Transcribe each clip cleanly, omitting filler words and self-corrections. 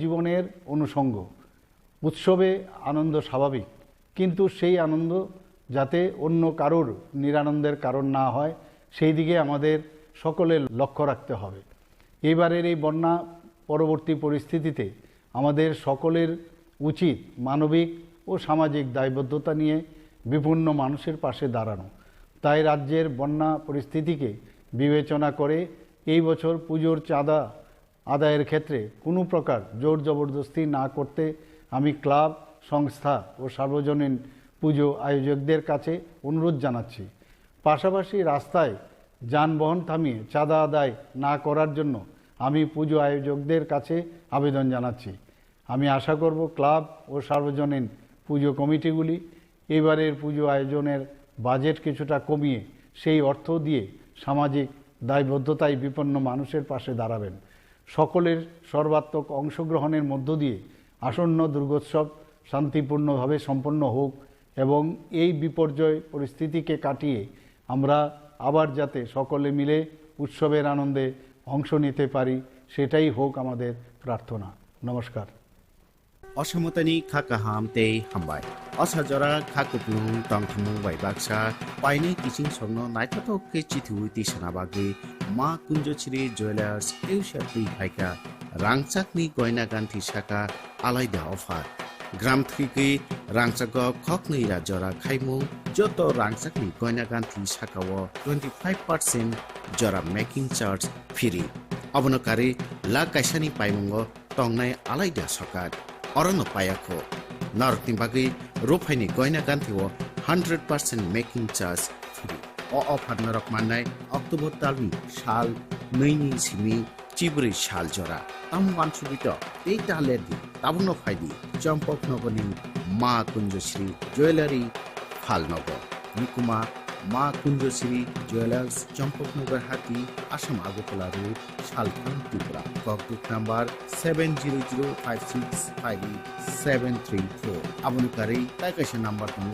জীবনের অনুষঙ্গ। উৎসবে আনন্দ স্বাভাবিক, কিন্তু সেই আনন্দ যাতে অন্য কারোর নিরানন্দের কারণ না হয় সেই দিকে আমাদের সকলের লক্ষ্য রাখতে হবে। এবারের এই বন্যা পরবর্তী পরিস্থিতিতে আমাদের সকলের উচিত মানবিক ও সামাজিক দায়বদ্ধতা নিয়ে বিভিন্ন মানুষের পাশে দাঁড়ানো। তাই রাজ্যের বন্যা পরিস্থিতিকে বিবেচনা করে এই বছর পুজোর চাঁদা আদায়ের ক্ষেত্রে কোনো প্রকার জোর জবরদস্তি না করতে আমি ক্লাব, সংস্থা ও সার্বজনীন পুজো আয়োজকদের কাছে অনুরোধ জানাচ্ছি। পাশাপাশি রাস্তায় যানবাহন থামিয়ে চাঁদা আদায় না করার জন্য আমি পুজো আয়োজকদের কাছে আবেদন জানাচ্ছি। আমি আশা করব ক্লাব ও সার্বজনীন পুজো কমিটিগুলি এবারের পুজো আয়োজনের বাজেট কিছুটা কমিয়ে সেই অর্থ দিয়ে সামাজিক দায়বদ্ধতায় বিপন্ন মানুষের পাশে দাঁড়াবেন। সকলের সর্বাত্মক অংশগ্রহণের মধ্য দিয়ে আসন্ন দুর্গোৎসব শান্তিপূর্ণভাবে সম্পন্ন হোক এবং এই বিপর্যয় পরিস্থিতিকে কাটিয়ে আমরা আবার যাতে সকলে মিলে উৎসবের আনন্দে অংশ নিতে পারি সেটাই হোক আমাদের প্রার্থনা। নমস্কার। অসমতনি খাকাহাম তে হামবাই অসাজরা খাকুপ্লুং টংথমু বাইবাকসা পাইনে কিচিং সমনো নাইথাথক কে চিথু তিসানা বাগে মা কুঞ্জশ্রী জুয়েলার্স এউসাতি ফাইকা রাংচাকনি গয়না গান্থি শাখা আলাইদা অফার গ্রাম থেকে রাংচাক খকनै জরা খাইমু যত রাংচাকনি গয়না গান্থি শাখাও 25% জরা মেকিং চার্জ ফ্রি অবনকারী লা কাইসানি পাইমুঙ্গ টংনাই আলাইদা সকার অরণ্য পায়াখো নারকনি বাগै রোফাইনি গয়না গান্থিও 100% মেকিং চার্জ ফ্রি অফার নরক মাননাय অক্টোবর তালনি সাল নৈনি সিমি চিবরি সাল জরা তামवान सुबित এই তালের দি তাবুনো ফাইদি চম্পক নগরনি মা কুঞ্জশ্রী জুয়েলারি ফালনগর নিকুমা মা কুঞ্জশ্রী জুয়েলার্স চম্পকনগর হাতি আসাম আগরতলা রোড শালখান ত্রিপুরা ককবুক নাম্বার 7005658734 আবনকারী টাইকাশা নাম্বার দङ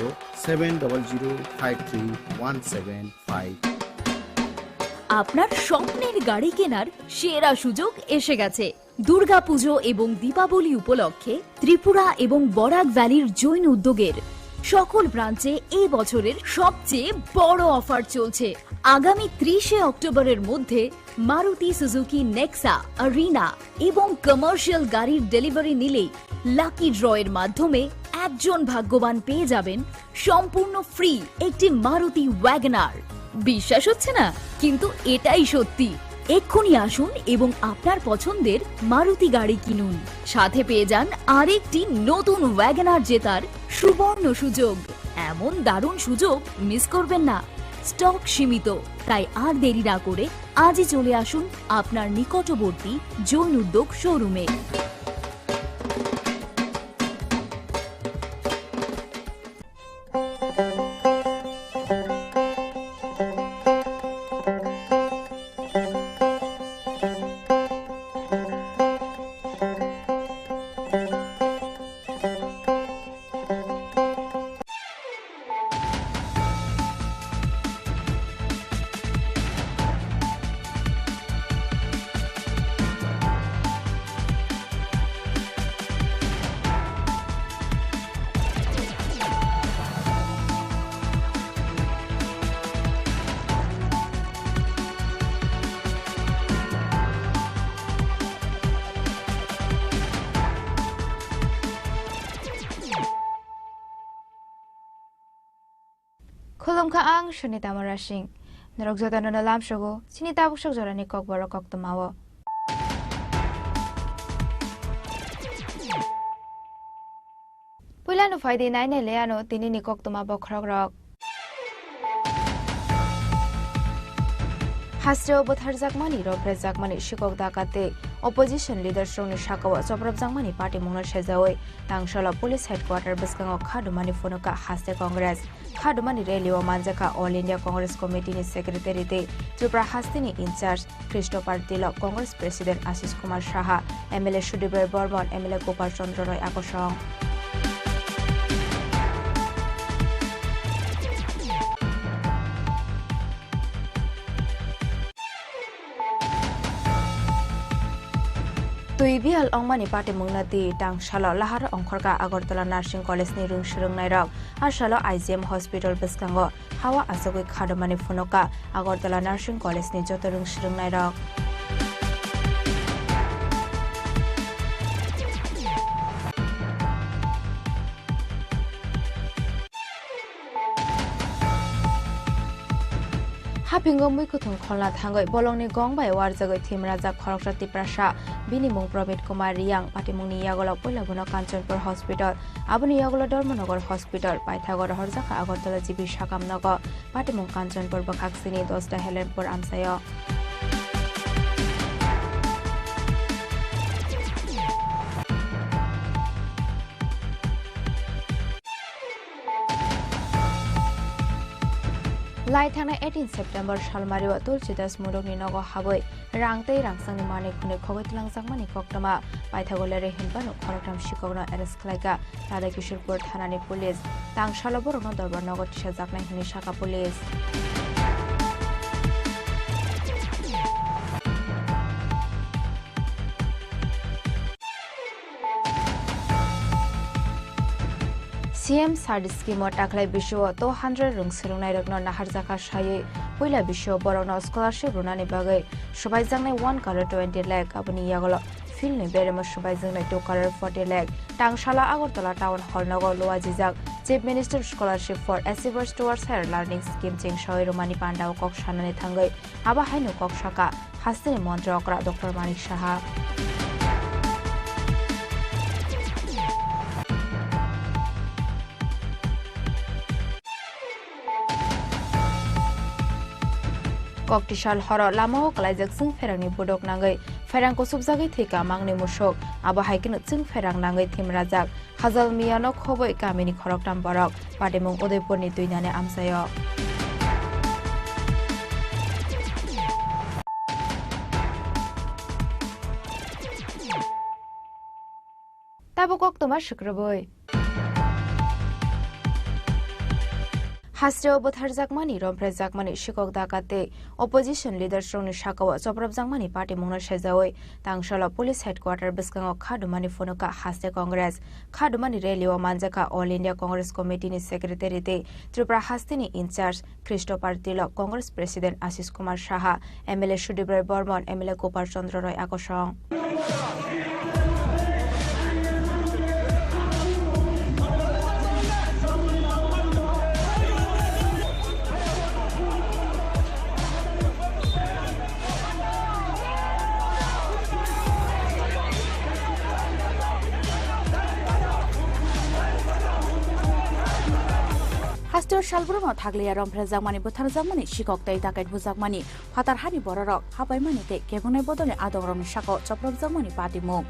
70053175। আপনার স্বপ্নের গাড়ি কেনার সেরা সুযোগ এসে গেছে। দুর্গাপুজো এবং দীপাবলি উপলক্ষে ত্রিপুরা এবং বরাক ভ্যালির জৈন উদ্যোগের সকল ব্রাঞ্চে এই বছরের সবচেয়ে বড় অফার চলছে। আগামী 30 অক্টোবরের মধ্যে মারুতি সুজুকি নেক্সা, আরিনা এবং কমার্শিয়াল গাড়ির ডেলিভারি নিলেই লাকি ড্রয়ের মাধ্যমে একজন ভাগ্যবান পেয়ে যাবেন সম্পূর্ণ ফ্রি একটি মারুতি ওয়াগনার। বিশ্বাস হচ্ছে না, কিন্তু এটাই সত্যি। এক্ষুনি আসুন এবং আপনার পছন্দের মারুতি গাড়ি কিনুন, সাথে পেয়ে যান আরেকটি নতুন ওয়াগনার জেতার সুবর্ণ সুযোগ। এমন দারুণ সুযোগ মিস করবেন না। স্টক সীমিত, তাই আর দেরি না করে আজই চলে আসুন আপনার নিকটবর্তী জৈন উদ্যোগ শোরুমে। Khulumkha ang Sunita Marashing. Narogzota na nalam shogo, sinitabok siya zara ni Kogbara Koktumawa. Pula no faydi na leano tini ni Koktumabok Krogrok. Hasro bothar zakmani robre zakmani shikok dakate opposition leader strongni shakawa sobrab zakmani party mongna shejawe tangshala police headquarter biskango khadumani fonoka haste congress khadumani rally o manjaka all india congress committee ni secretary te tripura hastini in charge christopher tilok congress president ashish kumar saha mla shudiber bormon mla gopal chandra roy akosong tui bial ongmani party mungnati tang shalo lahar ongkhorka Agartala Nursing College ni rung shurungnai rok ashalo IGM Hospital biskango hawa asagoi khadomani phunoka Agartala Nursing College ni joto rung shurungnai rok Hapingo muikuthung kholna thangoi bolongni gongbai warjagoi thimraja khorokjati prasha bini mung Probit Kumar Riyang patimungni yagola poilabuno Kanchanpur Hospital abuni yagola Dharmanagar Hospital Paithagor Horjaka Agartala jibi sakamnago patimung Kanchanpur bakaksini 10টা Helenpur amsayo Lai thangna 18 September Shalmariwa Tulsidas Murugni Nogo Haboi Rangtei Rangsangni Mane Khune Khogoi Tlangjakmani Koktama Paithagolere Hinbanu Khorokram Shikogno arrest khlaika Radha Kishorpur Thanani Police Tang Shaloborno Darbar Nogo Tishajaknai Hini Shaka Police CM Sard scheme taklai bisho 200 rung surungnai rokno naharjaka shaye poila bisho borokno scholarship runani bagai subaijangnai 1 crore 20 lakh aboni yagolo field ni berema subaijangnai 2 crore 40 lakh tangshala Agartala town hall nago loajijak chief minister scholarship for achievers towards higher learning scheme ching shoi romani pandao kok shanani thangai aba hainu kok shaka hastini mantri okra Dr Manik Saha Koktishal horo lamao kalaijak sung ferangni bodok nangai ferang ko subjagai thika mangni musok aba haikino sung ferang nangai thimrajak hazal miyano khoboi kamini khoroktam borok patimung Udaipurni tuinane amsayo tabokok tomar shukraboi Hasreo botharjakmani romprejakmani shikok dakate opposition leader strongni shakawa choprabjakmani party mungna sejawoi tangshala police headquarter biskango khadumani phonoka haste congress khadumani rally manjaka all India Congress committee ni secretary te Tripura hastini in charge Christopher Tilak Congress president Ashish Kumar Saha MLA Sudibrai Burman MLA Gopal Chandra Roy akosong Hastur Shalbruno Taglia Romprezamani Butarzamani Shikok Tay Taket Buzakmani Patarhani Borok Hapaimani Te Kebune Bodone Adong Shako Choprobzamani Party Mong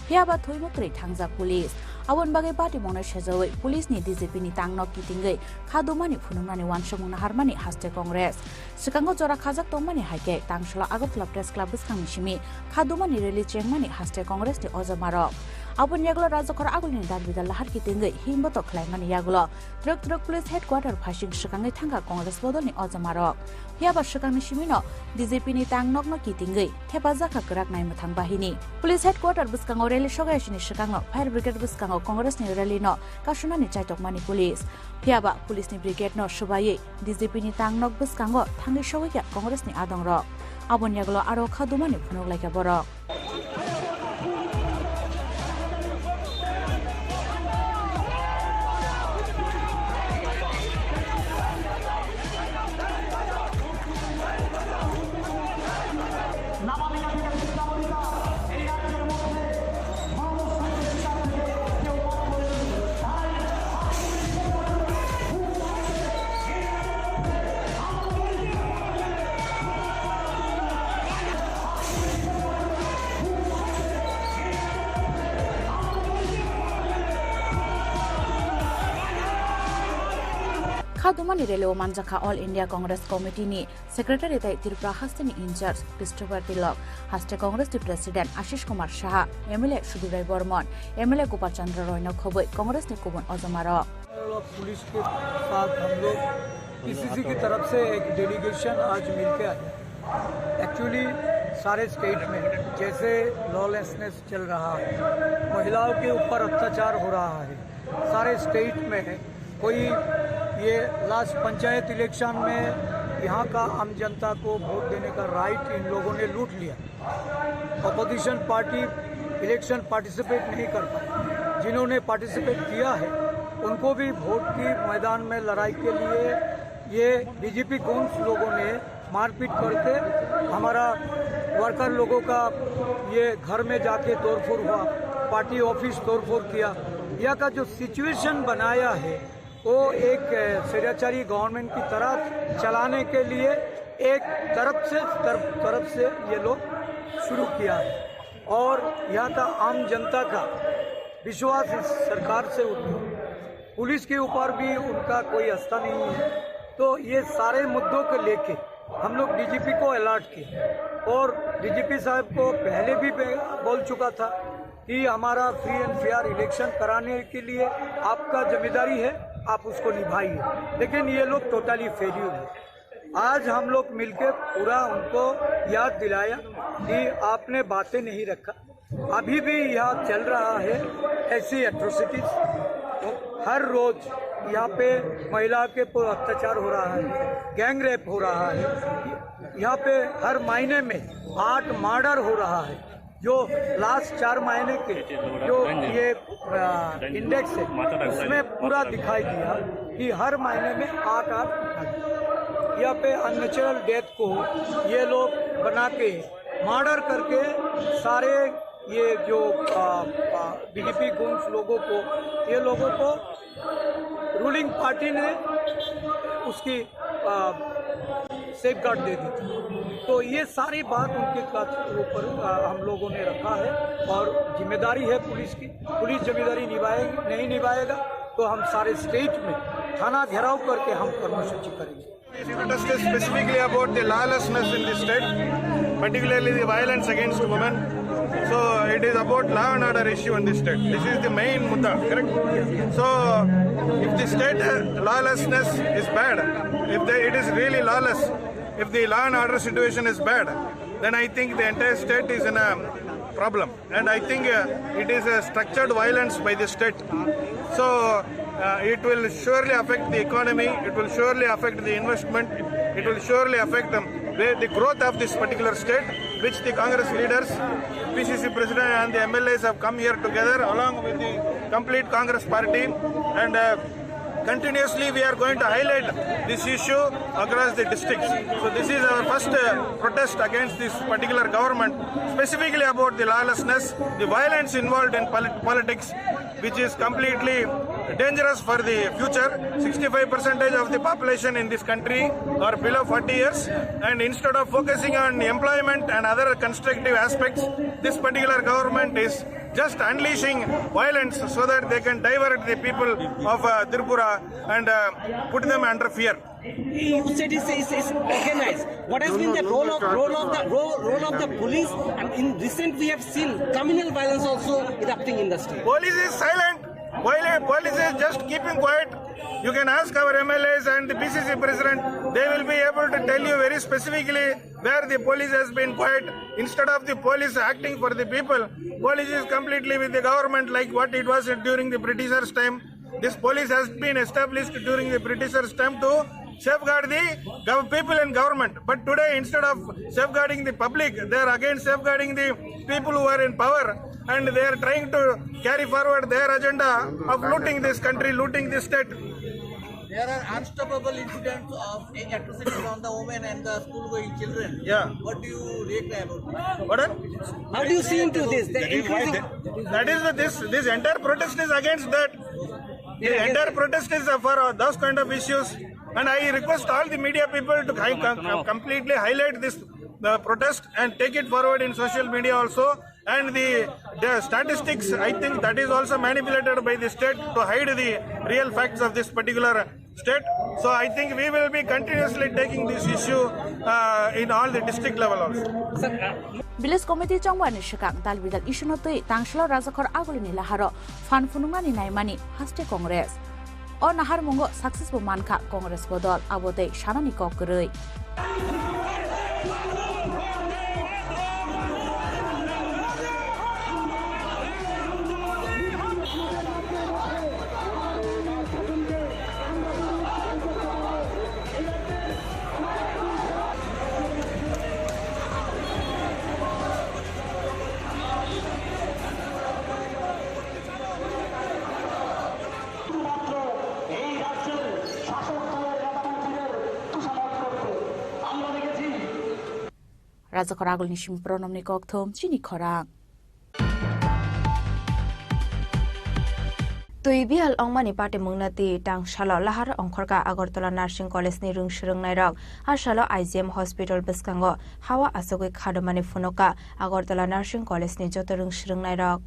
Hiaba Tuimokri Tangza Police Awon Bagai Party Mona Shezaway Police ni DZP ni Tangno Kitingai Kadumani Punumani Wanshamuna Harmani Haste Congress Sikango Jora Kazak Tomani Hake Tangshla Agartala Press Club Biskangishimi Kadumani Rally Chengmani Haste Congress de Ozamaro Abun Yaglo Razakor Agulin Dabida Lahar Kitingai Himboto Klaimani Yaglo Truk Police Headquarter Phashing Shikangai Tanga Congress Bodoni Ozamaro Hiaba Shikang Shimino DZP ni Tangnok no Kitingai Tepazaka Krak Nai Muthang Bahini Police Headquarter Biskango Rally Shogashini Shikango Fire Brigade Biskango Congress ni Rally no Kashunani Chaitok Mani Police Hiaba Police ni Brigade no Shubaye DZP ni Tangnok Biskango Thangi Shogaya Congress ni Adong Ro Abun Yaglo Aro Khadumani Phunok Laika Borok Khadumani Relo Manjaka All India Congress Committee ni Secretary Tay Tripura Hastini in charge Christopher Tilak Haste Congress the President Ashish Kumar Saha MLA Sudibrai Burman MLA Gopal Chandra Roy no Khoboi Congress ने Cuban Ozamaro police के साथ हम लोग PCC की तरफ से एक delegation आज मिलके आए एक्चुअली सारे स्टेट में जैसे लॉलेसनेस चल रहा है, महिलाओं के ऊपर अत्याचार हो रहा है, सारे स्टेट में कोई ये लास्ट पंचायत इलेक्शन में यहाँ का आम जनता को वोट देने का राइट इन लोगों ने लूट लिया। अपोजिशन पार्टी इलेक्शन पार्टिसिपेट नहीं कर पाई, जिन्होंने पार्टिसिपेट किया है उनको भी वोट की मैदान में लड़ाई के लिए ये बीजेपी कौंस लोगों ने मारपीट करके हमारा वर्कर लोगों का ये घर में जाके तोड़फोड़ हुआ, पार्टी ऑफिस तोड़फोड़ किया। यह का जो सिचुएशन बनाया है वो एक स्वैराचारी गवर्नमेंट की तरह चलाने के लिए एक तरफ से ये लोग शुरू किया है और यहाँ का आम जनता का विश्वास इस सरकार से उठ गया। पुलिस के ऊपर भी उनका कोई आस्था नहीं है। तो ये सारे मुद्दों को लेके हम लोग डीजीपी को अलर्ट किए और डीजीपी साहब को पहले भी बोल चुका था कि हमारा फ्री एंड फेयर इलेक्शन कराने के लिए आपका जिम्मेदारी है, आप उसको निभाइए। लेकिन ये लोग टोटली फेल्यूर है। आज हम लोग मिलकर पूरा उनको याद दिलाया कि आपने बातें नहीं रखा, अभी भी यहाँ चल रहा है ऐसी एट्रोसिटीज। हर रोज यहाँ पे महिला के ऊपर अत्याचार हो रहा है, गैंग रेप हो रहा है, यहाँ पे हर महीने में 8 मर्डर हो रहा है। जो लास्ट 4 महीने के जो ये इंडेक्स है उसमें पूरा दिखाई दिया कि हर महीने में 8 यहाँ पे अननेचुरल डेथ को ये लोग बना के मर्डर करके सारे ये जो बीजेपी गुंड्स लोगों को रूलिंग पार्टी ने उसकी सेफगार्ड दे दी थी। तो ये सारी बात उनके ऊपर हम लोगों ने रखा है और जिम्मेदारी है पुलिस की। पुलिस जिम्मेदारी नहीं निभाएगा तो हम सारे स्टेट में थाना घेराव करके हम कर्मसूची करेंगे। Specifically about the lawlessness in the state, particularly the violence against women. So it is about law and order issue in the state. This is the main mudda, correct? So if the state lawlessness is bad, it is really lawless, if the law and order situation is bad, then I think the entire state is in a problem. And I think it is a structured violence by the state. So it will surely affect the economy, it will surely affect the investment, it will surely affect the growth of this particular state, which the Congress leaders, PCC President and the MLAs have come here together along with the complete Congress party, and continuously we are going to highlight this issue across the districts. So this is our first protest against this particular government, specifically about the lawlessness, the violence involved in politics, which is completely dangerous for the future. 65% of the population in this country are below 40 years, and instead of focusing on employment and other constructive aspects, this particular government is just unleashing violence so that they can divert the people of Tripura and put them under fear. You said it's organized. What has been the role of the police? And in recent, we have seen communal violence also erupting in the state. Police is silent. Police is just keeping quiet. You can ask our MLAs and the PCC President. They will be able to tell you very specifically where the police has been quiet. Instead of the police acting for the people, police is completely with the government like what it was during the Britishers' time. This police has been established during the Britishers' time to safeguard the people and government. But today, instead of safeguarding the public, they are again safeguarding the people who are in power, and they are trying to carry forward their agenda of looting this country, looting this state. There are unstoppable incidents of atrocities on the women and the school-going children. Yeah. What do you react about this? What? How do you see into this? This entire protest is against that. The entire protest is for those kind of issues, and I request all the media people to completely highlight this protest and take it forward in social media also. And the statistics, I think that is also manipulated by the state to hide the real facts of this particular state. So I think we will be continuously taking this issue in all the district level also. Village Committee Changwani Shikak Dalvidal Ishunotui Tangshlo Razakor Agulini Laharo Fan Funumani Naimani Haste Congress or Nahar Mungo Successful Manka Congress Bodol Abote Shanani Kokurui. রাজাখর আগলনি সিম প্রণমনি ককথম চিনি খরাং তুই বিহাল অংমানি পাটে মুংনাতি টাংশাল লাহার অংখরকা Agartala nursing কলেজনি রুং সুরংনাই রক আরশাল আইজিএম হসপিটাল বিসকাঙ্গ হাওয়া আসগৈ খাদমানি ফুনকা আগরতলা নার্সিং কলেজনি যত রুং সুরংনাই রক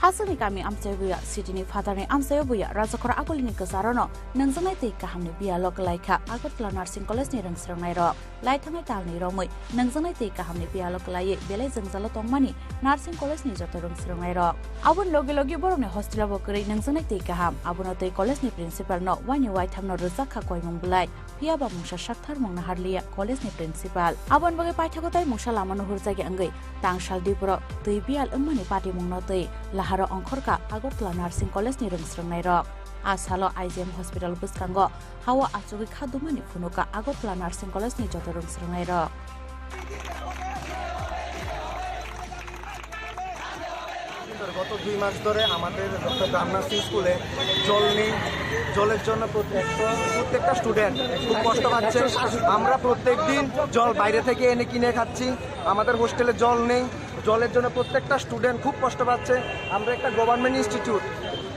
Hasani kami amcai buya Sydney fatani amcai buya rajakor agolini kesarono nangjangai tei kahamni biya lok laika Agartala Nursing College ni rang srangnai ro lai thangai talni romoi nangjangai tei kahamni biya lok lai belai jangjalo tongmani Nursing College ni joto rang srangnai ro abun logi logi borone hostel bo kri nangjangai tei kaham abuno tei college ni principal no wani wai thamno rojak kha koimung bulai piya ba mungsa sakthar mungna harliya college ni principal abun bage paithagotai mungsa lamano hurjagi angai tangshal dipro tei bial ummani pati mungno tei laharo angkhorka Agartala Nursing College ni rang srangnai ro asalo IGM Hospital buskango hawa achugi khadumani funuka Agartala Nursing College ni joto rang srangnai ro গত 2 মাস ধরে আমাদের doctor ব্রাহ্মণার্সি স্কুলে জল নেই জলের জন্য প্রত্যেকটা student খুব কষ্ট পাচ্ছে আমরা প্রত্যেকদিন জল বাইরে থেকে এনে কিনে খাচ্ছি আমাদের হোস্টেলে জল নেই জলের জন্য প্রত্যেকটা স্টুডেন্ট খুব কষ্ট পাচ্ছে আমরা একটা গভর্নমেন্ট ইনস্টিটিউট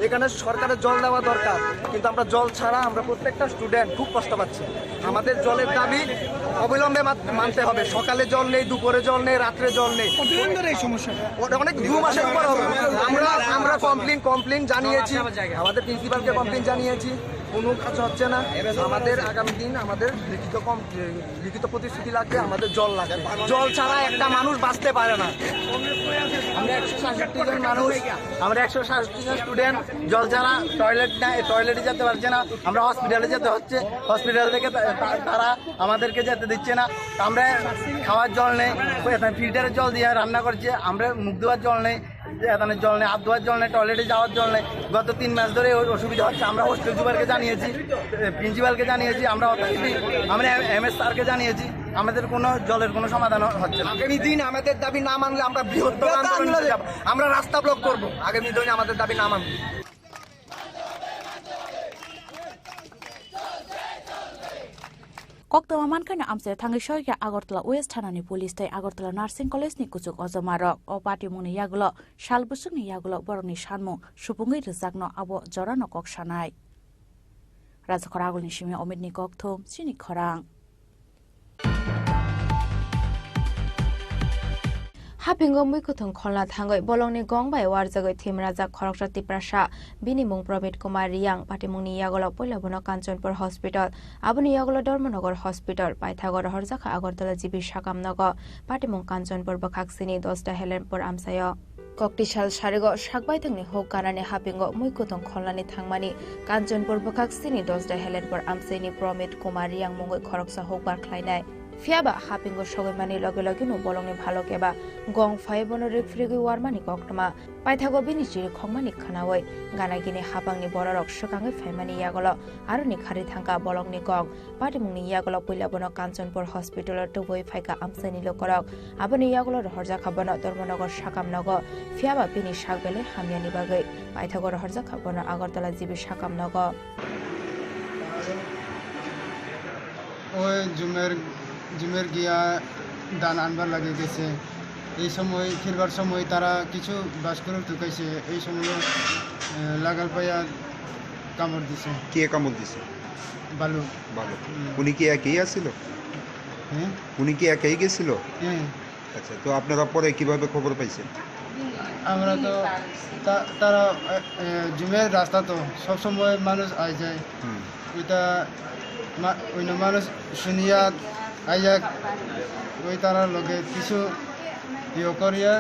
এখানে সরকারের জল দেওয়া দরকার কিন্তু আমরা জল ছাড়া আমরা প্রত্যেকটা স্টুডেন্ট খুব কষ্ট পাচ্ছি আমাদের জলের দাবি অবিলম্বে মানতে হবে সকালে জল নেই দুপুরে জল নেই রাত্রে জল নেই এই সমস্যা অনেক 2 মাসের উপর হবে আমরা কমপ্লেইন জানিয়েছি আমাদের প্রিন্সিপালকে কমপ্লেইন জানিয়েছি কোনো কাজ হচ্ছে না আমাদের আগামী দিন আমাদের লিখিত প্রতিশ্রুতি লাগবে আমাদের জল লাগবে জল ছাড়া একটা মানুষ বাঁচতে পারে না আমরা 167 জন মানুষ আমরা 167 জন স্টুডেন্ট জল ছাড়া টয়লেটে যেতে পারছে না আমরা হসপিটালে যেতে হচ্ছে হসপিটাল থেকে তারা আমাদেরকে যেতে দিচ্ছে না আমরা খাওয়ার জল নেই ফিল্টারের জল দিয়ে রান্না করছে আমরা মুখ ধোয়ার জল নেই এখানে জল নেই হাত ধোয়ার জল নেই টয়লেটে যাওয়ার জল নেই গত 3 মাস ধরে অসুবিধা হচ্ছে আমরা হোস্টেল সুপারকে জানিয়েছি প্রিন্সিপালকে জানিয়েছি আমরা MS স্যারকে জানিয়েছি আমাদের কোনো জলের কোনো সমাধান হচ্ছে না আগামী দিন আমাদের দাবি না মানলে আমরা বৃহত্তর আন্দোলনে যাব আমরা রাস্তা ব্লক করব আগামী দিনে আমাদের দাবি না মানলে Koktama mankana amse thangi shoyga Agartala West Thanani Police tai Agartala Nursing College ni kuchuk ojomarok o party mungni yagulo salbusukni yagulo boroni sanmu supungi rejakno abo jorano koksanai Rajakhor agolni simi omidni kokthom sini khorang হাফিঙ্গ মুইকুথং খলনা থাঙ্গই বলংনি গংবাই ওয়ারজাগৈ থিমরাজা খরকসাতি প্রাসা বিনিমুং প্রমিত কুমার রিয়াং পাটিমুংনি ইয়াগল পয়লাবন Kanchanpur hospital আবনি ইয়াগল ধর্মনগর হসপিটাল পাইথাগর হরজাখা আগরতলা জিবি সাকামনগ পাটিমুং কাঞ্চনপুর বখাকসিনি 10টা হেলেনপুর আমসায় ককটিশাল সারেগ সাকবাইথংনি হোক কানানি হাফিঙ্গ মুইকুথং খলনানি থাংমানি কাঞ্চনপুর বখাকসিনি 10টা হেলেনপুর আমসাইনি প্রমিত কুমার রিয়াং মুঙ্গই খরকসা হোকবার খ্লাইনাই ফিয়াবা হাপিঙ্গ সগৈমানি লগে লগে নো বলংনি ভালো কেবা গং ফাইবন রিফ্রিগি ওয়ারমানি কক্তমা পাইথাগো বিনি চিরি খংমানি খানাওই গানাগিনি হাপাংনি বড়রক সকাঙ্গে ফাইমানি ইয়াগল আরনি খারি থাঙ্কা বলংনি গং পাটিমুংনি ইয়াগল পয়লাবন কাঞ্চনপুর হসপিটালত টবই ফাইকা আমসানি লোকরক আবনি ইয়াগল হরজা খাবন ধর্মনগর সাকামনগ ফিয়াবা বিনি সাকবেলে হামিয়ানি বাগৈ পাইথাগো হরজা খাবন আগরতলা জিবি সাকামনগ ওই জুমের গিয়া দান আনবার লাগে গেছে এই সময় ফিরবার সময় তারা কিছু বাস্কর ঢুকাইছে এই সময় লাগাল পাইয়া কামড় দিছে কে কামড় দিছে বালু উনি কি একাই আসছিল হ্যাঁ উনি কি একাই গেছিল হ্যাঁ আচ্ছা তো আপনারা পরে কিভাবে খবর পাইছেন আমরা তো তারা জুমের রাস্তা তো সব সময় মানুষ আয় যায় ওইটা ওই মানুষ শুনিয়া আইয়া ওই তারা লগে কিছু ইয়ে করিয়া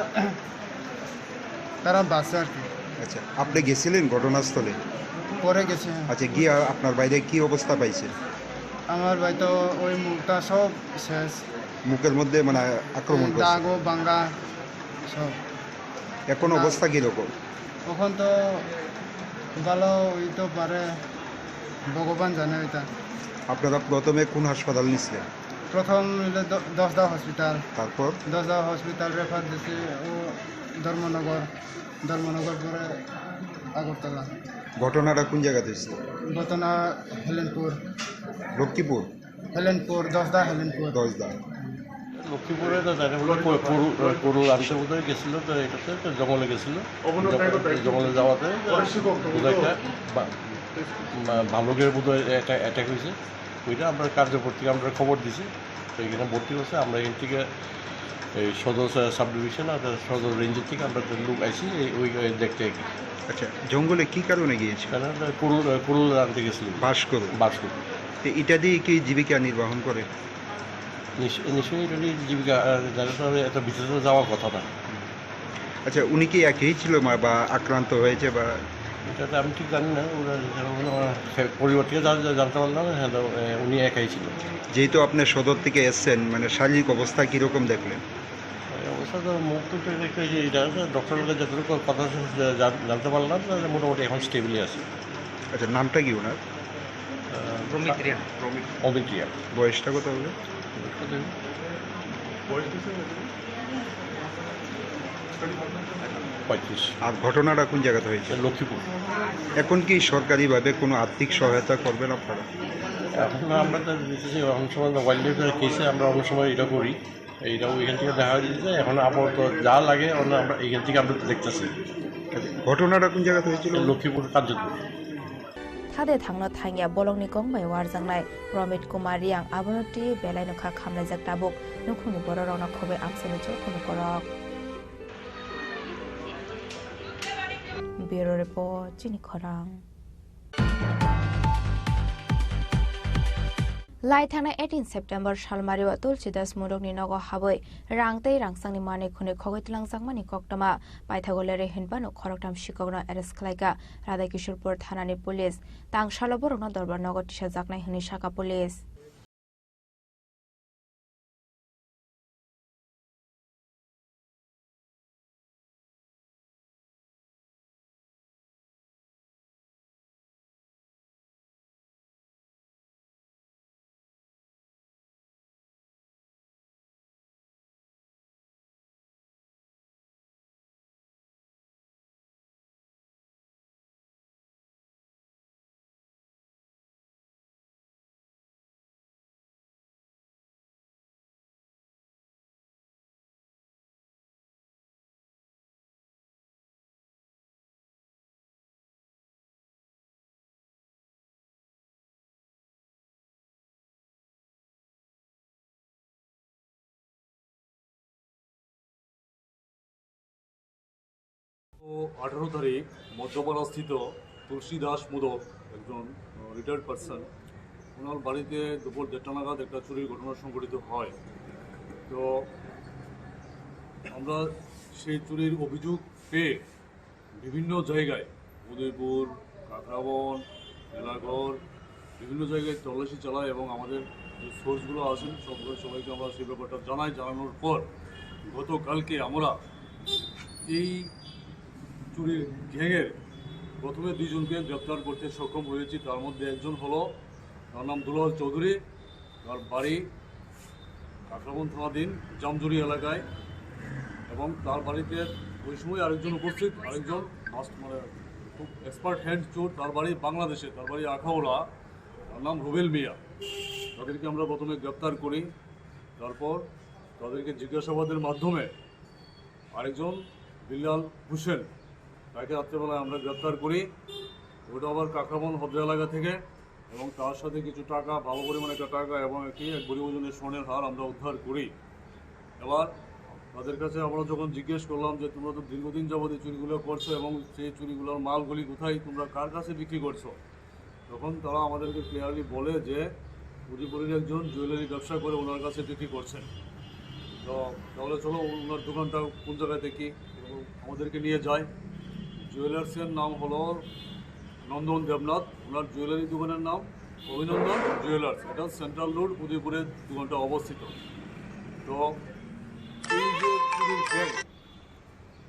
তারা বাঁচে আর কি আচ্ছা আপনি গেছিলেন ঘটনাস্থলে পরে গেছে আচ্ছা গিয়ে আপনার বাইরে কি অবস্থা পাইছেন আমার ভাই তো ওই মুখটা সব শেষ মুখের মধ্যে মানে আক্রমণ করছে দাগ ও বাঙ্গা সব এখন অবস্থা কিরকম তখন তো ভালো হইতে পারে ভগবান জানে ওইটা আপনারা প্রথমে কোন হাসপাতাল নিছিলেন প্রথম দশদা হসপিটাল, তারপর দশদা হসপিটাল রেফার দিয়েছে ও ধর্মনগর, ধর্মনগর পরে আগরতলা। ঘটনাটা কোন জায়গাতে হয়েছিল? ঘটনা হেলেনপুর, লক্ষ্মীপুর, হেলেনপুর, দশদা হেলেনপুর। 10 দা লক্ষ্মীপুরে তো জানে বলে গরু আনতে বোধহয় গেছিলো, তো এটাতে তো জঙ্গলে গেছিলো, জঙ্গলে যাওয়াতে বোধহয় একটা ভালুকের বোধহয় একটা অ্যাটাক হয়েছে। ওইটা আমরা কার্যকর থেকে আমরা খবর দিছি, তো এখানে ভর্তি হচ্ছে। আমরা এখান থেকে এই সদর সাব ডিভিশন আর সদর রেঞ্জের থেকে আমরা লোক আইসি ওই দেখতে আর কি। আচ্ছা, জঙ্গলে কি কারণে গিয়েছে? কারণ কুরুল আনতে গেছিল, বাস করুন। তো এটা দিয়ে কি জীবিকা নির্বাহন করে? নিশ্চয়ই এটা দিয়ে জীবিকা, যারা তো এত ভিতরে যাওয়ার কথা না। আচ্ছা, উনি কি একই ছিল বা আক্রান্ত হয়েছে বা? এটা তো আমি ঠিক জানি না, ওরা পরিবার থেকে জানতে পারলাম হ্যাঁ উনি একাই ছিল। যেহেতু আপনি সদর থেকে এসছেন, মানে শারীরিক অবস্থা কীরকম দেখলেন? অবস্থা তো মুখ তো এটা ডক্টরের যতটুকু কথা জানতে পারলাম, মোটামুটি এখন স্টেবলি আছে। আচ্ছা, নামটা কি ওনার? অমিত রিয়া। বয়সটা কত হবে? 35। আর ঘটনাটা কোন জায়গাতে হয়েছে? লক্ষ্মীপুর। এখন কি সরকারিভাবে কোনো আর্থিক সহায়তা করবেন আপনারা? এখন আমরা তো দেখতেছি অনেক সময় ওয়াইল্ড লাইফের কেসে আমরা অনেক সময় এটা করি, এইটাও এখান থেকে দেখা যাচ্ছে। এখন আপাতত যা লাগে আমরা এখান থেকে আমরা দেখতেছি। ঘটনাটা কোন জায়গাতে হয়েছিল? লক্ষ্মীপুর কার্যকর। থাদে থাংনো থাইয়া বলংনি গংবাই ওয়ারজাंनाय रमित कुमार रियां आबनति बेलाय नखा खामलायजाक दाबुक नुखुनि बर रौना खबे आमसेनि चौखुनि करक ब्यूरो रिपोर्ट चिनि खरां लाई थाना 18 सेप्टेम्बर सालमारिवा तुलसीदास मुलुगनि नगो हाबै रांतै रांसांनि माने खुने खगैतलांजांमानि कक्टमा पाइथागलेरे हिनबानो खरकटाम शिकगनो एरेस्ट खालायगा राधाकिशोरपुर थानानि पुलिस तांसालो बरनो दरबार नगर टिसा जाकनाय हनि शाखा पुलिस ও 18 তারিখ মধ্যপাড়াস্থিত তুলসী দাস মুদক একজন রিটায়ার্ড পারসন, ওনার বাড়িতে দুপুর 1:30 নাগাদ একটা চুরির ঘটনা সংঘটিত হয়। তো আমরা সেই চুরির অভিযোগ পেয়ে বিভিন্ন জায়গায় উদয়পুর, কাকরাবন, এলাগড় বিভিন্ন জায়গায় তল্লাশি চালাই এবং আমাদের যে সোর্সগুলো আছেন সবাইকে আমরা সেই ব্যাপারটা জানানোর পর গতকালকে আমরা এই চুরির গ্যাংয়ের প্রথমে 2 জনকে গ্রেপ্তার করতে সক্ষম হয়েছি। তার মধ্যে একজন হলো, তার নাম দুলাল চৌধুরী, তার বাড়ি কাকরাবন থানাধীন জামজুরি এলাকায়, এবং তার বাড়িতে ওই সময় আরেকজন উপস্থিত, আরেকজন মানে খুব এক্সপার্ট হ্যান্ড চোর, তার বাড়ি বাংলাদেশে, তার বাড়ি আখাউড়া, তার নাম রুবেল মিয়া। তাদেরকে আমরা প্রথমে গ্রেপ্তার করি, তারপর তাদেরকে জিজ্ঞাসাবাদের মাধ্যমে আরেকজন বিল্লাল হোসেন, তাকে রাত্রেবেলায় আমরা গ্রেপ্তার করি। ওটা আবার কাকরাবন হদ্র এলাকা থেকে, এবং তার সাথে কিছু টাকা, ভালো পরিমাণে একটা টাকা এবং একটি 1 ভরি ওজনের স্বর্ণের হার আমরা উদ্ধার করি। এবার তাদের কাছে আমরা যখন জিজ্ঞেস করলাম যে তোমরা তো দীর্ঘদিন যাবত এই চুরিগুলো করছো এবং সেই চুরিগুলোর মালগুলি কোথায়, তোমরা কার কাছে বিক্রি করছো, তখন তারা আমাদেরকে ক্লিয়ারলি বলে যে উদয়পুরের একজন জুয়েলারি ব্যবসা করে ওনার কাছে বিক্রি করছেন। তো তাহলে চলো ওনার দোকানটা কোন জায়গায় দেখি, আমাদেরকে নিয়ে যায়। জুয়েলার্সের নাম হলো নন্দন দেবনাথ, ওনার জুয়েলারি দোকানের নাম অভিনন্দন জুয়েলার্স, এটা সেন্ট্রাল রোড উদয়পুরের দোকানটা অবস্থিত। তো এই যে চুরির গ্যাং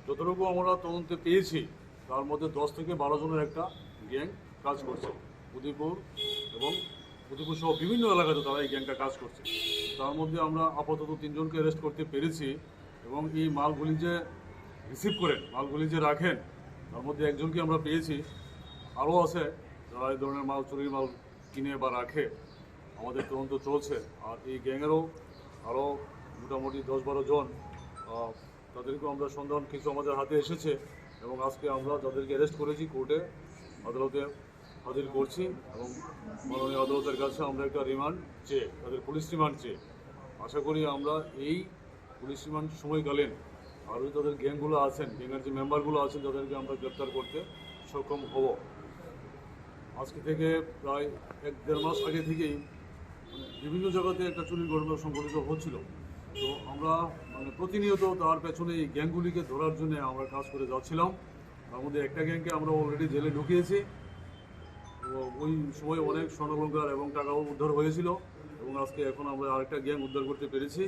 যতটুকু আমরা তদন্তে পেয়েছি, তার মধ্যে 10 থেকে 12 জনের একটা গ্যাং কাজ করছে উদয়পুর এবং উদয়পুর সহ বিভিন্ন এলাকাতে তারা এই গ্যাংটা কাজ করছে। তার মধ্যে আমরা আপাতত 3 জনকে অ্যারেস্ট করতে পেরেছি এবং এই মালগুলি যে রিসিভ করেন, মালগুলি যে রাখেন, তার মধ্যে একজনকে আমরা পেয়েছি। আরও আছে যারা এই ধরনের মাল, চুরির মাল কিনে বা রাখে। আমাদের তদন্ত চলছে। আর এই গ্যাংয়েরও আরও মোটামুটি 10-12 জন, তাদেরকেও আমরা সন্ধান কিছু আমাদের হাতে এসেছে এবং আজকে আমরা যাদেরকে অ্যারেস্ট করেছি কোর্টে আদালতে হাজির করছি এবং মাননীয় আদালতের কাছে আমরা একটা রিমান্ড চেয়ে, তাদের পুলিশ রিমান্ড চেয়ে আশা করি আমরা এই পুলিশ রিমান্ড সময়কালীন আরও তাদের গ্যাংগুলো আছেন, গ্যাংয়ের যে মেম্বারগুলো আছেন তাদেরকে আমরা গ্রেপ্তার করতে সক্ষম হব। আজকে থেকে প্রায় 1-1.5 মাস আগে থেকেই বিভিন্ন জায়গাতে একটা চুরির ঘটনা সংঘটিত হচ্ছিল। তো আমরা প্রতিনিয়ত তার পেছনে এই গ্যাংগুলিকে ধরার জন্য আমরা কাজ করে যাচ্ছিলাম। তার মধ্যে একটা গ্যাংকে আমরা অলরেডি জেলে ঢুকিয়েছি। তো ওই সময় অনেক স্বর্ণালঙ্কার এবং টাকাও উদ্ধার হয়েছিল এবং আজকে এখন আমরা আরেকটা গ্যাং উদ্ধার করতে পেরেছি।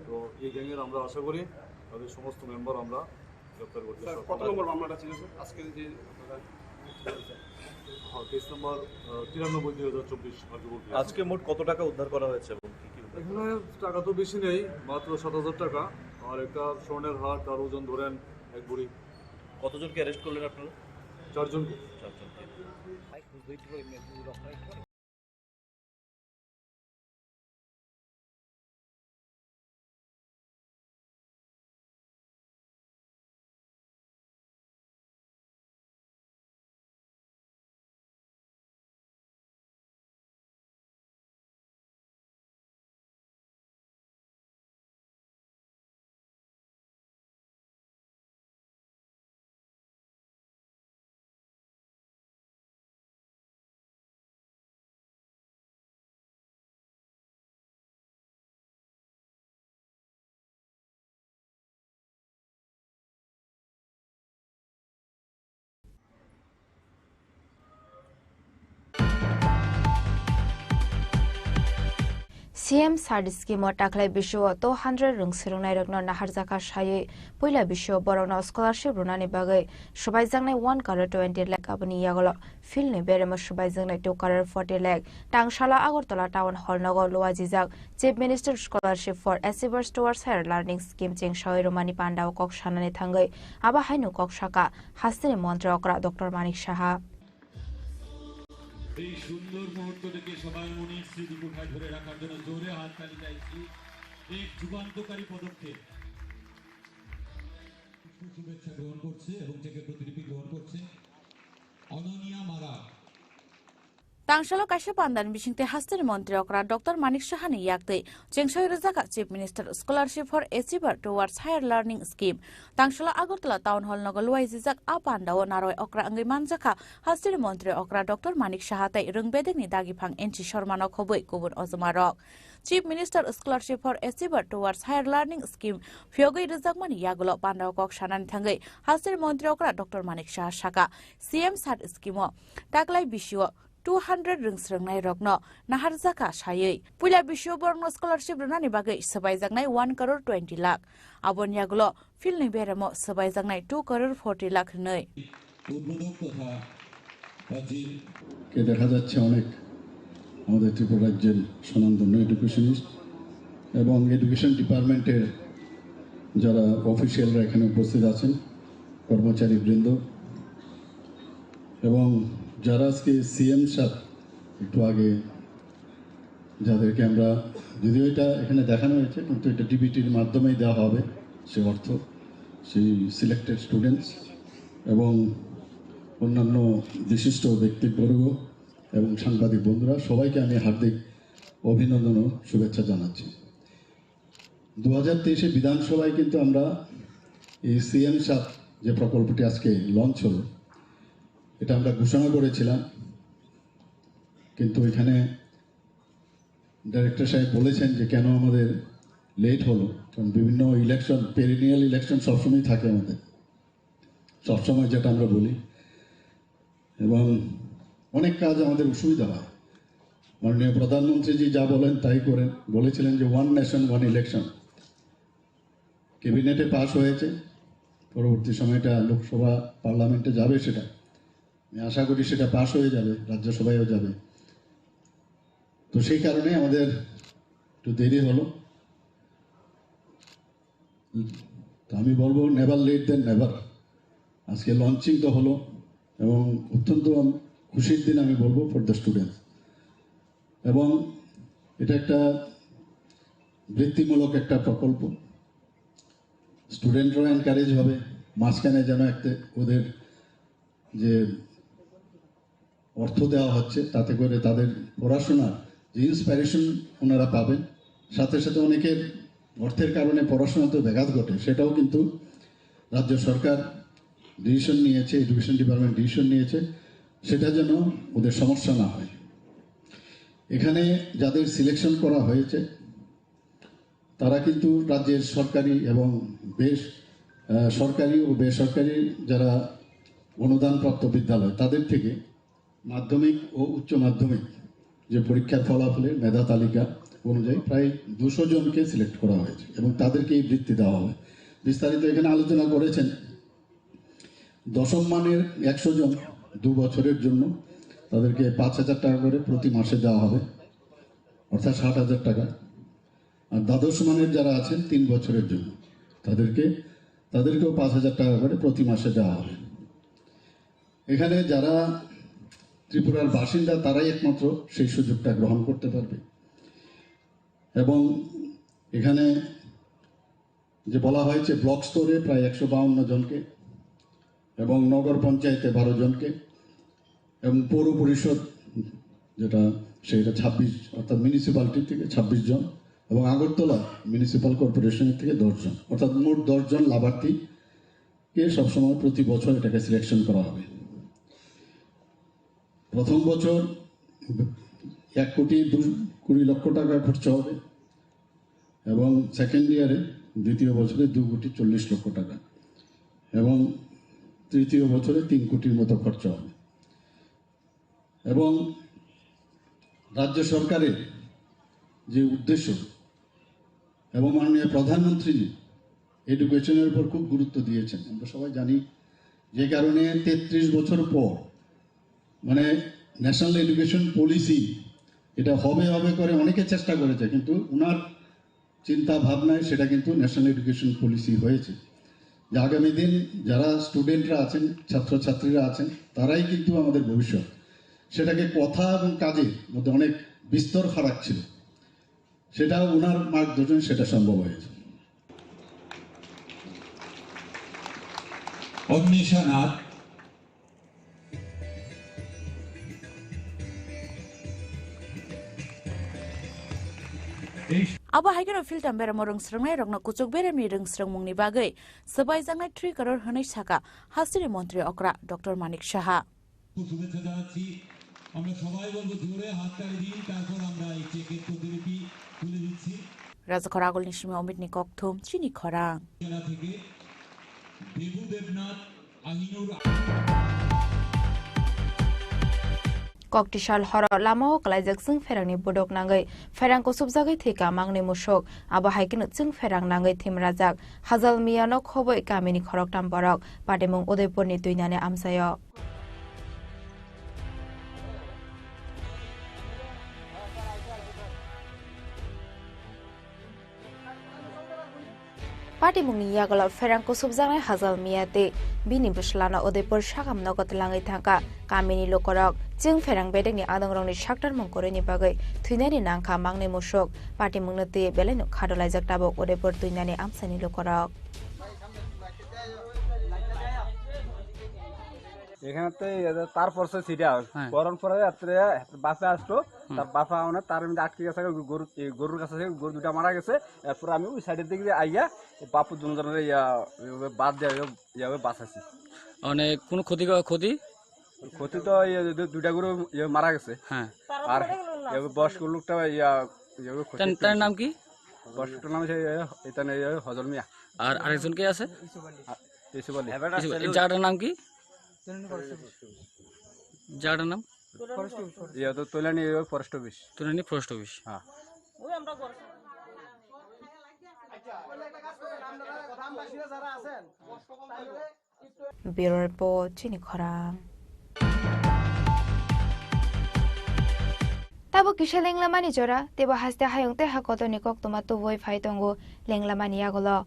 তো এই গ্যাংয়ের আমরা আশা করি তাদের সমস্ত মেম্বার আমরা গ্রেপ্তার করতে সক্ষম। কত নম্বর মামলাটা ছিল স্যার আজকে যে কেস নাম্বার 93/2024 কার্যকর। আজকে মোট কত টাকা উদ্ধার করা হয়েছে এবং কি কি এখানে টাকা তো বেশি নেই, মাত্র 7,000 টাকা আর একটা স্বর্ণের হার, তার ওজন ধরেন 1 ভরি। কতজনকে অ্যারেস্ট করলেন আপনারা? 4 জনকে। CM Sard Scheme Taklai Bisho 200 Rung Sirunai Ragno Naharzaka Shaye Puila Bisho Borono Scholarship Runani Bagay Shubaizangnai 1 color 20 lakh Abani Yagolo Filni Beremo Shubaizangnai 2 color 40 lakh Tangshala Agortala Town Hall Nogo Luazizak Chief Minister Scholarship for Achievers Towards Higher Learning Scheme Ching Shoy Romani Panda Kok Shanani Thangai Aba Hainu Kok Shaka Hastini Montra Okra Dr. Manik Shaha এই সুন্দর মুহূর্তটিকে সবার মনে স্মৃতি কোঠায় ধরে রাখার জন্য জোরে হাততালি চাইছি। এক যুগান্তকারী পদক্ষেপ শুভেচ্ছা গ্রহণ করছে এবং থেকে প্রতিলিপি গ্রহণ করছে অননিয়া মারা Tangshala Kashyap Pandan Bishingte Hastini Montri Okra Dr. Manik Shahani Yakte Chengshoy Razaka Chief Minister Scholarship for Achiever Towards Higher Learning Scheme Tangshala Agartala Town Hall Nogolwai Zizak Apanda Naroi Okra Angi Manjaka Hastini Montri Okra Dr. Manik Shahate Rungbedeni Dagipang Enchi Sharmano Khoboi Kubun Ozumarok Chief Minister Scholarship for Achiever Towards Higher Learning Scheme Fyogoi Razakmani Yagulo Panda Kok Shanan Thangai Hastini Montri Okra Dr. Manik Shah Shaka CM Sard Scheme Taklai Bisho 200 Ringsrangnai Rogno Naharzaka Shaye Pula Bisho Borno Scholarship Runani Bagay Sabaizangnai 1 crore 20 lakh Abon Yagulo Filni Beremo Sabaizangnai 2 crore 40 lakh Noi কে দেখা যাচ্ছে অনেক আমাদের ত্রিপুরা রাজ্যের স্বনামধন্য educationist এবং education ডিপার্টমেন্টের যারা অফিসিয়ালরা এখানে উপস্থিত আছেন কর্মচারী বৃন্দ এবং যারা আজকে সিএম সাহেব একটু আগে যাদেরকে আমরা যদিও এটা এখানে দেখানো হয়েছে কিন্তু এটা ডিবিটির মাধ্যমেই দেওয়া হবে সে অর্থ সেই সিলেক্টেড স্টুডেন্টস এবং অন্যান্য বিশিষ্ট ব্যক্তিবর্গ এবং সাংবাদিক বন্ধুরা সবাইকে আমি হার্দিক অভিনন্দন ও শুভেচ্ছা জানাচ্ছি 2023 বিধানসভায় কিন্তু আমরা এই সিএম সাহেব যে প্রকল্পটি আজকে লঞ্চ হলো এটা আমরা ঘোষণা করেছিলাম কিন্তু এখানে ডাইরেক্টর সাহেব বলেছেন যে কেন আমাদের লেট হলো কারণ বিভিন্ন ইলেকশন পেরিনিয়াল ইলেকশন সবসময় থাকে আমাদের সবসময় যেটা আমরা বলি এবং অনেক কাজ আমাদের অসুবিধা হয় মাননীয় প্রধানমন্ত্রীজি যা বলেন তাই করেন বলেছিলেন যে ওয়ান নেশন ওয়ান ইলেকশন ক্যাবিনেটে পাস হয়েছে পরবর্তী সময়টা লোকসভা পার্লামেন্টে যাবে সেটা আমি আশা করি সেটা পাস হয়ে যাবে রাজ্যসভায়ও যাবে তো সেই কারণে আমাদের একটু দেরি হলো। তো আমি বলবো নেভার লেট দেন নেভার। আজকে লঞ্চিং তো হলো এবং অত্যন্ত খুশির দিন আমি বলবো ফর দ্য স্টুডেন্টস। এবং এটা একটা বৃত্তিমূলক একটা প্রকল্প, স্টুডেন্টরাও এনকারেজ হবে, মাঝখানে যেন একটা ওদের যে অর্থ দেওয়া হচ্ছে তাতে করে তাদের পড়াশোনার যে ইন্সপিরেশন ওনারা পাবেন, সাথে সাথে অনেকের অর্থের কারণে পড়াশোনাতে ব্যাঘাত ঘটে, সেটাও কিন্তু রাজ্য সরকার ডিসিশন নিয়েছে, এডুকেশন ডিপার্টমেন্ট ডিসিশন নিয়েছে, সেটা যেন ওদের সমস্যা না হয়। এখানে যাদের সিলেকশন করা হয়েছে তারা কিন্তু রাজ্যের সরকারি এবং সরকারি ও বেসরকারি যারা অনুদানপ্রাপ্ত বিদ্যালয় তাদের থেকে মাধ্যমিক ও উচ্চ মাধ্যমিক যে পরীক্ষার ফলাফলের মেধা তালিকা অনুযায়ী প্রায় 200 জনকে সিলেক্ট করা হয়েছে এবং তাদেরকে এই বৃত্তি দেওয়া হবে। বিস্তারিত এখানে আলোচনা করেছেন। দশম মানের 100 জন 2 বছরের জন্য তাদেরকে 5,000 টাকা করে প্রতি মাসে দেওয়া হবে, অর্থাৎ 60,000 টাকা। আর দ্বাদশ মানের যারা আছেন 3 বছরের জন্য তাদেরকেও 5,000 টাকা করে প্রতি মাসে দেওয়া হবে। এখানে যারা ত্রিপুরার বাসিন্দা তারাই একমাত্র সেই সুযোগটা গ্রহণ করতে পারবে। এবং এখানে যে বলা হয়েছে ব্লক স্তরে প্রায় 152 জনকে এবং নগর পঞ্চায়েতে 12 জনকে এবং পৌর পরিষদ যেটা সেটা 26, অর্থাৎ মিউনিসিপ্যালিটি থেকে 26 জন এবং আগরতলা মিউনিসিপ্যাল কর্পোরেশনের থেকে 10 জন, অর্থাৎ মোট 10 জন লাভার্থীকে সবসময় প্রতি বছর এটাকে সিলেকশন করা হবে। প্রথম বছর 1,20,00,000 টাকা খরচ হবে এবং সেকেন্ড ইয়ারে দ্বিতীয় বছরে 2,40,00,000 টাকা এবং তৃতীয় বছরে 3 কোটির মতো খরচ হবে। এবং রাজ্য সরকারের যে উদ্দেশ্য এবং মাননীয় প্রধানমন্ত্রী এডুকেশনের উপর খুব গুরুত্ব দিয়েছেন, আমরা সবাই জানি, যে কারণে 33 বছর পর মানে ন্যাশনাল এডুকেশন পলিসি এটা হবে করে অনেকে চেষ্টা করেছে, কিন্তু ওনার চিন্তা ভাবনায় সেটা কিন্তু ন্যাশনাল এডুকেশন পলিসি হয়েছে। যে আগামী দিন যারা স্টুডেন্টরা আছেন, ছাত্রছাত্রীরা আছেন, তারাই কিন্তু আমাদের ভবিষ্যৎ। সেটাকে কথা এবং কাজের মধ্যে অনেক বিস্তর ফারাক ছিল, সেটা ওনার মার্গদর্শনে সেটা সম্ভব হয়েছে। অন্বেষণার Aba haigano filtam bera morong srangnai rokno kuchuk beremni rung srangmungni bagai sabai jangnai 3 crore honai saka hasiri mantri okra Dr. Manik Saha শুভেচ্ছা জানাচ্ছি। আমরা সবাই বলবো জোরে হাততালি দিন, তারপর আমরা এই চেকের প্রতিলিপি তুলে দিচ্ছি। Rajakora agolni shime omitni kokthum chini khorang জেলা থেকে Debu Debnath আহিনুর Koktishal horo lama klaijak sing ferangni bodok nangai ferang ko subjagai theka mangni musok aba haikino sing ferang nangai thim rajak Hazal Miyano khoboi kamini khorok tam borok Pademung Udaipurni tuinane amsayo Pademungni yagala ferang ko subjagai Hazal Miyate bini buslana Udaipur sagam nogot langai thangka kamini lokorok Jing ferang bedeng ni adongrong ni shaktar mongkore ni bagai thuinani nangkha mangne musok party mungnati beleno khadolai jaktabok Udaipur tuinani amsani lokorok এখানেতে তারপর সে সিটা করন পরে রাত্রে বাসে আসলো তার বাসা মানে তার মধ্যে আটকে গেছে গরুর কাছে গরু দুটা মারা গেছে এরপর আমি ওই সাইডের দিকে আইয়া বাপু দুজনের বাদ দেওয়া বাঁচাছি অনেক কোনো ক্ষতি তো দুইটা গরু মারা গেছে হ্যাঁ আর বয়স্ক লোকটা তার নাম কি বয়স্কটার নাম এখানে হজল মিয়া আর আরেকজন কে আছে জায়গাটার নাম কি জায়গাটার নাম তোলানি ফরেস্ট অফিস হ্যাঁ Bureau Report Chini Khorang Tabo kisha lenglamani jora tebo haste hayong te hakoto ni kok tomato voi phai tongo lenglamani agolo.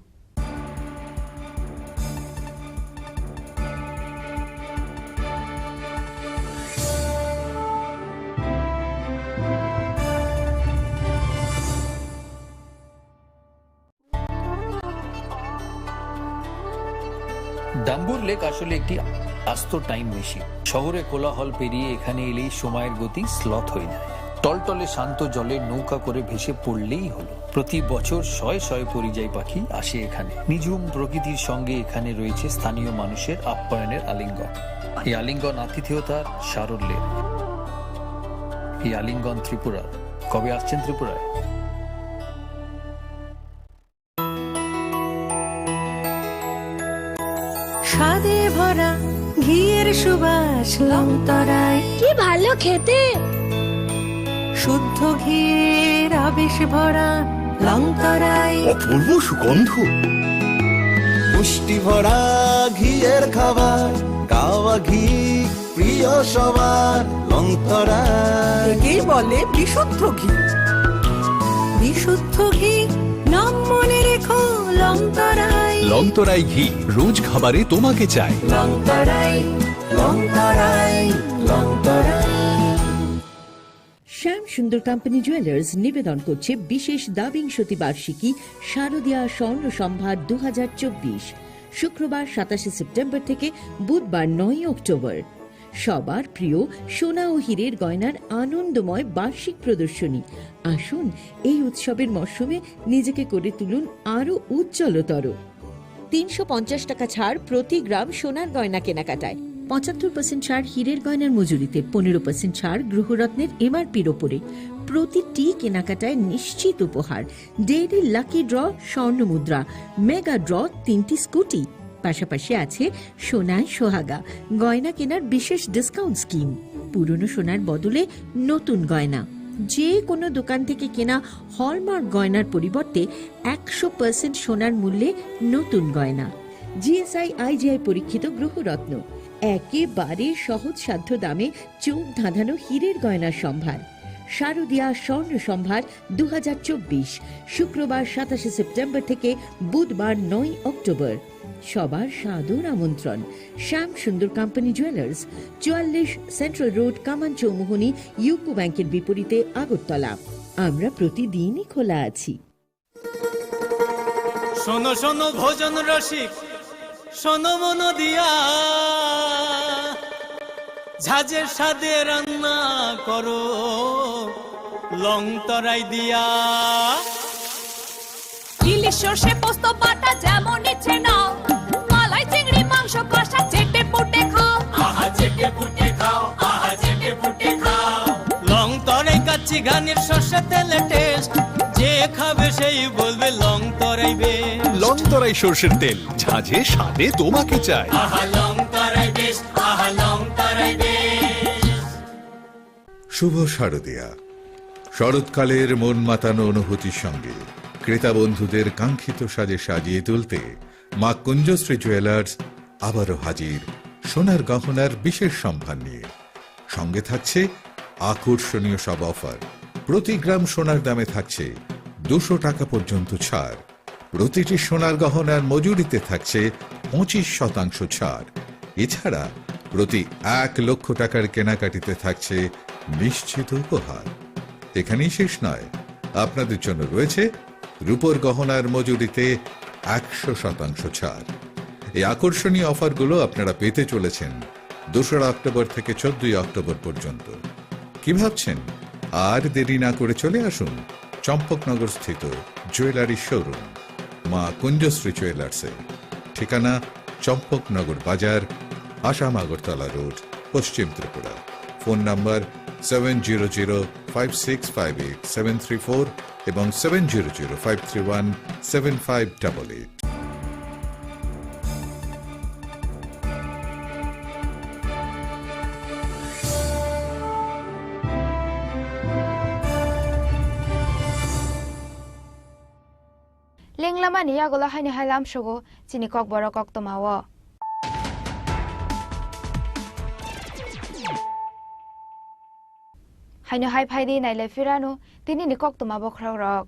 Dumbur lake আসলে একটি আস্ত টাইম মেশিন। শহরে কোলাহল পেরিয়ে এখানে এলেই সময়ের গতি স্লথ হয়ে যায়। টলটলে শান্ত জলে নৌকা করে ভেসে পড়লেই হলো। প্রতি বছর শয়ে শয়ে পরিযায়ী পাখি আসে এখানে। নিঝুম প্রকৃতির সঙ্গে এখানে রয়েছে স্থানীয় মানুষের আপ্যায়নের আলিঙ্গন। এই আলিঙ্গন আতিথেয়তার সারল্যে। এই আলিঙ্গন ত্রিপুরার। কবে আসছেন ত্রিপুরায়? স্বাদে ভরা ঘিয়ের সুবাস লংতরায়, কি ভালো খেতে। শুদ্ধ ঘিয়ের আবেশ ভরা লংতরায়, অপূর্ব সুগন্ধ। পুষ্টি ভরা ঘিয়ের খাবার, গাওয়া ঘি প্রিয় সবার লংতরায়। কি বলে বিশুদ্ধ ঘি। বিশুদ্ধ ঘি নাম মনে রেখো লংতরায়। লংতরাই ঘি রোজ খাবারে তোমাকে চাই। লংতরাই লংতরাই লংতরাই। শ্যাম সুন্দর কোম্পানি জুয়েলার্স নিবেদন করছে বিশেষ দ্বাবিংশতি বার্ষিকী শারদীয়া স্বর্ণ সম্ভার 2024, শুক্রবার 27 সেপ্টেম্বর থেকে বুধবার 9 অক্টোবর। সবার প্রিয় সোনা ও হীরের গয়নার আনন্দময় বার্ষিক প্রদর্শনী। আসুন এই উৎসবের মরশুমে নিজেকে করে তুলুন আরো উজ্জ্বলতর। 350 টাকা ছাড় প্রতি গ্রাম সোনার গয়না কেনাকাটায়, 75% ছাড় হীরের গয়নার মজুরিতে, 15% ছাড় গ্রহরত্নের এমআরপির ওপরে। প্রতিটি কেনাকাটায় নিশ্চিত উপহার, ডেইলি লাকি ড্র স্বর্ণ মুদ্রা, মেগা ড্র 3টি স্কুটি। পাশাপাশি আছে সোনায় সোহাগা গয়না কেনার বিশেষ ডিসকাউন্ট স্কিম। পুরনো সোনার বদলে নতুন গয়না। যে কোনো দোকান থেকে কেনা হলমার্ক গয়নার পরিবর্তে 100% সোনার মূল্যে নতুন গয়না। জিএসআই আইজিআই পরীক্ষিত গ্রহরত্ন, একেবারে সহজসাধ্য দামে চোখ ধাঁধানো হীরের গয়নার সম্ভার। শারদীয়া স্বর্ণ সম্ভার 2024, শুক্রবার 27 সেপ্টেম্বর থেকে বুধবার 9 অক্টোবর। সবার সাদর আমন্ত্রণ। শ্যাম সুন্দর কোম্পানি জুয়েলার্স, 44 সেন্ট্রাল রোড, কামান চৌমুহনী, ইউকো ব্যাংকের বিপরীতে, আগরতলা। আমরা প্রতিদিনই খোলা আছি। শোনো শোনো ভোজন রসিক, শোনো মন দিয়া, ঝাঁঝের স্বাদে রান্না করো লংতরাই দিয়া। ইলিশ সর্ষে পোস্ত বাটা যেমন ইচ্ছে নাও, মালাই চিংড়ি মাংস কষা চেটে পুটে খাও। আহা চেটে পুটে খাও, আহা চেটে পুটে খাও। লংতরাই কাচ্চি ঘানির সর্ষে তেলে টেস্ট, যে খাবে সেই বলবে লংতরাই বেশ। লংতরাই সর্ষের তেল, ঝাঁঝে স্বাদে তোমাকে চাই। আহা লংতরাই বেশ, আহা লংতরাই বেশ। শুভ শারদীয়া। শরৎকালের মন মাতানো অনুভূতির সঙ্গে ক্রেতা বন্ধুদের কাঙ্ক্ষিত সাজে সাজিয়ে তুলতে মা কুঞ্জশ্রী জুয়েলার্স আবারও হাজির সোনার গহনার বিশেষ সম্ভার নিয়ে। সঙ্গে থাকছে আকর্ষণীয় সব অফার। প্রতি গ্রাম সোনার দামে থাকছে 200 টাকা পর্যন্ত ছাড়। প্রতিটি সোনার গহনার মজুরিতে থাকছে 25% ছাড়। এছাড়া প্রতি 1 লক্ষ টাকার কেনাকাটিতে থাকছে নিশ্চিত উপহার। এখানেই শেষ নয়, আপনাদের জন্য রয়েছে রূপোর গহনার মজুরিতে 100% ছাড়। এই আকর্ষণীয় অফারগুলো আপনারা পেতে চলেছেন 2 অক্টোবর থেকে 14 অক্টোবর পর্যন্ত। কি ভাবছেন? আর দেরি না করে চলে আসুন চম্পকনগর স্থিত জুয়েলারি শোরুম মা কুঞ্জশ্রী জুয়েলার্সে। ঠিকানা চম্পকনগর বাজার, আসাম আগরতলা রোড, পশ্চিম ত্রিপুরা। ফোন নাম্বার 7005658734 এবং 7005317588। লেংলামা নিয়া গলা হাইনি হাইলাম সগো চিনি কক বড় cock তোমাও। haino hai phai di nai le firanu tini ni kok tuma bokhrok rok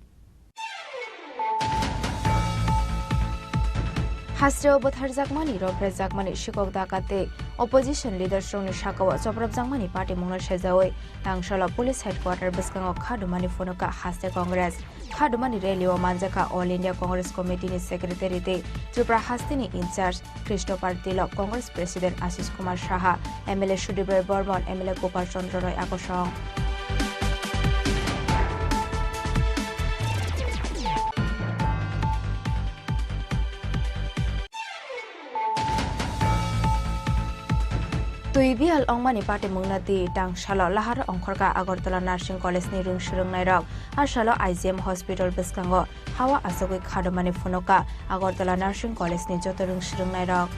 Hasreo bothar jakmani ro pre jakmani shikok dakate opposition leader strongni shakawa choprab jakmani party mungna shejawai tangshala police headquarter biskango khadumani fonoka haste congress khadumani rally o manjaka all india congress committee ni secretary te tripura hastini in charge christopher tilok congress president ashish kumar saha mla sudibray bormon mla gopal chandra roy akosong Tuibial ongmani party mungnati tangshala lahar ongkhorka agartala nursing college ni rung surungnai rok arsalo IGM hospital biskango hawa asogoi khadumani phonoka agartala nursing college ni joto rung surungnai rok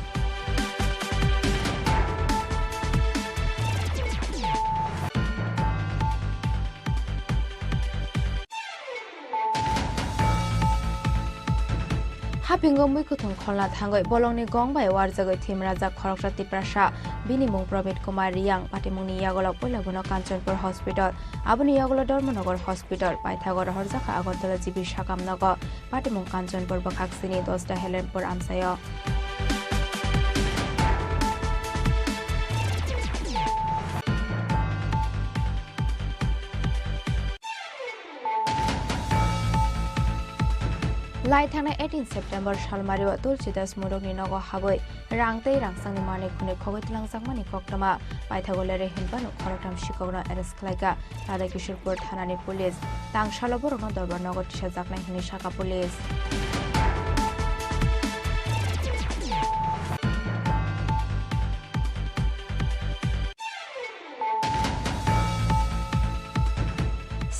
Hapingo muikuthung kholna thangoi bolongni gongbai warjagoi thimraja khoroksa tiprasa binimung Prabit Kumar Riyang patimungni yagola poilaguno Kanchanpur hospital abuni yagola Dharmanagar hospital Paithagor horjaka agartala jibi sakamnago patimung Kanchanpur bakhaksini 10 Helenpur amsayo Lai thangna 18 September Shalmario Tulsidas Murogni Nogo Haboi Rangtei Rangsangni Mane Khune Khogoi Tlangsangmani Koktama Paithagolere Hinpanu Khorotam Shikogna arrest khlaiga Radha Kishorpur Thanani Police Tangshala Borogno Darbar Nogo Tisha Jaknai Hini Shaka Police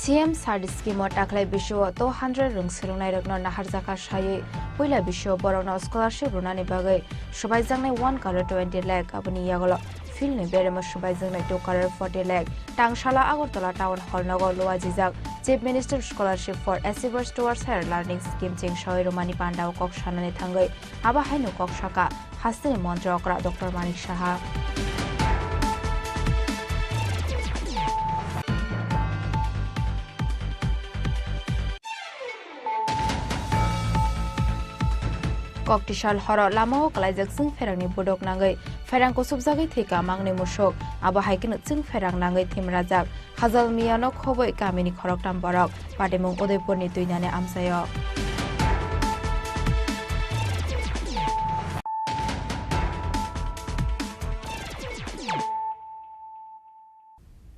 CM Sard scheme taklai bisho 200 rung surungnai rokno naharjaka shaye poila bisho borokno scholarship runani bagai subai jangnai 1 crore 20 lakh abuni yagolo field ni berema subai jangnai 2 crore 40 lakh tangshala agartala town hall nago loa jijak chief minister scholarship for achievers towards higher learning scheme ching shoi romani panda kok shanani thangai aba hainu kok shaka hastini mantri okra dr manik saha Koktishal horo lamao kalaijak sung ferangni bodok nangai ferang ko subjagai theka mangne musok abo haikino sung ferang nangai thimrajak hazal miyano khoboi kamini khoroktam borok patimung Udaipur ni tuinane amsayo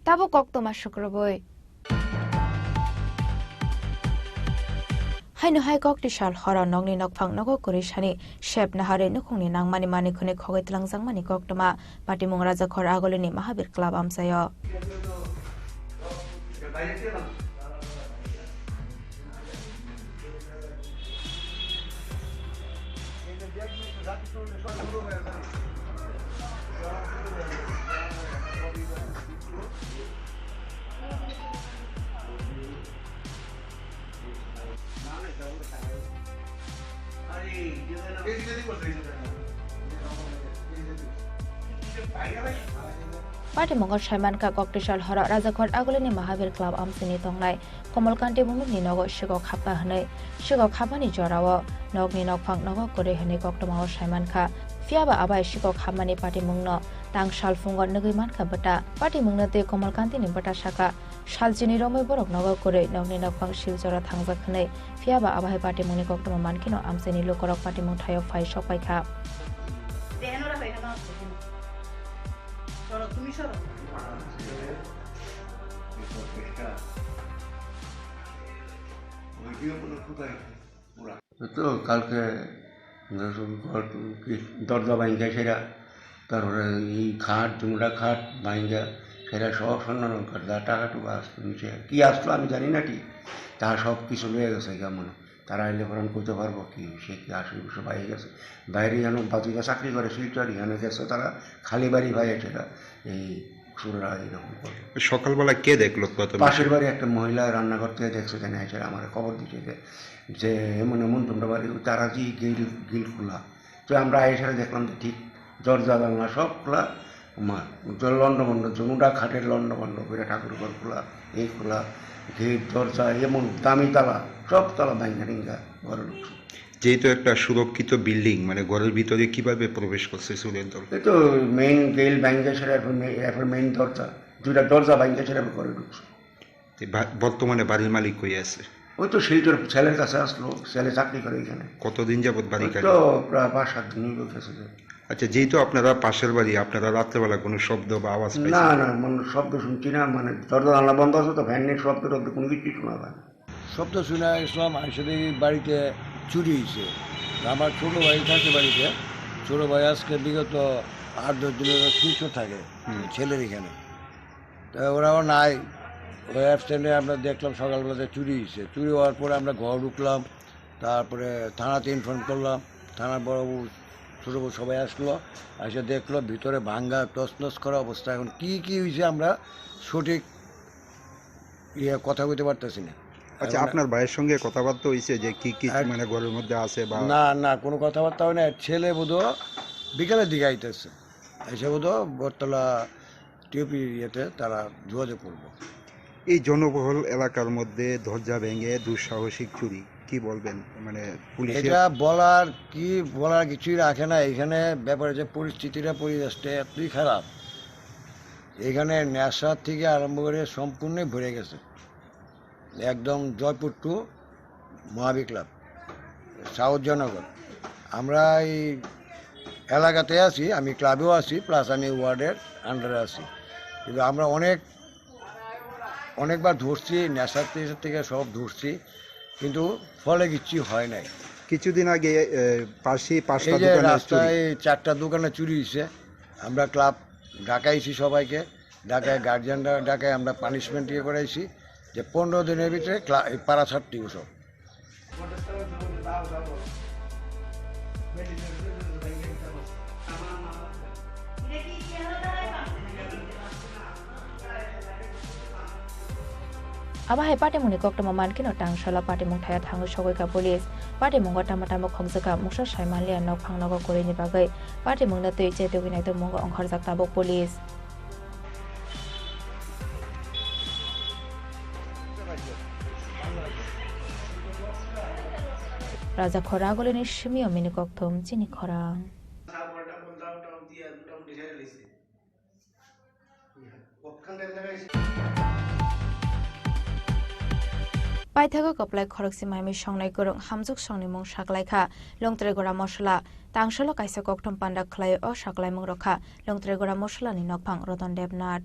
tabo koktoma shukroboi Haino hai Koktishal hora nongni nokphang nogo korishani shep nahare nukhungni nangmani mani khune khogoi tlangjangmani koktoma patimung raja khor agolini Mahabir Club amsayo Party Mongol Shaiman ka Koktishal hora Rajakhor agolini Mahabir Club amsini tongnai Komalkanti mumni nogo shigok khapa hanai shigok khapani jorao nogni nokphang nogo kore hanai Koktoma Shaiman ka fiaba abai shigok khamani party mungno tang shalfungon nogoi manka bata party mungna te Komalkanti ni bata shaka shaljini romoi borok nogo kore nogni nokphang shiljora thangjak hanai fiaba abai party mungni Koktoma mankino amsini lokorok party mung thayo phai sopai kha তো কালকে দরজা ভাঙ্গা সেরা তারপরে এই খাট দুমড়া খাট ভাঙ্গা সেরা সব সন্ন্যান কাটলা টাকা টুকা আসতো নিচে কী আসলো আমি জানি না ঠিক তা সব কিছু লয়ে গেছে কেমন তারা এলে পরান করতে পারবো কি সে কি আসলে সবাই গেছে বাইরে যেন বাতিকা চাকরি করে শিলচর এখানে গেছে তারা খালি বাড়ি ভাই সেটা এই সুররা এরকম করে সকালবেলা কে দেখলো পাশের বাড়ি একটা মহিলা রান্নাঘর থেকে দেখছে কেন এসে আমার খবর দিচ্ছে যে এমন এমন তোমরা বাড়ি তারা যে গিল খোলা তো আমরা এসে দেখলাম যে ঠিক দরজা বাংলা সব খোলা মা লন্ডমন্ড জমুটা খাটের লন্ডমন্ড করে ঠাকুর ঘর খোলা এই খোলা গেট দরজা এমন দামি তালা সব তালা ভাঙ্গা টিঙ্গা ঘরে ঢুকছে। যেহেতু একটা সুরক্ষিত বিল্ডিং, মানে ঘরের ভিতরে কিভাবে প্রবেশ করছে চোরের দল? এই তো মেইন গেল ভাঙ্গা সেরা এরপর মেইন দরজা দুইটা দরজা ভাঙ্গা সেরা ঘরে ঢুকছে। বর্তমানে বাড়ির মালিক কই আছে? ওই তো শিলচর ছেলের কাছে আসলো, ছেলে চাকরি করে এখানে। কতদিন যাবত বাড়ি কাটে? তো প্রায় 5-7 দিন গেছে। আচ্ছা, যেহেতু আপনারা পাশের বাড়ি, আপনারা রাত্রেবেলা কোনো শব্দ বা আওয়াজ না পাইছেন? না মানে শব্দ শুনছি না, মানে দরজা জানলা বন্ধ আছে তো ফ্যানের শব্দ টব্দ কোনো কিছুই শোনা যায় না। শব্দ শুনে ইসলাম আসলে বাড়িতে চুরি হয়েছে। আমার ছোটো ভাই থাকে বাড়িতে, ছোটো ভাই আজকে বিগত 8-10 দিনের সুস্থ থাকে ছেলের এখানে, তো ওরাও নাই। ওই অ্যাবসেন্টে আমরা দেখলাম সকালবেলাতে চুরি হয়েছে। চুরি হওয়ার পরে আমরা ঘর ঢুকলাম, তারপরে থানাতে ইনফর্ম করলাম। থানার বড়বাবু ছোটো বউ সবাই আসলো, এসে দেখলো ভিতরে ভাঙ্গা তছনছ করা অবস্থা। এখন কী কী হয়েছে আমরা সঠিক কথা বলতে পারতেছি না। আচ্ছা, আপনার ভাইয়ের সঙ্গে কথাবার্তা হয়েছে যে কি কি মানে ঘরের মধ্যে আছে বা? না না, কোনো কথাবার্তা হয় না। ছেলে বোধহয় বিকালের দিকে আইতেছে, এসে বোধহয় বটতলা টিউপি ইয়েতে তারা যোগাযোগ করবো। এই জনবহুল এলাকার মধ্যে দরজা ভেঙে দুঃসাহসিক চুরি, কি বলবেন? মানে এটা বলার কিছুই রাখে না। এখানে ব্যাপারে যে পরিস্থিতিটা পরিবেশটা এতই খারাপ, এখানে নেশার থেকে আরম্ভ করে সম্পূর্ণই ভরে গেছে। একদম জয়পুর টু মহাবীর ক্লাব, সাউথ জয়নগর। আমরা এই এলাকাতে আছি, আমি ক্লাবেও আছি, প্লাস আমি ওয়ার্ডের আন্ডারে আছি। কিন্তু আমরা অনেকবার ধরছি, নেশার থেকে সব ধরছি, কিন্তু ফলে কিচ্ছু হয় নাই। কিছুদিন আগে পাশেই 5টা যে দোকানে রাস্তায় 4টা দোকানে চুরি হয়েছে। আমরা ক্লাব ডাকাইছি সবাইকে, ডাকায় গার্জিয়ানরা ডাকায় আমরা পানিশমেন্ট ইয়ে করাইছি যে 15 দিনের ভিতরে পাড়া ছাড়তে সব। Abahai party muni kok tama man kino tang shala party mung thaya thangu shogoi ka police party mung tama tama khongjaka musha shaiman lia nok phang nok kore ni bagai party mung na tei che te winai to mung onghar jak tabok police Raja khora gole ni shimi omini kok thom chini khora Paithago koplai khoroksi maimi songnai gorong hamjuk songni mung saklaikha longtre gora mosla tangsalo kaisa kokthom panda khlai o saklai mung rokha longtre gora mosla ni nokphang Roton Devnath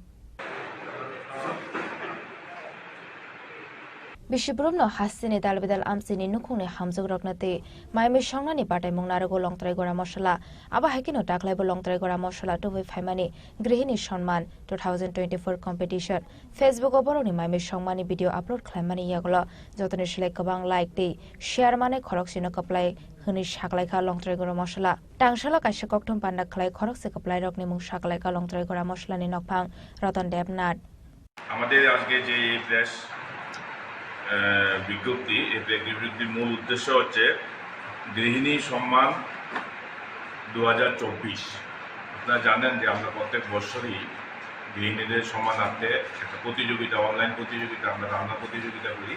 Bishibrum hasini dalbedal amsini nukhungni hamjuk roknate maimi songnani patai mung narago longtre gora mosla aba hakino taklai bo longtre gora mosla to we phaimani grihini সম্মান 2024 competition Facebook oboroni maimi songmani video upload khlaimani yagolo jotoni select kabang like te share mane khoroksino kaplai huni saklaikha longtre gora mosla tangsala kaisa kokthom panda khlai khorokse kaplai rokni mung saklaikha longtre gora mosla ni nokphang Roton Devnath আমাদের আজকে যে press বিজ্ঞপ্তি এই বিজ্ঞপ্তির মূল উদ্দেশ্য হচ্ছে গৃহিণী সম্মান 2024 আপনারা জানেন যে আমরা প্রত্যেক বছরই গৃহিণীদের সম্মানার্থে একটা প্রতিযোগিতা অনলাইন প্রতিযোগিতা আমরা রান্না প্রতিযোগিতা করি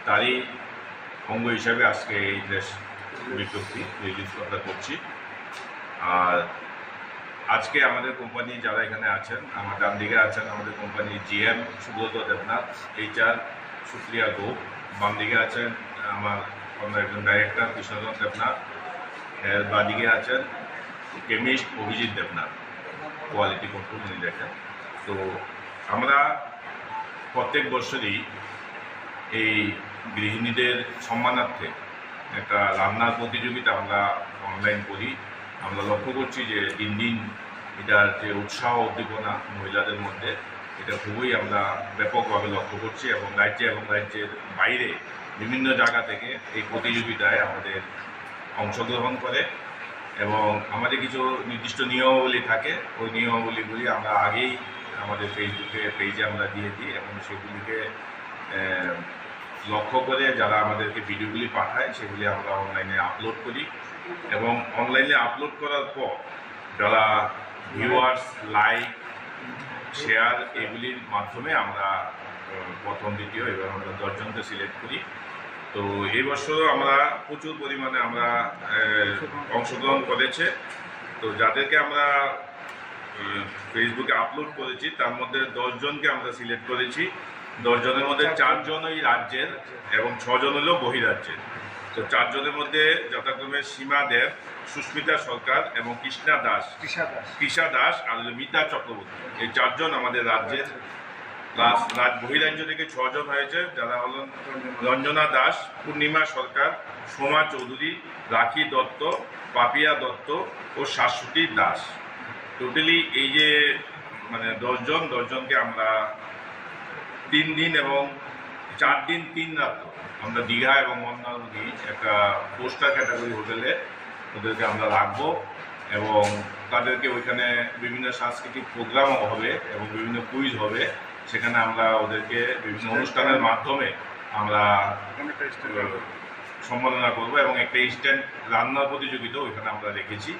তারই অঙ্গ হিসাবে আজকে এই প্রেস বিজ্ঞপ্তি রিলিজ করছি আর আজকে আমাদের কোম্পানি যারা এখানে আছেন আমার ডান দিকে আছেন আমাদের company GM Subrata Debnath HR Supriya Gope বাম দিকে আছেন আমার একজন ডাইরেক্টর কৃষ্ণচন্দ্র দেবনাথ এর বাদিকে আছেন chemist Abhijit Debnath quality control উনি দেখেন তো আমরা প্রত্যেক বছরই এই গৃহিণীদের সম্মানার্থে একটা রান্নার প্রতিযোগিতা আমরা অনলাইন করি আমরা লক্ষ্য করছি যে দিন দিন এটার যে উৎসাহ উদ্দীপনা মহিলাদের মধ্যে এটা খুবই আমরা ব্যাপকভাবে লক্ষ্য করছি এবং রাজ্যের বাইরে বিভিন্ন জায়গা থেকে এই প্রতিযোগিতায় আমাদের অংশগ্রহণ করে এবং আমাদের কিছু নির্দিষ্ট নিয়মাবলী থাকে ওই নিয়মাবলীগুলি আমরা আগেই আমাদের পেজে আমরা দিয়ে দিই এবং সেগুলিকে লক্ষ্য করে যারা আমাদেরকে ভিডিওগুলি পাঠায় সেগুলি আমরা অনলাইনে আপলোড করি এবং অনলাইনে আপলোড করার পর যারা ভিউয়ার্স, লাইক, শেয়ার এগুলির মাধ্যমে আমরা প্রথম, দ্বিতীয় এবার আমরা 10 জনকে সিলেক্ট করি। তো এই বছরও আমরা প্রচুর পরিমাণে আমরা অংশগ্রহণ করেছে। তো যাদেরকে আমরা ফেসবুকে আপলোড করেছি তার মধ্যে 10 জনকে আমরা সিলেক্ট করেছি। 10 জনের মধ্যে 4 জন ওই রাজ্যের এবং 6 জন হলো বহিরাজ্যের। তো 4 জনের মধ্যে যথাক্রমে সীমা দেব, সুস্মিতা সরকার এবং কৃষা দাস আর মিতা চক্রবর্তী, এই 4 জন আমাদের রাজ্যের। প্লাস বহিরাজ্য থেকে 6 জন হয়েছে, যারা হলেন রঞ্জনা দাস, পূর্ণিমা সরকার, সোমা চৌধুরী, রাখি দত্ত, পাপিয়া দত্ত ও শাশ্বতী দাস। টোটালি এই যে 10 জনকে আমরা 3 দিন এবং 4 দিন 3 রাত আমরা দীঘা এবং মন্দারমণি একটা পোস্টার ক্যাটাগরি হোটেলে ওদেরকে আমরা রাখবো এবং তাদেরকে ওইখানে বিভিন্ন সাংস্কৃতিক প্রোগ্রামও হবে এবং বিভিন্ন কুইজ হবে। সেখানে আমরা ওদেরকে বিভিন্ন অনুষ্ঠানের মাধ্যমে আমরা সম্মাননা করবো এবং একটা ইনস্ট্যান্ট রান্নার প্রতিযোগিতা ওইখানে আমরা রেখেছি।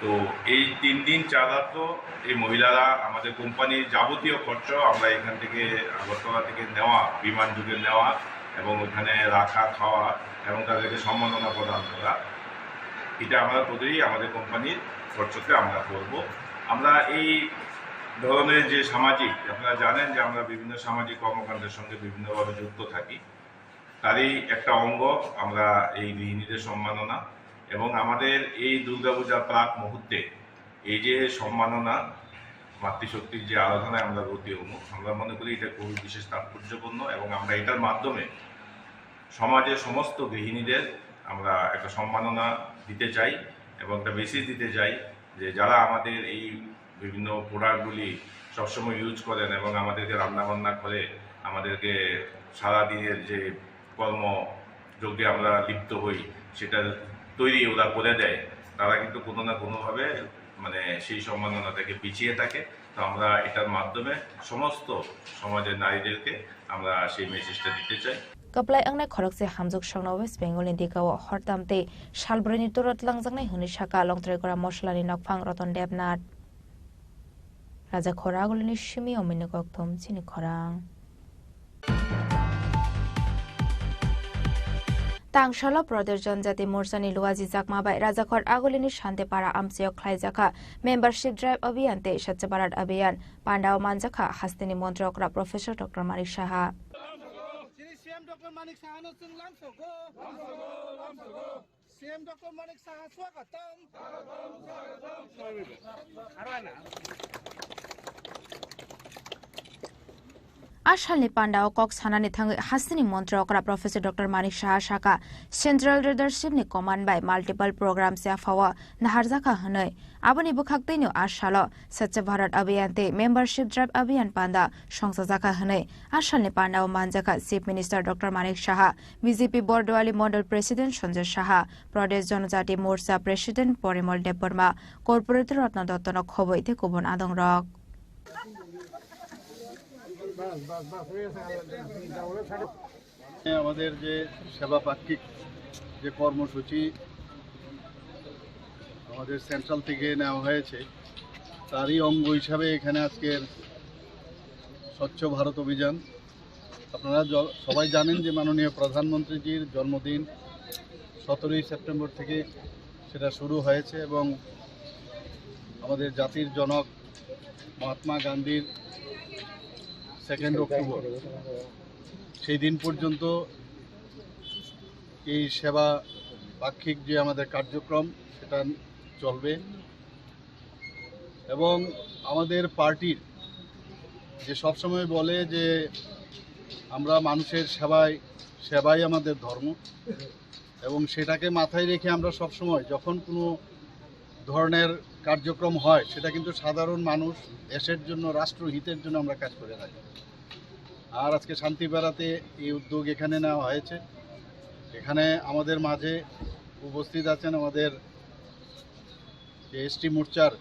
তো এই 3 দিন 4 রাত এই মহিলারা আমাদের কোম্পানির যাবতীয় খরচ আমরা এখান থেকে আগরতলা থেকে নেওয়া, বিমান যুগে নেওয়া এবং ওখানে রাখা, খাওয়া এবং তাদেরকে সম্মাননা প্রদান করা, এটা আমরা প্রতিদিনই আমাদের কোম্পানির খরচতে আমরা করব। আমরা এই ধরনের যে সামাজিক, আপনারা জানেন যে আমরা বিভিন্ন সামাজিক কর্মকাণ্ডের সঙ্গে বিভিন্নভাবে যুক্ত থাকি, তারই একটা অঙ্গ আমরা এই গৃহিণীদের সম্মাননা এবং আমাদের এই দুর্গাপূজার প্রাক মুহূর্তে এই যে সম্মাননা, মাতৃশক্তির যে আরাধনায় আমরা ব্রতী হব, আমরা মনে করি এটা খুবই বিশেষ তাৎপর্যপূর্ণ এবং আমরা এটার মাধ্যমে সমাজের সমস্ত গৃহিণীদের আমরা একটা সম্মাননা দিতে চাই এবং একটা মেসেজ দিতে চাই যে যারা আমাদের এই বিভিন্ন প্রোডাক্টগুলি সবসময় ইউজ করেন এবং আমাদেরকে রান্নাবান্না করে আমাদেরকে সারাদিনের যে কর্মযজ্ঞে আমরা লিপ্ত হই সেটা তৈরি ওরা করে দেয়, তারা কিন্তু কোনো না কোনোভাবে সেই সম্মাননা থেকে পিছিয়ে থাকে। তো আমরা এটার মাধ্যমে সমস্ত সমাজের নারীদেরকে আমরা সেই মেসেজটা দিতে চাই। Kaplai angnai khorokse hamjuk shangna West Bengal ni dikao hortamte shalbrani turot langjangnai huni shaka longtrai kora moslani nokphang Roton Debnat Raja khoragulini shimi omini kokthom chini khorang Tangshala Pradesh Janjati Morsani Luazi Zakmabai Rajakhor Agolini Shantepara Amseo Khlaijaka Membership Drive Abhiyante Shatchabarat Abhiyan Pandao Manjaka Hastini Montrokra Professor Dr. Manik Shaha Dr. Manik Saha nusung lamsogo CM Dr. Manik Saha swagatam Arwana Ashalni Pandao Cox Hanani Thang Hasini Montrokra Professor Dr. Manik Shaha Shaka Central Leadership ni command by multiple programs ya fawa Naharzaka Hanoi Abani Bukhaktinu Ashalo Sacha Bharat Abhiyante Membership Drive Abhiyan Panda Shongsajaka Hanoi Ashalni Pandao Manjaka Chief Minister Dr. Manik Shaha BJP Bordwali Model President Sanjay Shaha Pradesh Janjati Morcha President Porimol Deborma Corporate Ratna Dottono Khoboite Kubon Adong Rock আমাদের যে সেবা পাক্ষিক যে কর্মসূচি আমাদের central থেকে নেওয়া হয়েছে তারই অঙ্গ হিসাবে এখানে আজকের স্বচ্ছ ভারত অভিযান। আপনারা সবাই জানেন যে মাননীয় প্রধানমন্ত্রীজির জন্মদিন 17ই সেপ্টেম্বর থেকে সেটা শুরু হয়েছে এবং আমাদের জাতির জনক মহাত্মা গান্ধীর 2 অক্টোবর সেই দিন পর্যন্ত এই সেবা পাক্ষিক যে আমাদের কার্যক্রম সেটা চলবে এবং আমাদের পার্টির যে সবসময় বলে যে আমরা মানুষের সেবাই আমাদের ধর্ম এবং সেটাকে মাথায় রেখে আমরা সবসময় যখন কোনো ধরনের কার্যক্রম হয় সেটা কিন্তু সাধারণ মানুষ দেশের জন্য রাষ্ট্রহিতের জন্য আমরা কাজ করে থাকি। আর আজকে শান্তিপাড়াতে এই উদ্যোগ এখানে নেওয়া হয়েছে। এখানে আমাদের মাঝে উপস্থিত আছেন আমাদের যে এসটি মোর্চার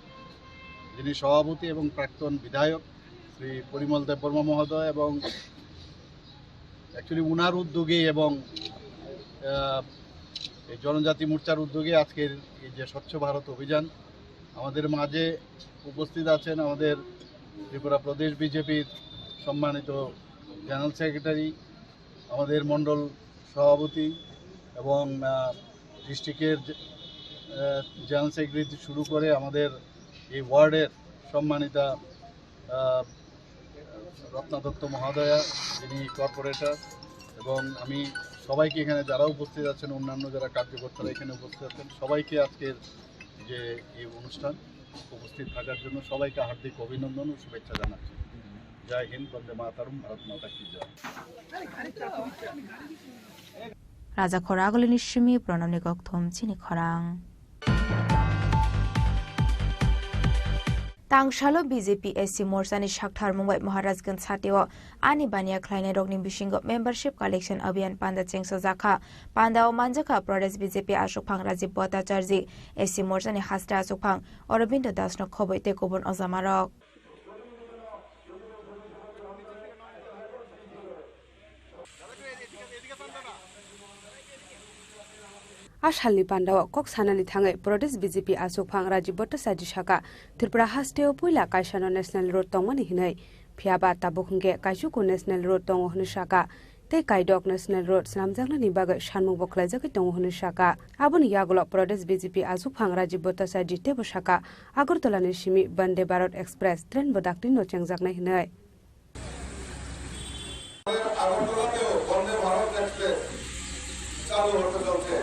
যিনি সভাপতি এবং প্রাক্তন বিধায়ক শ্রী পরিমল দেববর্মা মহোদয় এবং অ্যাকচুয়ালি উনার উদ্যোগে এবং এই জনজাতি মোর্চার উদ্যোগে আজকের এই যে স্বচ্ছ ভারত অভিযান আমাদের মাঝে উপস্থিত আছেন আমাদের ত্রিপুরা প্রদেশ বিজেপির সম্মানিত জেনারেল সেক্রেটারি, আমাদের মণ্ডল সভাপতি এবং ডিস্ট্রিক্টের জেনারেল সেক্রেটারি শুরু করে আমাদের এই ওয়ার্ডের সম্মানিতা রত্না দত্ত মহোদয়া, যিনি কর্পোরেটর, এবং আমি সবাইকে এখানে যারা উপস্থিত আছেন, অন্যান্য যারা কার্যকর্তারা এখানে উপস্থিত আছেন, সবাইকে আজকের যে এই অনুষ্ঠান উপস্থিত থাকার জন্য সবাইকে হার্দিক অভিনন্দন ও শুভেচ্ছা জানাচ্ছি। জয় হিন্দ, বন্দে মাতারম, ভারত মাতা কি জয়। রাজা খরা আগলিনি সিমি প্রণবনি গকথম চিনি খরাং तांगशालो बीजेपी एससी मोर्चानि शाखथार मुंबई महाराजगंज साथियाव आनि बानिया ख्लायनाय रगनि बिशिंग मेम्बारशिप कलेक्शन अभियान पांदा चेंगसो जाखा पांदाव मानजाखा प्रदेश बीजेपी आशुकफां राजीव भट्टाचार्य एससी मोर्चानि हास्टा आशुकफां अरविंद दासनो खबै तेकोबन अजामारक आसालनि पान्डाव कक सानानि थाङै प्रदेश बीजेपी आसुकफां राजीव भट्टाचार्य साका त्रिपुरा हास्टेव पुइला कायसानो नेशनल रोड तंगमानि हिनै फियाबा ताबुखुंगे कायसुको नेशनल रोड दङ होनो साका ते कायदक नेशनल रोड स्लामजांनानि बागै सानमुं बख्लायजाखै दङ होनो साका आबुनि यागल प्रदेश बीजेपी आसुकफां राजीव भट्टाचार्य तेबो साका आगरतलानि Simi Vande Bharat express train बदाकनि नचेंजाकनाय हिनै আগরতলাতেও Vande Bharat express চালু হতে চলছে।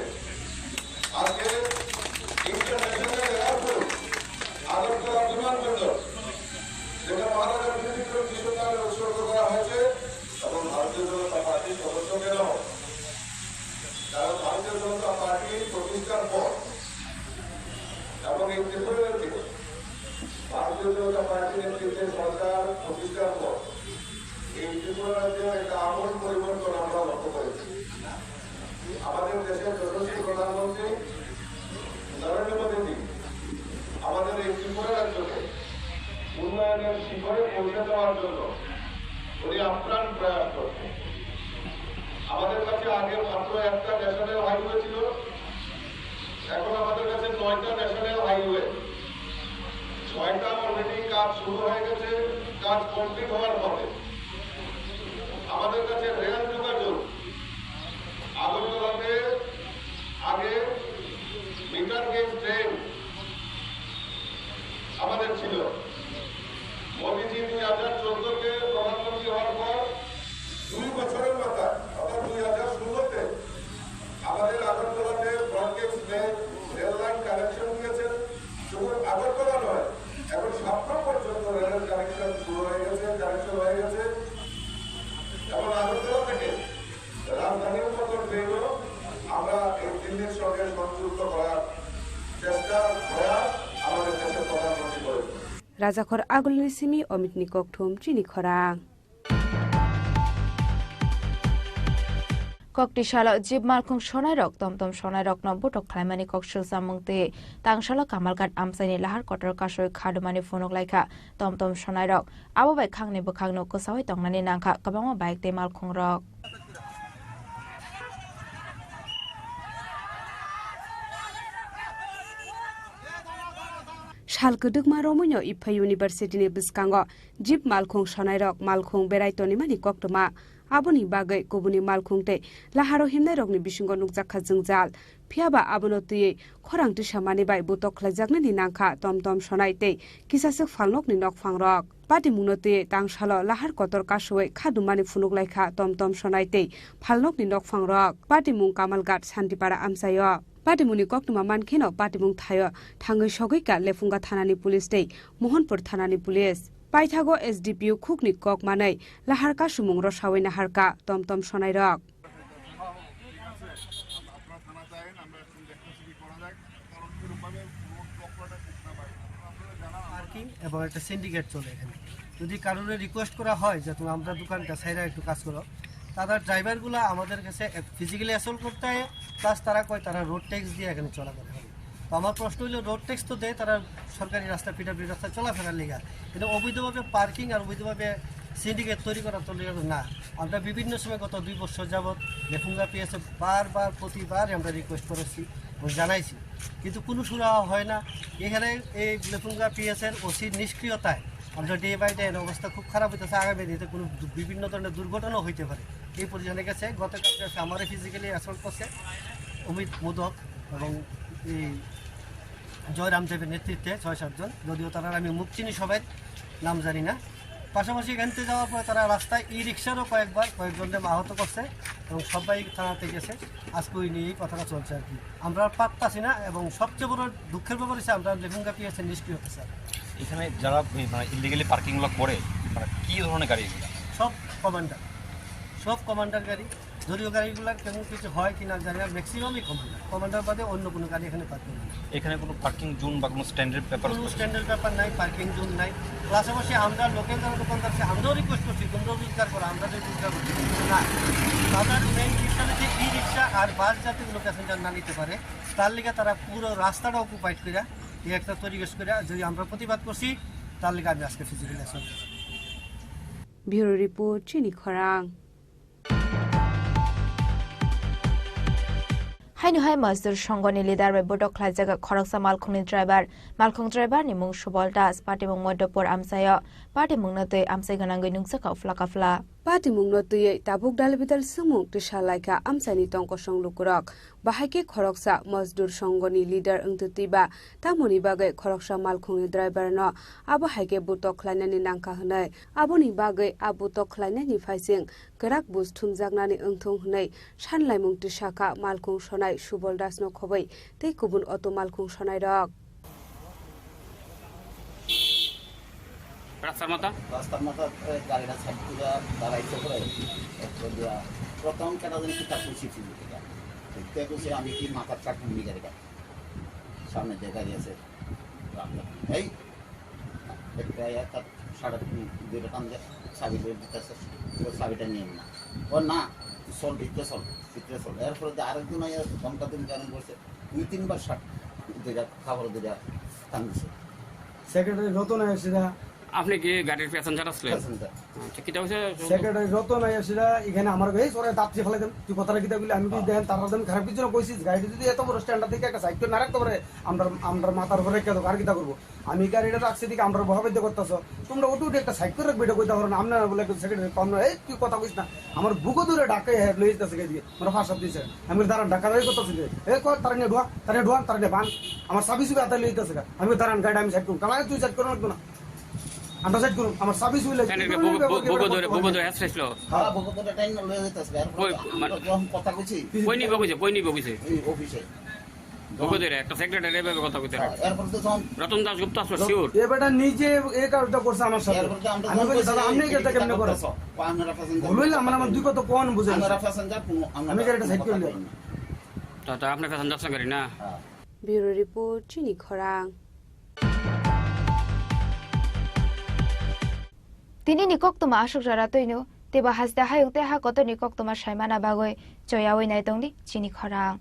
আজকে ইন্টারন্যাশনাল এয়ারপোর্ট আগরতলা বিমানবন্দর, যেটা মহারাজা বিভূতিভূষণ কৃষ্ণকালে উৎসর্গ করা হয়েছে, এবং ভারতীয় জনতা পার্টির সদস্যদেরও, কারণ ভারতীয় জনতা পার্টি প্রতিষ্ঠার পর এবং এই ত্রিপুরার দিকে ভারতীয় জনতা পার্টির নেতৃত্বে সরকার প্রতিষ্ঠার পর এই ত্রিপুরা রাজ্যে একটা আমূল পরিবর্তন আমরা লক্ষ্য করেছি। আমাদের দেশের যশস্বী প্রধানমন্ত্রী নরেন্দ্র মোদী আমাদের এই ত্রিপুরা রাজ্যকে উন্নয়নের শিখরে পৌঁছে দেওয়ার জন্য উনি আপ্রাণ প্রয়াস করছেন। আমাদের কাছে আগে মাত্র একটা ন্যাশনাল হাইওয়ে ছিল, এখন আমাদের কাছে 9টা ন্যাশনাল হাইওয়ে, 6টা অলরেডি কাজ শুরু হয়ে গেছে, কাজ কমপ্লিট হওয়ার পরে আমাদের কাছে রেল যোগাযোগ আগরতলাতে আগে মিটার গেজ ট্রেন আমাদের ছিল। মোদীজি 2014-তে প্রধানমন্ত্রী হওয়ার পর 2 বছরের মাথায় অর্থাৎ 2016-তে আমাদের আগরতলাতে ব্রডগেজ রেল লাইন কানেকশন দিয়েছেন। শুধু আগরতলা নয়, এখন সাতটা পর্যন্ত রেলের কানেকশন শুরু হয়ে গেছে, কানেকশন হয়ে গেছে। এবং আগরতলা থেকে রাজধানীর মতো ট্রেনও আমরা এই দিল্লির সঙ্গে সংযুক্ত করার চেষ্টা প্রয়াস আমাদের দেশের প্রধানমন্ত্রী করেছেন। राजाखर आगोलनि सिमी अमितनि ककथुम चिनि खरां कक्टिशाला जिब मालखुं सनायरक तमतम सनायरक न बटक खायमानि कक्सिल सामुंगते तांगशाला कामालघाट आमसाइनि लाहार कटर कासय खादुमानि फनक लायखा तमतम सनायरक आबो बाय खांनि बखांनो कोसावै तंगनानि नांखा कबांमा बाइक ते मालखुं रक सालकदुगमा रमैनो इफा इउनिभार्सिटिनि बिस्कांगो जिब मालखुं सनायरक मालखुं बेरायतनि मानि कक्टमा आबोनि बागै गुबुननि मालखुंते लाहारो हिमनाय रगनि बिसिंगो नुकजाखा जोंजाल फियाबा आबोनो तुयै खरां दिसामानि बाय बुतक खलायजागनि नांखा तमतम सनायते किसासक फालनकनि नकफांरक पार्टी मुनते तांगशालो लाहार कतर कासुयै खादुमानि फुनुकलायखा तमतम सनायते फालनकनि नकफांरक पार्टी मुं कामालघाट शान्तिपारा आमसायो पार्टीमुनि कक्टमा मानखेनो पार्टीमुं थायो थाङै सगैका लेफुंगा थानानि पुलिस तै मोहनपुर थानानि पुलिस पाइथागो एसडीपीयू खुकनि कक मानै लाहारका सुमुं रसावै नाहारका तमतम सनायरक পার্কিং এবং একটা সিন্ডিকেট চলে এখানে। যদি কারোর রিকোয়েস্ট করা হয় যে তুমি আমরা দোকানটা সাইডে একটু কাজ করো, তারা ড্রাইভারগুলো আমাদের কাছে ফিজিক্যালি অ্যাসল্ট করতে হয়, প্লাস তারা কয় তারা রোড ট্যাক্স দিয়ে এখানে চলাফেরা হবে। তো আমার প্রশ্ন হলো, রোড ট্যাক্স তো দেয় তারা সরকারি রাস্তা পিডাব্লিউ রাস্তা চলাফেরার লেগা, কিন্তু অবৈধভাবে পার্কিং আর অবৈধভাবে সিন্ডিকেট তৈরি করা তো না। আমরা বিভিন্ন সময় গত 2 বছর যাবৎ লেফুঙ্গা পিএসএ প্রতিবার আমরা রিকোয়েস্ট করেছি জানাইছি, কিন্তু কোনো সুরাহা হয় না। এখানে এই লেফুঙ্গা পিএসের ওসির নিষ্ক্রিয়তায় আমরা ডে বাই ডে অবস্থা খুব খারাপ হইতেছে। আগামী দিনে কোনো বিভিন্ন ধরনের দুর্ঘটনাও হইতে পারে। এই পজিশনে গেছে গতকাল গেছে আমারে ফিজিক্যালি অ্যাসল্ট করছে অমিত মোদক এবং এই জয়রাম দেবের নেতৃত্বে 6-7 জন, যদিও তারা আমি মুখ চিনি সবাই নাম জানি না। পাশাপাশি এখানতে যাওয়ার পরে তারা রাস্তায় ই রিক্সারও কয়েকজনকে আহত করছে এবং সবাই থানাতে গেছে। আজকে ওই নিয়েই কথাটা চলছে আর কি। আমরা পারতাছি না এবং সবচেয়ে বড় দুঃখের ব্যাপার হচ্ছে আমরা লেফুঙ্গা পিএসের নিষ্ক্রিয় হচ্ছে। এখানে যারা মানে ইলিগালি পার্কিংগুলো করে মানে কী ধরনের গাড়ি এগুলো? সব কমান্ডার গাড়ি। যদিও গাড়িগুলোর কেমন কিছু হয় কি না জানি না, ম্যাক্সিমামই কমান্ডার বাদে অন্য কোনো গাড়ি এখানে পার্কিং নেই। এখানে কোনো পার্কিং জোন বা কোনো স্ট্যান্ডার্ড ব্যাপার নাই, পার্কিং জোন নাই। পাশাপাশি আমরা লোকাল যারা দোকানদার আছে আমরাও রিকোয়েস্ট করছি তোমরাও রোজগার করো, আমরা যে রোজগার করছি না। তাদের মেইন রিক্সা যে ই রিক্সা আর বাস যাতে কোনো প্যাসেঞ্জার না নিতে পারে তার লিগে তারা পুরো রাস্তাটা অকুপাইড করে এই একটা পরিবেশ করে যদি আমরা প্রতিবাদ করছি তার লিগে আমি আজকে ফিজিক্যালি অ্যাসল্ট। ব্যুরো রিপোর্ট চিনি খরাং। হাইনুহাই মজদুর সংগনি লিডার বৈঠক খাইজাga খরকসা মালখংনি driver ni mung subol das party mung modopor amsayo party mung natoi amsai ganangoi nungsa kafla party mung notoi tabuk dalbidal sumuk tisalaika amsani tongko songlukurok bahaike khoroksa mojdur songoni leader engtutiba tamoni bagai khoroksa malkhungni driver no abo haike butok khlainani nangka hnai aboni bagai abutok khlainani faising kerak bus thumjagnani engthong hnai sanlai mung tisaka malkhung sonai subol das no khobai tei kubun auto malkhung sonai rok রাস্তার মাথা গাড়িটা side করে দাঁড়াইতে করে প্রথম কেনা দিন কি তার খুশি ছিল দেখতে খুশি আমি কি মাথার চাকরি নিয়ে গাড়িটা সামনে যে গাড়ি আছে এই একটা 2.5 টান চাবি দিতেছে চাবিটা নিয়ে না ও না চল ভিতরে চল এরপরে আরেকদিন ঘন্টা দিন কারণ করছে 2-3 বার দুইটা খাবার দুইটা টান দিচ্ছে সেক্রেটারি রতন আয়সিরা আপনি কি গাড়ির প্যাসেঞ্জার আসলে সেক্রেটারি রতন আয়সিরা এখানে আমার এই সরে দাপচি ফেলে দেন তুই কথাটা কিতা বলি আমি কি দেখেন তার দেন খারাপ কিছু না কইছিস গাড়ি যদি এত বড় স্ট্যান্ডার্ড থেকে একটা সাইকেল না রাখতে পারে আমরা মাথার উপরে রেখে দেবো আর কিতা করবো আমি গাড়িটা রাখছি দিকে আমরা বহাবাদ্য করতেছ তোমরা ওটু একটা সাইকেল রাখবে এটা কইতে পারো না আপনারা বলে সেক্রেটারি কম না এই তুই কথা কইস না আমার বুকো দূরে ডাকে লই যেতেছে দিকে আমরা ফাঁস দিয়েছে আমি দাঁড়ান ডাকা দাঁড়িয়ে করতেছি এ তারা নিয়ে ঢোয়ান তারা নিয়ে বান আমার সাবি সুবি হাতে লই যেতেছে আমি দাঁড়ান গাড়ি আমি সাইড করুন কামাই তুই সাইড করো না আমরা সাইড করুন আমার সার্ভিস হইলে বগো ধরে হাসছিল হ্যাঁ বগো ধরে টাইম লয়ে যাইতাছে আর কথা কইছি কই নি বগিছে অফিসে বগো ধরে একটা সেক্রেটারি এভাবে কথা কইতে এরপর তো রতন দাস গুপ্তা আসলে সিওর এ বেটা নিজে এই কাজটা করছে আমার সাথে আমি বলি দাদা আপনি এটা কেমনে করেছ আমরা প্যাসেঞ্জার বলইলা আমার দুই কথা কোন বুঝেন আমরা প্যাসেঞ্জার কোনো আমি গাড়িটা সাইড করে লই তো আপনি প্যাসেঞ্জার সঙ্গে না ব্যুরো রিপোর্ট চিনি খরাং তিনি নিকক তোমা আসুক যারা তৈনো তেবা হাসদা হায়ুং তে হা কত নিকক তোমা সাইমানা বাগৈ জয়াওই নাই তংদি চিনি খরাং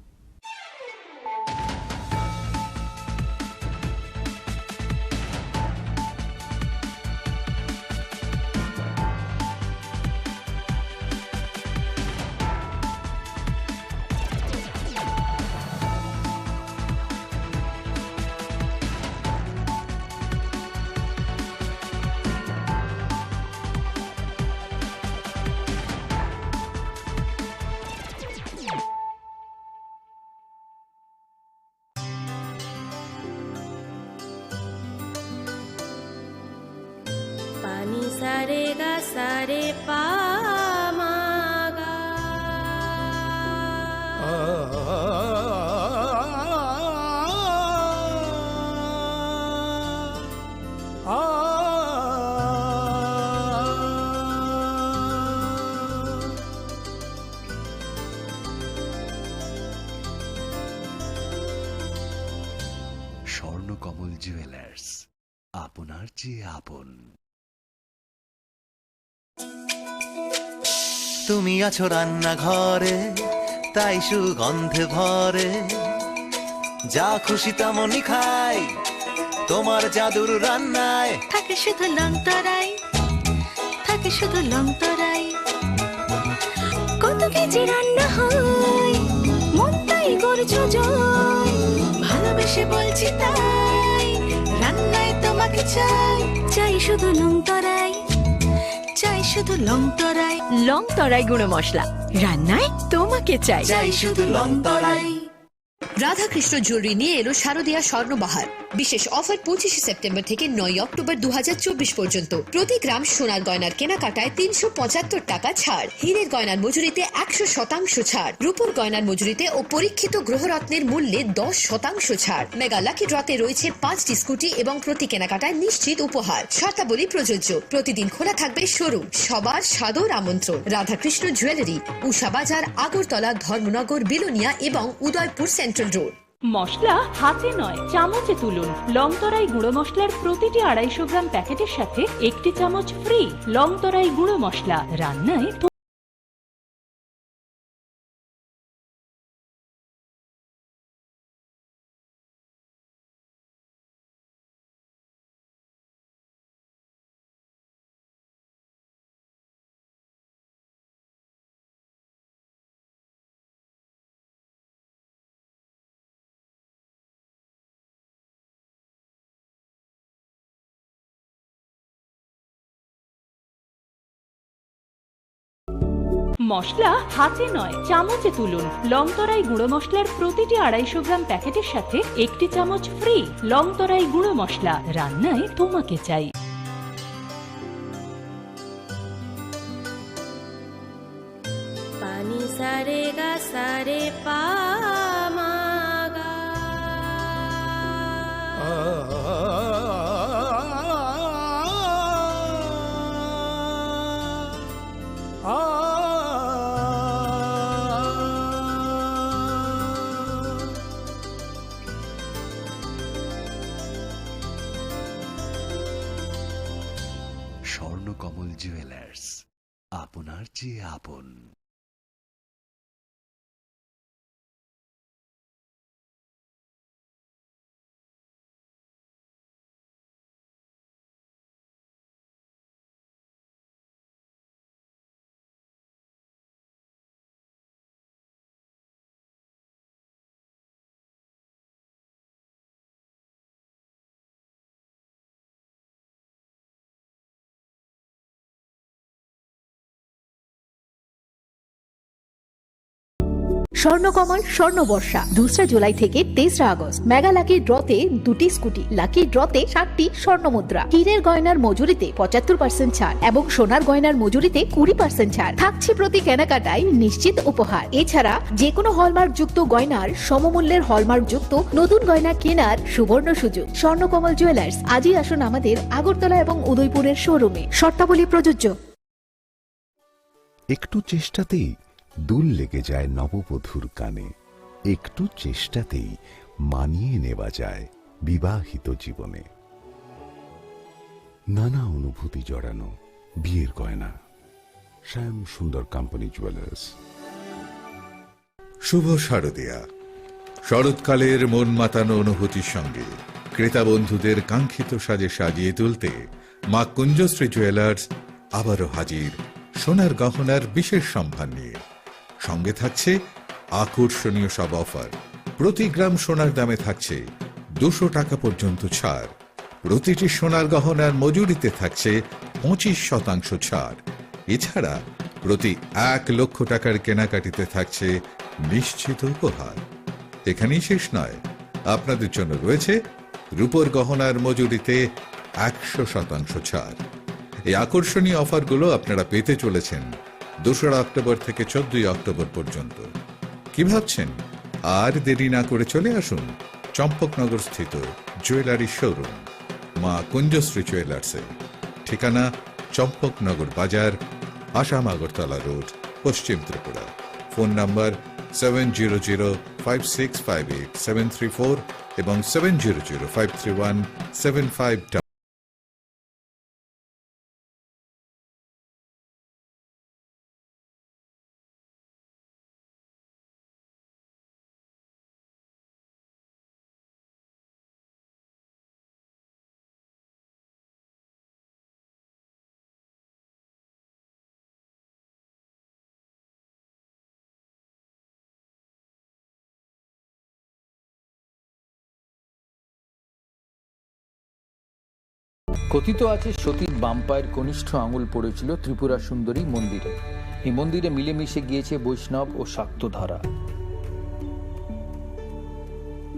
सारे गा सारे पा मागा স্বর্ণকমল জুয়েলার্স আপনার চেয়ে আপন। তুমি আছো রান্নাঘরে তাই সুগন্ধে ভরে যা খুশি তেমনই খাই তোমার জাদুর রান্নায় থাকে শুধু লংতরাই কত কেজি রান্না হয় মন তাই করছো জয় বসে বলছি তাই, রান্নায় তোমাকে চাই, চাই শুধু লং তরাই, চাই শুধু লং তরাই, লং তরাই গুঁড়ো মশলা, রান্নায় তোমাকে চাই, চাই শুধু লং তরাই। রাধাকৃষ্ণ জুয়েলারি নিয়ে এলো শারদীয়া স্বর্ণবাহার। বিশেষ অফার 25 সেপ্টেম্বর থেকে 9 অক্টোবর 2024 পর্যন্ত। প্রতি গ্রাম সোনার গয়নার কেনাকাটায় 375 টাকা ছাড়, হীরের গয়নার মজুরিতে 100% ছাড়, রূপোর গয়নার মজুরিতে ও পরীক্ষিত গ্রহরত্নের মূল্যে 10% ছাড়। মেগা লাকি ড্রতে রয়েছে 5টি স্কুটি এবং প্রতি কেনাকাটায় নিশ্চিত উপহার। শর্তাবলী প্রযোজ্য। প্রতিদিন খোলা থাকবে শোরুম। সবার সাদর আমন্ত্রণ। রাধাকৃষ্ণ জুয়েলারি, উষাবাজার, আগরতলা, ধর্মনগর, বিলোনিয়া এবং উদয়পুর সেন্ট্রাল রোড। মশলা হাতে নয় চামচে তুলুন। লংতরাই গুঁড়ো মশলার প্রতিটি 250 গ্রাম প্যাকেটের সাথে 1টি চামচ ফ্রি। লংতরাই গুঁড়ো মশলা, রান্নায় মশলা হাতে নয় চামচে তুলুন। লংতরাই গুঁড়ো মশলার প্রতিটি 250 গ্রাম প্যাকেটের সাথে 1টি চামচ ফ্রি। লংতরাই গুঁড়ো মশলা, রান্নায় তোমাকে চাই। পানি সারে গা সারে পা মা গা। স্বর্ণকমল জুয়েলার্স, আপনার চেয়ে আপন। স্বর্ণকমল স্বর্ণবর্ষা 2 জুলাই থেকে 23 আগস্ট। মেগা লাকি ড্রতে 2টি স্কুটি, লাকি ড্রতে 7টি স্বর্ণ মুদ্রা, হীরের গয়নার মজুরিতে 75% ছাড় এবং সোনার গয়নার মজুরিতে 20% ছাড় থাকছে। প্রতি কেনাকাটায় নিশ্চিত উপহার। এছাড়া যে কোনো হলমার্ক যুক্ত গয়নার সমমূল্যের হলমার্ক যুক্ত নতুন গয়না কেনার সুবর্ণ সুযোগ। স্বর্ণকমল জুয়েলার্স, আজই আসুন আমাদের আগরতলা এবং উদয়পুরের শোরুমে। শর্তাবলী প্রযোজ্য। একটু চেষ্টাতেই দুল লেগে যায় নববধূর কানে, একটু চেষ্টাতেই মানিয়ে নেওয়া যায় বিবাহিত জীবনে। নানা অনুভূতি জড়ানো বিয়ের গয়না। শ্যাম সুন্দর কোম্পানি জুয়েলার্স। শুভ শারদীয়া। শরৎকালের মন মাতানো অনুভূতির সঙ্গে ক্রেতা বন্ধুদের কাঙ্ক্ষিত সাজে সাজিয়ে তুলতে মা কুঞ্জশ্রী জুয়েলার্স আবারও হাজির সোনার গহনার বিশেষ সম্ভার নিয়ে। সঙ্গে থাকছে আকর্ষণীয় সব অফার। প্রতি গ্রাম সোনার দামে থাকছে 200 টাকা পর্যন্ত ছাড়। প্রতিটি সোনার গহনার মজুরিতে থাকছে 25% ছাড়। এছাড়া প্রতি 1 লক্ষ টাকার কেনাকাটিতে থাকছে নিশ্চিত উপহার। এখানেই শেষ নয়, আপনাদের জন্য রয়েছে রূপোর গহনার মজুরিতে 100% ছাড়। এই আকর্ষণীয় অফারগুলো আপনারা পেতে চলেছেন 2 অক্টোবর থেকে 14 অক্টোবর পর্যন্ত। কি ভাবছেন? আর দেরি না করে চলে আসুন চম্পকনগর স্থিত জুয়েলারি শোরুম মা কুঞ্জশ্রী জুয়েলার্সে। ঠিকানা চম্পকনগর বাজার, আসাম আগরতলা রোড, পশ্চিম ত্রিপুরা। ফোন নাম্বার 7005658734 এবং 70053175 কথিত আছে সতীর বাম পায়ের কনিষ্ঠ আঙুল পড়েছিল ত্রিপুরা সুন্দরী মন্দিরে। এই মন্দিরে মিলেমিশে গিয়েছে বৈষ্ণব ও শাক্ত ধারা।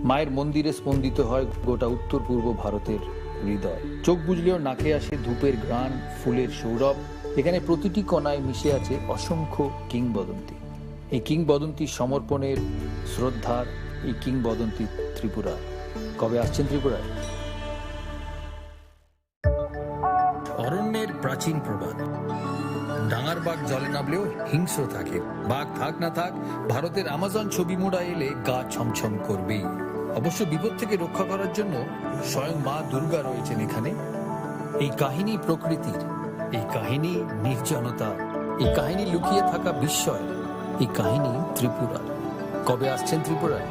মায়ের মন্দিরে স্পন্দিত হয় গোটা উত্তর পূর্ব ভারতের হৃদয়। চোখ বুঝলেও নাকে আসে ধূপের ঘ্রাণ, ফুলের সৌরভ। এখানে প্রতিটি কণায় মিশে আছে অসংখ্য কিংবদন্তি। এই কিংবদন্তি সমর্পণের, শ্রদ্ধার, এই কিংবদন্তি ত্রিপুরা। কবে আসছেন ত্রিপুরায়? অরণ্যের প্রাচীন প্রবাদ, ডাঙার বাঘ জলে নামলেও হিংস্র থাকে। বাঘ থাক না থাক, ভারতের আমাজন ছবি মোড়া এলে গা ছমছম করবেই। অবশ্য বিপদ থেকে রক্ষা করার জন্য স্বয়ং মা দুর্গা রয়েছেন এখানে। এই কাহিনী প্রকৃতির, এই কাহিনী নির্জনতা, এই কাহিনী লুকিয়ে থাকা বিস্ময়, এই কাহিনী ত্রিপুরা। কবে আসছেন ত্রিপুরায়?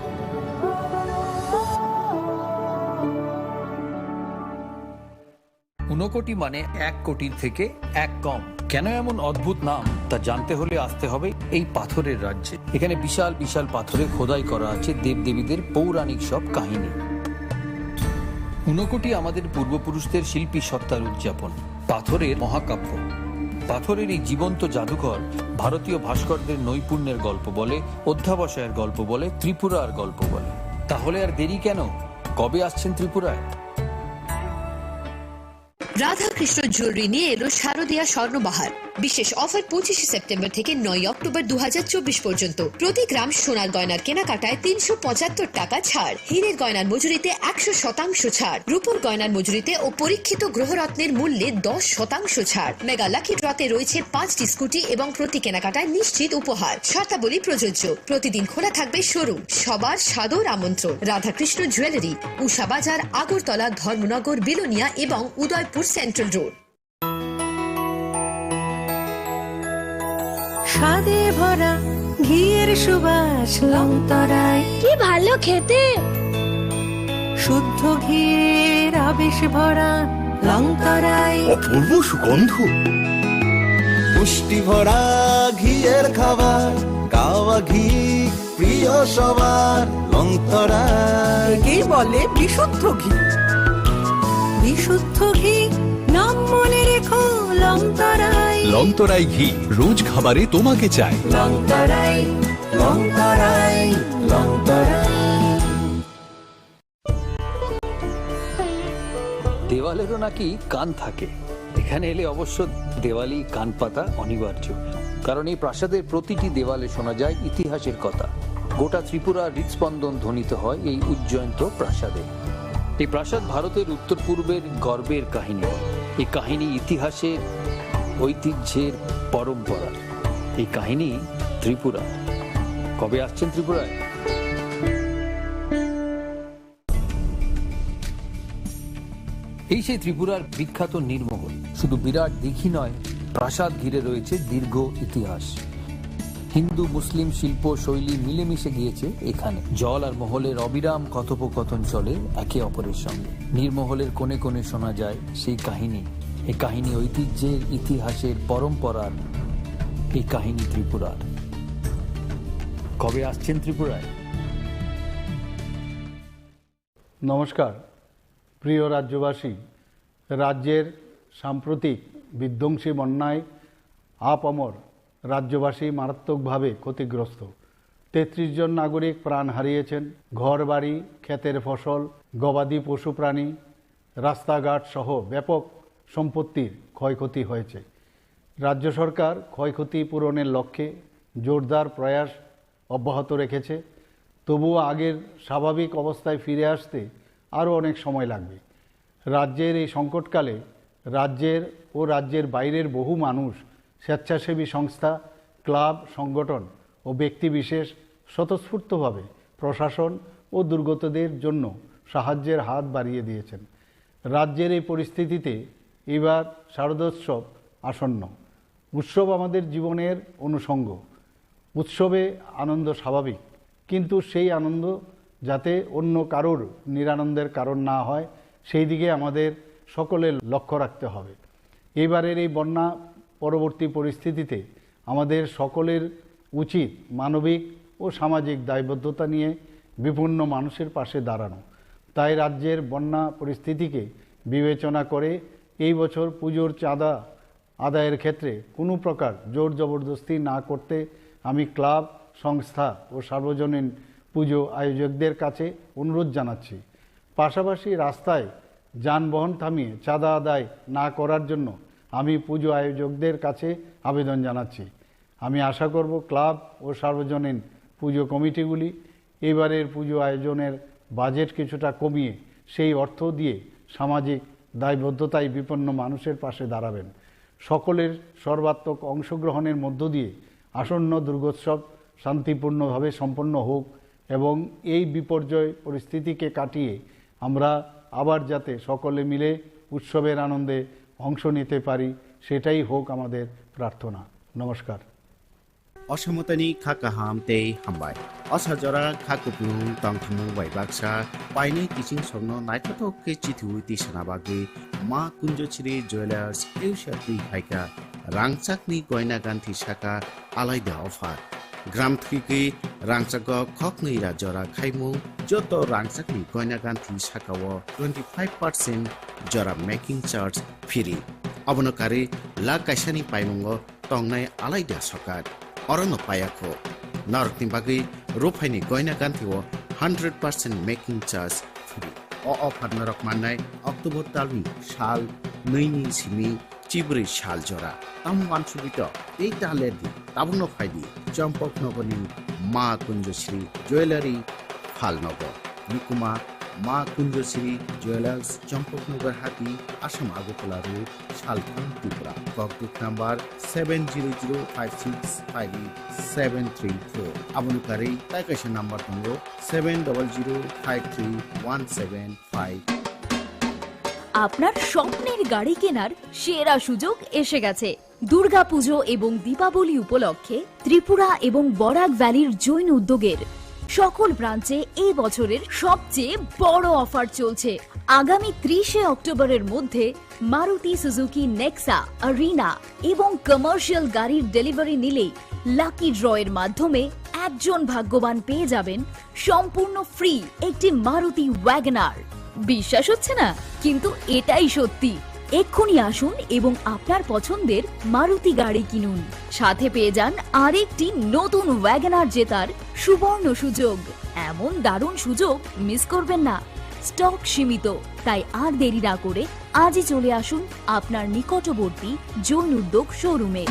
ঊনকোটি মানে 1 কোটির থেকে 1 কম। কেন এমন অদ্ভুত নাম তা জানতে হলে আসতে হবে এই পাথরের রাজ্যে। এখানে বিশাল বিশাল পাথরে খোদাই করা আছে দেবদেবীদের পৌরাণিক সব কাহিনী। ঊনকোটি আমাদের পূর্বপুরুষদের শিল্পী সত্তার উদযাপন, পাথরের মহাকাব্য। পাথরের এই জীবন্ত জাদুঘর ভারতীয় ভাস্করদের নৈপুণ্যের গল্প বলে, অধ্যাবসায়ের গল্প বলে, ত্রিপুরার গল্প বলে। তাহলে আর দেরি কেন? কবে আসছেন ত্রিপুরায়? রাধাকৃষ্ণ জুয়েলারি নিয়ে এলো শারদীয়া স্বর্ণবাহার। বিশেষ অফার 25 সেপ্টেম্বর থেকে 9 অক্টোবর 2024 পর্যন্ত। প্রতি গ্রাম সোনার গয়নার কেনাকাটায় 375 টাকা ছাড়। হীরের গয়নার মজুরিতে 100% ছাড়। রূপোর গয়নার মজুরিতে ও পরীক্ষিত গ্রহরত্নের মূল্যে 10% ছাড়। মেগা লাকি ড্রতে রয়েছে 5টি স্কুটি এবং প্রতি কেনাকাটায় নিশ্চিত উপহার। শর্তাবলী প্রযোজ্য। প্রতিদিন খোলা থাকবে শোরুম। সবার সাদর আমন্ত্রণ। রাধাকৃষ্ণ জুয়েলারি, উষা বাজার, আগরতলা, ধর্মনগর, বিলোনিয়া এবং উদয়পুর সেন্ট্রাল রোড। স্বাদে ভরা ঘিয়ের সুবাস লংতরায়, কি ভালো খেতে। শুদ্ধ ঘিয়ের আবেশ ভরা লংতরায়, অপূর্ব সুগন্ধ। পুষ্টি ভরা ঘিয়ের খাবার, গাওয়া ঘি প্রিয় সবার লংতরায়। কি বলে বিশুদ্ধ ঘি। বিশুদ্ধ ঘি নাম মনে রেখো লংতরায়। লংতরাই ঘি রোজ খাবারে তোমাকে চাই। লংতরাই, লংতরাই, লংতরাই। দেওয়ালেরও নাকি কান থাকে। এখানে এলে অবশ্য দেওয়ালি কান পাতা অনিবার্য, কারণ এই প্রাসাদের প্রতিটি দেওয়ালে শোনা যায় ইতিহাসের কথা। গোটা ত্রিপুরার হৃদস্পন্দন ধ্বনিত হয় এই উজ্জয়ন্ত প্রাসাদে। এই প্রাসাদ ভারতের উত্তর পূর্বের গর্বের কাহিনী। এই কাহিনী ইতিহাসের, ঐতিহ্যের, পরম্পরা। এই কাহিনী ত্রিপুরা। কবে আসছেন ত্রিপুরায়? এই সেই ত্রিপুরার বিখ্যাত নীরমহল। শুধু বিরাট দিঘি নয়, প্রাসাদ ঘিরে রয়েছে দীর্ঘ ইতিহাস। হিন্দু মুসলিম শিল্প শৈলী মিলেমিশে গিয়েছে এখানে। জল আর মহলের অবিরাম কথোপকথন চলে একে অপরের সঙ্গে। নীরমহলের কোণে কোণে শোনা যায় সেই কাহিনী। এই কাহিনী ঐতিহ্যের, ইতিহাসের, পরম্পরার। এই কাহিনী ত্রিপুরার। কবে আসছেন ত্রিপুরায়? নমস্কার প্রিয় রাজ্যবাসী। রাজ্যের সাম্প্রতিক বিধ্বংসী বন্যায় আপামর রাজ্যবাসী মারাত্মকভাবে ক্ষতিগ্রস্ত। 33 জন নাগরিক প্রাণ হারিয়েছেন। ঘরবাড়ি, ক্ষেতের ফসল, গবাদি পশু প্রাণী, রাস্তাঘাট সহ ব্যাপক সম্পত্তির ক্ষয়ক্ষতি হয়েছে। রাজ্য সরকার ক্ষয়ক্ষতি পূরণের লক্ষ্যে জোরদার প্রয়াস অব্যাহত রেখেছে। তবুও আগের স্বাভাবিক অবস্থায় ফিরে আসতে আরও অনেক সময় লাগবে। রাজ্যের এই সংকটকালে রাজ্যের ও রাজ্যের বাইরের বহু মানুষ, স্বেচ্ছাসেবী সংস্থা, ক্লাব, সংগঠন ও ব্যক্তিবিশেষ স্বতঃস্ফূর্তভাবে প্রশাসন ও দুর্গতদের জন্য সাহায্যের হাত বাড়িয়ে দিয়েছেন। রাজ্যের এই পরিস্থিতিতে এবার শারদোৎসব আসন্ন। উৎসব আমাদের জীবনের অনুষঙ্গ। উৎসবে আনন্দ স্বাভাবিক, কিন্তু সেই আনন্দ যাতে অন্য কারোর নিরানন্দের কারণ না হয় সেই দিকে আমাদের সকলের লক্ষ্য রাখতে হবে। এবারের এই বন্যা পরবর্তী পরিস্থিতিতে আমাদের সকলের উচিত মানবিক ও সামাজিক দায়বদ্ধতা নিয়ে বিভিন্ন মানুষের পাশে দাঁড়ানো। তাই রাজ্যের বন্যা পরিস্থিতিকে বিবেচনা করে এই বছর পুজোর চাঁদা আদায়ের ক্ষেত্রে কোনো প্রকার জোর জবরদস্তি না করতে আমি ক্লাব, সংস্থা ও সার্বজনীন পুজো আয়োজকদের কাছে অনুরোধ জানাচ্ছি। পাশাপাশি রাস্তায় যানবাহন থামিয়ে চাঁদা আদায় না করার জন্য আমি পুজো আয়োজকদের কাছে আবেদন জানাচ্ছি। আমি আশা করব ক্লাব ও সার্বজনীন পুজো কমিটিগুলি এবারের পুজো আয়োজনের বাজেট কিছুটা কমিয়ে সেই অর্থ দিয়ে সামাজিক দায়বদ্ধতায় বিপন্ন মানুষের পাশে দাঁড়াবেন। সকলের সর্বাত্মক অংশগ্রহণের মধ্য দিয়ে আসন্ন দুর্গোৎসব শান্তিপূর্ণভাবে সম্পন্ন হোক এবং এই বিপর্যয় পরিস্থিতিকে কাটিয়ে আমরা আবার যাতে সকলে মিলে উৎসবের আনন্দে অংশ নিতে পারি সেটাই হোক আমাদের প্রার্থনা। নমস্কার। অসমতানি খাকাহাম তে হামবাই অসাজরা খাকুপুং তংথুমু বাইবাকসা পাইনে কিচিং সমন নাইথাথক কে চিথু তিসানা বাগে মা কুঞ্জশ্রী জুয়েলার্স এউশাতি হাইকা রাংচাকনি গয়না গান্থি শাখা আলাইদা অফার গ্রাম থেকে রাংচাক খকনৈরা জরা খাইমু যত রাংচাকনি গয়না গান্থি শাখাও 25% জরা মেকিং চার্জ ফ্রি অবনকারী লাখ কাইসানি পাইমুঙ্গ তংনাই আলাইদা সরকার অরণ্য পায়াখো নরকনি বাগै রোফাইনি গয়না গান্থিও 100% মেকিং চার্জ ফ্রি অফার নরক মাননাय অক্টোবর তালনি সাল নৈনি সিমি চিবরি সাল জরা তামवान সুবিত এই তালের দি তাবুনো ফাইদি চম্পক নগরনি মা কুঞ্জশ্রী জুয়েলারি ফালনগর নিকুমা মা কুঞ্জশ্রী জুয়েলার্স চম্পকনগর হাতি আসাম আগরতলা রোড শালখান ত্রিপুরা ককবুক নাম্বার 7005658734 আবনকারী টাইকাশন নাম্বার দङ 70053175। আপনার স্বপ্নের গাড়ি কেনার সেরা সুযোগ এসে গেছে। দুর্গাপুজো এবং দীপাবলি উপলক্ষে ত্রিপুরা এবং বরাক ভ্যালির জৈন উদ্যোগের সকল ব্রাঞ্চে এই বছরের সবচেয়ে বড় অফার চলছে। আগামী 30 অক্টোবরের মধ্যে মারুতি সুজুকি নেক্সা, আরিনা এবং কমার্শিয়াল গাড়ির ডেলিভারি নিলেই লাকি ড্রয়ের মাধ্যমে একজন ভাগ্যবান পেয়ে যাবেন সম্পূর্ণ ফ্রি একটি মারুতি ওয়াগনার। বিশ্বাস হচ্ছে না, কিন্তু এটাই সত্যি। এক্ষুনি আসুন এবং আপনার পছন্দের মারুতি গাড়ি কিনুন, সাথে পেয়ে যান আরেকটি নতুন ওয়াগনার জেতার সুবর্ণ সুযোগ। এমন দারুণ সুযোগ মিস করবেন না। স্টক সীমিত, তাই আর দেরি না করে আজই চলে আসুন আপনার নিকটবর্তী জৈন উদ্যোগ শোরুমে।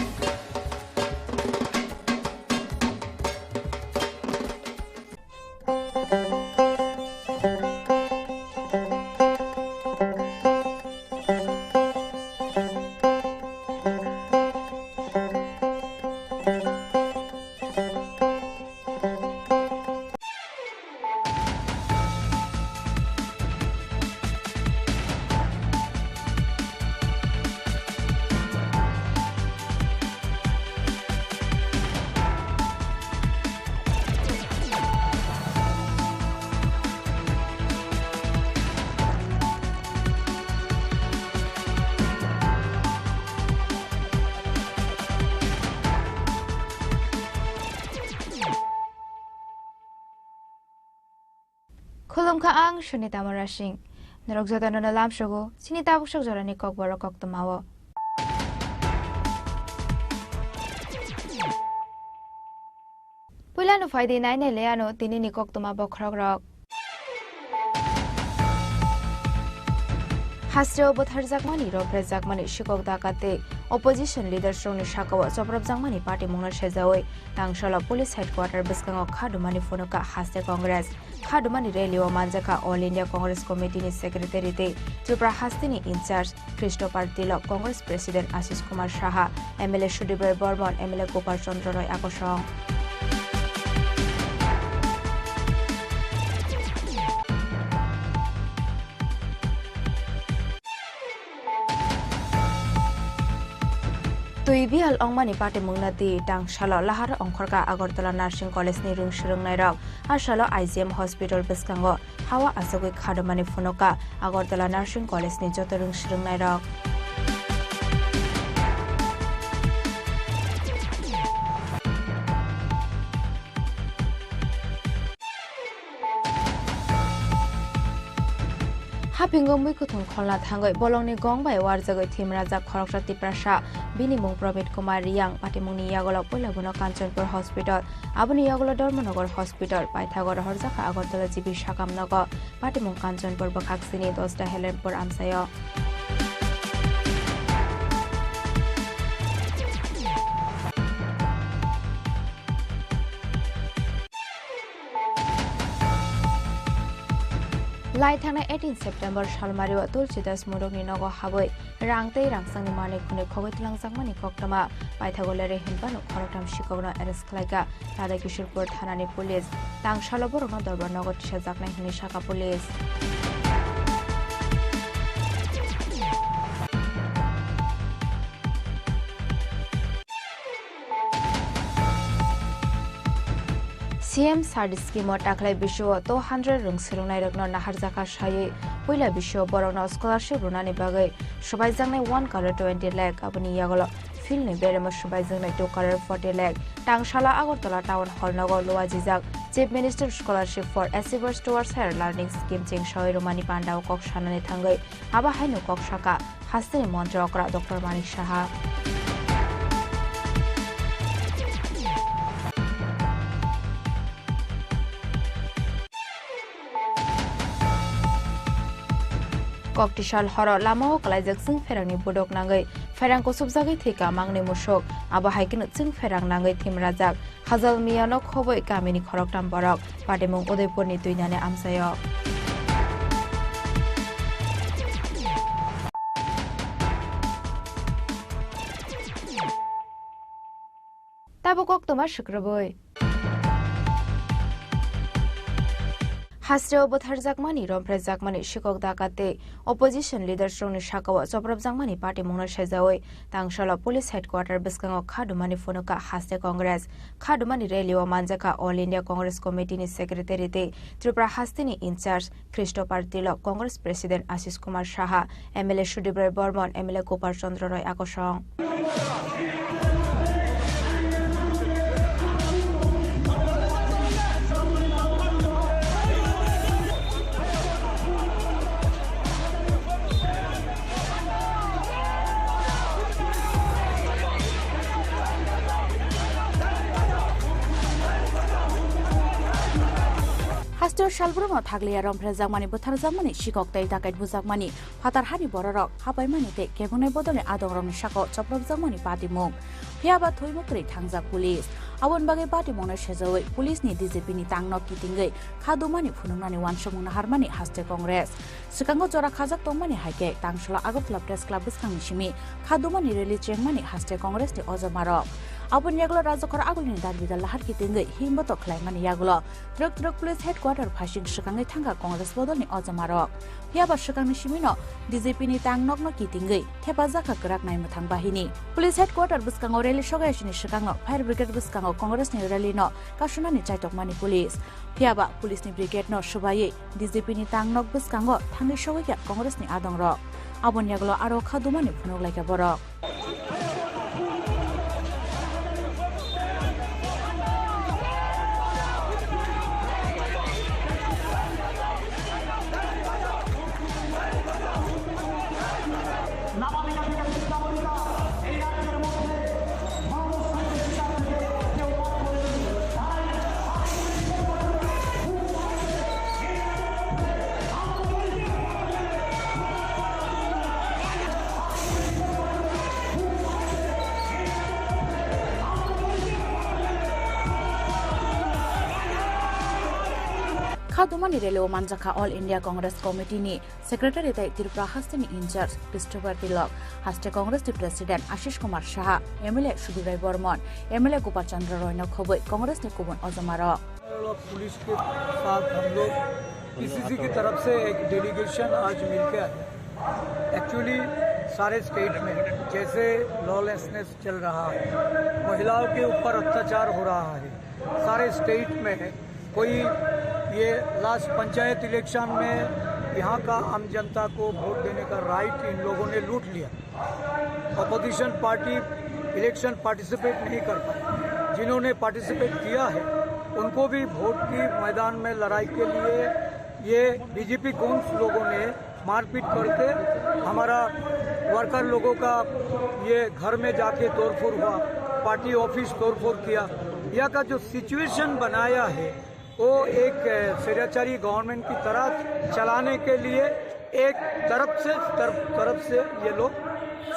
Khulumka ang Shunita Marashing. Narogzota na nalam shugo, sinitapok siya jorani kogbaro koktumawo. Pulano faydi na leano tinini koktumabo krogrok. Hasreo bothar zakmani robre zakmani shikok dakate opposition leader strongni shakawa soprab zakmani party mungna shezawoi tangshala police headquarter biskango khadumani fonoka haste congress khadumani rally o manjaka all india congress committee ni secretary te tripura hastini in charge christopher tilok congress president ashish kumar saha mla shudibai bormon mla gopal chandra roy akosong Tuibial ongmani party mungnati tangshala lahar ongkhorka agartala nursing college ni rung shirungnai rok asalo IGM hospital biskango hawa asogoi khadumani phonoka agartala nursing college ni joto rung shirungnai rok Hapingo Mikutung Kolna Tango, Bologna Gong by Warzago Tim Raza Korokshati Prasha, Binimung Probit Kumar Yang, Patimuni Yagola Pulabuno Kanchanpur Hospital, Abuni Yagola Dormonogar Hospital, Pythagor Horzaka Agotala Jibi Shakam Nago, Patimung Kanchanpur Bakaksini, Dosta Helenpur Amsayo. Lai thangna 18 September Shalmario Tulchidas Murugni Nogo Haboi Rangtei Rangsangni Mane Kune Khogotlang Sangmani Koktama Paithagolare Hinpanu Khorotam Shikogna Arrest Khlaiga Tada Kishorpur Thanani Police Tang Shaloborno Dorbar Nogo Tishajakna Hini Shaka Police CM Sard Scheme Taklai Bisho to 100 Rung Sirunai Ragno Naharzaka Shaye, Pula Bisho Borona Scholarship Runani Bagay, Shabazang 1 color 20 leg, Abuni Yagola, Filni Berema Shabazang 2 color 40 leg, Tang Shala Agortola Town Hall Nogo Loa Jizak, Chief Minister Scholarship for Achievers Towards Higher Learning Scheme Ching Shoy Romani Panda Kok Shanani Tangai, Aba Hainu Kok Shaka, Hastani Montreokra Dr. Manik Shaha. Koktishal Horo Lamo Kalajak Sing Ferang ni Budok Nangai, Ferang ko subjagi thika Mangne Mushok, Aba Haikin Sing Ferang Nangai Tim Rajak, Hazal Mianok Hobo Kamini Koroktam Borok, Pademung Udaypur ni Tuinane Amsayo. Tabokok Toma Shukraboy. Hasreo Bothar Jakmani Rompre Jakmani Shikok Dakate Opposition Leader Strongni Shakawa Soprab Jakmani Party Mungna Shejawi Tangshala Police Headquarter Biskango Khadumani Fonoka Haste Congress Khadumani Relio Manjaka All India Congress Committee ni Secretary te Tripura Hastini in charge Christopher Tilok Congress President Ashish Kumar Shaha MLA Shudibray Bormon MLA Gopal Chandra Roy Akosong Hastor Shalbruno Taglia Rompre Jakmani Bothar Jakmani Shikok Tei Dakai Bujakmani Hatar Hani Bororok Hapai Mani Te Kebune Bodone Adorong Shako Choprab Jakmani Party Mung Piaba Thoimukri Thangja Police Awon Bagai Party Mungna Shejawi Police ni DJP ni Tangnok Kitingai Khadumani Phunungmani Wanshamungna Harmani Haste Congress Sikango Jora Khajak Tongmani Haike Tangshala Agotla Press Club Biskang Shimi Khadumani Rally Chengmani Haste Congress ti Ozamaro Abun Yagulo Rajakor Agulini Darbida Lahar Kitingai Himboto Klaimani Yagulo Truk Police Headquarter Phashing Shikangai Thanga Congress Bodol ni Ozamaro Piaba Shikangni Shimino DJP ni Tangnok no Kitingai Thepajaka Krak Nai Muthang Bahini Police Headquarter Biskango Rally Shogashini Shikango Fire Brigade Biskango Congress ni Rally no Kashuna ni Chaitok Mani Police Piaba Police ni Brigade no Shubaye DJP ni Tangnok Biskango Thangi Shogaya Congress ni Adongrok Abun Yagulo Aro Khadumani Phunok Laika Borok Khadumani Relio Manjaka All India Congress Committee ni Secretary tai Tripura Hastini in charge Christopher Tilok Haste Congress ti President Ashish Kumar Shaha MLA Shudibray Bormon MLA Gopal Chandra Roy no khoboi Congress ni Kubun Ozamaro police के साथ हम लोग PCC की तरफ से एक delegation आज मिलकर एक्चुअली सारे स्टेट में जैसे लॉलेसनेस चल रहा है महिलाओं के ऊपर अत्याचार हो रहा है सारे स्टेट में कोई ये लास्ट पंचायत इलेक्शन में यहाँ का आम जनता को वोट देने का राइट इन लोगों ने लूट लिया अपोजिशन पार्टी इलेक्शन पार्टिसिपेट नहीं कर पाई जिन्होंने पार्टिसिपेट किया है उनको भी वोट की मैदान में लड़ाई के लिए ये बीजेपी कौन लोगों ने मारपीट करके हमारा वर्कर लोगों का ये घर में जाके तोड़फोड़ हुआ, पार्टी ऑफिस तोड़फोड़ किया। यहाँ का जो सिचुएशन बनाया है वो एक स्वैराचारी गवर्नमेंट की तरह चलाने के लिए एक तरफ से ये लोग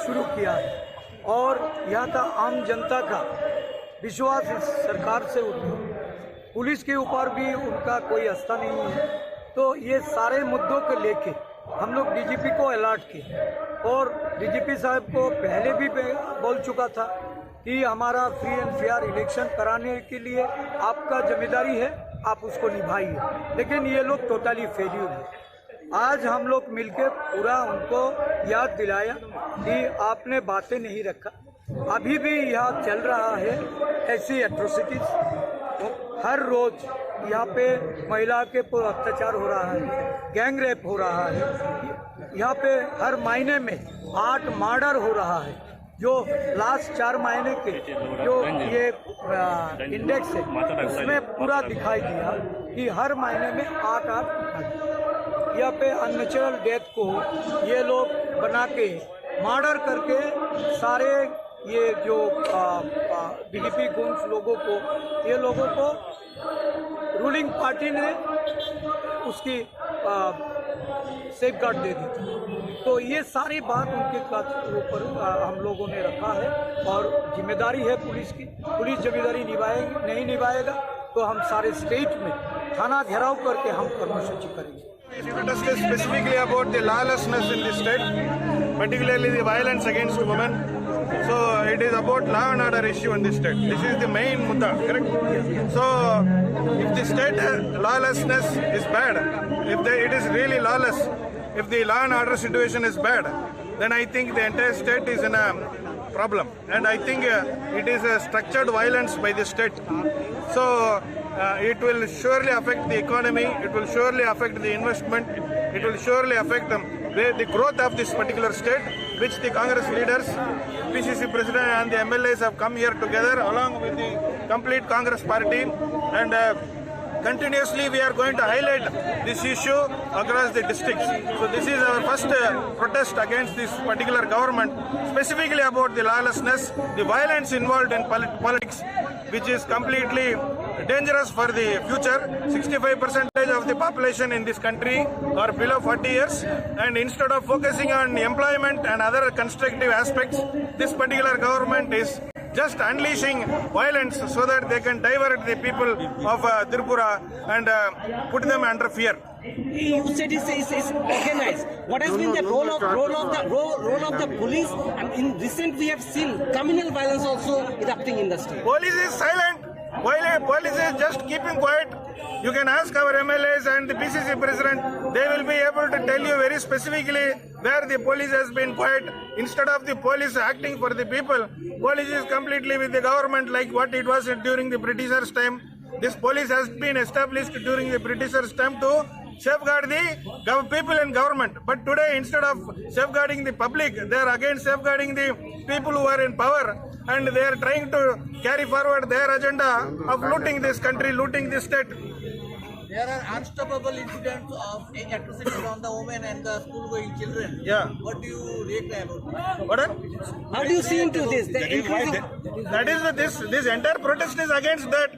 शुरू किया है और यहाँ का आम जनता का विश्वास इस सरकार से उठ गया। पुलिस के ऊपर भी उनका कोई आस्था नहीं है। तो ये सारे मुद्दों को लेके हम लोग डीजीपी को अलर्ट किए और डीजीपी साहब को पहले भी बोल चुका था कि हमारा फ्री एंड फेयर इलेक्शन कराने के लिए आपका जिम्मेदारी है, आप उसको निभाइए। लेकिन ये लोग टोटली फेल्यूर है। आज हम लोग मिलकर पूरा उनको याद दिलाया कि आपने बातें नहीं रखा, अभी भी यहाँ चल रहा है ऐसी एट्रोसिटीज। हर रोज यहाँ पे महिला के ऊपर अत्याचार हो रहा है, गैंग रेप हो रहा है। यहाँ पे हर महीने में 8 मर्डर हो रहा है। जो लास्ट 4 महीने के जो ये इंडेक्स है उसमें पूरा दिखाई दिया कि हर महीने में 8 यहाँ पे अननेचुरल डेथ को ये लोग बना के मर्डर करके सारे ये जो डीजीपी गुंड्स लोगों को, ये लोगों को रूलिंग पार्टी ने उसकी सेफगार्ड दे दी थी। तो ये सारी बात उनके ऊपर हम लोगों ने रखा है और जिम्मेदारी है पुलिस की। पुलिस जिम्मेदारी निभाएगी, नहीं निभाएगा तो हम सारे स्टेट में थाना घेराव करके हम कर्मसूची करेंगे। If you discuss specifically about the lawlessness in the state, particularly the violence against women, so it is about law and order issue in the state. This is the main mudda, correct? So if the state lawlessness is bad, if it is really lawless, if the law and order situation is bad, then I think the entire state is in a problem. And I think it is a structured violence by the state. So it will surely affect the economy, it will surely affect the investment, it will surely affect the growth of this particular state, which the Congress leaders, PCC President and the MLAs have come here together along with the complete Congress party, and continuously we are going to highlight this issue across the districts. So this is our first protest against this particular government, specifically about the lawlessness, the violence involved in politics, which is completely dangerous for the future. 65% of the population in this country are below 40 years, and instead of focusing on employment and other constructive aspects, this particular government is just unleashing violence so that they can divert the people of Tripura and put them under fear. You said it's organized. What has been the role of the police? And in recent, we have seen communal violence also erupting in the state. Police is silent. Police is just keeping quiet. You can ask our MLAs and the PCC President. They will be able to tell you very specifically where the police has been quiet. Instead of the police acting for the people, police is completely with the government, like what it was during the Britishers' time. This police has been established during the Britishers' time to safeguard the people and government. But today, instead of safeguarding the public, they are again safeguarding the people who are in power, and they are trying to carry forward their agenda of looting this country, looting this state. There are unstoppable incidents of atrocities on the women and the school-going children. Yeah. What do you react about? What? How do you see into this? That is this entire protest is against that.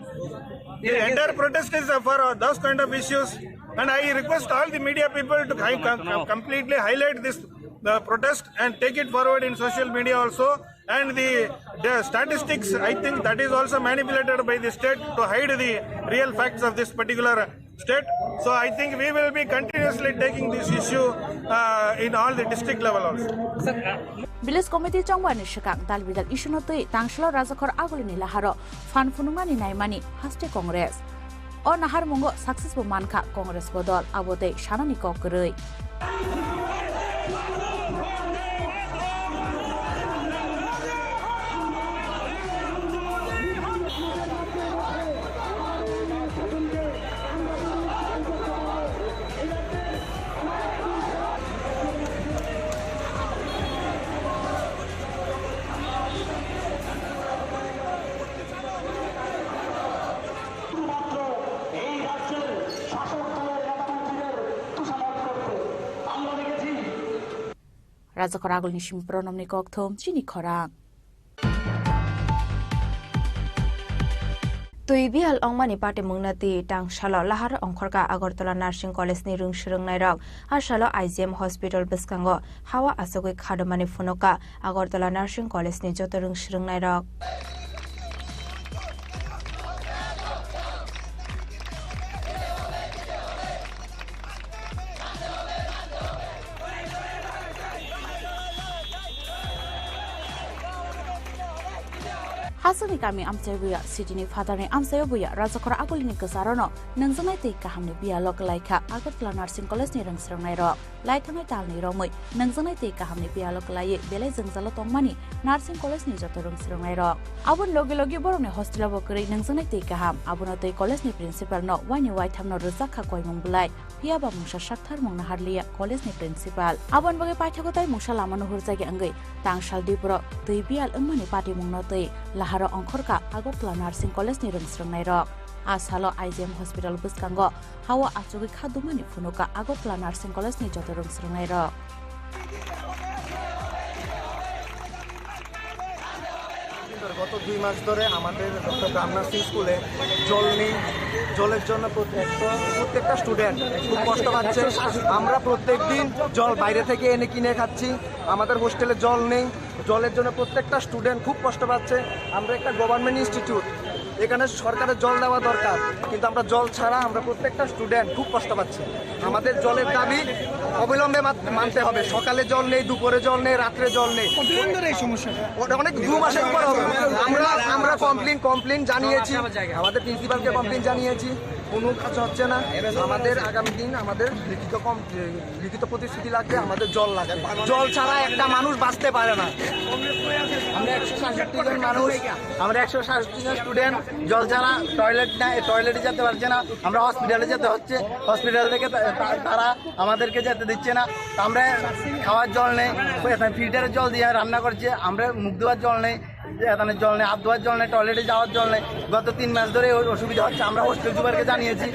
The entire protest is for those kind of issues, and I request all the media people to completely highlight this protest and take it forward in social media also. And the statistics, I think that is also manipulated by the state to hide the real facts of this particular state. So I think we will be continuously taking this issue in all the district level also. Village Committee Chongwani Shikak Dal Vidal Ishunotui Tangshlo Razakor Agulini Laharo Fan Funumani Naimani Haste Congress or Nahar Mungo Successful Manka Congress Bodol Abote Shanani Kokurui. এই রাজ্যের শাসক দলের নেতা মন্ত্রীদের তুষামত করতে আমরা দেখেছি রাজকর আগলনি সিম প্রণমনি ককথম চিনি খরাং তুই বিহাল অংমানি পাটে মুংনাতি টাংশালো লাহার অংখরকা Agartala nursing college ni rung shirungnai rok ashalo IGM hospital biskango hawa asogoi khadomani funoka Agartala nursing college ni joto rung shirungnai rok Hasani kami amcai buya Sydney fatani amcai buya Rajakor agolini kesarono nangjangai tei kahamni bialog laika Agartala Nursing College ni rungsrangnai ro laitangai talni romoi nangjangai tei kahamni bialog lai belai jengjalo tongmani Nursing College ni joto rungsrangnai ro abon logi logi boroni hostel bokri nangjangai tei kaham abono tei college ni principal no wani waithamno rojak kha koimung bulai piaba mungsa sakthar mungna harliya college ni principal abon bagai paithagotai mungsa lamano hurjagi angai tangshal dipro tei bial angmani pati mungno tei laharo ongkhorka Agartala Nursing College ni rungsrangnai rok asalo IGM hospital biskango hawa achogi khadumani funuka Agartala Nursing College ni joto rungsrangnai rok গত 2 মাস ধরে আমাদের গ্রাম nursing স্কুলে জল নেই জলের জন্য প্রত্যেকটা student খুব কষ্ট পাচ্ছে আমরা প্রত্যেকদিন জল বাইরে থেকে এনে কিনে খাচ্ছি আমাদের হোস্টেলে জল নেই জলের জন্য প্রত্যেকটা স্টুডেন্ট খুব কষ্ট পাচ্ছে আমরা একটা গভর্নমেন্ট ইনস্টিটিউট এখানে সরকারের জল দেওয়া দরকার কিন্তু আমরা জল ছাড়া আমরা প্রত্যেকটা স্টুডেন্ট খুব কষ্ট পাচ্ছি আমাদের জলের দাবি অবিলম্বে মানতে হবে সকালে জল নেই দুপুরে জল নেই রাত্রে জল নেই কতদিন ধরে এই সমস্যা অনেক 2 মাসের পর আমরা কমপ্লেইন জানিয়েছি আমাদের প্রিন্সিপালকে কমপ্লেইন জানিয়েছি কোনো কাজ হচ্ছে না আমাদের আগামী দিন আমাদের লিখিত প্রতিশ্রুতি লাগবে আমাদের জল লাগবে জল ছাড়া একটা মানুষ বাঁচতে পারে না আমরা 167 জন মানুষ আমরা 167 জন স্টুডেন্ট জল ছাড়া টয়লেটে যেতে পারছে না আমরা হসপিটালে যেতে হচ্ছে হসপিটাল থেকে তারা আমাদেরকে যেতে দিচ্ছে না আমরা খাওয়ার জল নেই ফিল্টারের জল দিয়ে রান্না করছে আমরা মুখ ধোয়ার জল নেই এখানে জল নেই হাত ধোয়ার জল নেই টয়লেটে যাওয়ার জল নেই গত 3 মাস ধরে অসুবিধা হচ্ছে আমরা হোস্টেল সুপারকে জানিয়েছি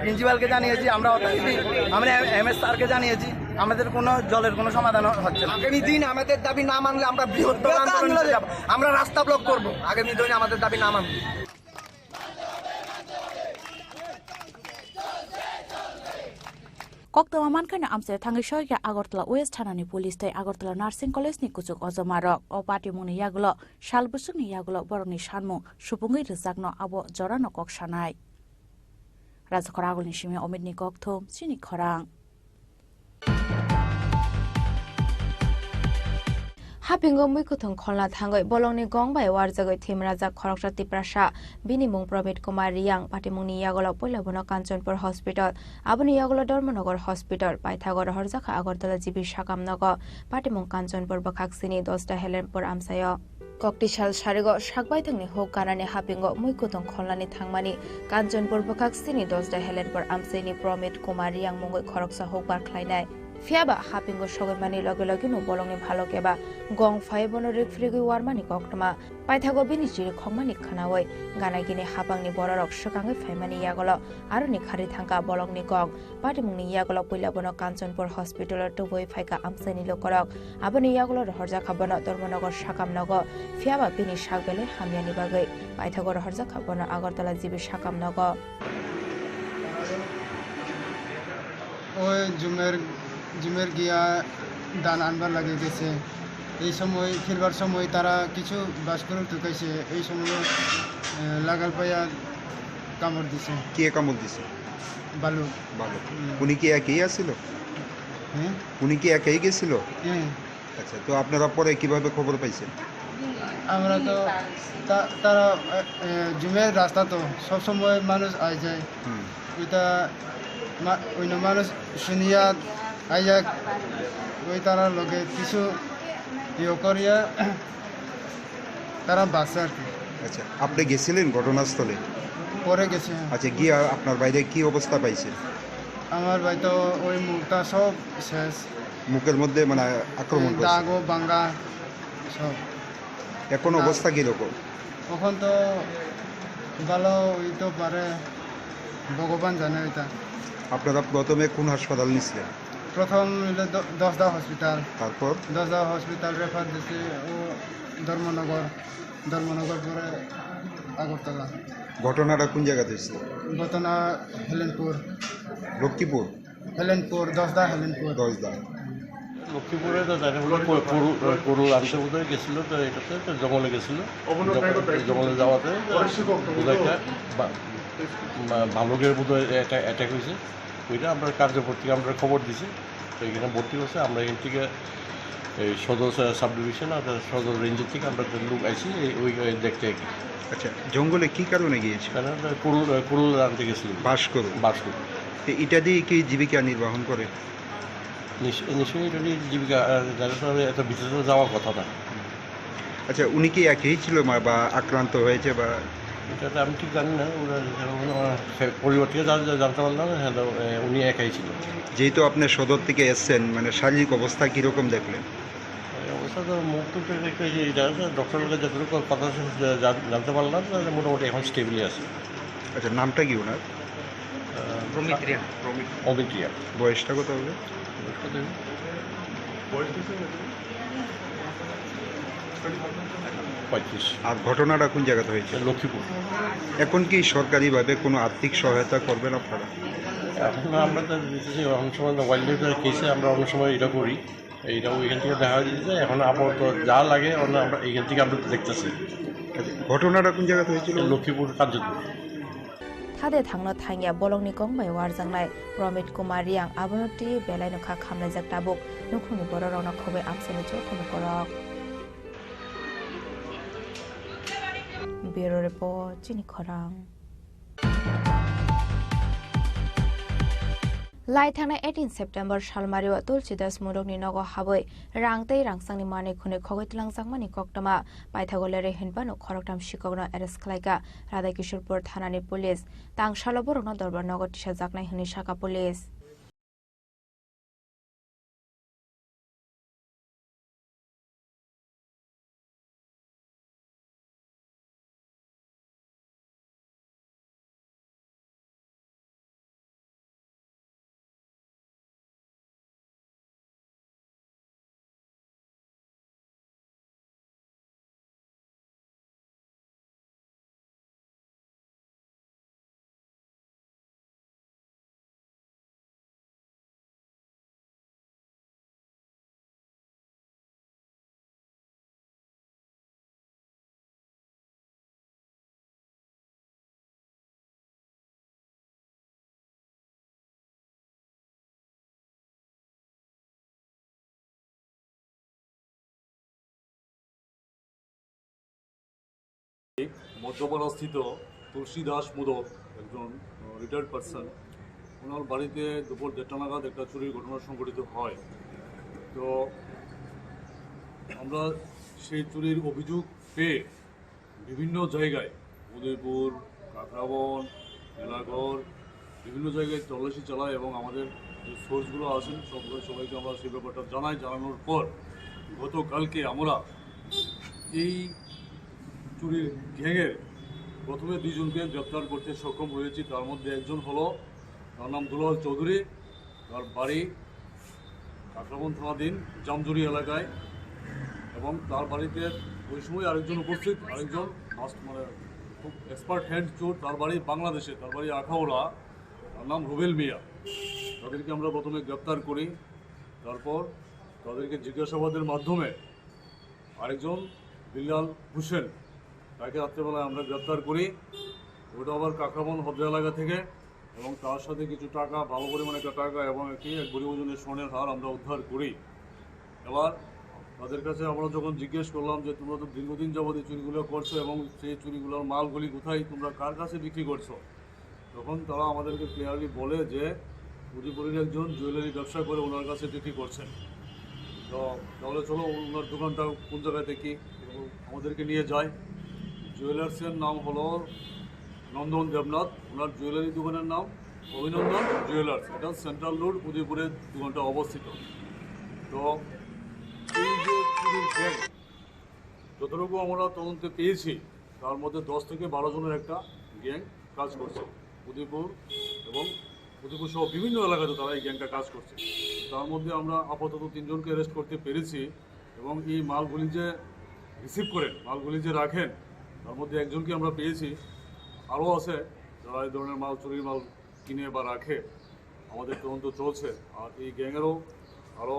প্রিন্সিপালকে জানিয়েছি আমরা অথরিটি আমরা MS স্যারকে জানিয়েছি আমাদের কোনো জলের কোনো সমাধান হচ্ছে না আগামী দিন আমাদের দাবি না মানলে আমরা বৃহত্তর আন্দোলনে যাব আমরা রাস্তা ব্লক করব আগামী দিনে আমাদের দাবি না মানলে Koktama mankana amse thangai shoyga Agartala West Thanani Police tei Agartala Nursing College ni kuchuk ojomarok o party muni yagulo salbusuk ni yagulo boroni sanmu supungai rejakno abo jorano kok sanai Rajakor agolni simi Omid ni kokthom sini khorang Hapingo muikuthong kholna thangoi bolongni gongbai warjagoi thimraja khoroksa tiprasa bini mung Probit Kumar Riyang patimungni yagolo poilabono Kanchanpur Hospital aboni yagolo Dharmanagar Hospital paithagor horjaka Agartala jibi sakamnago patimung Kanchanpur bakhaksini 10ta Helenpur amsayo kokti sal sarigo sakbai thangni hok kanani hapingo muikuthong kholnani thangmani Kanchanpur bakhaksini 10ta Helenpur amsaini Probit Kumar Riyang mungoi khoroksa hokbar khlainai Fiaba hapingo sogomani loge no bolongni bhalo keba gong phaibono refrigui warmani koktama paithago bini chiri khongmani khanawai ganagini hapangni borarok sokangai phaimani yagolo aroni khari thangka bolongni gong patimungni yagolo poilabono Kanchanpur Hospital tuboi phaika amsani lokorok aboni yagolo horja khabono Dharmanagar sakamnago fiaba bini sagbele hamyani bagai paithago horja khabono Agartala jibi sakamnago ওই জিমের গিয়া দান আনবার লাগে গেছে এই সময় ফিরবার সময় তারা কিছু বাসকরক ঢুকাইছে এই সময় লাগাল পাইয়া কামড় দিছে কে কামড় দিছে বালু উনি কি একাই আসছিল হ্যাঁ উনি কি একাই গেছিল হ্যাঁ আচ্ছা তো আপনারা পরে কিভাবে খবর পাইছেন আমরা তো তারা জিমের রাস্তা তো সব সময় মানুষ আই যায় এটা অন্য মানুষ শুনিয়া আইয়া ওই তারা লোকে কিছু ইয়ে করিয়া তারা বাঁচে আর কি আচ্ছা আপনি গেছিলেন ঘটনাস্থলে পরে গেছে আচ্ছা গিয়া আপনার বাইরে কি অবস্থা পাইছে আমার ভাই তো ওই মুখটা সব শেষ মুখের মধ্যে মানে আক্রমণ করছে দাগ ও ভাঙা সব এখন অবস্থা কিরকম তখন তো ভালো হইতে পারে ভগবান জানে এটা আপনারা প্রথমে কোন হাসপাতাল নিছিলেন প্রথম হলো দশদা হসপিটাল, তারপর দশদা হসপিটাল রেফার দিয়েছে ও ধর্মনগর, ধর্মনগর পরে আগরতলা। ঘটনাটা কোন জায়গাতে হয়েছে? ঘটনা হেলেনপুর, লক্ষ্মীপুর, হেলেনপুর, দশদা হেলেনপুর। দশদা লক্ষ্মীপুরে তো জানি হলো গরু আনতে বোধহয় গেছিলো, তো এটাতে তো জঙ্গলে গেছিলো, জঙ্গলে যাওয়াতে বোধহয় একটা ভালুকের বোধহয় অ্যাটাক হয়েছে। ওইটা আমরা কার্যকর থেকে আমরা খবর দিছি, তো এখানে ভর্তি হচ্ছে। আমরা এখান থেকে এই সদর সাব ডিভিশন আর সদর রেঞ্জের থেকে আমরা লোক আইছি ওই দেখতে। আচ্ছা, জঙ্গলে কি কারণে গিয়েছে? কুরুল আনতে গেছিল, বাস এটা দিয়ে কি জীবিকা নির্বাহন করে? নিশ্চয়ই এটা দিয়ে জীবিকা, এত ভিতরে যাওয়ার কথা না। আচ্ছা, উনি কি একই ছিল বা আক্রান্ত হয়েছে বা? এটা আমি ঠিক জানি না, ওরা পরিবার থেকে জানতে পারলাম হ্যাঁ উনি একাই ছিল। যেহেতু আপনি সদর থেকে এসছেন, মানে শারীরিক অবস্থা কীরকম দেখলেন? অবস্থা তো মুখ তো এটা ডক্টরের কাছে যতটুকু কথা জানতে পারলাম মোটামুটি এখন স্টেবলি আছে। আচ্ছা, নামটা কি ওনার? অমিত্রিয়া। বয়সটা কত হবে? আর ঘটনাটা কোন জায়গাতে হয়েছে? লক্ষ্মীপুর। এখন কি সরকারিভাবে কোনো আর্থিক সহায়তা করবেন আপনারা? এখন আমরা তো দিতেছি, অনেক সময় ওয়াইল্ড লাইফের কেসে আমরা অনেক সময় এটা করি, এইটাও এখান থেকে দেখা দিতে। এখন আপাতত যা লাগে আমরা এইখান থেকে আমরা দেখতেছি। ঘটনাটা কোন জায়গাতে হয়েছিল? লক্ষ্মীপুর কার্যকর। थादे थांनो थांगिया बलंनि गंबाय वारजांनाय प्रमित कुमार रियां आबनति बेलाय नखा खामनायजाक दाबुक नुखुनि बर रौना खबे आमसेनि चोथुनि करक ब्यूरो रिपोर्ट चिनि खरां लाई थांनाय 18 सेप्टेम्बर सालमारिव तुलसीदास मुलुगनि नगो हाबै रांतै रांसांनि माने खुने खगैतलांजांमानि कक्टमा पाइथागलेरे हिनबानो खरकटाम शिकगनो एरेस्ट खालायगा राधा किशोरपुर थानानि पुलिस तांशालो बरनो दरबार नगर टिसा जाकनाय हनि शाखा पुलिस মধ্যপাড়াস্থিত তুলসী দাস মুদক একজন রিটায়ার্ড পার্সন, ওনার বাড়িতে দুপুর 1:30 নাগাদ একটা চুরির ঘটনা সংঘটিত হয়। তো আমরা সেই চুরির অভিযোগ পেয়ে বিভিন্ন জায়গায় উদয়পুর, কাকরাবন, মেলাঘর বিভিন্ন জায়গায় তল্লাশি চালাই এবং আমাদের যে সোর্সগুলো আছেন সবাইকে আমরা সেই ব্যাপারটা জানানোর পর গতকালকে আমরা এই চুরির গ্যাংয়ের প্রথমে 2 জনকে গ্রেপ্তার করতে সক্ষম হয়েছি। তার মধ্যে একজন হলো, তার নাম দুলাল চৌধুরী, তার বাড়ি কাকরাবন থানাধীন জামজুরি এলাকায়, এবং তার বাড়িতে ওই সময় আরেকজন উপস্থিত, আরেকজন মানে খুব এক্সপার্ট হ্যান্ড চোর, তার বাড়ি বাংলাদেশে, তার বাড়ি আখাউড়া, তার নাম রুবেল মিয়া। তাদেরকে আমরা প্রথমে গ্রেপ্তার করি, তারপর তাদেরকে জিজ্ঞাসাবাদের মাধ্যমে আরেকজন বিল্লাল হোসেন, তাকে রাত্রেবেলায় আমরা গ্রেপ্তার করি। ওটা আবার কাকরাবন হদ্র এলাকা থেকে, এবং তার সাথে কিছু টাকা, ভালো পরিমাণে একটা টাকা এবং একটি 1 ভরি ওজনের স্বর্ণের হার আমরা উদ্ধার করি। এবার তাদের কাছে আমরা যখন জিজ্ঞেস করলাম যে তোমরা তো দীর্ঘদিন যাবত এই চুরিগুলো করছো এবং সেই চুরিগুলোর মালগুলি কোথায়, তোমরা কার কাছে বিক্রি করছো, তখন তারা আমাদেরকে ক্লিয়ারলি বলে যে উদয়পুরের একজন জুয়েলারি ব্যবসা করে ওনার কাছে বিক্রি করছেন। তো তাহলে চলো ওনার দোকানটা কোন জায়গায় দেখি, আমাদেরকে নিয়ে যায়। জুয়েলার্সের নাম হলো নন্দন দেবনাথ, ওনার জুয়েলারি দোকানের নাম অভিনন্দন জুয়েলার্স, এটা সেন্ট্রাল রোড উদয়পুরের দোকানটা অবস্থিত। তো এই যে চুরির গ্যাং যতটুকু আমরা তদন্তে পেয়েছি, তার মধ্যে 10 থেকে 12 জনের একটা গ্যাং কাজ করছে উদয়পুর এবং উদয়পুর সহ বিভিন্ন এলাকাতে তারা এই গ্যাংটা কাজ করছে। তার মধ্যে আমরা আপাতত 3 জনকে অ্যারেস্ট করতে পেরেছি এবং এই মালগুলি যে রিসিভ করেন, মালগুলি যে রাখেন, তার মধ্যে একজনকে আমরা পেয়েছি। আরও আছে যারা এই ধরনের মাল, চুরির মাল কিনে বা রাখে। আমাদের তদন্ত চলছে। আর এই গ্যাংয়েরও আরও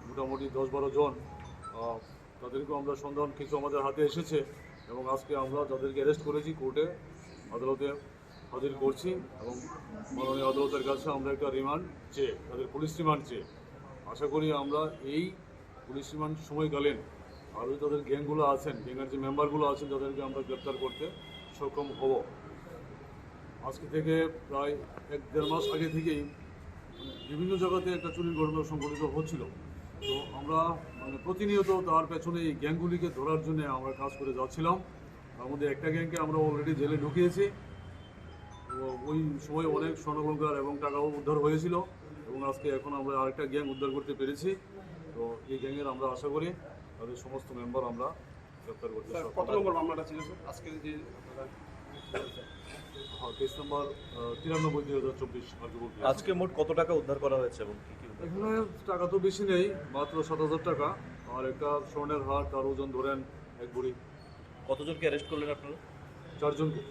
মোটামুটি 10-12 জন, তাদেরকেও আমরা সন্ধান কিছু আমাদের হাতে এসেছে এবং আজকে আমরা যাদেরকে অ্যারেস্ট করেছি কোর্টে আদালতে হাজির করছি এবং মাননীয় আদালতের কাছে আমরা একটা রিমান্ড চেয়ে, তাদের পুলিশ রিমান্ড চেয়ে আশা করি আমরা এই পুলিশ রিমান্ড সময়কালীন আরও তাদের গ্যাংগুলো আছেন, গ্যাংয়ের যে মেম্বারগুলো আছেন তাদেরকে আমরা গ্রেপ্তার করতে সক্ষম হব। আজকে থেকে প্রায় 1-1.5 মাস আগে থেকেই বিভিন্ন জায়গাতে একটা চুরির ঘটনা সংঘটিত হচ্ছিল। তো আমরা প্রতিনিয়ত তার পেছনে এই গ্যাংগুলিকে ধরার জন্য আমরা কাজ করে যাচ্ছিলাম। তার মধ্যে একটা গ্যাংকে আমরা অলরেডি জেলে ঢুকিয়েছি। তো ওই সময় অনেক স্বর্ণালঙ্কার এবং টাকাও উদ্ধার হয়েছিল এবং আজকে এখন আমরা আরেকটা গ্যাং উদ্ধার করতে পেরেছি। তো এই গ্যাংয়ের আমরা আশা করি তাদের সমস্ত মেম্বার আমরা গ্রেপ্তার করতে সক্ষম। কত নম্বর মামলাটা ছিল স্যার আজকে যে? Case number 93/2024। আজকে মোট কত টাকা উদ্ধার করা হয়েছে এবং কি কি? এখানে টাকা তো বেশি নেই, মাত্র 7,000 টাকা আর একটা স্বর্ণের হার, তার ওজন ধরেন 1 ভরি। কতজনকে অ্যারেস্ট করলেন আপনারা? 4 জনকে।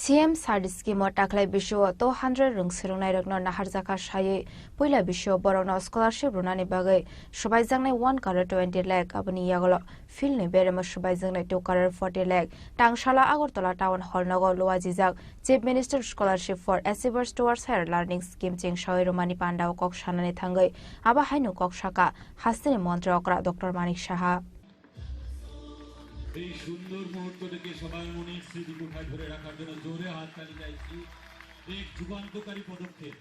CM सार्ड स्किमो टाखलाई बिशो 200 रंग सिरुंनाय रगनो नाहार जाका सायै पहिला बिशो बरनो स्कॉलरशिप रुनानि बागै सबायजांनाय 1 करोड़ 20 लाख aboni yagolo फिल्डनि बेरेमा सबायजांनाय 2 करोड़ 40 लाख टांगशाला आगरतला टाउन हॉल नगो लवाजिजाक chief minister scholarship for achievers towards higher learning scheme चिं सायै रुमानि पांडाव कक सानानि थांगै आबा हाइनु कक साका हास्तिनि मन्त्री अकरा डॉक्टर मानिक साहा এই সুন্দর মুহূর্তটিকে সবার মনের স্মৃতি কোঠায় ধরে রাখার জন্য জোরে হাততালি চাইছি। এক যুগান্তকারী পদক্ষেপ।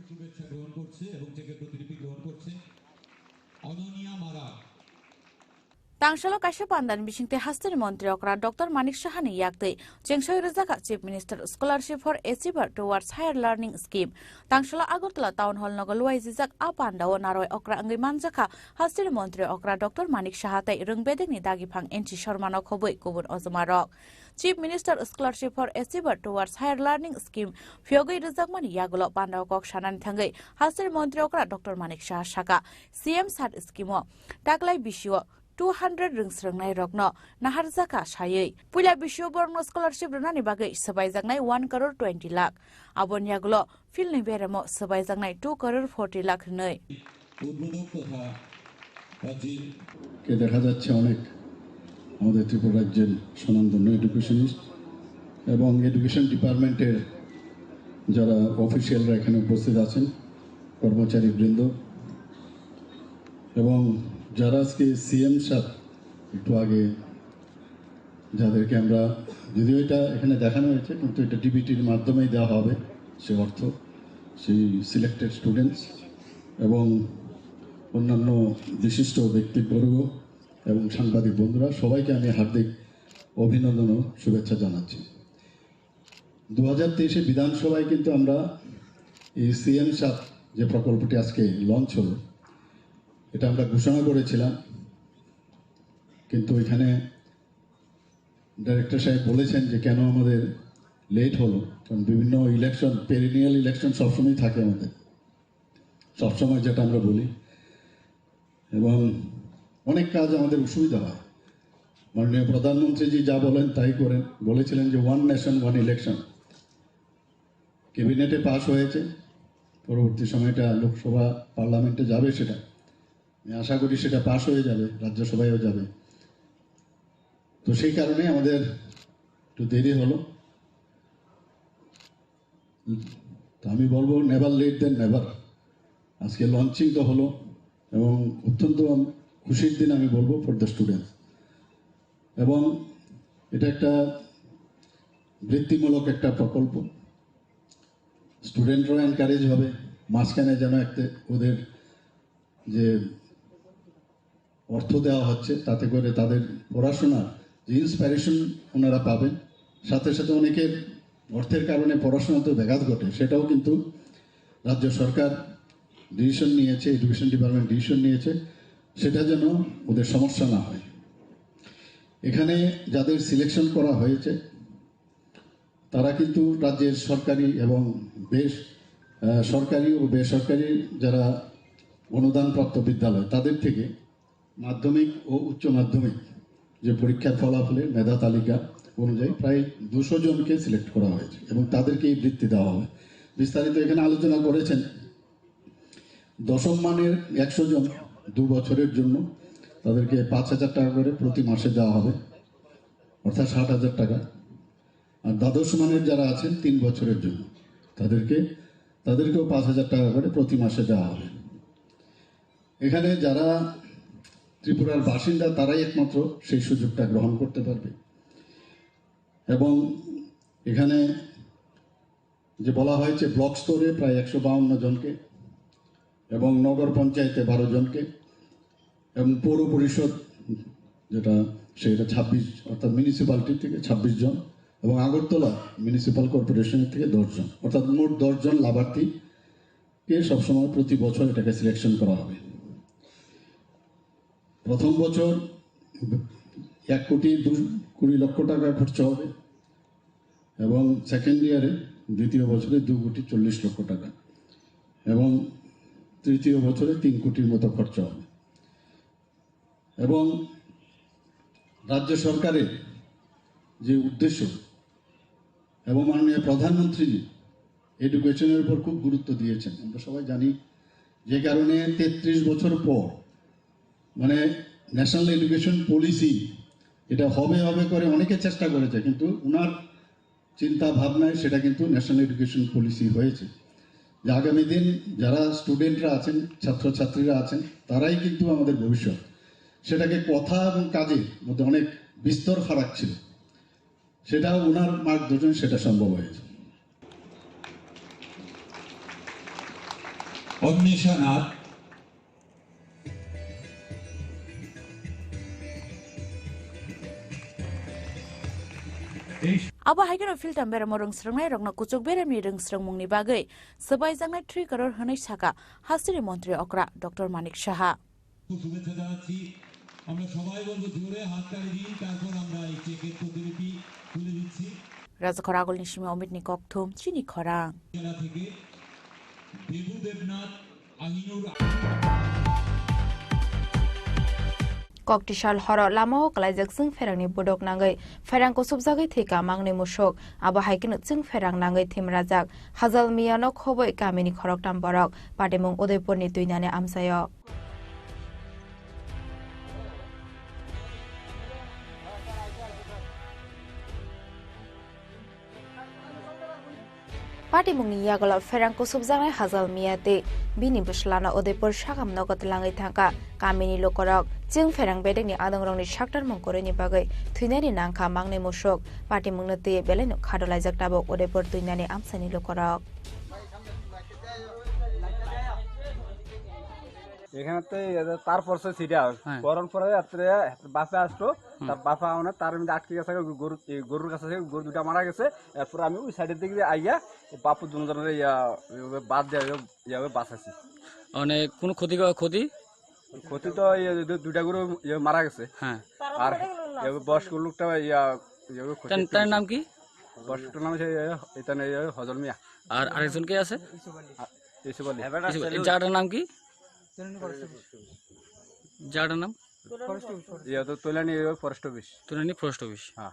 শুভেচ্ছা গ্রহণ করছে এবং চেকের প্রতিলিপি গ্রহণ করছে অননিয়া মারা। तांगशालो काश्य पांदान बिशिंगते हास्तिनि मन्त्री अकरा डॉक्टर मानिक साहानि याक्तै चेंगसय रजाका chief minister scholarship for achiever towards higher learning scheme तांगशाला आगरतला टाउन हॉल नगो लुवाइजिजाक आ पांडाव नारय अकरा अंगै मानजाखा हास्तिनि मन्त्री अकरा डॉक्टर मानिक साहातै रोंबेदेनि दागिफां एनटी शर्मानो खबै गुबुन अजमारक chief minister scholarship for achiever towards higher learning scheme फियोगै रजाकमानि यागुलो पांडाव कक सानानि थांगै हास्तिनि मन्त्री अकरा डॉक्टर मानिक साहा साका सीएम सार्ड स्कीमो टाकलाय बिशियो 200 रिंगस्रंनाय रगनो नाहार जाका सायै पुला बिशो बरनो स्कॉलरशिप रुनानि बागै सबायजांनाय 1 करोड़ 20 लाख आबनियागुलो फिल्डनि बेरेमो सबायजांनाय 2 करोड़ 40 लाख नै উদ্বোধক তথা রাজ্যের কে দেখা যাচ্ছে অনেক আমাদের ত্রিপুরা রাজ্যের স্বনামধন্য এডুকেশনিস্ট এবং এডুকেশন ডিপার্টমেন্টের যারা অফিসিয়ালরা এখানে উপস্থিত আছেন কর্মচারী বৃন্দ এবং যারা আজকে সিএম সাহেব একটু আগে যাদেরকে আমরা যদিও এটা এখানে দেখানো হয়েছে কিন্তু এটা ডিবিটির মাধ্যমেই দেওয়া হবে সে অর্থ সেই সিলেক্টেড স্টুডেন্টস এবং অন্যান্য বিশিষ্ট ব্যক্তিবর্গ এবং সাংবাদিক বন্ধুরা সবাইকে আমি হার্দিক অভিনন্দন ও শুভেচ্ছা জানাচ্ছি 2023 বিধানসভায় কিন্তু আমরা এই সিএম সাহেব যে প্রকল্পটি আজকে লঞ্চ হলো এটা আমরা ঘোষণা করেছিলাম কিন্তু এখানে ডাইরেক্টর সাহেব বলেছেন যে কেন আমাদের লেট হলো কারণ বিভিন্ন ইলেকশন পেরিনিয়াল ইলেকশন সবসময় থাকে আমাদের সবসময় যেটা আমরা বলি এবং অনেক কাজ আমাদের অসুবিধা হয় মাননীয় প্রধানমন্ত্রীজি যা বলেন তাই করেন বলেছিলেন যে 1 নেশন 1 ইলেকশন ক্যাবিনেটে পাস হয়েছে পরবর্তী সময়টা লোকসভা পার্লামেন্টে যাবে সেটা আমি আশা করি সেটা পাস হয়ে যাবে রাজ্যসভায়ও যাবে তো সেই কারণে আমাদের একটু দেরি হলো। তো আমি বলবো নেভার লেট দেন নেভার। আজকে লঞ্চিং তো হলো এবং অত্যন্ত খুশির দিন আমি বলবো ফর দ্য স্টুডেন্টস। এবং এটা একটা বৃত্তিমূলক একটা প্রকল্প, স্টুডেন্টরাও এনকারেজ হবে, মাঝখানে যেন একটা ওদের যে অর্থ দেওয়া হচ্ছে তাতে করে তাদের পড়াশোনার যে ইন্সপিরেশন ওনারা পাবেন, সাথে সাথে অনেকের অর্থের কারণে পড়াশোনাতে ব্যাঘাত ঘটে, সেটাও কিন্তু রাজ্য সরকার ডিসিশন নিয়েছে, এডুকেশন ডিপার্টমেন্ট ডিসিশন নিয়েছে, সেটা যেন ওদের সমস্যা না হয়। এখানে যাদের সিলেকশন করা হয়েছে তারা কিন্তু রাজ্যের সরকারি এবং সরকারি ও বেসরকারি যারা অনুদানপ্রাপ্ত বিদ্যালয় তাদের থেকে মাধ্যমিক ও উচ্চ মাধ্যমিক যে পরীক্ষার ফলাফলের মেধা তালিকা অনুযায়ী প্রায় 200 জনকে সিলেক্ট করা হয়েছে এবং তাদেরকে এই বৃত্তি দেওয়া হবে। বিস্তারিত এখানে আলোচনা করেছেন। দশম মানের 100 জন 2 বছরের জন্য তাদেরকে 5,000 টাকা করে প্রতি মাসে দেওয়া হবে, অর্থাৎ 60,000 টাকা। আর দ্বাদশ মানের যারা আছেন 3 বছরের জন্য তাদেরকেও 5,000 টাকা করে প্রতি মাসে দেওয়া হবে। এখানে যারা ত্রিপুরার বাসিন্দা তারাই একমাত্র সেই সুযোগটা গ্রহণ করতে পারবে। এবং এখানে যে বলা হয়েছে ব্লক স্তরে প্রায় 152 জনকে এবং নগর পঞ্চায়েতে 12 জনকে এবং পৌর পরিষদ যেটা সেটা 26 অর্থাৎ মিউনিসিপ্যালিটি থেকে 26 জন এবং আগরতলা মিউনিসিপ্যাল কর্পোরেশনের থেকে 10 জন, অর্থাৎ মোট 10 জন লাভার্থীকে সবসময় প্রতি বছর এটাকে সিলেকশন করা হবে। প্রথম বছর 1,20,00,000 টাকা খরচ হবে এবং সেকেন্ড ইয়ারে দ্বিতীয় বছরে 2,40,00,000 টাকা এবং তৃতীয় বছরে 3 কোটির মতো খরচ হবে। এবং রাজ্য সরকারের যে উদ্দেশ্য এবং মাননীয় প্রধানমন্ত্রী এডুকেশনের উপর খুব গুরুত্ব দিয়েছেন, আমরা সবাই জানি, যে কারণে 33 বছর পর মানে ন্যাশনাল এডুকেশন পলিসি এটা হবে করে অনেকে চেষ্টা করেছে, কিন্তু ওনার চিন্তা ভাবনায় সেটা কিন্তু ন্যাশনাল এডুকেশন পলিসি হয়েছে। যে আগামী দিন যারা স্টুডেন্টরা আছেন, ছাত্রছাত্রীরা আছেন, তারাই কিন্তু আমাদের ভবিষ্যৎ। সেটাকে কথা এবং কাজের মধ্যে অনেক বিস্তর ফারাক ছিল, সেটা ওনার মার্গদর্শন সেটা সম্ভব হয়েছে। অগ্নিশনাথ Abo haikeno filtam beramo rongsrangnai rokno kuchuk beremni rongsrangmungni bagai sabaijangnai 3 crore honai saka hasiri মন্ত্রী okra Dr. Manik Saha শুভেচ্ছা জানাচ্ছি। আমরা সবাই বলবো জোরে হাততালি দিন, তারপর আমরা এই চেকের প্রতিলিপি তুলে দিচ্ছি। রাজখর আগলনি সিমে অমিতনি ককথুম চিনি খরাং জেলা থেকে Debu Debnath আহিনুর Koktisal horo lamao kalaijak jing ferangni bodok nangai ferangko subjagai theka mangni musok abo haikeno jing ferang nangai thimrajak Hazal Miyano khoboi kamini khoroktam borok Padimung Udaipurni tuinane amsayo Patimungni yagala ferangko subjangai Hazal Miyate bini buslana Udaipur sagam nogot langai thangka kamini lokorok jing ferang bedekni adongrongni saktar mongkoreni bagai thuinani nangkha mangne musok patimungno te beleno khadolaijak tabok Udaipur tuinani amsani lokorok এখানেতে তারপর সে Syria করন পরে রাত্রে বাসে আসলো, তার বাসা মানে তার মধ্যে আটকে গেছে, গরুর কাছে গরু দুটা মারা গেছে। এরপর আমি ওই সাইডের দিকে আইয়া বাপু দুজনের বাদ দেওয়া বাঁচাছি। মানে কোনো ক্ষতি তো দুইটা গরু মারা গেছে। হ্যাঁ, আর বয়স্ক লোকটা তার নাম কি? বয়স্কটার নাম হজল মিয়া। আর আরেকজন কে আছে? ইসুফ আলী। যার নাম কি? যার নাম Tulani forest office. Tulani forest office. হ্যাঁ।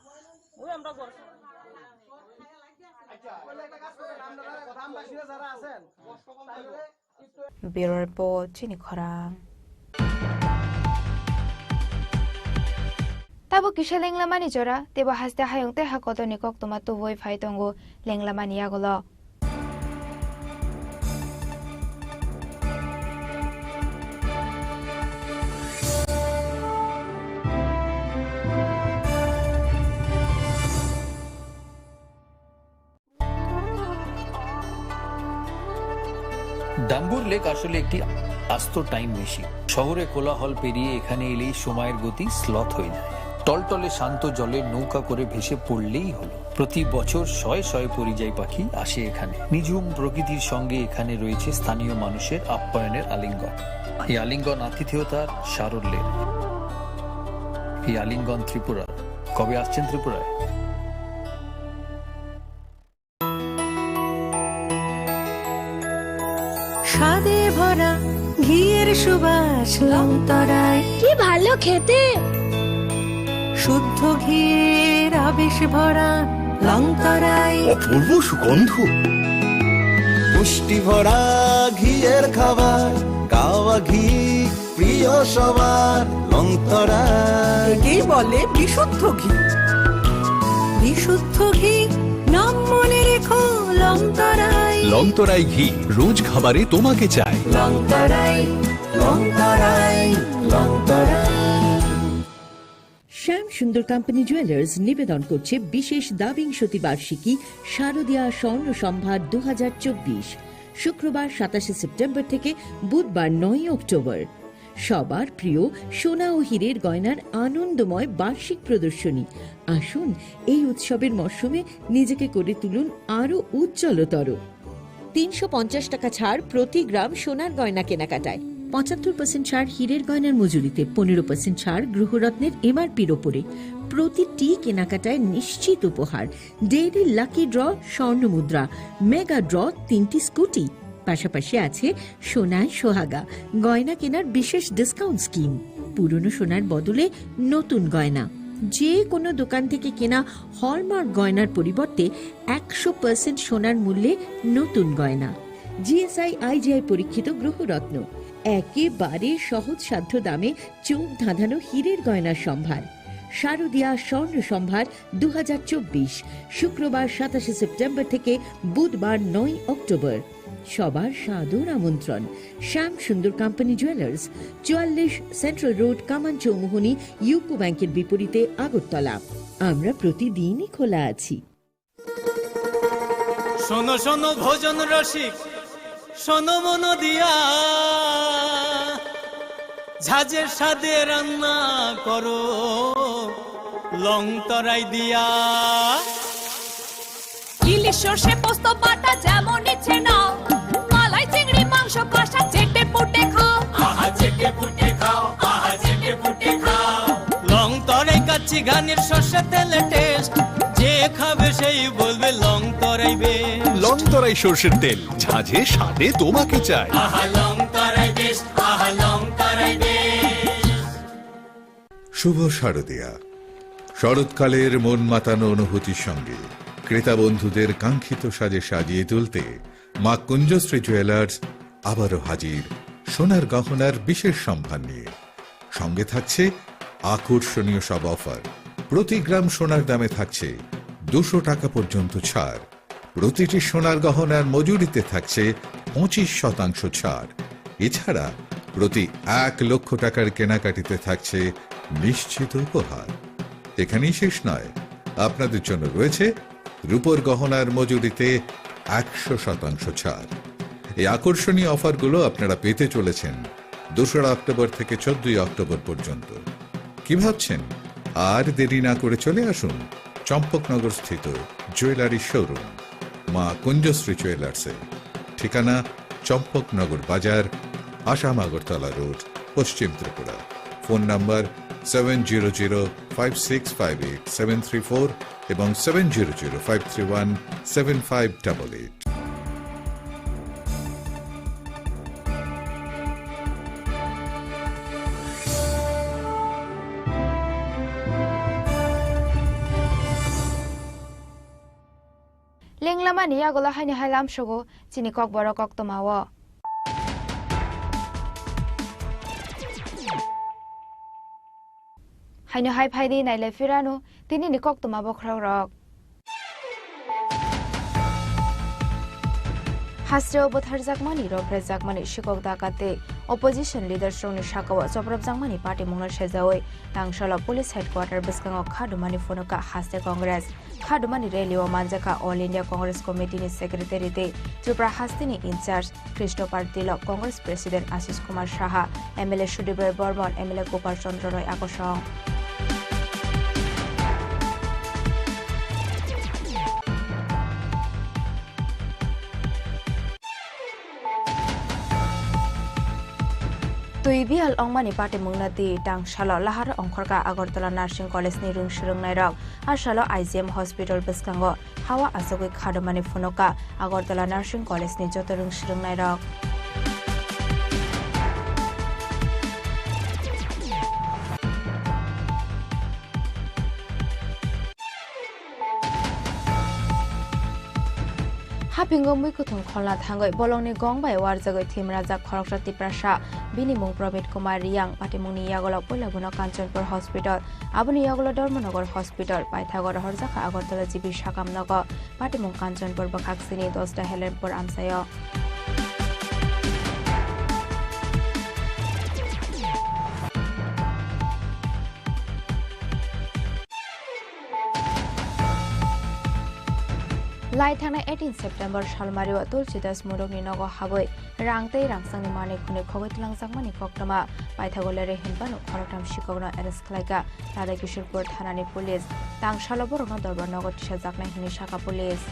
Bureau Report Chini Khorang Tabo kisha lenglamani jora, tebo haste hayong te hakoto ni kok tomato voi faitongo lenglamani agolo. Dumbur lake আসলে একটি আস্ত টাইম মেশিন। শহরে কোলাহল পেরিয়ে এখানে এলেই সময়ের গতি স্লথ হয়ে যায়। টলটলে শান্ত জলের নৌকা করে ভেসে পড়লেই হলো। প্রতি বছর শয়ে শয়ে পরিযায়ী পাখি আসে এখানে। নিঝুম প্রকৃতির সঙ্গে এখানে রয়েছে স্থানীয় মানুষের আপ্যায়নের আলিঙ্গন। এই আলিঙ্গন আতিথেয়তার সারল্যের। এই আলিঙ্গন ত্রিপুরার। কবে আসছেন ত্রিপুরায়? স্বাদে ভরা ঘিয়ের সুবাস লংতরায়, কি ভালো খেতে। শুদ্ধ ঘিয়ের আবেশ ভরা লংতরায়, অপূর্ব সুগন্ধ। পুষ্টি ভরা ঘিয়ের খাবার, গাওয়া ঘি প্রিয় সবার লংতরায়। কি বলে বিশুদ্ধ ঘি। বিশুদ্ধ ঘি নাম মনে রেখো লংতরায়। লংতরাই ঘি রোজ খাবারে তোমাকে চাই। লংতরায় লংতরায় লংতরায়। শ্যাম সুন্দর কোম্পানি জুয়েলার্স নিবেদন করছে বিশেষ দ্বাবিংশতি বার্ষিকী শারদীয়া স্বর্ণ সম্ভার 2024, শুক্রবার 27 সেপ্টেম্বর থেকে বুধবার 9 অক্টোবর। সবার প্রিয় সোনা ও হীরের গয়নার আনন্দময় বার্ষিক প্রদর্শনী। আসুন এই উৎসবের মরশুমে নিজেকে করে তুলুন আরো উজ্জ্বলতর। 350 টাকা ছাড় প্রতি গ্রাম সোনার গয়না কেনাকাটায়, 75% ছাড় হীরের গয়নার মজুরিতে, 15% ছাড় গৃহরত্নের এমআরপির ওপরে। প্রতিটি কেনাকাটায় নিশ্চিত উপহার, ডেইলি লাকি ড্র স্বর্ণ মুদ্রা, মেগা ড্র 3টি স্কুটি। পাশাপাশি আছে সোনায় সোহাগা গয়না কেনার বিশেষ ডিসকাউন্ট স্কিম। পুরনো সোনার বদলে নতুন গয়না। যে কোনো দোকান থেকে কেনা হলমার্ক গয়নার পরিবর্তে 100% সোনার মূল্যে নতুন গয়না। জিএসআই আইজিআই পরীক্ষিত গ্রহরত্ন, একেবারে সহজসাধ্য দামে চোখ ধাঁধানো হীরের গয়নার সম্ভার। শারদীয়া স্বর্ণ সম্ভার 2024, শুক্রবার 27 সেপ্টেম্বর থেকে বুধবার 9 অক্টোবর। সবার সাদর আমন্ত্রণ। শ্যাম সুন্দর কোম্পানি জুয়েলার্স, 44 সেন্ট্রাল রোড, কামান চৌমুহনী, ইউকো ব্যাংকের বিপরীতে, আগরতলা। আমরা প্রতিদিনই খোলা আছি। শোনো শোনো ভোজন রসিক, শোনো মন দিয়া, ঝাঁঝের স্বাদে রান্না করো লংতরাই দিয়া। ইলিশ সর্ষে পোস্ত বাটা যেমন ইচ্ছে নাও, মালাই চিংড়ি মাংস কষা চেটে পুটে খাও। আহা চেটে পুটে খাও, আহা চেটে পুটে খাও। লংতরাই কাচ্চি ঘানির সর্ষে তেলে টেস্ট, যে খাবে সেই বলবে লংতরাই বেশ। লংতরাই সর্ষের তেল, ঝাঁঝে স্বাদে তোমাকে চাই। আহা লংতরাই বেশ, আহা লংতরাই বেশ। শুভ শারদীয়া। শরৎকালের মন মাতানো অনুভূতির সঙ্গে ক্রেতা বন্ধুদের কাঙ্ক্ষিত সাজে সাজিয়ে তুলতে মা কুঞ্জশ্রী জুয়েলার্স আবারও হাজির সোনার গহনার বিশেষ সম্ভার নিয়ে। সঙ্গে থাকছে আকর্ষণীয় সব অফার। প্রতি গ্রাম সোনার দামে থাকছে 200 টাকা পর্যন্ত ছাড়। প্রতিটি সোনার গহনার মজুরিতে থাকছে 25% ছাড়। এছাড়া প্রতি 1 লক্ষ টাকার কেনাকাটিতে থাকছে নিশ্চিত উপহার। এখানেই শেষ নয়, আপনাদের জন্য রয়েছে রূপোর গহনার মজুরিতে 100% ছাড়। এই আকর্ষণীয় অফারগুলো আপনারা পেতে চলেছেন 2 অক্টোবর থেকে 14 অক্টোবর পর্যন্ত। কি ভাবছেন? আর দেরি না করে চলে আসুন চম্পকনগর স্থিত জুয়েলারি শোরুম মা কুঞ্জশ্রী জুয়েলার্সে। ঠিকানা চম্পকনগর বাজার, আসাম আগরতলা রোড, পশ্চিম ত্রিপুরা। ফোন নাম্বার 7005658734 এবং 7005317588। লেংলামানি আগলা হাইনি হাইলাম সগো চিনি কক বড় cock তোমাও। haino hai phaidi naile firanu tini ni kok tuma bokhrok rok Hasreo Botharjakmani ro Prejakmani Shikok Dakate opposition leader Shrongni Shakawa Choprabjangmani party mungna shejawai Tangshala police headquarter Biskango Khadumani Fonoka Haste Congress Khadumani Relio Manjaka All India Congress Committee ni secretary te Tripura Hastini in charge Christopher Tilok Congress President Ashish Kumar Shaha MLA Shudibir Burman MLA Gopal Chandra Roy Akosong Tuibial Ongmani Party Mungnati Tangshala Lahar Ongkorka Agartala Nursing College ni Rung Shurungnai Rok Ashalo IGM Hospital Biskango Hawa Asogui Khadumani Fonoka Agartala Nursing College ni Joto Rung Shurungnai Rok Hapingo Muikutung Kholna Thangoi Bolongni Gongbai Warjagoi Thimraja Khorokshati Prasha Binimung Probit Kumar Riyang Patimungni Yagolo Pulabuno Kanchanpur Hospital Abuni Yagolo Dharmanagar Hospital Paithagor Horjaka Agartala Jibi Shakamnagar Patimung Kanchanpur Bakaksini Dosta Helenpur Amsayo Lai thangna 18 September Shalmario Tulchidas Murugni Nogo Haboi Rangtei Rangsangni Mani Khuni Khogoi Tlangjakmani Koktama Paithagolere Hinbanu Khoroktam Shikogna arrest khlaika Radakishorpur Thanani Police Tangshala Borogna Dorbar Nogo Tishajakna Hini Shaka Police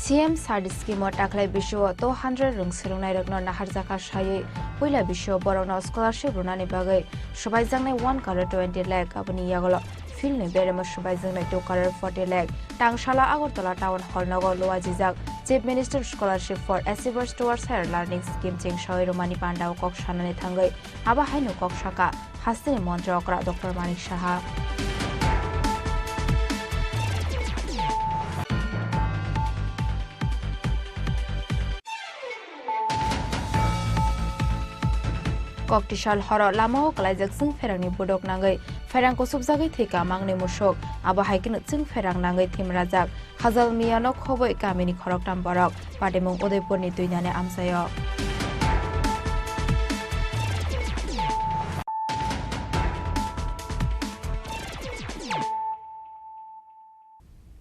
CM Sard Scheme Taklai Bisho 200 Rung Sirungnai Ragno Naharjaka Shaye Puila Bisho Borona Scholarship Runani Bagai Shubaizangnai 1 color 20 lakh Abuni Yagolo Filni Berema Shubaizangnai 2 color 40 lakh Tangshala Agartala Town Hall Nogo Loa Jizak Chief Minister Scholarship for Achievers Towards Higher Learning Scheme Ching Shawai Romani Pandao Kok Shanani Thangai Aba Hainu Kok Shaka Hastini Montra Okra Dr. Manik Shaha Koktishal Horo Lamo Kalajak Sing Ferangni Budok Nangai Ferang ko subjagai theka mangne musok aba haikin chung ferang nangai thimrajak Hazal Miyano khoboi kamini khoroktam borok Pademung Udaipur ni tuinane amsayo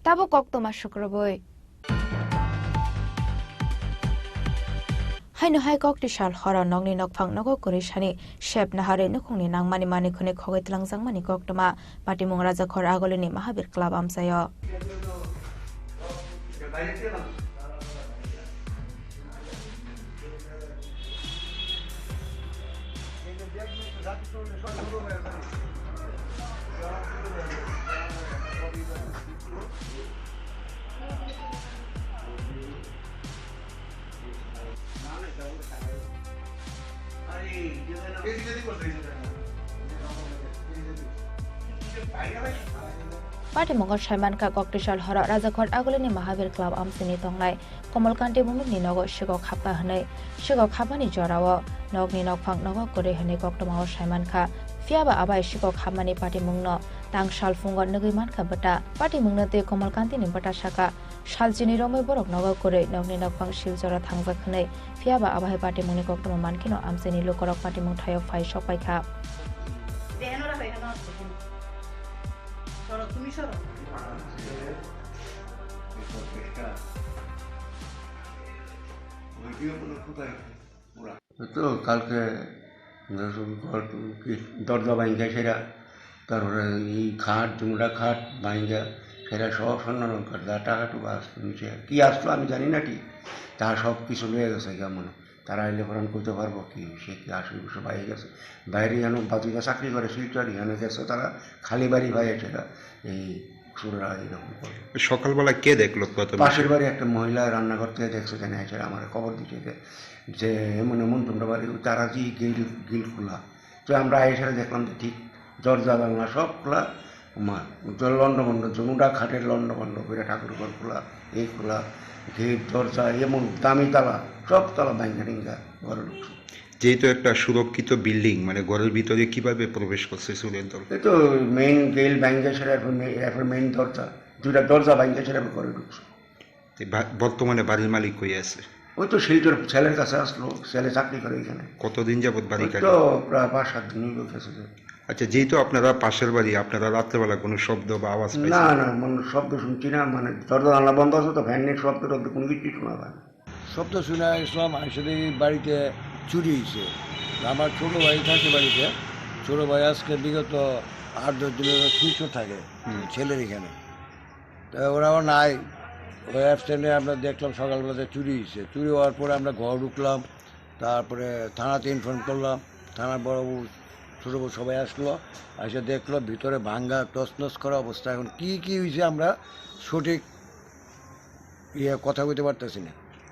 Tabo koktoma shukraboi Haino hai Koktishal Horo Nogni Nokphang Nogo Kurishani Shep Nahare Nukhungni Nangmani Mani Khune Khogoi Tlangjangmani Koktoma Patimung Raja Khor Agolini Mahabir Club Amsayo Party Mongol Shaiman ka Koktishal Horo Rajakhor Agolini Mahabir Club Amsini Tonglai Komalkanti Mumukni Nogo Shigok Hapka Hanai Shigok Hapani Jorawo Nogni Nokphang Nogo Kore Hanai Koktoma Shaiman ka Fiaba Abai Shigok Hapmani Party Mungno Tangshal Fungon Nugiman ka Bata Party Mungno te Komalkanti ni Bata Shaka Shaljini Romoi Borok Nogo Kore Nogni Nokphang Shiljora Thangjak Hanai Fiaba Abai Party Mungni Koktoma Mankino Amsini Lokorok Party Mung Thayo Phai Shopai Kha তো কালকে দরজা ভাঙ্গা সেরা তারপরে এই খাট জুমড়া খাট ভাঙ্গা সেরা সব সন্ন্যালঙ্কার যা টাকা টুকু আসতো নিচে কী আসতো আমি জানি না কি তা সব কিছু লয়ে গেছে কেমন তারা এলে পরান করতে পারবো কি সে কি আসলে সব বাইরে গেছে বাইরে যেন বাতিটা চাকরি করে শিলচর এখানে গেছে তারা খালি বাড়ি ভাই সেটা এই সুররা এরকম করে সকালবেলা কে দেখলো পাশের বাড়ি একটা মহিলা রান্নাঘর থেকে দেখছে কেন এসে আমার খবর দিচ্ছে যে এমন এমন তোমরা বাড়ি তারা যে গিল খোলা তো আমরা এসে দেখলাম যে ঠিক দরজা বাংলা সব খোলা মা জল লন্ডভন্ড জনুটা খাটের লন্ডভন্ড করে ঠাকুর ঘর খোলা এই খোলা গেট দরজা এমন দামি তালা সব তালা ভাঙ্গা টিঙ্গা ঘরে ঢুকছে। যেহেতু একটা সুরক্ষিত বিল্ডিং মানে ঘরের ভিতরে কিভাবে প্রবেশ করছে চুরের দল? এই তো মেইন গেল ভাঙ্গা সেটা এরপর মেইন দরজা দুইটা দরজা ভাঙ্গা সেটা ঘরে ঢুকছে। বর্তমানে বাড়ির মালিক হয়ে আছে? ওই তো শিলচর ছেলের কাছে আসলো, ছেলে চাকরি করে এখানে। কতদিন যাবত বাড়ি কাটে? তো প্রায় 5-7 দিন গেছে। আচ্ছা, যেহেতু আপনারা পাশের বাড়ি, আপনারা রাত্রেবেলা কোনো শব্দ বা আওয়াজ পাইছেন? না না, মানে শব্দ শুনছি না, মানে দরজা জানলা বন্ধ আছে তো, ফ্যানের শব্দ টব্দ কোনো কিছুই শোনা যায় না। শব্দ শুনে ইসলাম আসলে বাড়িতে চুরি হয়েছে। আমার ছোটো ভাই থাকে বাড়িতে, ছোটো ভাই আজকে বিগত 8-10 দিনের সুস্থ থাকে ছেলের এখানে, তা ওরা আবার নাই। ওই অ্যাবসেন্টে আমরা দেখলাম সকালবেলাতে চুরি হয়েছে। চুরি হওয়ার পরে আমরা ঘর ঢুকলাম, তারপরে থানাতে ইনফর্ম করলাম। থানার বড়বাবু ছোটো সবাই আসলো, এসে দেখলো ভিতরে ভাঙ্গা তছনছ করা অবস্থা। এখন কী হয়েছে আমরা সঠিক কথা বলতে পারতেছি না।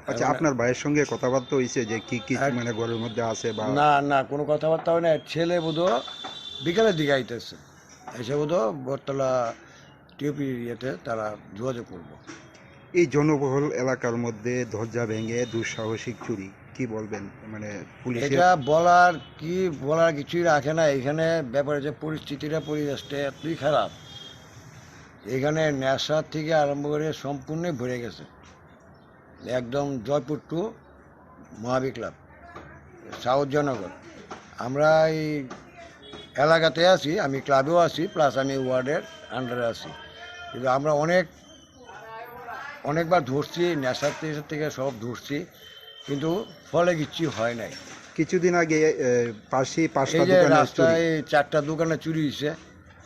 আচ্ছা, আপনার ভাইয়ের সঙ্গে কথাবার্তা হয়েছে যে কি কি মানে ঘরের মধ্যে আছে বা? না না, কোনো কথাবার্তা হয় না। ছেলে বোধহয় বিকালের দিকে আইতেছে, এসে বোধহয় বটতলা টিউপি ইয়েতে তারা যোগাযোগ করবো। এই জনবহুল এলাকার মধ্যে দরজা ভেঙে দুঃসাহসিক চুরি, কি বলবেন? মানে পুলিশ এটা বলার কিছুই রাখে না। এখানে ব্যাপারে যে পরিবেশটা এতই খারাপ, এখানে নেশার থেকে আরম্ভ করে সম্পূর্ণ ভরে গেছে। একদম জয়পুর টু মহাবীর ক্লাব, সাউথ জনগণ। আমরা এই এলাকাতে আছি, আমি ক্লাবেও আছি, প্লাস আমি ওয়ার্ডের আন্ডারে আছি। কিন্তু আমরা অনেকবার ধরছি, নেশার থেকে সব ধরছি, কিন্তু ফলে কিচ্ছু হয় নাই। কিছুদিন আগে রাস্তায় 4টা দোকানে চুরি হয়েছে।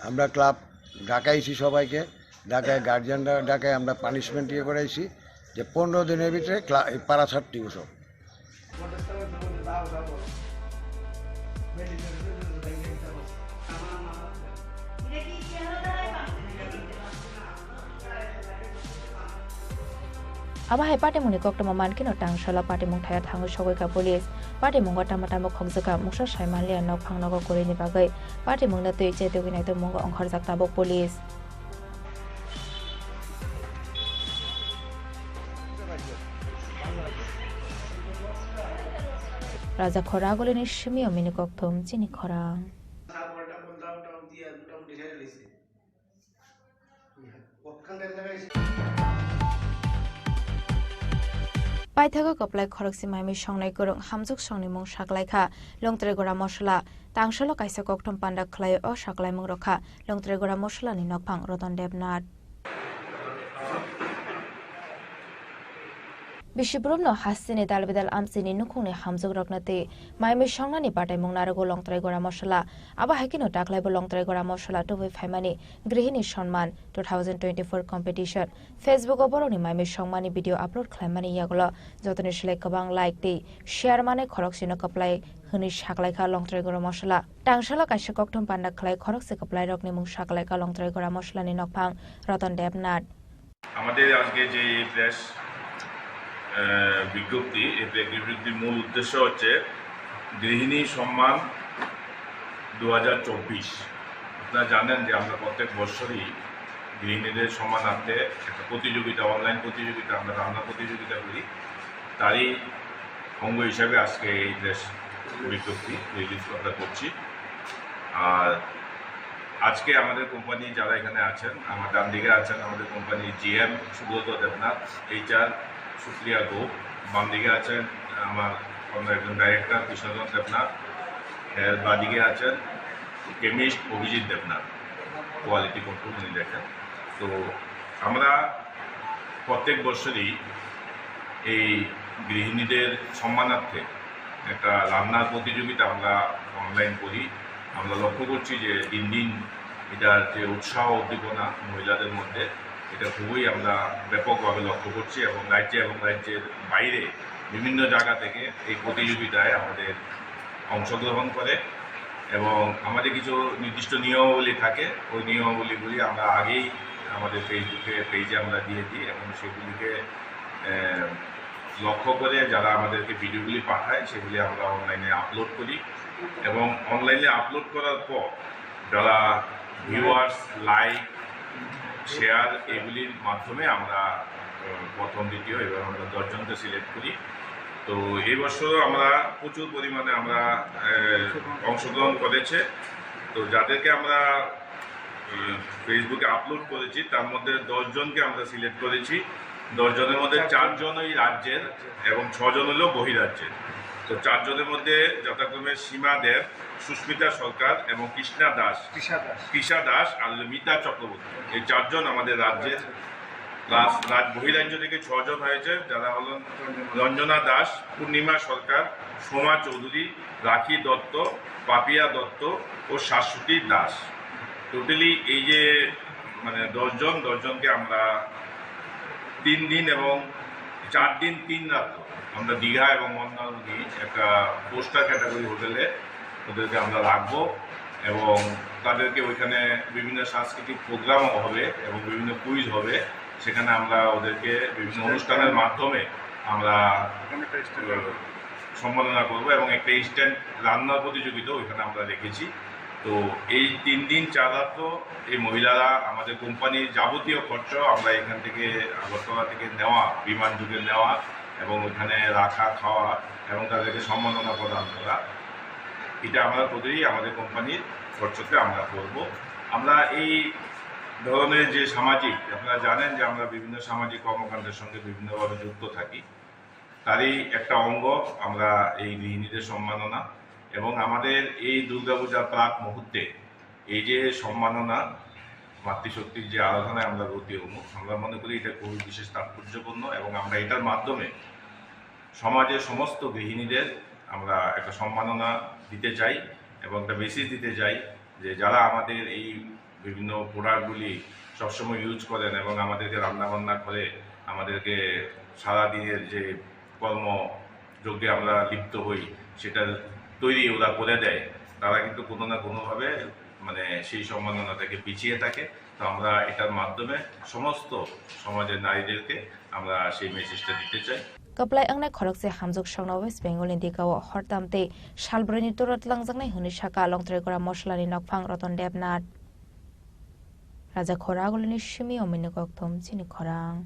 আমরা ক্লাব ডাকাইছি, সবাইকে ডাকায়, গার্জিয়ানরা ডাকায়, আমরা পানিশমেন্ট ইয়ে করাইছি যে 15 দিনের ভিতরে পাড়া ছাড়তে সব। Abahai party muni kokto maman kino tangshala party mung thaya thangu shogoi ka police party mung ga tamata mo khongzaka musha shaiman le nok phangna ko kore ni bagai party mung na tei che te ginai to mung onghar jak tabok police Raja khora gole ni shimi omini kokthom chini khorang Paithaga kaplai khoroksi maimi songnai korong hamjuk songni mung saklai kha longtre gora mosla tangsalo kaisa kokthom panda khlai o saklai mung rokha longtre gora mosla ni nokphang Rotan Devnath Bishibrum no hasini dalbidal amsini nukhungni hamjuk roknate maimi songnani patai mung narago longtre gora mosla aba hakino taklai bo longtre gora mosla to phaimani grihini sonman 2024 competition Facebook o boroni maimi songmani video upload khlaimani yagolo jotoni shlai kabang like dei share mane khoroksino kaplai huni saklai kha longtre gora mosla tangsala kaisa kokthom panda khlai khorokse kaplai rokni mung saklai kha longtre gora mosla ni nokphang Rotan Devnath আমাদের আজকে যে press বিজ্ঞপ্তি এই বিজ্ঞপ্তির মূল উদ্দেশ্য হচ্ছে গৃহিণী সম্মান 2024 আপনারা জানেন যে আমরা প্রত্যেক বছরই গৃহিণীদের সম্মানার্থে একটা প্রতিযোগিতা অনলাইন প্রতিযোগিতা আমরা রান্না প্রতিযোগিতা করি তারই অঙ্গ হিসাবে আজকে এই প্রেস বিজ্ঞপ্তি রিলিজ করছি আর আজকে আমাদের কোম্পানি যারা এখানে আছেন আমার ডান দিকে আছেন আমাদের company GM Subrata Debnath HR Supriya Gope বাম দিকে আছেন আমার একজন ডাইরেক্টর কৃষ্ণচন্দ্র দেবনাথ এর বাদিকে আছেন chemist Abhijit Debnath quality control উনি দেখেন তো আমরা প্রত্যেক বছরই এই গৃহিণীদের সম্মানার্থে একটা রান্নার প্রতিযোগিতা আমরা অনলাইন করি আমরা লক্ষ্য করছি যে দিন দিন এটার যে উৎসাহ উদ্দীপনা মহিলাদের মধ্যে এটা খুবই আমরা ব্যাপকভাবে লক্ষ্য করছি এবং রাজ্যের বাইরে বিভিন্ন জায়গা থেকে এই প্রতিযোগিতায় আমাদের অংশগ্রহণ করে এবং আমাদের কিছু নির্দিষ্ট নিয়মাবলী থাকে ওই নিয়মাবলীগুলি আমরা আগেই আমাদের ফেসবুকে পেজে আমরা দিয়ে দিই এবং সেগুলিকে লক্ষ্য করে যারা আমাদেরকে ভিডিওগুলি পাঠায় সেগুলি আমরা অনলাইনে আপলোড করি এবং অনলাইনে আপলোড করার পর যারা ভিউয়ার্স, লাইক, শেয়ার এগুলির মাধ্যমে আমরা প্রথম, দ্বিতীয় এবার আমরা 10 জনকে সিলেক্ট করি। তো এই বছরও আমরা প্রচুর পরিমাণে আমরা অংশগ্রহণ করেছে। তো যাদেরকে আমরা ফেসবুকে আপলোড করেছি তার মধ্যে 10 জনকে আমরা সিলেক্ট করেছি। 10 জনের মধ্যে 4 জন ওই রাজ্যের এবং 6 জন হলো বহিরাজ্যের। তো 4 জনের মধ্যে যথাক্রমে সীমা দেব, সুস্মিতা সরকার এবং কৃষা দাস আর মিতা চক্রবর্তী, এই 4 জন আমাদের রাজ্যের। প্লাস বহিরাজ্য থেকে 6 জন হয়েছে, যারা হলেন রঞ্জনা দাস, পূর্ণিমা সরকার, সোমা চৌধুরী, রাখি দত্ত, পাপিয়া দত্ত ও শাশ্বতী দাস। টোটালি এই যে 10 জনকে আমরা 3 দিন এবং 4 দিন 3 রাত আমরা দীঘা এবং মন্দারমণি একটা পোস্টার ক্যাটাগরি হোটেলে ওদেরকে আমরা রাখবো এবং তাদেরকে ওইখানে বিভিন্ন সাংস্কৃতিক প্রোগ্রামও হবে এবং বিভিন্ন কুইজ হবে। সেখানে আমরা ওদেরকে বিভিন্ন অনুষ্ঠানের মাধ্যমে আমরা সম্মাননা করবো এবং একটা ইনস্ট্যান্ট রান্নার প্রতিযোগিতা ওইখানে আমরা রেখেছি। তো এই 3 দিন 4 রাত এই মহিলারা আমাদের কোম্পানির যাবতীয় খরচ আমরা এখান থেকে আগরতলা থেকে নেওয়া, বিমান যুগে নেওয়া এবং ওইখানে রাখা, খাওয়া এবং তাদেরকে সম্মাননা প্রদান করা, এটা আমরা প্রতিদিনই আমাদের কোম্পানির খরচতে আমরা করব। আমরা এই ধরনের যে সামাজিক, আপনারা জানেন যে আমরা বিভিন্ন সামাজিক কর্মকাণ্ডের সঙ্গে বিভিন্নভাবে যুক্ত থাকি, তারই একটা অঙ্গ আমরা এই গৃহিণীদের সম্মাননা এবং আমাদের এই দুর্গাপূজার প্রাক মুহূর্তে এই যে সম্মাননা, মাতৃশক্তির যে আরাধনায় আমরা ব্রতী হব, আমরা মনে করি এটা খুবই বিশেষ তাৎপর্যপূর্ণ এবং আমরা এটার মাধ্যমে সমাজের সমস্ত গৃহিণীদের আমরা একটা সম্মাননা দিতে চাই এবং একটা মেসেজ দিতে চাই যে যারা আমাদের এই বিভিন্ন প্রোডাক্টগুলি সবসময় ইউজ করেন এবং আমাদেরকে রান্নাবান্না করে আমাদেরকে সারাদিনের যে কর্মযজ্ঞে আমরা লিপ্ত হই সেটা তৈরি ওরা করে দেয়, তারা কিন্তু কোনো না কোনোভাবে সেই সম্মাননা থেকে পিছিয়ে থাকে। তো আমরা এটার মাধ্যমে সমস্ত সমাজের নারীদেরকে আমরা সেই মেসেজটা দিতে চাই। Kaplai angnai khorokse hamjuk shangna West Bengal ni dikao hortamte shalbrani turot langjangnai huni shaka longtre kora moslani nokphang Roton Debnath Raja khora golini shimi omini kokthom chini khorang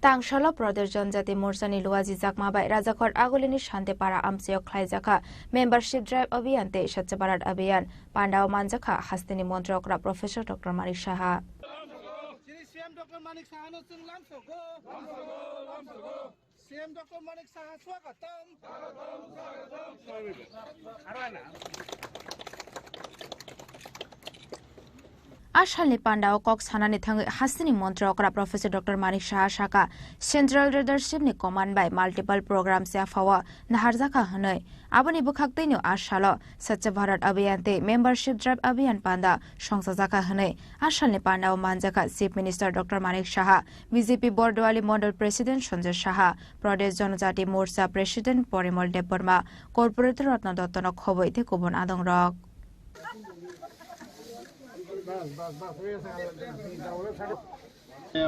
Tangshala Pradesh Janjati Morsani Luazi Zakmabai Rajakhor Agolini Shante Para Amseo Khlaijaka Membership Drive Abhiyante Swachh Bharat Abhiyan Pandao Manjaka Hastini Montrokra Professor Dr. Manik Saha Dr. Manik Saha Nutsung Lamsogo CM Dr. Manik Saha Swagatam Ashalni Pandao Cox Hanani Thang Hastini Montrokra Professor Dr. Manik Saha Shaka Central Leadership ni command by multiple programs Yafawa Naharzaka Hanoi Abani Bukhaktino Ashalo Swachh Bharat Abhiyante Membership Drive Abhiyan Panda Songsajaka Hanoi Ashalni Pandao Manjaka Chief Minister Dr. Manik Saha BJP Bordwali Model President Sanjay Saha Pradesh Janjati Morcha President Porimol Debbarma Corporate Ratna Dottonok Khoboi the Kubon Adong Rock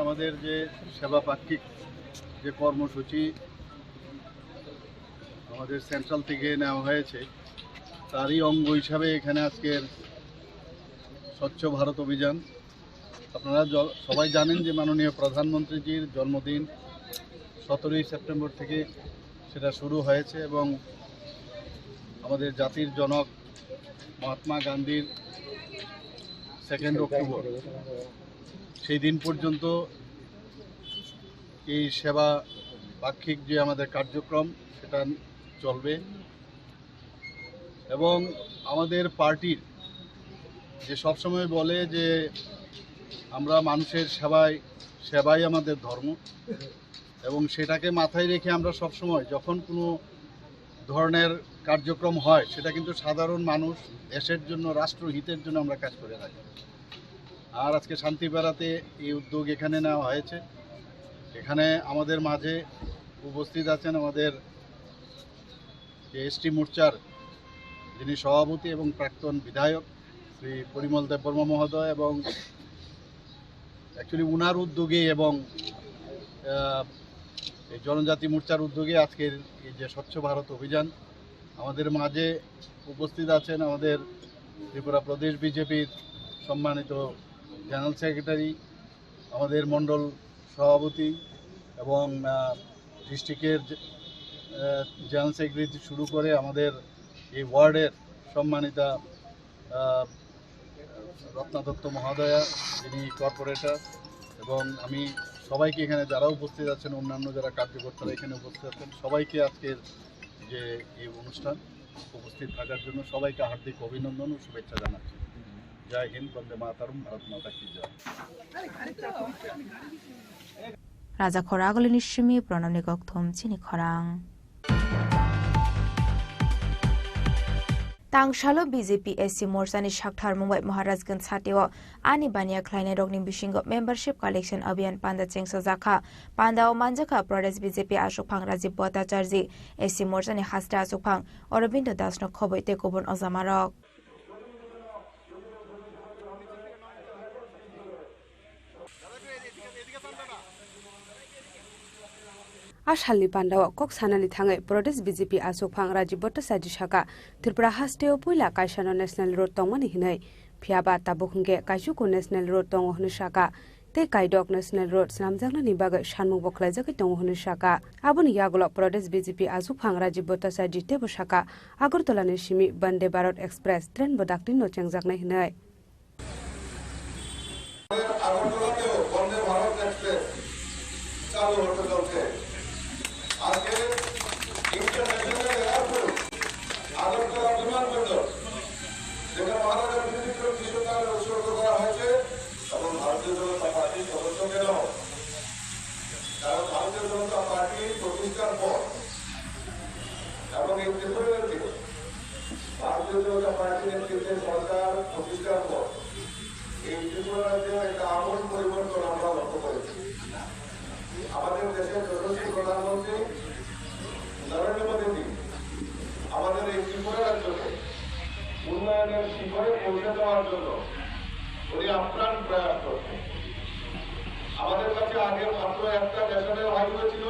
আমাদের যে সেবা পাক্ষিক যে কর্মসূচি আমাদের central থেকে নেওয়া হয়েছে তারই অঙ্গ হিসাবে এখানে আজকের স্বচ্ছ ভারত অভিযান। আপনারা সবাই জানেন যে মাননীয় প্রধানমন্ত্রীজির জন্মদিন 17ই সেপ্টেম্বর থেকে সেটা শুরু হয়েছে এবং আমাদের জাতির জনক মহাত্মা গান্ধীর 2 অক্টোবর সেই দিন পর্যন্ত এই সেবা পাক্ষিক যে আমাদের কার্যক্রম সেটা চলবে এবং আমাদের পার্টির যে সবসময় বলে যে আমরা মানুষের সেবাই আমাদের ধর্ম এবং সেটাকে মাথায় রেখে আমরা সবসময় যখন কোনো ধরনের কার্যক্রম হয় সেটা কিন্তু সাধারণ মানুষ দেশের জন্য রাষ্ট্রহিতের জন্য আমরা কাজ করে থাকি। আর আজকে শান্তিপাড়াতে এই উদ্যোগ এখানে নেওয়া হয়েছে। এখানে আমাদের মাঝে উপস্থিত আছেন আমাদের এসটি মোর্চার যিনি সভাপতি এবং প্রাক্তন বিধায়ক শ্রী পরিমল দেববর্মা মহোদয় এবং অ্যাকচুয়ালি উনার উদ্যোগে এবং এই জনজাতি মোর্চার উদ্যোগে আজকের এই যে স্বচ্ছ ভারত অভিযান আমাদের মাঝে উপস্থিত আছেন আমাদের ত্রিপুরা প্রদেশ বিজেপির সম্মানিত জেনারেল সেক্রেটারি, আমাদের মণ্ডল সভাপতি এবং ডিস্ট্রিক্টের জেনারেল সেক্রেটারি শুরু করে আমাদের এই ওয়ার্ডের সম্মানিতা রত্না দত্ত মহোদয়া, যিনি কর্পোরেটর, এবং আমি সবাইকে এখানে যারা উপস্থিত আছেন, অন্যান্য যারা কার্যকর্তারা এখানে উপস্থিত আছেন, সবাইকে আজকের যে এই অনুষ্ঠান উপস্থিত থাকার জন্য সবাইকে হার্দিক অভিনন্দন ও শুভেচ্ছা জানাচ্ছি। জয় হিন্দ, বন্দে মাতারম, ভারত মাতা কি জয়। রাজা খরাগলি নিশ্চিমি প্রণাম নিকক থম চিনি খরাং तांगशालो बीजेपी एससी मोर्चानि शाखथार मुंबई महाराजगंज साथियाव आनि बानिया ख्लायनाय रगनि बिशिंग मेम्बारशिप कलेक्शन अभियान पांदा चेंगसो जाखा पांदाव मानजाखा प्रदेश बीजेपी आशुकफां राजीव भट्टाचार्य एससी मोर्चानि हास्टा आशुकफां अरविंद दासनो खबैते गुबुन अजामारक आसालनि पान्डाव कक सानानि थाङै प्रदेश बीजेपी आशुकफां राजीव भट्टाचार्य शाखा त्रिपुरा हास्टेयाव पहिला कायसानो नेशनल रोड तंगमानि हिनै फियाबा ताबुखुंगे कायसुको नेशनल रोड तंग होनो शाखा ते कायदक नेशनल रोड सामजांनानि बागै सानमुं बख्लायजाखै दङ होनो शाखा आबुनि यागल प्रदेश बीजेपी आशुकफां राजीव भट्टाचार्य तेबो शाखा आगरतलानि सिमी वंदे भारत एक्सप्रेस ट्रेन बदाकनि न चेंजाकनाय हिनै আগরতলাতেও বন্দে ভারত এক্সপ্রেস চালু হতে চলছে। আজকে ইন্টারন্যাশনাল এয়ারপোর্ট আগরতলা বিমানবন্দর, যেখানে মহারাজা বিদ্যুৎ বিশ্বকাল উৎসর্গ করা হয়েছে, এবং ভারতীয় জনতা পার্টির সদস্যদেরও, কারণ ভারতীয় জনতা পার্টি প্রতিষ্ঠার পর এবং এই ত্রিপুরাকে ভারতীয় জনতা পার্টির নেতৃত্বে সরকার প্রতিষ্ঠার পর এই ত্রিপুরা রাজ্যে একটা আমূল পরিবর্তন আমরা লক্ষ্য করেছি। আমাদের দেশের যশস্বী প্রধানমন্ত্রী নরেন্দ্র মোদী আমাদের এই ত্রিপুরা রাজ্যকে উন্নয়নের শিখরে পৌঁছে দেওয়ার জন্য উনি আপ্রাণ প্রয়াস করছেন। আমাদের কাছে আগে মাত্র একটা ন্যাশনাল হাইওয়ে ছিল,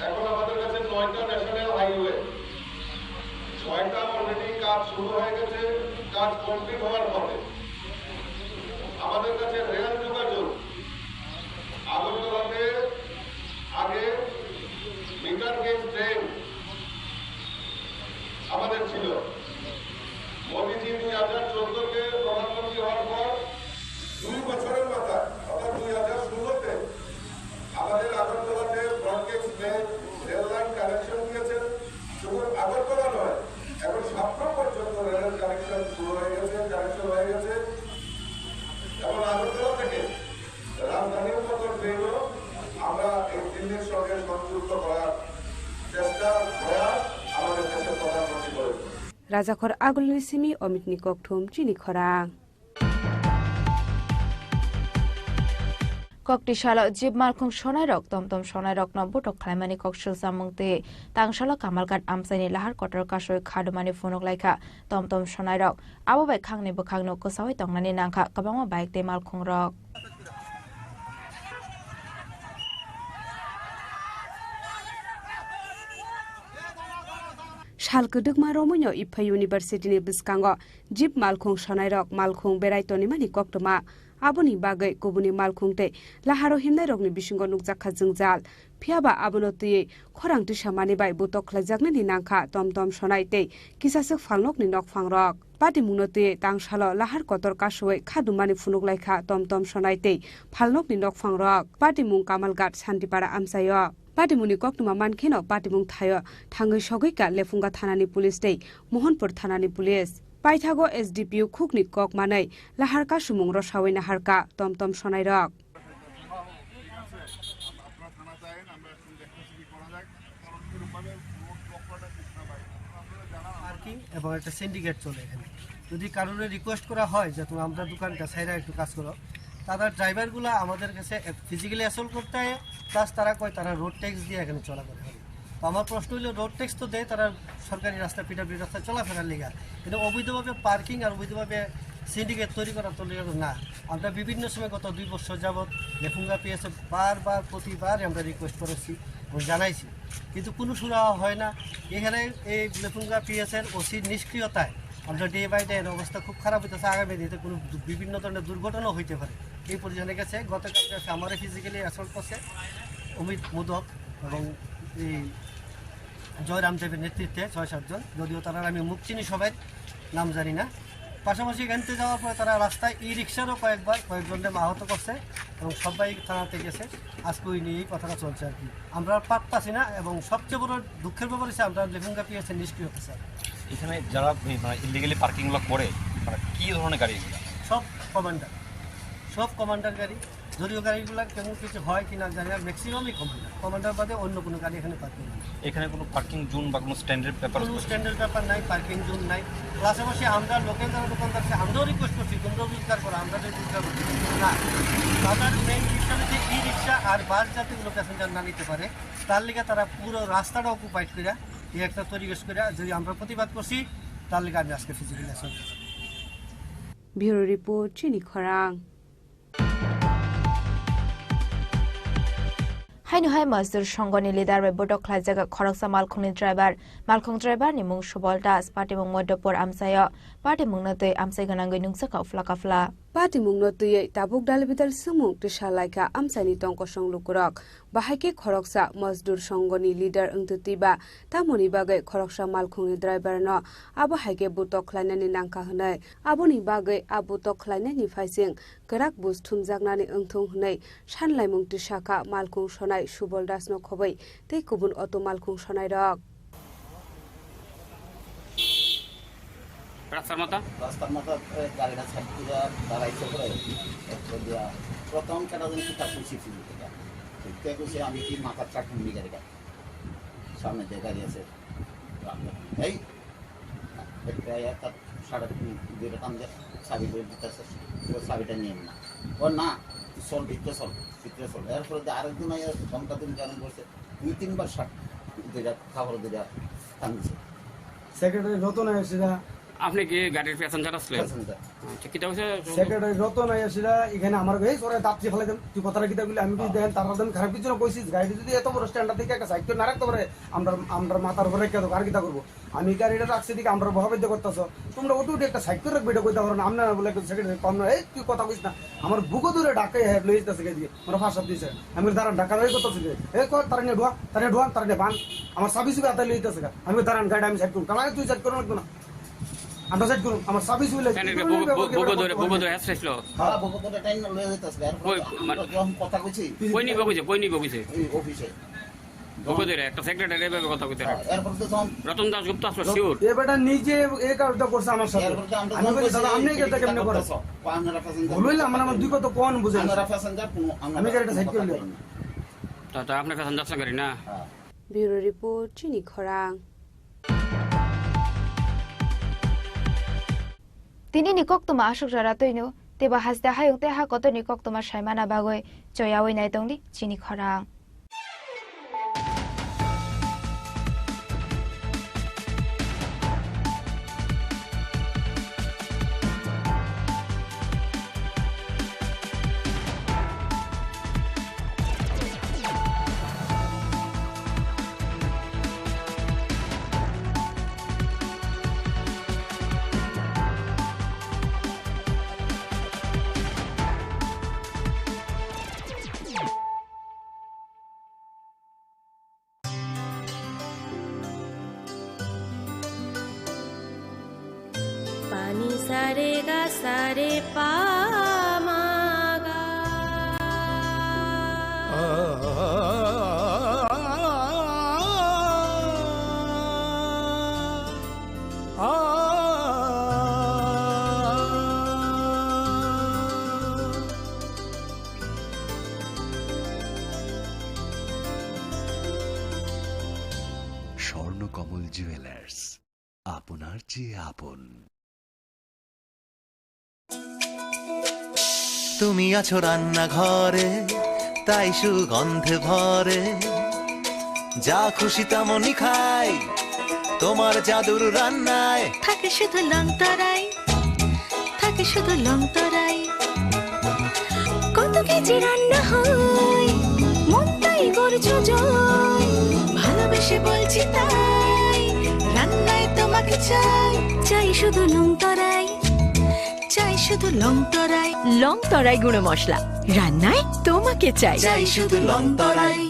এখন আমাদের কাছে 9টা ন্যাশনাল হাইওয়ে, 6টা অলরেডি কাজ শুরু হয়ে গেছে। কাজ কমপ্লিট হওয়ার পরে আমাদের কাছে রেল যোগাযোগ, আগরতলাতে আগে মিটার গেজ ট্রেন আমাদের ছিল। মোদীজি 2014-তে প্রধানমন্ত্রী হওয়ার পর 2 বছরের মাথায় অর্থাৎ 2016-তে আমাদের আগরতলাতে broad gauge train rail line connection দিয়েছেন। শুধু আগরতলা নয়, এখন সাতটা পর্যন্ত রেলের কানেকশন শুরু হয়ে গেছে, কানেকশন হয়ে গেছে। এবং আগরতলা থেকে রাজধানীর মতো ট্রেনও আমরা এই দিল্লির সঙ্গে সংযুক্ত করার চেষ্টা প্রয়াস আমাদের দেশের প্রধানমন্ত্রী করেছেন। राजाखर आगोलनि सिमी अमितनि ककथुम चिनि खरां कक्टिशाला जिब मालखुं सनायरक तमतम सनायरक न बटक खालायमानि कक्सिल जामुंते तांगशाला कामालघाट आमसाइनि लाहार कटर कासय खादुमानि फुनुक लायखा तमतम सनायरक आबो बाय खांनि बखांनो कोसावै तंगनानि नांखा गोबांमा बाइक ते मालखुं रक सालकदुगमा रमैनो इफा इउनिभार्सिटीनि बिस्कांग जिब मालखुं सनायरक मालखुं बेरायतनि मानि कक्टमा आबुनि बागै गुबुनि मालखुंते लाहारो हिमनाय रगनि बिसिंग नुकजाखा जोंजाल फियाबा आबुनति खरांति सामानि बाय बुतक खलायजागनि नांखा तमतम सनायते किसासक फालनकनि नकफांरक पाटी मुनति तांगशालो लाहार कतर कासुय खादुमानि फुनुकलायखा तमतम सनायते फालनकनि नकफांरक पाटी मुं कामालघाट शान्तिपाड़ा आमसायो पाटिमुनि कक्टमा मानखेनो पाटिमुं थायो थाङै सगैका लेफुंगा थानानि पुलिस दै मोहनपुर थानानि पुलिस पाइथागो एसडीपीयू खुकनि कक मानै लाहारका सुमुं रसावै नाहारका तमतम सनायरक পার্কিং এবং একটা সিন্ডিকেট চলে এখানে। যদি কারোর রিকোয়েস্ট করা হয় যে তুমি আমাদের দোকানটা সাইডে একটু কাজ করো, তাদের ড্রাইভারগুলো আমাদের কাছে ফিজিক্যালি অ্যাসল্ট করতে হয়, প্লাস তারা কয় তারা রোড ট্যাক্স দিয়ে এখানে চলাফেরা করে। তো আমার প্রশ্ন হলো, রোড ট্যাক্স তো দেয় তারা সরকারি রাস্তা পিডব্লিউ রাস্তা চলাফেরার লেগা, কিন্তু অবৈধভাবে পার্কিং আর অবৈধভাবে সিন্ডিকেট তৈরি করা তো না। আমরা বিভিন্ন সময় গত 2 বছর যাবৎ লেফুঙ্গা পিএসএ বারবার প্রতিবার আমরা রিকোয়েস্ট করেছি, জানাইছি, কিন্তু কোনো সুরাহা হয় না। এখানে এই লেফুঙ্গা পিএসের ওসির নিষ্ক্রিয়তায় আমরা ডে বাই ডে এর অবস্থা খুব খারাপ হইতেছে। আগামী দিনে কোনো বিভিন্ন ধরনের দুর্ঘটনাও হইতে পারে। এই পরিজনে গেছে গতকালকে আমারে ফিজিক্যালি অ্যাসল্ট করছে অমিত মোদক এবং এই জয়রাম দেবের নেতৃত্বে 6-7 জন, যদিও তারা আমি মুখ চিনি, সবাই নাম জানি না। পাশাপাশি এখানতে যাওয়ার পরে তারা রাস্তায় ই রিক্সারও কয়েকজনকে আহত করছে এবং সবাই থানাতে গেছে। আজকে ওই নিয়েই কথাটা চলছে আর কি। আমরা পারতাছি না এবং সবচেয়ে বড় দুঃখের ব্যাপার হচ্ছে আমরা লেফুঙ্গা পিএসের নিষ্ক্রিয় হচ্ছে। এখানে যারা ইলিগালি পার্কিংগুলো করে মানে কী ধরনের গাড়ি? সব কমান্ডার গাড়ি, যদিও গাড়িগুলো কেমন কিছু হয় কিনা জানি না, ম্যাক্সিমামই কমান্ডার বাদে অন্য কোনো গাড়ি এখানে পার্কিং নেই। এখানে কোনো পার্কিং জোন বা কোনো স্ট্যান্ডার্ড ব্যাপার? কোনো স্ট্যান্ডার্ড ব্যাপার নাই, পার্কিং জোন নাই। পাশাপাশি আমরা লোকেল যারা দোকানদার আছে আমরাও রিকোয়েস্ট করছি তোমরাও রোজগার করো, আমরা যে রোজগার করছি না। তাদের মেইন বিষয় হচ্ছে ই রিক্সা আর বাস যাতে কোনো প্যাসেঞ্জার না নিতে পারে, তার লিগে তারা পুরো রাস্তাটা অকুপাইড করে এই একটা পরিবেশ করে যদি আমরা প্রতিবাদ করছি, তার লিগে আমি আজকে ফিজিক্যালি অ্যাসল্ট করছি। ব্যুরো রিপোর্ট চিনি খরাং। হাইনুহাই মজদুর সংঘनि লিডার বৈঠক খাইজাगा खरकसा मालखुंनि ड्राइभार नि मुं सुबल दास पार्टी मुं मध्यपुर आमसाय पार्टी मुं नतै आमसाय गनांगै नुंसाखा फ्लाकाफ्ला पार्टी मुं नतै ताबुक दालबिदाल सुमुं तिसालाइका आमसायनि टंकसं लुकुरक बाहायके खरकसा मजदुर संघनि लिडर अंततिबा तामनि बागै खरकसा मालखुंनि ड्राइभार न आबो हायके बुटक खालायनायनि नांखा होनाय आबोनि बागै आबुटक खालायनायनि फाइसिं गराक बुस थुमजागनानै ओंथुं होनाय सानलायमुं तिसाखा मालखुं सनाय सुबल दास न खबै तै गुबुन अट' मालखुं सनाय रक রাস্তার মাথা গাড়িটা সাইড করে দাঁড়াইছে পরে প্রথম কেটাজন কিতা খুশি ছিল এটা খুশি আমি কি মাথার চাক নি গাড়িটা সামনে যে গাড়ি আছে এই একটা 2.5 টান যে চাবি করে দিতেছে তো চাবিটা নিয়ে না ও না চল ভিতরে চল এরপরে আরেকদিন ঘন্টা দিন কারণ করছে 2-3 বার শার্ট দুইটা খাবার দুইটা টানছে সেক্রেটারি রতন আইসিরা আপনি কি গাড়ির প্যাসেঞ্জার আসলে কিটা হইছে সেক্রেটারি রতন আইসিরা এখানে আমার এই সরে দাপচি ফেলে দেন তুই কথাটা কিটা বলি আমি তুই দেন তার দাম খারাপ কিছু না কইছিস গাড়ি যদি এত বড় স্ট্যান্ডার্ড থেকে একটা সাইকেল না রাখতে পারে আমরা মাথার উপরে রেখে দেবো আর কিটা করবো আমি গাড়িটা রাখছি দিকে আমরা ভাবাইতে করতেছো তোমরা ওটু একটা সাইকেল রাখবে এটা কইতে পারো না আমরা বলে সেক্রেটারি কম না এই তুই কথা কইস না আমার বুকো ধরে ডাকে হেড লইতে আছে গিয়ে আমার ফাঁসা দিছে আমি দাঁড়ান ঢাকা ধরে করতেছি এই কর তার নিয়ে ঢোয়া তার নিয়ে বান আমার সাবিসি আতা লইতে আছে আমি দাঁড়ান গাড়ি আমি সাইড করব কালা তুই সাইড করো না আমরা সাইড করব আমার সাবিস হইলে বুগো ধরে আসছিল হ্যাঁ বুগো ধরে টাইম লয়ে যাইতাছে আর যখন কথা কইছি কই নিব কইছে অফিসে বুগো ধরে একটা সেক্রেটারি এভাবে কথা কইতে এরপর তো রতন দাস গুপ্তা আসলে শিওর এ বেটা নিজে এই কাজটা করছে আমার সাথে আমি বলি দাদা আপনি এটা কেমনে করেছো বললাম আমার দুই কথা কোন বুঝেন আমরা প্যাসেঞ্জার আমি গাড়িটা সাইড করে লই তা আপনি প্যাসেঞ্জার গাড়ি না ব্যুরো রিপোর্ট চিনি খরাং তিনি নিকক তোমা আসুক রাতইনো তেবা হাসদা হায়ং তে হা কত নিকক তোমা সাইমানা বাগৈ জয়াওই নাই দংদি চিনি খরাং पानी सारे गा सारे पामागा স্বর্ণকমল জুয়েলার্স আপনার চেয়ে আপন। তুমি আছো রান্নাঘরে তাই সুগন্ধে ভরে যা খুশি তেমনই খাই তোমার জাদুর রান্নায় থাকে শুধু লং তরাই কত কেজি রান্না হয় মন তাই করছো জয় ভালোবেসে বলছি তাই রান্নায় তোমাকে চাই চাই শুধু লং তরাই চাই শুধু লং তরাই লং তরাই গুঁড়ো মশলা রান্নায় তোমাকে চাই চাই শুধু লং তরাই।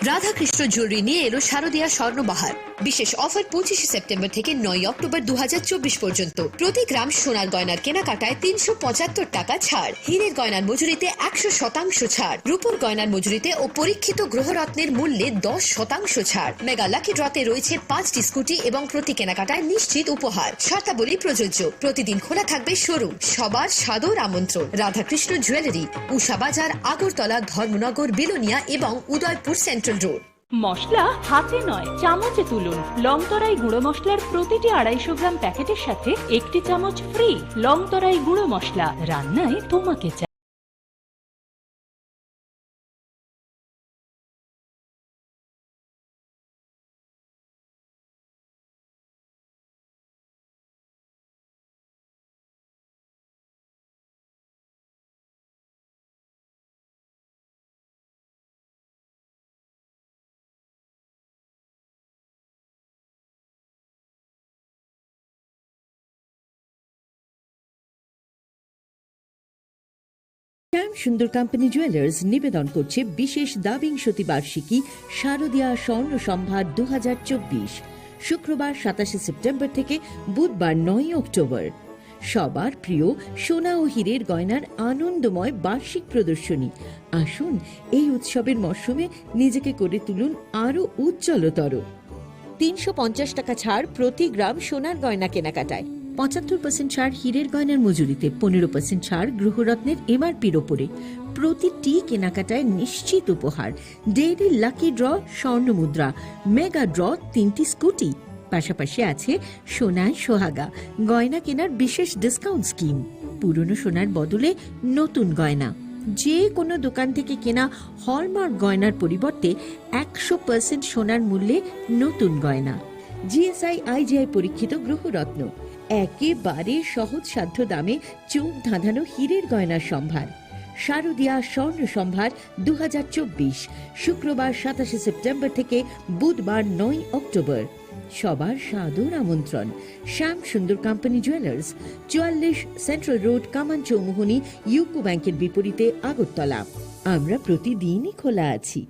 রাধাকৃষ্ণ জুয়েলারি নিয়ে এলো শারদীয়া স্বর্ণবাহার। বিশেষ অফার 25 সেপ্টেম্বর থেকে 9 অক্টোবর 2024 পর্যন্ত। প্রতি গ্রাম সোনার গয়নার কেনাকাটায় 375 টাকা ছাড়, হীরের গয়নার মজুরিতে 100% ছাড়, রূপোর গয়নার মজুরিতে ও পরীক্ষিত গ্রহরত্নের মূল্যে 10% ছাড়। মেগা লাকি ড্রতে রয়েছে 5টি স্কুটি এবং প্রতি কেনাকাটায় নিশ্চিত উপহার। শর্তাবলী প্রযোজ্য। প্রতিদিন খোলা থাকবে শোরুম। সবার সাদর আমন্ত্রণ। রাধাকৃষ্ণ জুয়েলারি, উষা বাজার, আগরতলা, ধর্মনগর, বিলোনিয়া এবং উদয়পুর সেন্ট্রাল রোড। মশলা হাতে নয় চামচে তুলুন। লংতরাই গুঁড়ো মশলার প্রতিটি 250 গ্রাম প্যাকেটের সাথে 1টি চামচ ফ্রি। লংতরাই গুঁড়ো মশলা রান্নায় তোমাকে চাই। শ্যাম সুন্দর কোম্পানি জুয়েলার্স নিবেদন করছে বিশেষ দাবিংশতি বার্ষিকী শারদীয়া স্বর্ণ সম্ভার 2024, শুক্রবার 27 সেপ্টেম্বর থেকে বুধবার 9 অক্টোবর। সবার প্রিয় সোনা ও হীরের গয়নার আনন্দময় বার্ষিক প্রদর্শনী। আসুন এই উৎসবের মরশুমে নিজেকে করে তুলুন আরো উজ্জ্বলতর। 350 টাকা ছাড় প্রতি গ্রাম সোনার গয়না কেনাকাটায়, 75% ছাড় হীরের গয়নার মজুরিতে, 15% ছাড় গ্রহরত্নের এমআরপির ওপরে। প্রতিটি কেনাকাটায় নিশ্চিত উপহার, ডেইলি লাকি ড্র স্বর্ণ মুদ্রা, মেগা ড্র 3টি স্কুটি। পাশাপাশি আছে সোনায় সোহাগা গয়না কেনার বিশেষ ডিসকাউন্ট স্কিম। পুরনো সোনার বদলে নতুন গয়না। যে কোনো দোকান থেকে কেনা হলমার্ক গয়নার পরিবর্তে 100% সোনার মূল্যে নতুন গয়না। জিএসআই আইজিআই পরীক্ষিত গ্রহরত্ন, একেবারে সহজসাধ্য দামে চোখ ধাঁধানো হীরের গয়নার সম্ভার। শারদীয়া স্বর্ণ সম্ভার 2024, শুক্রবার 27 সেপ্টেম্বর থেকে বুধবার 9 অক্টোবর। সবার সাদর আমন্ত্রণ। শ্যাম সুন্দর কোম্পানি জুয়েলার্স, 44 সেন্ট্রাল রোড, কামান চৌমুহনী, ইউকো ব্যাংকের বিপরীতে, আগরতলা। আমরা প্রতিদিনই খোলা আছি।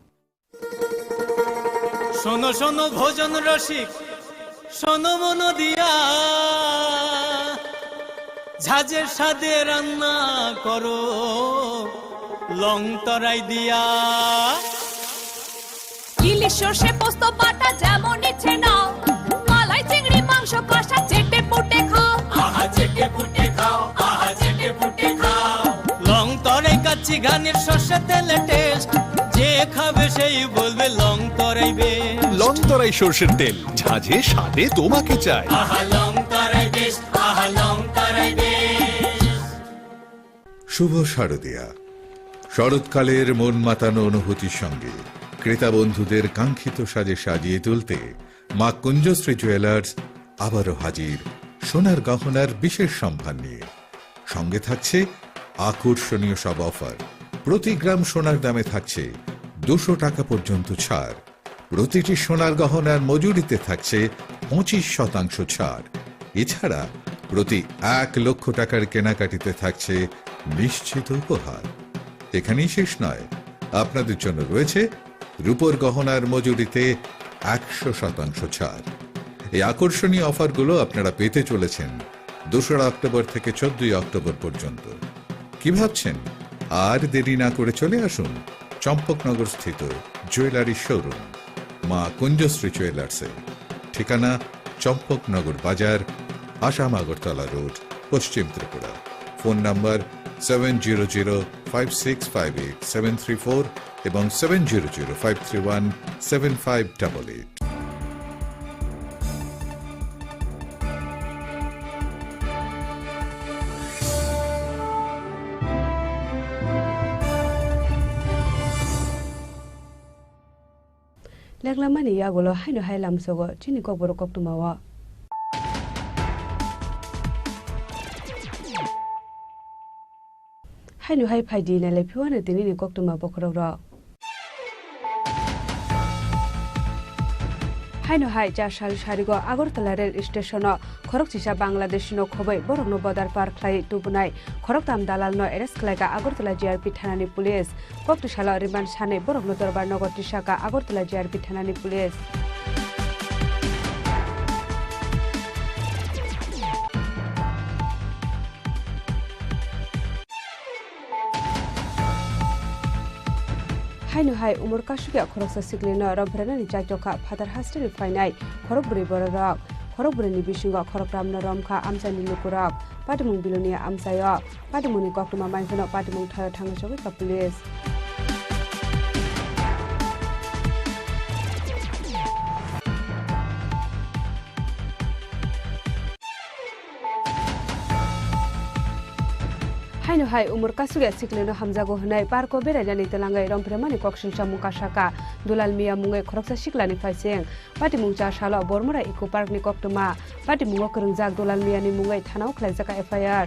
শোনো শোনো ভোজন রসিক, শোনো মন দিয়া, ঝাঁঝের সাদে রান্না করো লং তরাই দিয়া। ইলিশ সর্ষে পোস্ত বাটা যেমন ইচ্ছে নাও, মালাই চিংড়ি মাংস কষা চেটে পুটে খাও, আহা চেটে পুটে খাও, আহা চেটে পুটে খাও। লং তরাই কাচ্চি ঘানির সর্ষে তেলে টেস্ট, যে খাবে সেই বলবে লং তরাই বেশ। লং তরাই সর্ষের তেল, ঝাঁঝে স্বাদে তোমাকে চাই। আহা লং তরাই বেশ, আহা লং তরাই বেশ। শুভ শারদীয়া। শরৎকালের মন মাতানো অনুভূতির সঙ্গে ক্রেতা বন্ধুদের কাঙ্ক্ষিত সাজে সাজিয়ে তুলতে মা কুঞ্জশ্রী জুয়েলার্স আবারও হাজির সোনার গহনার বিশেষ সম্ভার নিয়ে। সঙ্গে থাকছে আকর্ষণীয় সব অফার। প্রতি গ্রাম সোনার দামে থাকছে 200 টাকা পর্যন্ত ছাড়। প্রতিটি সোনার গহনার মজুরিতে থাকছে 25% ছাড়। এছাড়া প্রতি 1 লক্ষ টাকার কেনাকাটিতে থাকছে নিশ্চিত উপহার। এখানেই শেষ নয়, আপনাদের জন্য রয়েছে রূপোর গহনার মজুরিতে 100% ছাড়। এই আকর্ষণীয় অফারগুলো আপনারা পেতে চলেছেন 2 অক্টোবর থেকে 14 অক্টোবর পর্যন্ত। কি ভাবছেন? আর দেরি না করে চলে আসুন চম্পকনগর স্থিত জুয়েলারি শোরুম মা কুঞ্জশ্রী জুয়েলার্সে। ঠিকানা চম্পকনগর বাজার, আসাম আগরতলা রোড, পশ্চিম ত্রিপুরা। ফোন নাম্বার 7005658734 এবং 7005317588। লেগলামানি ইয়াগুলো হাইনো হাইলাম সগো চিনি কবর কক্তুমাওয়া হাইনো হাই ফাইদি নালে ফিওয়ানে তিনি কক্তুমা বখরক র হাইনো হাই যা সাল সারিগ আগরতলা রেল স্টেশন খরকচিসা বাংলাদেশ ন খবৈ বরং বদার পার খ্লাই টুবুনাই খরকতাম দালাল ন এরেস্ট খালাইগা আগরতলা জিআরপি থানানি পুলিশ কক্টসালা রিমান্ড সানে বরং দরবার নগর টিসাকা আগরতলা জিআরপি থানানি পুলিশ হাইনো হাই উমর কাশুকিয়া খরকসা সিকলিন রমফ্রেনানি চাইচকা ফাদার হাস্টেল ফাইনাই খরকবুরি বড়রক খরকবুরিনি বিসিঙ্গ খরকরাম রমখা আমসানি লুকুরক পাটিমুং বিলুনিয়া আমসায় পাটিমুনি কক্টমা মাইফেন পাটিমুং থায় থাঙ্গা সবাই পুলিশ হাইনো হাই উমর কাসুরিয়া সিকলেনো হামজাগো হনাই পার্কো বেরাইনানি তেলাঙ্গাই রমফ্রেমানি কক্সিন চামুকা শাকা দুলাল মিয়া মুঙ্গै খরকসা सिक्लानि फाइसें पाटिमुं चा सालो बरमरा इको पार्कनि कक्टमा पाटिमुंगो करंजाक दुलाल मियानि मुंगै थानाव खलाइजाका एफआईआर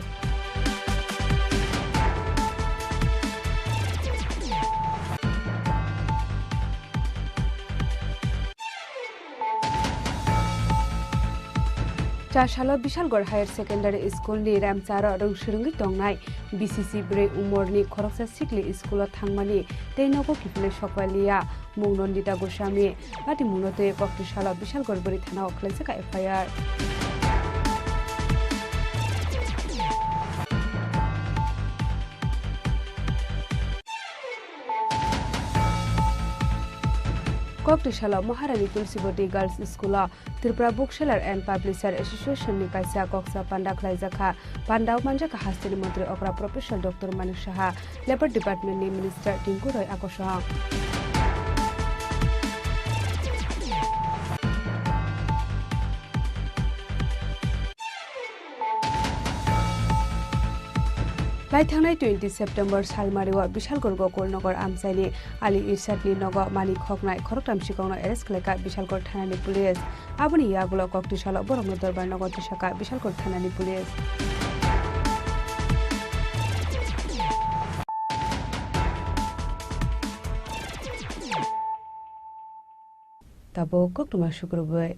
चाशालो विशालगढ़ हायर सेकेंडरी स्कूल नि रामचार रंगसिरंगि तंगनाय बीसीसी ब्रे उमरनि खरकसा सिकली स्कूल थांगमानि तेनगो किफले सकवालिया मुंगनदिता गोस्वामी पाटी मुनते कक्टसालो विशालगढ़ बरि थानाव खलाइजाका एफआईआर कक्टसाला Maharani Tulsibati girls school Tripura book seller and publisher association नि काइसा कक्सा पांडा खलाइजाखा पांडाव मानजाका हास्टेल मंत्री अग्रा professor doctor Manik Saha labour department नि मिनिस्टर टिंकु रॉय आकर्षण लाइथांनाय 20 सेप्टेम्बर सालमारिवा विशालगढ़ गोकुलनगर आमसाइनि आली इरशादनि नग मालिक हकनाय खरकताम सिगांनो एरेस्ट खालायका विशालगढ़ थानानि पुलिस आबुनि यागुलो कक्टिसालो बरंग दरबार नगर तिसाका विशालगढ़ थानानि पुलिस ताबो कक्टमा शुक्रबार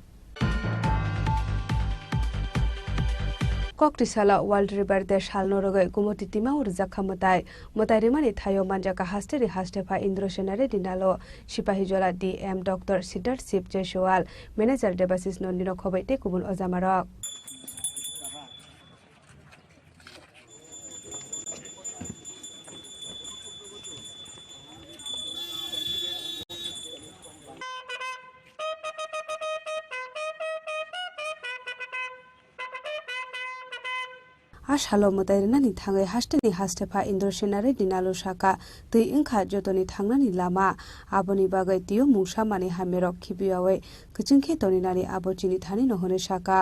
कक्टिसाला वाल्ड रिवर दे सालनरगै गुमति तिमा उरजाखा मताय रिमानि थायो मानजाका हास्टेरि हास्टेफा इंद्रसेनारे दिनालो सिपाही जला DM doctor Siddharth Shiv Jaiswal manager Debasis नन्दिनो खबैते गुबुन अजामारक आशालो मतायरनानि थाङै हास्टेनि हास्टेफा इंद्रसेनारे दिनालो साका तै इंखा जतनि थांनानि लामा आबोनि बागै तियो मुंसा माने हामेरक खिबियावै कचिंखे तनिनानि आबोचिनि थानि नहने साका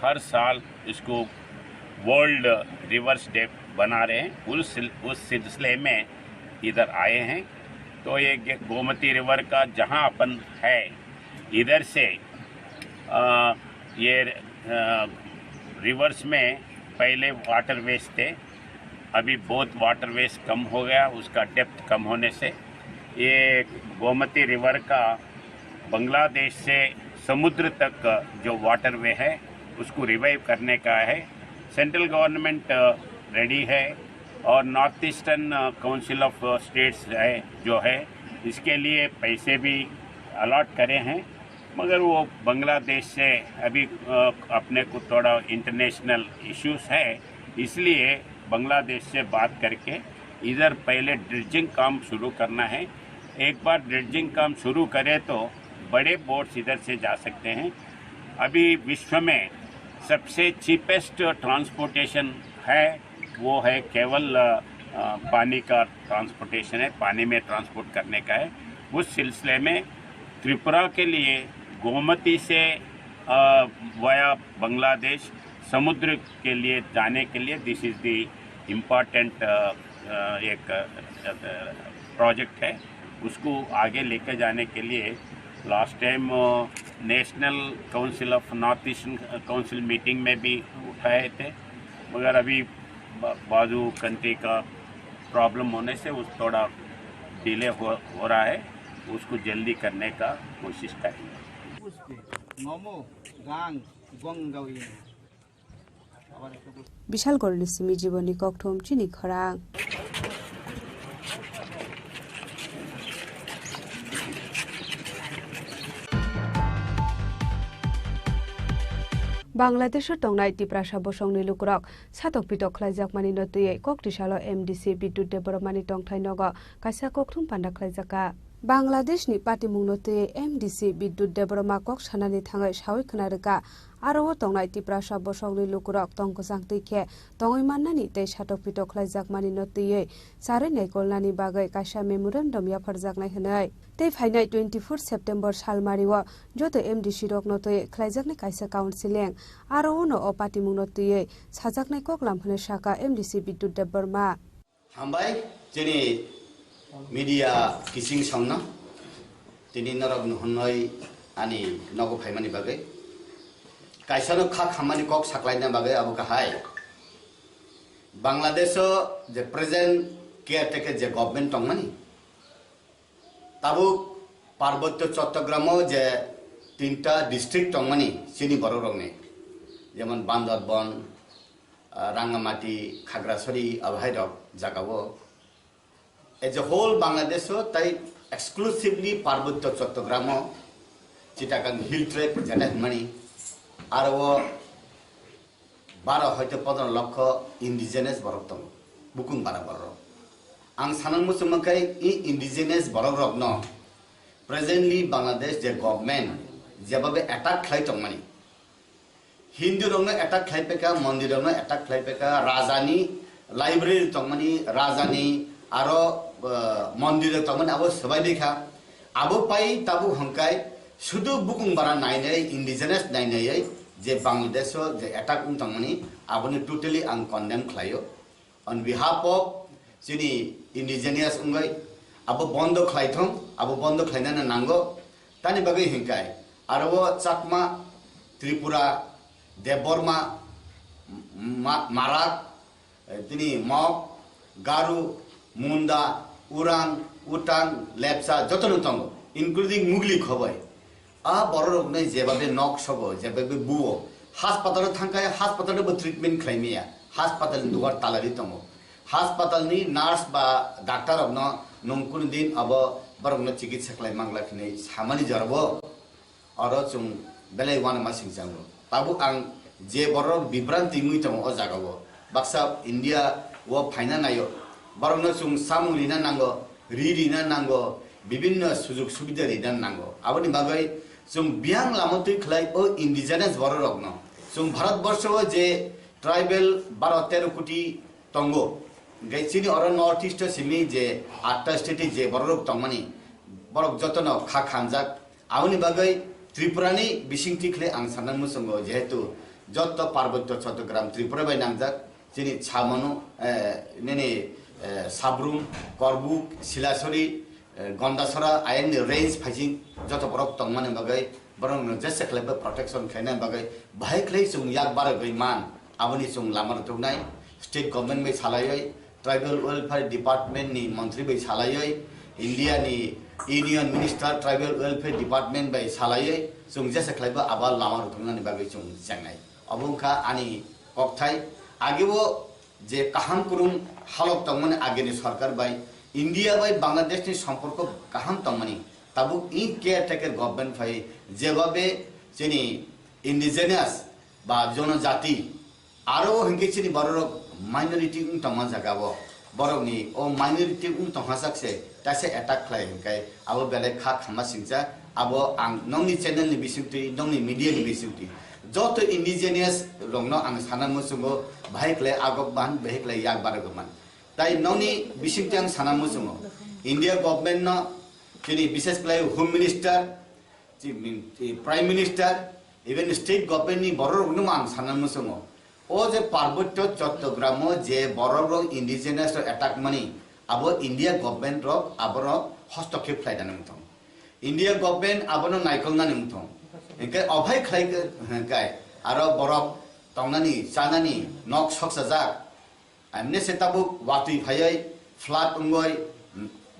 हर साल इसको वर्ल्ड रिवर्स डे बना रहे हैं उस सिलसिले में इधर आए हैं। तो ये गोमती रिवर का जहाँ अपन है इधर से ये रिवर्स में पहले वाटरवेज थे, अभी बहुत वाटरवेज कम हो गया, उसका डेप्थ कम होने से ये गोमती रिवर का बांग्लादेश से समुद्र तक जो वाटरवे है उसको रिवाइव करने का है। सेंट्रल गवर्नमेंट रेडी है और north eastern council of states है जो है इसके लिए पैसे भी अलॉट करे हैं, मगर वो बांग्लादेश से अभी अपने को थोड़ा इंटरनेशनल इश्यूज है, इसलिए बांग्लादेश से बात करके इधर पहले ड्रेजिंग काम शुरू करना है। एक बार ड्रेजिंग काम शुरू करें तो बड़े बोट्स इधर से जा सकते हैं। अभी विश्व में सबसे चीपेस्ट ट्रांसपोर्टेशन है वो है केवल पानी का ट्रांसपोर्टेशन है, पानी में ट्रांसपोर्ट करने का है। उस सिलसिले में त्रिपुरा के लिए गोमती से वाया बांग्लादेश समुद्र के लिए जाने के लिए दिस इज़ द इम्पॉर्टेंट एक प्रोजेक्ट है। उसको आगे लेकर जाने के लिए last time national council of north eastern council meeting में भी उठाए थे, मगर अभी बाजू कंट्री का प्रॉब्लम होने से उस थोड़ा डिले हो रहा है, उसको जल्दी करने का कोशिश करेंगे। विशालगढ़ सिमी जीवनी ककठोम चिनी खरांग। बांग्लादेश टंगनाय तिप्रासा बसंनि लुकुरक सातक पिटक खलाइजाकमानि नतुयै ककटिसालो एमडीसी विद्युत डेभलपमानि टंगथाय नग कायसा ककथुम पान्दा खलाइजाका बांग्लादेशनि पार्टीमुं नतुयै एमडीसी विद्युत डेभलपमा कक सानानि थाङै सावै खोनारोका आरो टंगनाय तिप्रासा बसंनि लुकुरक टंगकजां तैखे टंगै माननानि तै सातक पिटक खलाइजाकमानि नतुयै सारै नायकलनानि बागै कायसा मेमोरेन्डाम याफारजाकनाय होनै तै फाइनाय 24 सेप्टेम्बर सालमारिव जत एमडीसी रक नतुयै खलाइजाकनाय कायसा काउन्सिलिं आरो उनो अ पार्टीमुं नतुयै साजाकनाय ककलाम होनो साका एमडीसी विद्युत डेभलपमा हामबाय जेनि मीडिया किसिं सामना तिनि नरक नहनय आनि नगो फाइमानि बागै कायसानो खा खामानि कक साकलायना बागै आबो काहाय बांग्लादेश जे प्रेजेंट केयरटेकर जे गवर्नमेंट टंगमानि ताबु पार्वत्य चट्टग्राम जे 3टा डिस्ट्रिक्ट टंगमानि सिनि बरो रंने जेमन बांदरबन रांगामाटी खागड़ाछड़ी अबहायरक जागावो एज ए होल बांग्लादेश ताई exclusively Parbatya Chattogram Chittagong hill tract जेना मानी आरो 12 হয়তো 15 লক্ষ ইন্ডিজেনাস বরক दं बुकुं बारा बरक आं सानां मुसुमखाय इ इन्डिजिनियास बरक रकन प्रेजेंटली बांग्लादेश जे गवर्नमेंट जेबाबे अटैक खालाय तंमानि हिंदू रंग अटैक खालायपेका मंदिर रंग अटैक खालायपेका राजानि लाइब्रेरी तंमानि राजानि आरो मंदिर तंमानि आबो सबाय देखा आबो पाई ताबु हंकाय शुद्ध बुकुं बारा नायनाय इन्डिजिनियास नायनाय जे बांग्लादेश जे अटैक तंमानि आबोनि टोटली आं कन्डेम खालायो on behalf of sini indigenous ungai abo bondo khlaithong abo bondo khlainana nango tani bagai hingkai aro chakma tripura deborma marak tini mok garu munda urang utang lepsa jotono tongo including mugli khobai a borok nei jebabe nok sobo jebabe buo hospital thangkai hospital bo treatment khlaimia हास्पाताल दुगार तालारि दङ हास्पातालनि nurse बा doctor अबनो नंकुन दिन अब बरगनो चिकित्सा खालाय मांगला खिनै सामानि जरबो अरो जों बेले वान मासिं जांगो बाबु आं जे बर बिब्रांति मुइ दङ अ जागावो बाक्सा इंडिया वो फाइना नायो बरगनो जों सामुलिना नांगो रिरिना नांगो विभिन्न सुजुग सुबिदा रिना नांगो आबनि बागै जों बियां लामतै खलाय ओ इन्डिजिनियास बर रगनो जों भारत वर्षो जे ट्राइबल 12-13 कोटी टंगो गैसिनी और नॉर्थ ईस्ट सिमी जे 8टा स्टेट जे बरक तंगमानि बरक जतन खा खानजाक आउनि बागै त्रिपुरानि बिसिंथि खले आं साननां मुसंगो जेहेतु जत पार्वत्य चट्टग्राम त्रिपुरा बाय नांजाक जेनि छामनु नेने साब्रुम करबुक सिलासरी गंडासरा आयन रेंज फाइजिं जत बरक तंगमानि बागै बरक जसे खले प्रोटेक्शन खैना बागै भाइ खले जों याक बार गैमान आबनि जों लामार दंनाय स्टेट गवर्नमेंट में सालायै ट्राइबल वेलफेयर डिपार्टमेंट नि मंत्री बै सालायै इंडिया नि union minister tribal welfare department बै सालायै जों जेसे खलायबो आबा लामार दंनानि बागै जों जांनाय अबंखा आनि ककथाय आगेबो जे काहाम कुरुम हालक तंगमने आगेनि सरकार बै इंडिया बै बांग्लादेश नि सम्पर्क काहाम तंगमनि ताबु इ केयरटेकर गवर्नमेंट फै जेबाबे जेनि इंडिजिनियास बा जनजाति आरो हंगेचिनि बरक माइनॉरिटी तमा जगावो बरकनि ओ माइनॉरिटी तहासाकसे तासे अटैक खालाय हंकाय आबो बेले खा खामा सिंजा आबो आं नंनि चैनल नि बिसिंति नंनि मीडिया नि बिसिंति जत इंडिजिनियास रंनो आं साना मुसुंगो भाइखले आगब बान बेखले याक बारगमान ताइ नंनि बिसिंति आं साना मुसुंगो इंडिया गवर्नमेंट न जेनि विशेष क्लाय home minister prime minister even state government नि बरक नो आं साना मुसुंगो ओ जे पार्वत्य चट्टग्राम जे बरक इंडिजिनियास अटैक मनी अब इंडिया गवर्नमेंट रक आबर हस्तक्षेप खालायना नंथं इंडिया गवर्नमेंट आबनो नायखलना नंथं इनके अभाय खाई गाय आरो बरफ तंगनानी चानानी नक सकसाजाक एमने से ताबु वातुई फायै फ्लाट उंगय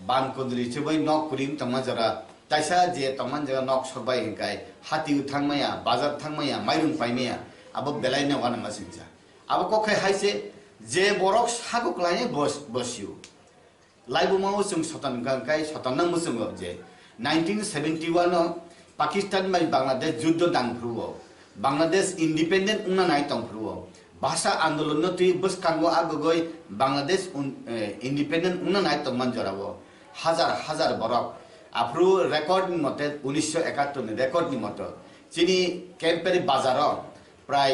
बान कुदरी चबै नक कुरिम तंगमा जरा ताइसा जे तंगमान जरा नक सकबाय हिंकाय हाति थांगमाया बाजार थांगमाया माइरुं पाइमाया अब बेलायना वाना मासिंजा अब कोखै हाइसे जे बरफ सागु क्लायने बसिउ लाइबुमाव जों सतान गांकाय सतान मुसुंग जे 1971 पाकिस्तान बाय बांग्लादेश युद्ध दांफ्रुओ बांग्लादेश इंडिपेंडेंट उना नाय तंफ्रुओ भाषा आंदोलन तुई बसकांगो आगगय बांग्लादेश इंडिपेंडेंट उना नाय तंगमान जरावो हजार हजार बरफ आफ्रु रेकर्ड मते 1971 रेकर्ड मते चिनी कैंपेरी बाजार प्राय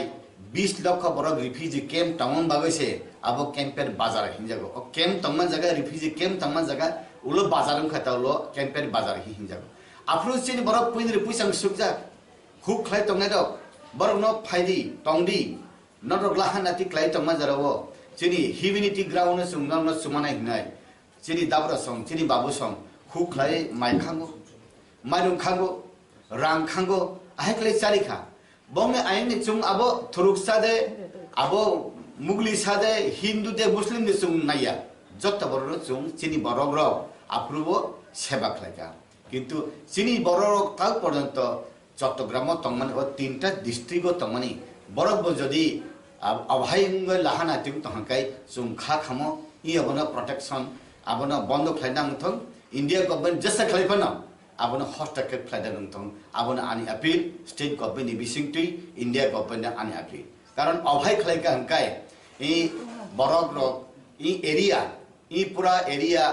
20 लाख बरफ रिफ्यूजी कैंप टाउन बागैसे अब कैंपेर बाजार हिंजागो ओ कैंप तंगमान जगह रिफ्यूजी कैंप तंगमान जगह उलो बाजार खातावलो कैंपेर बाजार हिंजागो आफ्रु चिनी बरफ पुइनरि पुइसां सुकजा खूब खलाय तंगनाय दक बरफ न फाइदी तंगदी नरक लाहानाति क्लाय तंगमान जरावो चिनी ह्यूमिनिटी ग्राउंड सुंगन सुमानाय हिनाय चिनी दाब्रा सं चिनी बाबु सं खूब खलाय माइखांगो माइरुं खांगो रां खांगो आहाय चारिखा बंगे आइने चुं आबो थुरुक सादे आबो मुगली सादे हिंदू दे मुस्लिम दे चुं नाया जत्त बरनो चुं चिनी बरग्र आप्रुबो सेवा खलायगा किंतु चिनी बरग ताक पर्यंत चट्टग्राम तंगमाने ओ तीनटा डिस्ट्रिक्ट तंगमाने बरग जदि अभायंग लाहाना तिं तहकाय चुं खा खामो इ अबना प्रोटेक्शन आबना बन्द खलायना थं इंडिया गवर्नमेंट जसा खलायफाना आबना हस्तक्षेप खालायदा नोंथां आबना आनि अपील स्टेट गवर्नमेंट नि बिसिंगथि इंडिया गवर्नमेंट आनि अपील कारण अभाय खलायगा हंकाय इ बरग इ एरिया इ पूरा एरिया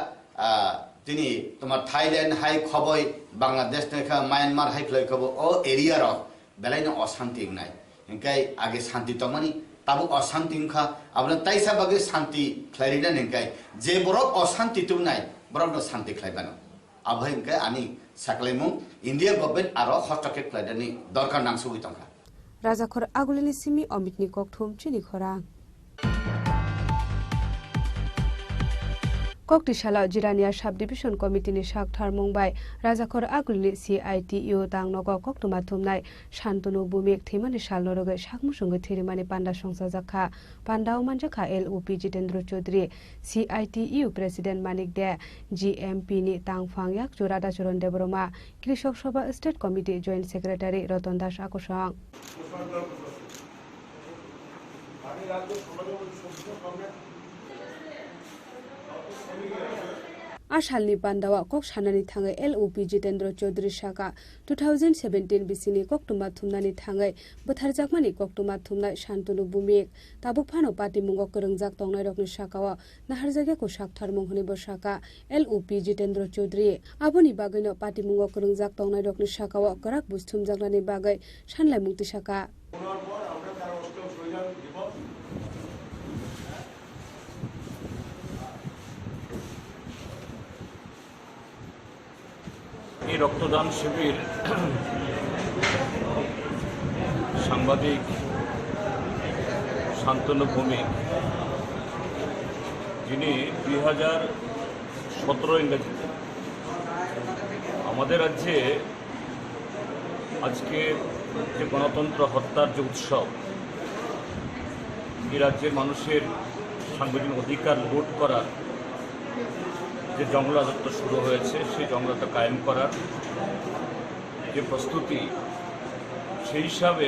तिनी तुम्हार थाईलैंड हाई खबय बांग्लादेश नेखा म्यांमार हाई खलाय खबो ओ एरिया रो बेलायनो अशांति नाय हंकाय आगे शांति तमनी ताबु अशांति खा आबना ताइसा बागे शांति खलायरिना हंकाय जे बरग अशांति तुनाय बरग न शांति खलायबानो अभाय हंकाय आनि साकलायमु इंडिया गवर्नमेंट आरो हस्तक्षेप खलायदानि दरकार नांसुबि तंखा राजाखर आगुलिनि सिमी अमितनि ककथुम चिनि खरा कक्टिशाला जिरानिया सब डिविजन कमिटिनि साकथार मुंबाइ राजाखर आगुलिनि CITU दांनग कक्टुमा थुमनाय शान्तनु बुमिक थेमानि सालनरगै साकमुसुंगै थेरिमानि पान्डा संसा जाखा पान्डाव मानजाखा LOP Jitendra Chowdhury CITU president Manik Dey GMP नि तांगफां याकजु Radhacharan Debbarma Krishak Sabha state committee joint secretary Ratan Das आकुसं आसालनि पान्डावा कक सानानि थाङै LOP जितेन्द्र चौधरी साका 2017 बिसिनि कक्टुमा थुमनानि थाङै बोथारजाकमानि कक्टुमा थुमनाय शान्तनु बुमिक ताबुक फानो पार्टी मुंगक करंजाक तंनाय रकनि साकावा नाहारजागाखौ साकथार मुंहनि बसाका LOP जितेन्द्र चौधरी आबोनि बागैनो पार्टी मुंगक करंजाक तंनाय रकनि साकावा कराक बुस्थुम जागनानि बागै सानलाय मुक्ति साका এই রক্তদান শিবির সাংবাদিক শান্তনু ভৌমিক যিনি 2017 ইংরেজিতে আমাদের রাজ্যে আজকে যে গণতন্ত্র হত্যার যে উৎসব এই রাজ্যের মানুষের সাংবিধানিক অধিকার লুট করার যে জঙ্গল রাজত্ব শুরু হয়েছে সেই জঙ্গলটা কায়েম করার যে প্রস্তুতি সেই হিসাবে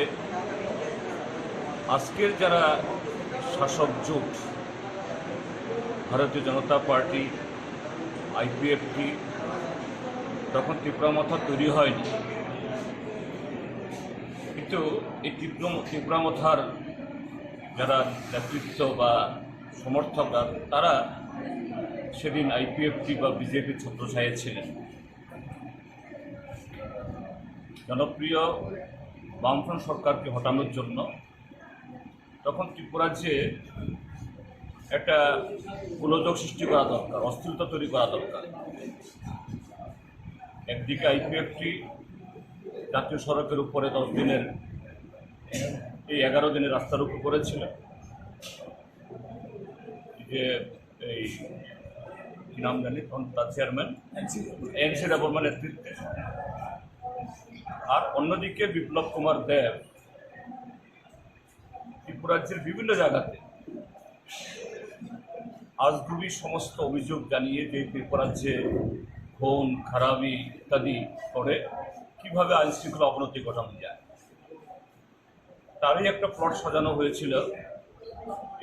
আজকের যারা শাসক জোট ভারতীয় জনতা পার্টি IPFT তখন তীব্রামথা তৈরি হয়নি কিন্তু এই তীব্রামথার যারা নেতৃত্ব বা সমর্থকরা তারা সেদিন IPFT বা বিজেপির ছত্রছায়া ছিলেন জনপ্রিয় বামফ্রন্ট সরকারকে হটানোর জন্য তখন ত্রিপুরাজ্যে একটা গোলযোগ সৃষ্টি করা দরকার অস্থিরতা তৈরি করা দরকার একদিকে IPFT জাতীয় সড়কের উপরে 10 দিনের এই 11 দিনের রাস্তা রোকো করেছিল যে এই কি নাম জানি তার চেয়ারম্যান NC দেববর্মার নেতৃত্বে আর অন্যদিকে বিপ্লব কুমার দেব ত্রিপুরা রাজ্যের বিভিন্ন জায়গাতে আজগুবি সমস্ত অভিযোগ জানিয়ে যে ত্রিপুরা রাজ্যে খুন খারাপি ইত্যাদি করে কিভাবে আইন শৃঙ্খলা অবনতি ঘটানো যায়, তারই একটা প্লট সাজানো হয়েছিল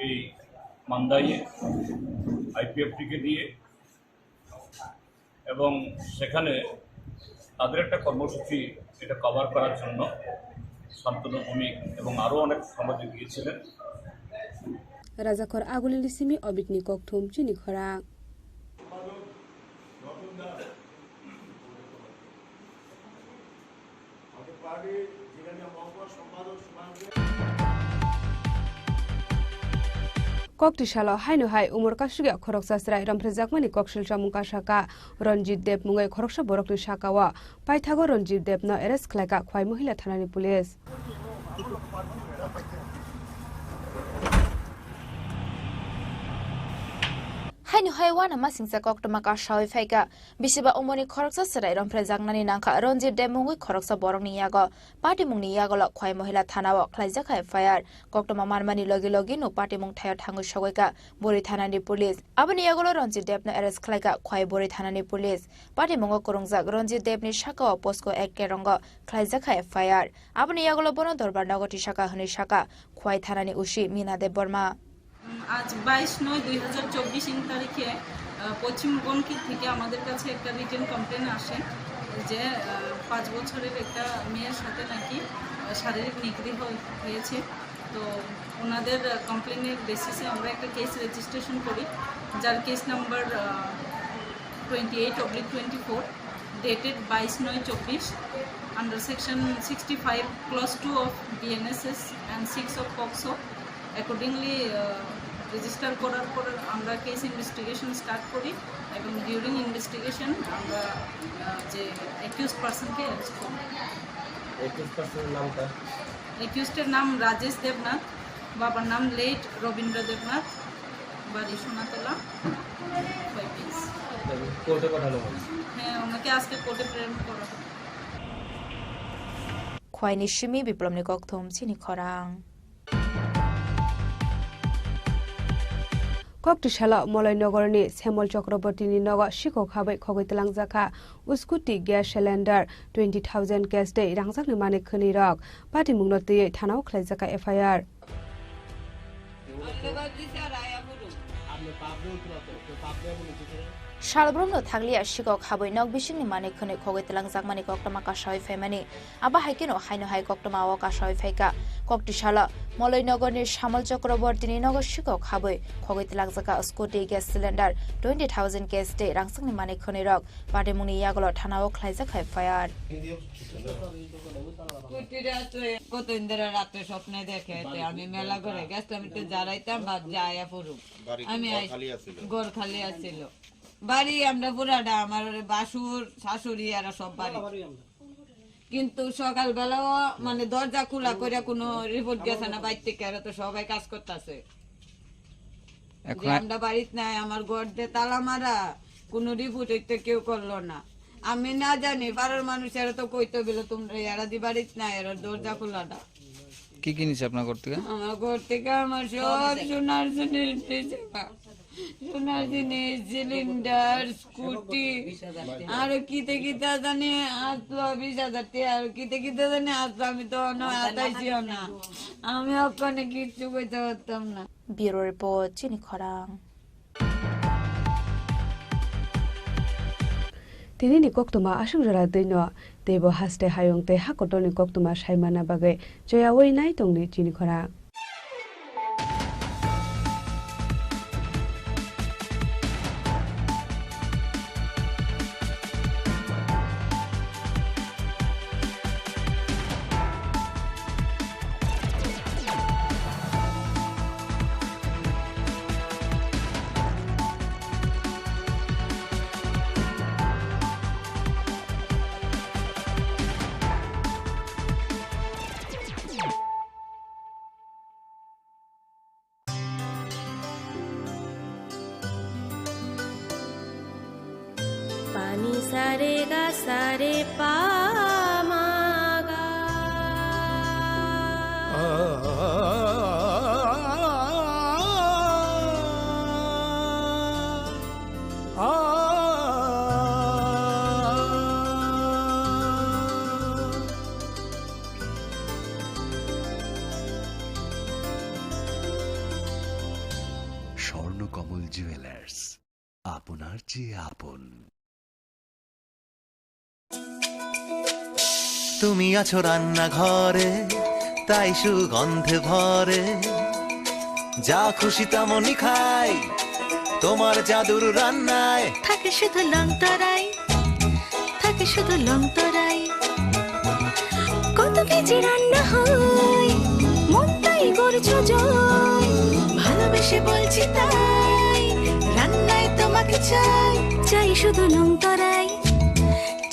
এই মান্দাইয়ে আইপিএফটিকে দিয়ে, এবং সেখানে তাদের একটা কর্মসূচি এটা কভার করার জন্য শান্তনু ভৌমিক এবং আরও অনেক সাংবাদিক গিয়েছিলেন। রাজাখর আগুলিনি সিমি অবিটনি ককথুম চিনি খরা ককটি সালো হাইনো হাই উমর কাশুগে খরকসা স্রাই রামপ্রে জাকমানি ককশিল জামুকা শাকা রঞ্জিত দেব মুঙ্গাই খরকসা বরকনি শাকাওয়া পাইথাগো রঞ্জিত দেব ন এরেস্ট খালাইকা খোয়াই মহিলা থানানি পুলিশ হাইনো হাইওয়ানা মাসিংসা কক্টমাকা শাওই ফাইকা বিসিবা উমনি খরকসা সেরাই রমফ্রে জাগনানি নাংখা রঞ্জিত দেমুঙ্গই খরকসা বরংনি ইয়াগো পাটিমুংনি ইয়াগল খয় মহিলা থানাও খ্লাইজাখা এফআইআর কক্টমা মারমানি লগে লগে নো পাটিমুং থায় থাঙ্গু সগৈকা বরি থানানি পুলিশ আবনি ইয়াগল রঞ্জিত দেবনা এরেস খ্লাইকা খয় বরি থানানি পুলিশ পাটিমুং করংজাক রঞ্জিত দেবনি শাকাও পোস্কো একে রঙ্গ খ্লাইজাখা এফআইআর আবনি ইয়াগল বন দরবার নগটি শাকা হনি শাকা খয় থানানি উশি মিনা দেব বর্মা আজ 22/9/2024 তারিখে পশ্চিমবঙ্গ থেকে আমাদের কাছে একটা রিটেন কমপ্লেন আসে যে 5 বছরের একটা মেয়ের সাথে নাকি শারীরিক নিগৃহ হয়েছে। তো ওনাদের কমপ্লেনের বেসিসে আমরা একটা কেস রেজিস্ট্রেশন করি, যার case number 28/24 dated 22/9/24 under section 65 clause 2 of BNSS and 6 of POCSO. Accordingly register করার পর আমরা কেস ইনভেস্টিগেশন স্টার্ট করি এবং ডিউরিং ইনভেস্টিগেশন আমরা যে অ্যাকিউজড পার্সনকে অ্যারেস্ট করি। অ্যাকিউজডের নাম রাজেশ দেবনাথ, বাবার নাম লেট রবীন্দ্র দেবনাথ, বাড়ি সোনাতলা। হ্যাঁ, ওনাকে আজকে কোর্টে প্রেরণ করা হবে। খোয়াইনি সিমি বিপ্লবনি ককথুম চিনি খরাং ককটি সালা মলয়নগরনি শ্যামল চক্রবর্তীনি নগ শিকক হাबै খগৈতলাং জাখা উস্কুটি গ্যাস সিলিন্ডার 20,000 গ্যাস দে রাংজাকনি মানে খনি রক পাটি মুংনতি থানাও খ্লাইজাকা এফআইআর শালব্রহ্ম থাকলিয়া শিকক হাबै নক বিশিংনি মানে খনি খগৈতলাং জাকমানি কক্টমা কাশাই ফাইমানি আবা হাইকেনো হাইনো হাই কক্টমা ও কাশাই ফাইকা ককটি সালা মলয়নগরনি শ্যামল চক্রবর্তীনি নগর শিকক হাबै খগৈতলাং জাকা স্কুটি গ্যাস সিলিন্ডার 20,000 গ্যাস দে রাংসাংনি মানে খনি রক পাটি মুনি ইয়াগল থানাও খ্লাইজাকা এফআইআর কত ইন্দিরা রাতে স্বপ্নে দেখে আমি মেলা করে গেছিলাম, যারাইতাম বা যাইয়া পড়ুক আমি ঘর খালি আছিল বাড়ি আমরা পুরাটা আমার বাসুর শাশুড়ি এরা সব বাড়ি, কিন্তু সকালবেলাও মানে দরজা খোলা করে কোনো রিপোর্ট গেছে না বাইর থেকে, এরা তো সবাই কাজ করতেছে। আমরা বাড়িতে নাই, আমার ঘর দিয়ে তালা মারা, কোনো রিপোর্ট হইতে কেউ করলো না। আমি না জানি পাড়ার মানুষ এরা তো কইতে বলে তোমরা এরা দি বাড়িতে নাই, এরা দরজা খোলাটা। কি কিনেছে আপনার ঘর থেকে? আমার ঘর থেকে আমার সব সোনার জিনিস, সোনার জিনিস, সিলিন্ডার, স্কুটি, আর কিতে কিতা জানি আসলো 20,000 টাকা, আর কিতে কিতা জানি আসলো, আমি তো আতাইছিও না, আমি ওখানে কিচ্ছু কইতে পারতাম না। ব্যুরো রিপোর্ট চিনি খরাং তিনি নি কক্তমা আসুং জরা দৈন দেব হাসতে হায়ং তে হাকটনি কক্তমা সাইমানা বাগে জয়া ওই নাই তংনি চিনি খরা सारे गा सारे पा স্বর্ণকমল জুয়েলার্স, আপনার চেয়ে আপন। তুমি আছো রান্নাঘরে, তাই সুগন্ধে ভরে, যা খুশি তেমনই খাই, তোমার জাদুর রান্নায় থাকে শুধু লংতরাই, থাকে শুধু লংতরাই। কত কেজি রান্না হয়, মন তাই করছো জয়, ভালোবেসে বলছি তাই, রান্নায় তোমাকে চাই, চাই শুধু লংতরাই,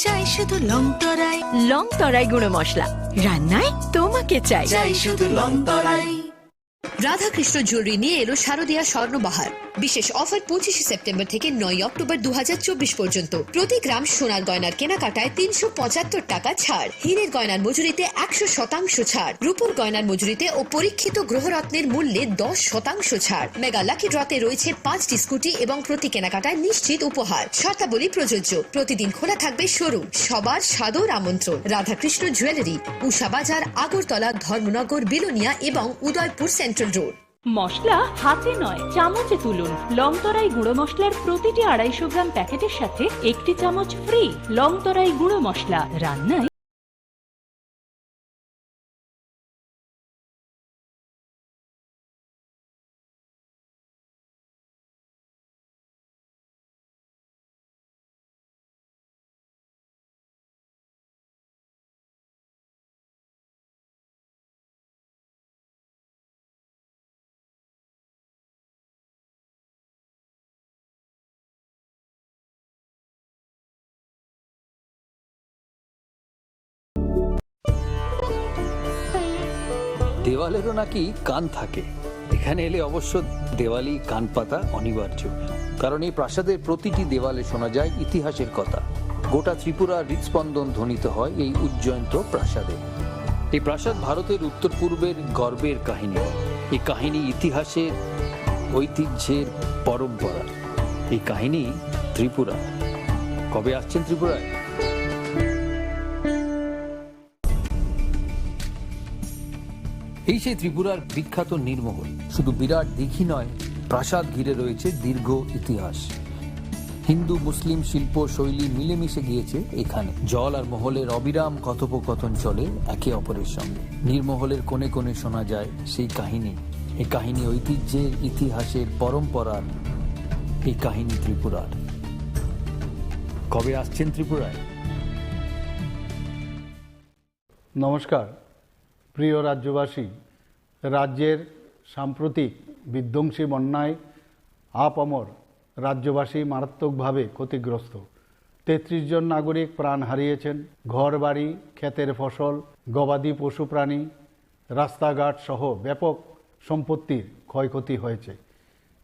চাই শুধু লংতরাই। লংতরাই গুঁড়ো মশলা, রান্নায় তোমাকে চাই, চাই শুধু লংতরাই। রাধাকৃষ্ণ জুয়েলারি নিয়ে এলো শারদীয়া স্বর্ণবাহার। বিশেষ অফার 25 সেপ্টেম্বর থেকে 9 অক্টোবর 2024 পর্যন্ত। প্রতি গ্রাম সোনার গয়নার কেনাকাটায় 375 টাকা ছাড়, হীরের গয়নার মজুরিতে 100% ছাড়, রূপোর গয়নার মজুরিতে ও পরীক্ষিত গ্রহরত্নের মূল্যে 10% ছাড়। মেগা লাকি ড্রতে রয়েছে 5টি স্কুটি এবং প্রতি কেনাকাটায় নিশ্চিত উপহার। শর্তাবলী প্রযোজ্য। প্রতিদিন খোলা থাকবে শোরুম। সবার সাদর আমন্ত্রণ। রাধাকৃষ্ণ জুয়েলারি, উষা বাজার, আগরতলা, ধর্মনগর, বিলোনিয়া এবং উদয়পুর সেন্ট্রাল রোড। মশলা হাতে নয় চামচে তুলুন। লংতরাই গুঁড়ো মশলার প্রতিটি 250 গ্রাম প্যাকেটের সাথে 1টি চামচ ফ্রি। লংতরাই গুঁড়ো মশলা, রান্নায় দেওয়ালেরও নাকি কান থাকে। এখানে এলে অবশ্য দেওয়ালি কান পাতা অনিবার্য, কারণ এই প্রাসাদের প্রতিটি দেওয়ালে শোনা যায় ইতিহাসের কথা। গোটা ত্রিপুরার হৃদস্পন্দন ধ্বনিত হয় এই উজ্জয়ন্ত প্রাসাদে। এই প্রাসাদ ভারতের উত্তর পূর্বের গর্বের কাহিনী। এই কাহিনী ইতিহাসের, ঐতিহ্যের, পরম্পরা। এই কাহিনী ত্রিপুরা। কবে আসছেন ত্রিপুরায়? এই সেই ত্রিপুরার বিখ্যাত নীরমহল। শুধু বিরাট দিঘি নয়, প্রাসাদ ঘিরে রয়েছে দীর্ঘ ইতিহাস। হিন্দু মুসলিম শিল্প শৈলী মিলেমিশে গিয়েছে এখানে। জল আর মহলের অবিরাম কথোপকথন চলে একে অপরের সঙ্গে। নীরমহলের কোণে কোণে শোনা যায় সেই কাহিনী। এই কাহিনী ঐতিহ্যের, ইতিহাসের, পরম্পরার। এই কাহিনী ত্রিপুরার। কবে আসছেন ত্রিপুরায়? নমস্কার প্রিয় রাজ্যবাসী। রাজ্যের সাম্প্রতিক বিধ্বংসী বন্যায় আপামর রাজ্যবাসী মারাত্মকভাবে ক্ষতিগ্রস্ত। 33 জন নাগরিক প্রাণ হারিয়েছেন। ঘরবাড়ি, ক্ষেতের ফসল, গবাদি পশু প্রাণী, রাস্তাঘাট সহ ব্যাপক সম্পত্তির ক্ষয়ক্ষতি হয়েছে।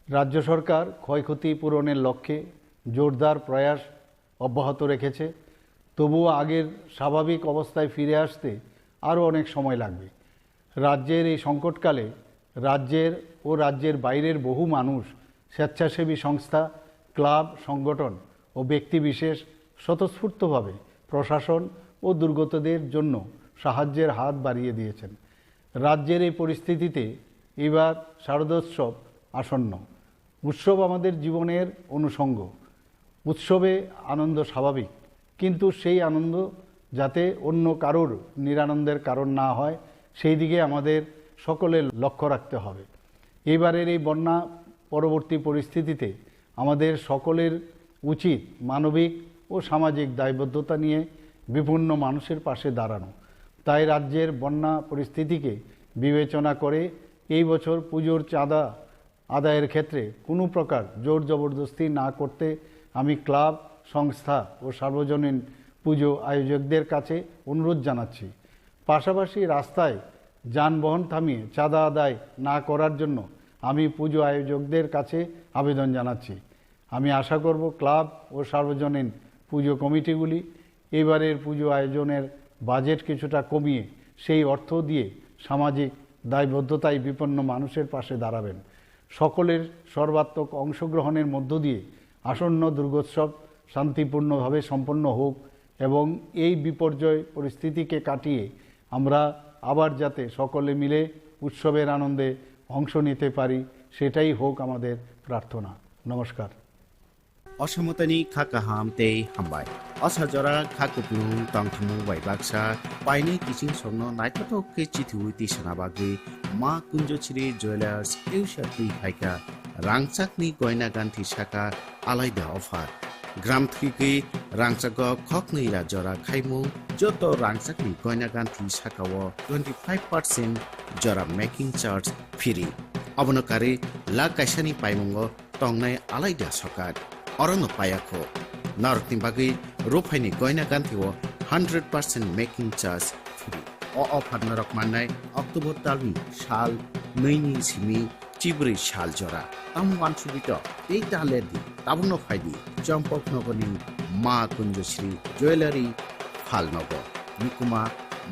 রাজ্য সরকার ক্ষয়ক্ষতি পূরণের লক্ষ্যে জোরদার প্রয়াস অব্যাহত রেখেছে। তবুও আগের স্বাভাবিক অবস্থায় ফিরে আসতে আরও অনেক সময় লাগবে। রাজ্যের এই সংকটকালে রাজ্যের ও রাজ্যের বাইরের বহু মানুষ, স্বেচ্ছাসেবী সংস্থা, ক্লাব, সংগঠন ও ব্যক্তিবিশেষ স্বতঃস্ফূর্তভাবে প্রশাসন ও দুর্গতদের জন্য সাহায্যের হাত বাড়িয়ে দিয়েছেন। রাজ্যের এই পরিস্থিতিতে এবার শারদোৎসব আসন্ন। উৎসব আমাদের জীবনের অনুষঙ্গ। উৎসবে আনন্দ স্বাভাবিক, কিন্তু সেই আনন্দ যাতে অন্য কারোর নিরানন্দের কারণ না হয় সেই দিকে আমাদের সকলের লক্ষ্য রাখতে হবে। এবারের এই বন্যা পরবর্তী পরিস্থিতিতে আমাদের সকলের উচিত মানবিক ও সামাজিক দায়বদ্ধতা নিয়ে বিপন্ন মানুষের পাশে দাঁড়ানো। তাই রাজ্যের বন্যা পরিস্থিতিকে বিবেচনা করে এই বছর পুজোর চাঁদা আদায়ের ক্ষেত্রে কোনো প্রকার জোর জবরদস্তি না করতে আমি ক্লাব, সংস্থা ও সার্বজনীন পুজো আয়োজকদের কাছে অনুরোধ জানাচ্ছি। পাশাপাশি রাস্তায় যানবাহন থামিয়ে চাঁদা আদায় না করার জন্য আমি পুজো আয়োজকদের কাছে আবেদন জানাচ্ছি। আমি আশা করব ক্লাব ও সার্বজনীন পুজো কমিটিগুলি এবারের পুজো আয়োজনের বাজেট কিছুটা কমিয়ে সেই অর্থ দিয়ে সামাজিক দায়বদ্ধতায় বিপন্ন মানুষের পাশে দাঁড়াবেন। সকলের সর্বাত্মক অংশগ্রহণের মধ্য দিয়ে আসন্ন দুর্গোৎসব শান্তিপূর্ণভাবে সম্পন্ন হোক এবং এই বিপর্যয় পরিস্থিতিকে কাটিয়ে আমরা আবার যাতে সকলে মিলে উৎসবের আনন্দে অংশ নিতে পারি সেটাই হোক আমাদের প্রার্থনা। নমস্কার। অসমতনি খাকাহাম তে হামবাই অসাজরা খাকুপুং তংথমু বাইবাকসা পাইনে কিচিং সমনো নাইকটক কে চিথু তিসানাবাগি মা কুঞ্জশ্রী জুয়েলার্স ইউশাত্রি হাইকা রাংচাকনি গয়না গান্থি শাখা আলাইদা অফার গ্রাম থেকে রাংচাক খকনৈরা জরা খাইমু যত রাংচাকনি গয়না গান্থি শাখাও 25% জরা মেকিং চার্জ ফ্রি অবনকারী লা কাইসানি পাইমুঙ্গ টংনাই আলাইদা সকার অরণ্য পায়াখো নারকনি বাগৈ রোফাইনি গয়না গান্থিও 100% মেকিং চার্জ ফ্রি অফার নারক মাননাय অক্টোবর তালনি সাল নৈনি সিমি চিবরি সাল জরা তাম ওয়ানসুবিত এই তালের দি তাবন ফাইদি চম্পকনগরনি মা কুঞ্জশ্রী জুয়েলারি ফালনগর নিকুমা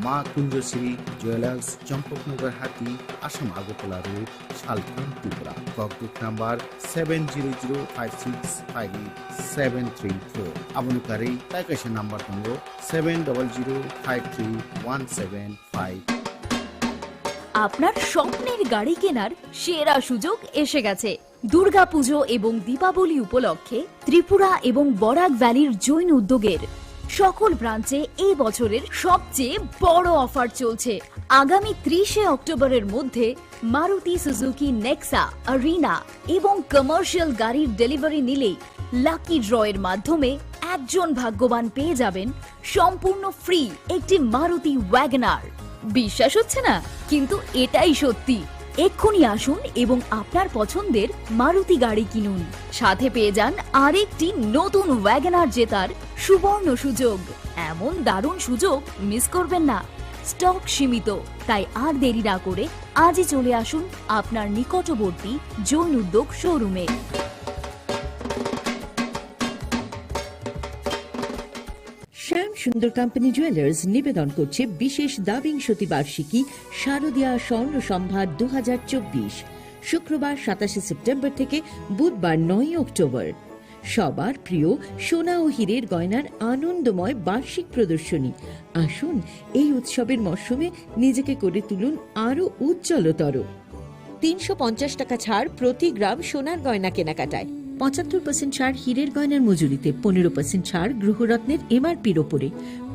মা কুঞ্জশ্রী জুয়েলার্স চম্পকনগর হাতি আসাম আগরতলা রোড শালখান ত্রিপুরা ককবুক নাম্বার 7005658734 আবনকারী টাইকাশা নাম্বার দঙ্গ 70053175। আপনার স্বপ্নের গাড়ি কেনার সেরা সুযোগ এসে গেছে। দুর্গাপুজো এবং দীপাবলি উপলক্ষে ত্রিপুরা এবং বরাক ভ্যালির জৈন উদ্যোগের সকল ব্রাঞ্চে এই বছরের সবচেয়ে বড় অফার চলছে। আগামী 30 অক্টোবরের মধ্যে মারুতি সুজুকি নেক্সা, আরিনা এবং কমার্শিয়াল গাড়ির ডেলিভারি নিলেই লাকি ড্রয়ের মাধ্যমে একজন ভাগ্যবান পেয়ে যাবেন সম্পূর্ণ ফ্রি একটি মারুতি ওয়াগনার। বিশ্বাস হচ্ছে না, কিন্তু এটাই সত্যি। এক্ষুনি আসুন এবং আপনার পছন্দের মারুতি গাড়ি কিনুন, সাথে পেয়ে যান আরেকটি নতুন ওয়াগনার জেতার সুবর্ণ সুযোগ। এমন দারুণ সুযোগ মিস করবেন না। স্টক সীমিত, তাই আর দেরি না করে আজই চলে আসুন আপনার নিকটবর্তী জৈন উদ্যোগ শোরুমে। শ্যাম সুন্দর কোম্পানি জুয়েলার্স নিবেদন করছে বিশেষ দাবিংশতি বার্ষিকী শারদীয়া স্বর্ণ সম্ভার 2024, শুক্রবার 27 সেপ্টেম্বর থেকে বুধবার 9 অক্টোবর। সবার প্রিয় সোনা ও হীরের গয়নার আনন্দময় বার্ষিক প্রদর্শনী। আসুন এই উৎসবের মরশুমে নিজেকে করে তুলুন আরো উজ্জ্বলতর। 350 টাকা ছাড় প্রতি গ্রাম সোনার গয়না কেনাকাটায়, 75% ছাড় হীরের গয়নার মজুরিতে, 15% ছাড় গ্রহরত্নের এমআরপির ওপরে।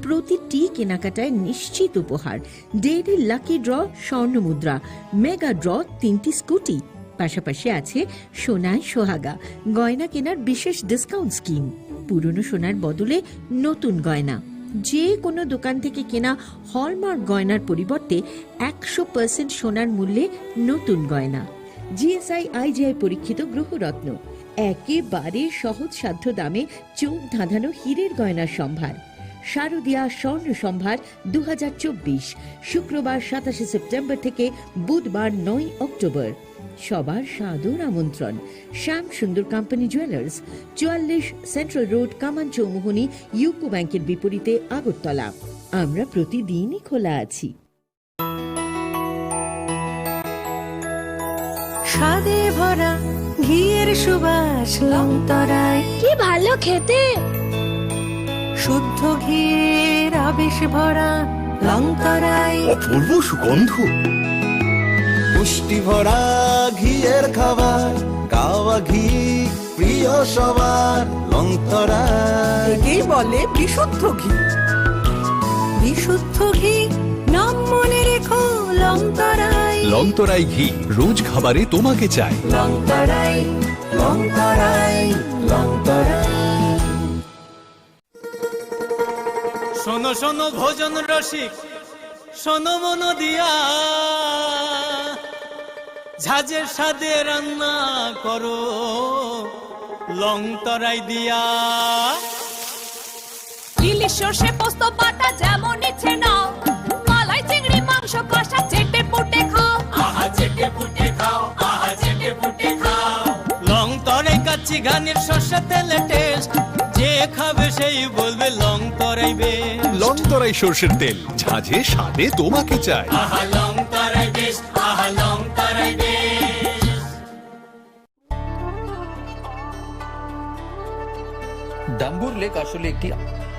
প্রতিটি কেনাকাটায় নিশ্চিত উপহার, ডেইলি লাকি ড্র স্বর্ণ মুদ্রা, মেগা ড্র 3টি স্কুটি। পাশাপাশি আছে সোনায় সোহাগা গয়না কেনার বিশেষ ডিসকাউন্ট স্কিম। পুরনো সোনার বদলে নতুন গয়না। যে কোনো দোকান থেকে কেনা হলমার্ক গয়নার পরিবর্তে 100% সোনার মূল্যে নতুন গয়না। জিএসআই আইজিআই পরীক্ষিত গ্রহরত্ন, একেবারে সহজসাধ্য দামে চোখ ধাঁধানো হীরের গয়নার সম্ভার। শারদীয়া স্বর্ণ সম্ভার 2024, শুক্রবার 27 সেপ্টেম্বর থেকে বুধবার 9 অক্টোবর। সবার সাদর আমন্ত্রণ। শ্যাম সুন্দর কোম্পানি জুয়েলার্স, 44 সেন্ট্রাল রোড, কামান চৌমুহনী, ইউকো ব্যাংকের বিপরীতে, আগরতলা। আমরা প্রতিদিনই খোলা আছি। স্বাদে ভরা ঘিয়ের সুবাস লংতরায়, কি ভালো খেতে। শুদ্ধ ঘিয়ের আবেশ ভরা লংতরায়, অপূর্ব সুগন্ধ। পুষ্টি ভরা ঘিয়ের খাবার, গাওয়া ঘি প্রিয় সবার লংতরায়। একেই বলে বিশুদ্ধ ঘি। বিশুদ্ধ ঘি নাম মনে রেখো লংতরায়। লংতরাই ঘি রোজ খাবারে তোমাকে চাই। লংতরায়, লংতরায়, লংতরায়। শোনো শোনো ভোজন রসিক, শোনো মন দিয়া, ঝাঁঝের স্বাদে রান্না করো লংতরাই দিয়া। ইলিশ সর্ষে পোস্ত বাটা যেমন ইচ্ছে নাও, মালাই চিংড়ি মাংস কষা চেটে পুটে খাও। আহা চেটে পুটে খাও, আহা চেটে পুটে খাও। লংতরাই কাচ্চি ঘানির সর্ষে তেলে টেস্ট, যে খাবে সেই বলবে লংতরাই বেশ। লংতরাই সর্ষের তেল, ঝাঁঝে স্বাদে তোমাকে চাই। আহা লংতরাই বেশ, আহা লংতরাই বেশ। ডাম্বুর লেক আসলে একটি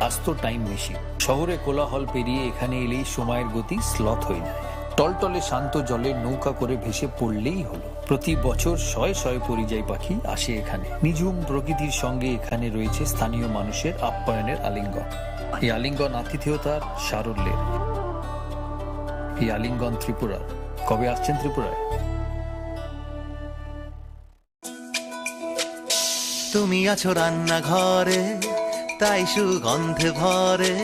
আস্ত টাইম মেশিন। শহরে কোলাহল পেরিয়ে এখানে এলেই সময়ের গতি স্লথ হয়ে যায়। টলটলে শান্ত জলে নৌকা করে ভেসে পড়লেই হলো। প্রতি বছর শয়ে শয়ে পরিযায়ী পাখি আসে এখানে। নিঝুম প্রকৃতির সঙ্গে এখানে রয়েছে স্থানীয় মানুষের আপ্যায়নের আলিঙ্গন। এই আলিঙ্গন আতিথেয়তার সারল্যের। এই আলিঙ্গন ত্রিপুরার। কবে আসছেন ত্রিপুরায়? তুমি আছো রান্নাঘরে, তাই সুগন্ধে ভরে,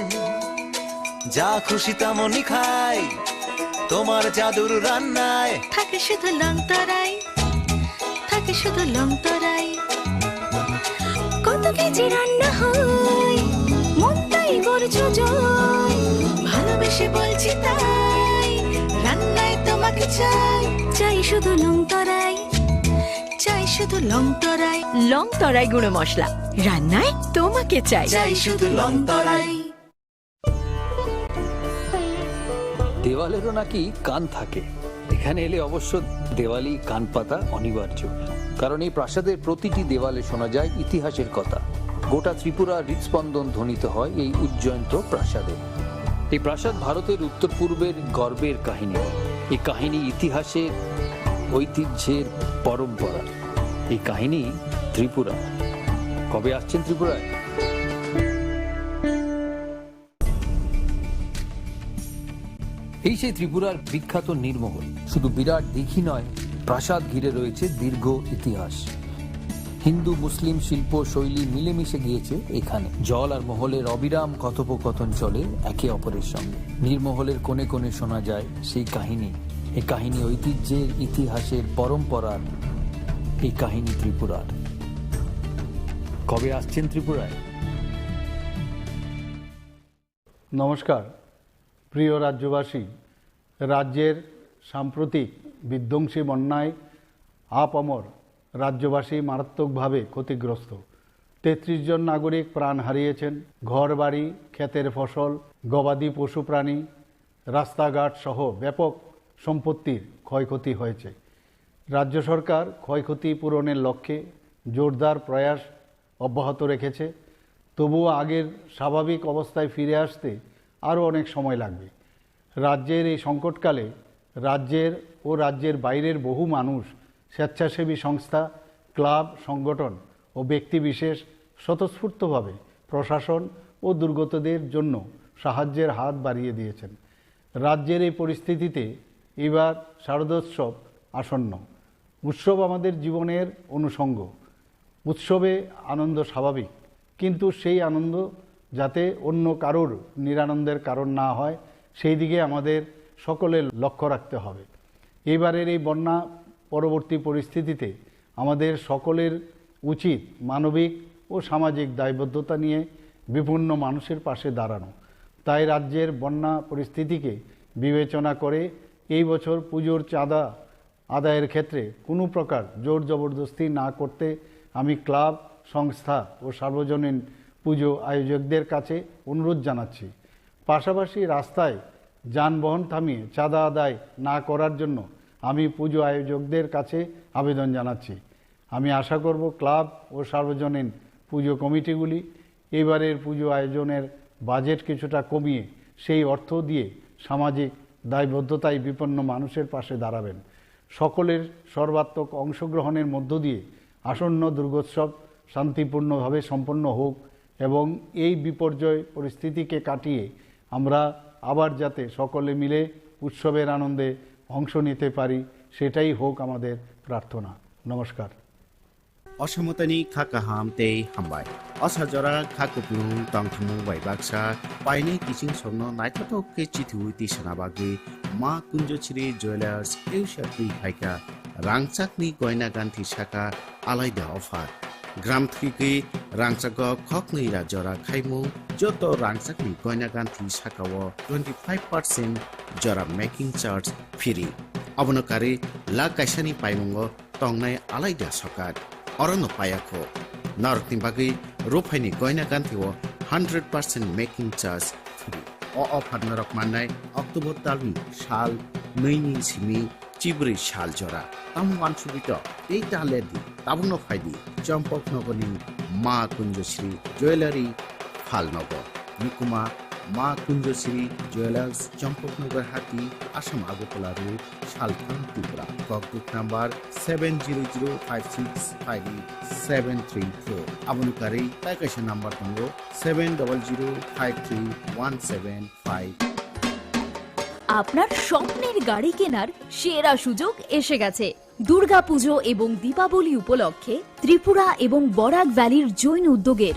যা খুশি তেমনই খাই তোমার জাদুর রান্নায়। থাকে শুধু লং তরাই, থাকে শুধু লং তরাই, কত কেজি রান্না হয় মনটাই গর্জ জয়, ভালোবেসে বলছি তাই রান্নায় তোমাকে চাই, চাই শুধু লং তরাই, চাই শুধু লং তরাই, লং তরাই গুঁড়ো মশলা, রান্নায় তোমাকে চাই, চাই শুধু লং তরাই। দেওয়ালেরও নাকি কান থাকে। এখানে এলে অবশ্য দেওয়ালি কান পাতা অনিবার্য, কারণ এই প্রাসাদের প্রতিটি দেওয়ালে শোনা যায় ইতিহাসের কথা। গোটা ত্রিপুরা হৃদস্পন্দন ধ্বনিত হয় এই উজ্জয়ন্ত প্রাসাদে। এই প্রাসাদ ভারতের উত্তর পূর্বের গর্বের কাহিনী। এই কাহিনী ইতিহাসের, ঐতিহ্যের, পরম্পরা। এই কাহিনী ত্রিপুরা। কবে আসছেন ত্রিপুরায়? এই সেই ত্রিপুরার বিখ্যাত নীরমহল। শুধু বিরাট দিঘি নয়, প্রাসাদ ঘিরে রয়েছে দীর্ঘ ইতিহাস। হিন্দু মুসলিম শিল্প শৈলী মিলেমিশে গিয়েছে এখানে। জল আর মহলের অবিরাম কথোপকথন চলে একে অপরের সঙ্গে। নীরমহলের কোণে কোণে শোনা যায় সেই কাহিনী। এই কাহিনী ঐতিহ্যের, ইতিহাসের, পরম্পরার। এই কাহিনী ত্রিপুরার। কবে আসছেন ত্রিপুরায়? নমস্কার প্রিয় রাজ্যবাসী। রাজ্যের সাম্প্রতিক বিধ্বংসী বন্যায় আপামর রাজ্যবাসী মারাত্মকভাবে ক্ষতিগ্রস্ত। ৩৩ জন নাগরিক প্রাণ হারিয়েছেন। ঘরবাড়ি, ক্ষেতের ফসল, গবাদি পশু প্রাণী, রাস্তাঘাট সহ ব্যাপক সম্পত্তির ক্ষয়ক্ষতি হয়েছে। রাজ্য সরকার ক্ষয়ক্ষতি পূরণের লক্ষ্যে জোরদার প্রয়াস অব্যাহত রেখেছে। তবুও আগের স্বাভাবিক অবস্থায় ফিরে আসতে আরও অনেক সময় লাগবে। রাজ্যের এই সংকটকালে রাজ্যের ও রাজ্যের বাইরের বহু মানুষ, স্বেচ্ছাসেবী সংস্থা, ক্লাব, সংগঠন ও ব্যক্তিবিশেষ স্বতঃস্ফূর্তভাবে প্রশাসন ও দুর্গতদের জন্য সাহায্যের হাত বাড়িয়ে দিয়েছেন। রাজ্যের এই পরিস্থিতিতে এবার শারদোৎসব আসন্ন। উৎসব আমাদের জীবনের অনুষঙ্গ। উৎসবে আনন্দ স্বাভাবিক, কিন্তু সেই আনন্দ যাতে অন্য কারোর নিরানন্দের কারণ না হয় সেই দিকে আমাদের সকলের লক্ষ্য রাখতে হবে। এবারের এই বন্যা পরবর্তী পরিস্থিতিতে আমাদের সকলের উচিত মানবিক ও সামাজিক দায়বদ্ধতা নিয়ে বিপন্ন মানুষের পাশে দাঁড়ানো। তাই রাজ্যের বন্যা পরিস্থিতিকে বিবেচনা করে এই বছর পুজোর চাঁদা আদায়ের ক্ষেত্রে কোনো প্রকার জোর জবরদস্তি না করতে আমি ক্লাব, সংস্থা ও সার্বজনীন পুজো আয়োজকদের কাছে অনুরোধ জানাচ্ছি। পাশাপাশি রাস্তায় যানবাহন থামিয়ে চাঁদা আদায় না করার জন্য আমি পুজো আয়োজকদের কাছে আবেদন জানাচ্ছি। আমি আশা করব ক্লাব ও সার্বজনীন পুজো কমিটিগুলি এবারের পুজো আয়োজনের বাজেট কিছুটা কমিয়ে সেই অর্থ দিয়ে সামাজিক দায়বদ্ধতায় বিপন্ন মানুষের পাশে দাঁড়াবেন। সকলের সর্বাত্মক অংশগ্রহণের মধ্য দিয়ে আসন্ন দুর্গোৎসব শান্তিপূর্ণভাবে সম্পন্ন হোক এবং এই বিপর্যয় পরিস্থিতিকে কাটিয়ে আমরা আবার যাতে সকলে মিলে উৎসবের আনন্দে অংশ নিতে পারি সেটাই হোক আমাদের প্রার্থনা। নমস্কার। অসমতনি খাকাহাম তেই হামবাই অসাজরা খাকুপুং তংথমু বাইবাকসা পাইনে কিচিং সমন নাইথাতক কে চিথু তিসানাবাগি মা কুঞ্জছিরি জুয়েলার্স এউশাত্রি ফাইকা রাংচাকনি গয়না গান্থি শাখা আলাইদা অফার গ্রাম থেকে রাংচাক খকनै রাজরা খাইমু যত রাংচাকনি গয়না গান্থি শাখাও 25% জরা মেকিং চার্জ ফ্রি অবনকারী লা কাইসানি পাইমঙ্গ তংনাই আলাইদা সকার অরণ্য পায়াখো নারকনি বাগৈ রুফাইনি গয়না গান্থিও 100% মেকিং চার্জ ফ্রি অফার নরক মাননাय অক্টোবর তালনি সাল 2 সিমি চিবরি সাল জরা তাম ওয়ানসুবিত এই তালেদি তাবুন ফাইদি চম্পকনগরনি মা কুঞ্জশ্রী জুয়েলারি ফালনগর নিকুমা মা কুঞ্জশ্রী জুয়েলার্স চম্পকনগর হাতি আসাম আগরতলা রোড শালথান ত্রিপুরা ককবুক নাম্বার 7005658734 আবনকারী তাইকাশা নাম্বার দङ 70053175। আপনার স্বপ্নের গাড়ি কেনার সেরা সুযোগ এসে গেছে। দুর্গাপুজো এবং দীপাবলি উপলক্ষে ত্রিপুরা এবং বরাক ভ্যালির জৈন উদ্যোগের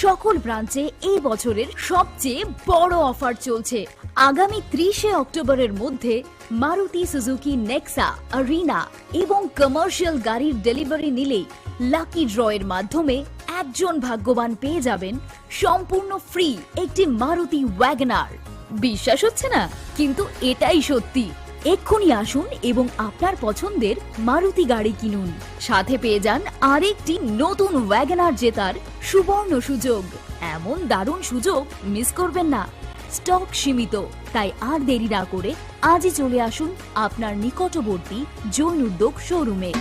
সকল ব্রাঞ্চে এই বছরের সবচেয়ে বড় অফার চলছে। আগামী 30 অক্টোবরের মধ্যে মারুতি সুজুকি নেক্সা, আরিনা এবং কমার্শিয়াল গাড়ির ডেলিভারি নিলেই লাকি ড্রয়ের মাধ্যমে একজন ভাগ্যবান পেয়ে যাবেন সম্পূর্ণ ফ্রি একটি মারুতি ওয়াগনার। বিশ্বাস হচ্ছে না, কিন্তু এটাই সত্যি। এক্ষুনি আসুন এবং আপনার পছন্দের মারুতি গাড়ি কিনুন। সাথে পেয়ে যান আরেকটি নতুন ওয়াগনার জেতার সুবর্ণ সুযোগ। এমন দারুণ সুযোগ মিস করবেন না। স্টক সীমিত, তাই আর দেরি না করে আজই চলে আসুন আপনার নিকটবর্তী জৈন উদ্যোগ শোরুমে।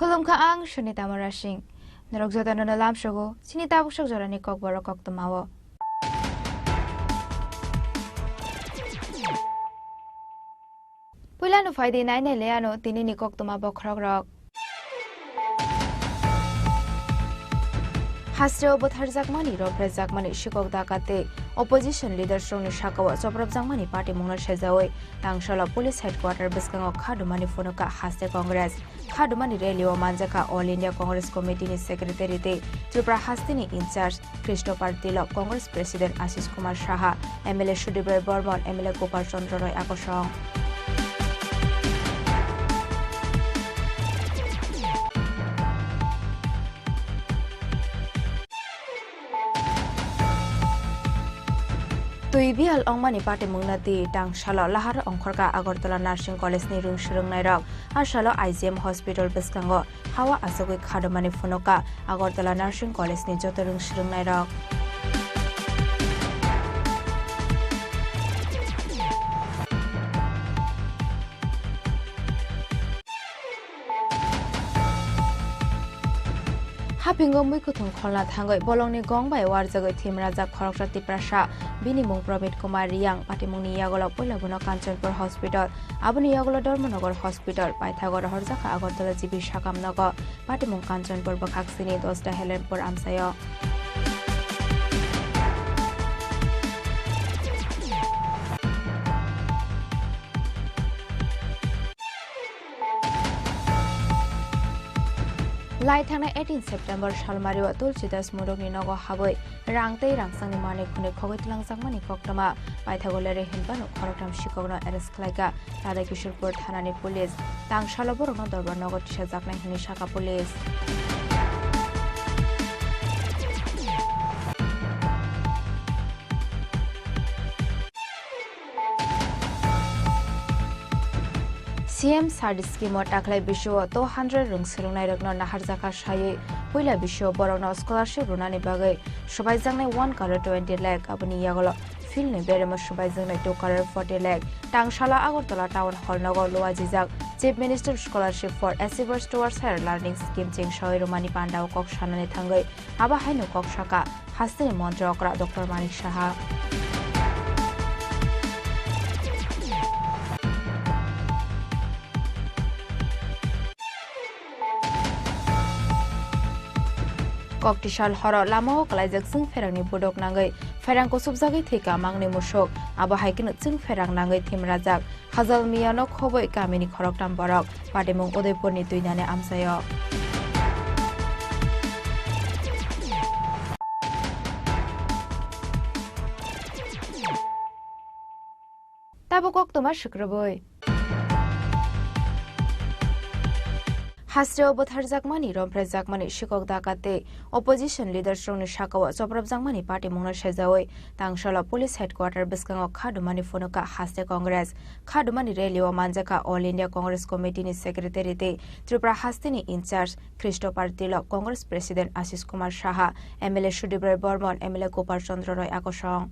Khulumka ang Shunita Marashing. Narogzota na nalam shogo, sinitapok siya zora ni Kogbaro Koktumawo. Pulano Friday night na leano, tini ni Koktumabo Krogrok. Hasreo Bothar Zakmani, Robre Zakmani, Shikok Dakate, opposition leader Shoni Shakawa, Sobrab Zakmani Party Mona Shezawe, Tangshala Police Headquarter Biskango Kadumani Fonoka Haste Congress, Kadumani Relio Manjaka All India Congress Committee ni Secretary Te, Tripura Hastini in charge, Christopher Tilok, Congress President Ashish Kumar Shaha, MLA Shudiber Borbon, MLA Gopal Chandra Roy Akoshong. Tuibihal Ongmani Party Mungnati Tang Shalo Lahar Ongkorka Agartala Nursing College ni Rung Shurung Nairok Ar Shalo IGM Hospital Biskango Hawa Asagui Khadamani Funoka Agartala Nursing College ni Joto Rung Shurung Nairok Hapingo Muikutung Kolna Tangoi Bolongni Gong by Warzagoi Tim Raja Korokshati Prasha Binimung Prabit Kumar Yang Patimuni Yagolo Pulaguno Kanchanpur Hospital Abuni Yagolo Dormonogar Hospital Paithagora Horzaka Agartala Jibi Shakam Nago Patimung Kanchanpur Bakaksini Dosta Helenpur Amsayo Lai thangna 18 September Shalmariwa Tulsidas Murugni Nogo Haboi Rangtei Rangsangni Mane Khune Khogoi Tlangjakmani Koktama Paithagolere Hinbano Khorokram Shikogno Arrest Khlaika Tadai Kishorpur Thanani Police Tangshala Borogno Dorbar Nogo Tisha Jaknai Hini Shaka Police CM Sardis Scheme Taklai Bisho 200 Rung Sirunai Ragno Naharjaka Shaye Puila Bisho Borogno Scholarship Runani Bagai Shobai Jangnai 1 color 20 lakh Abuni Yagolo Filne Berema Shobai Jangnai 2 color 40 lakh Tangshala Agartala Town Hall Nogo Loa Jizak Chief Minister Scholarship for Achievers Towards Higher Learning Scheme Ching Shoi Romani Pandao Kok Shanani Thangai Aba Haino Kok Shaka Hastini Montreokra Dr. Manik Shaha Koktishal Horo Lamo Kalajak Sung Ferangni Budok Nangai Ferang Kosubzagi Thika Mangni Mushok Aba Haikin Sung Ferang Nangai Tim Rajak Hazal Miano Khoboi Kamini Khoroktam Borok Padimung Udaipur ni Tuinane Amsayo Tabo koktoma shukraboi. Hasreo bothar jakmani rompre jakmani shikok dakate opposition leader strongni shakawa choprab jakmani party mungna shejawoi tangshala police headquarter biskango khadumani fonoka haste congress khadumani rallywa manjaka all india congress committee ni secretary te tripura hastini in charge christopher tilak congress president ashish kumar saha mla shudibray bormon mla gopal chandra roy akosong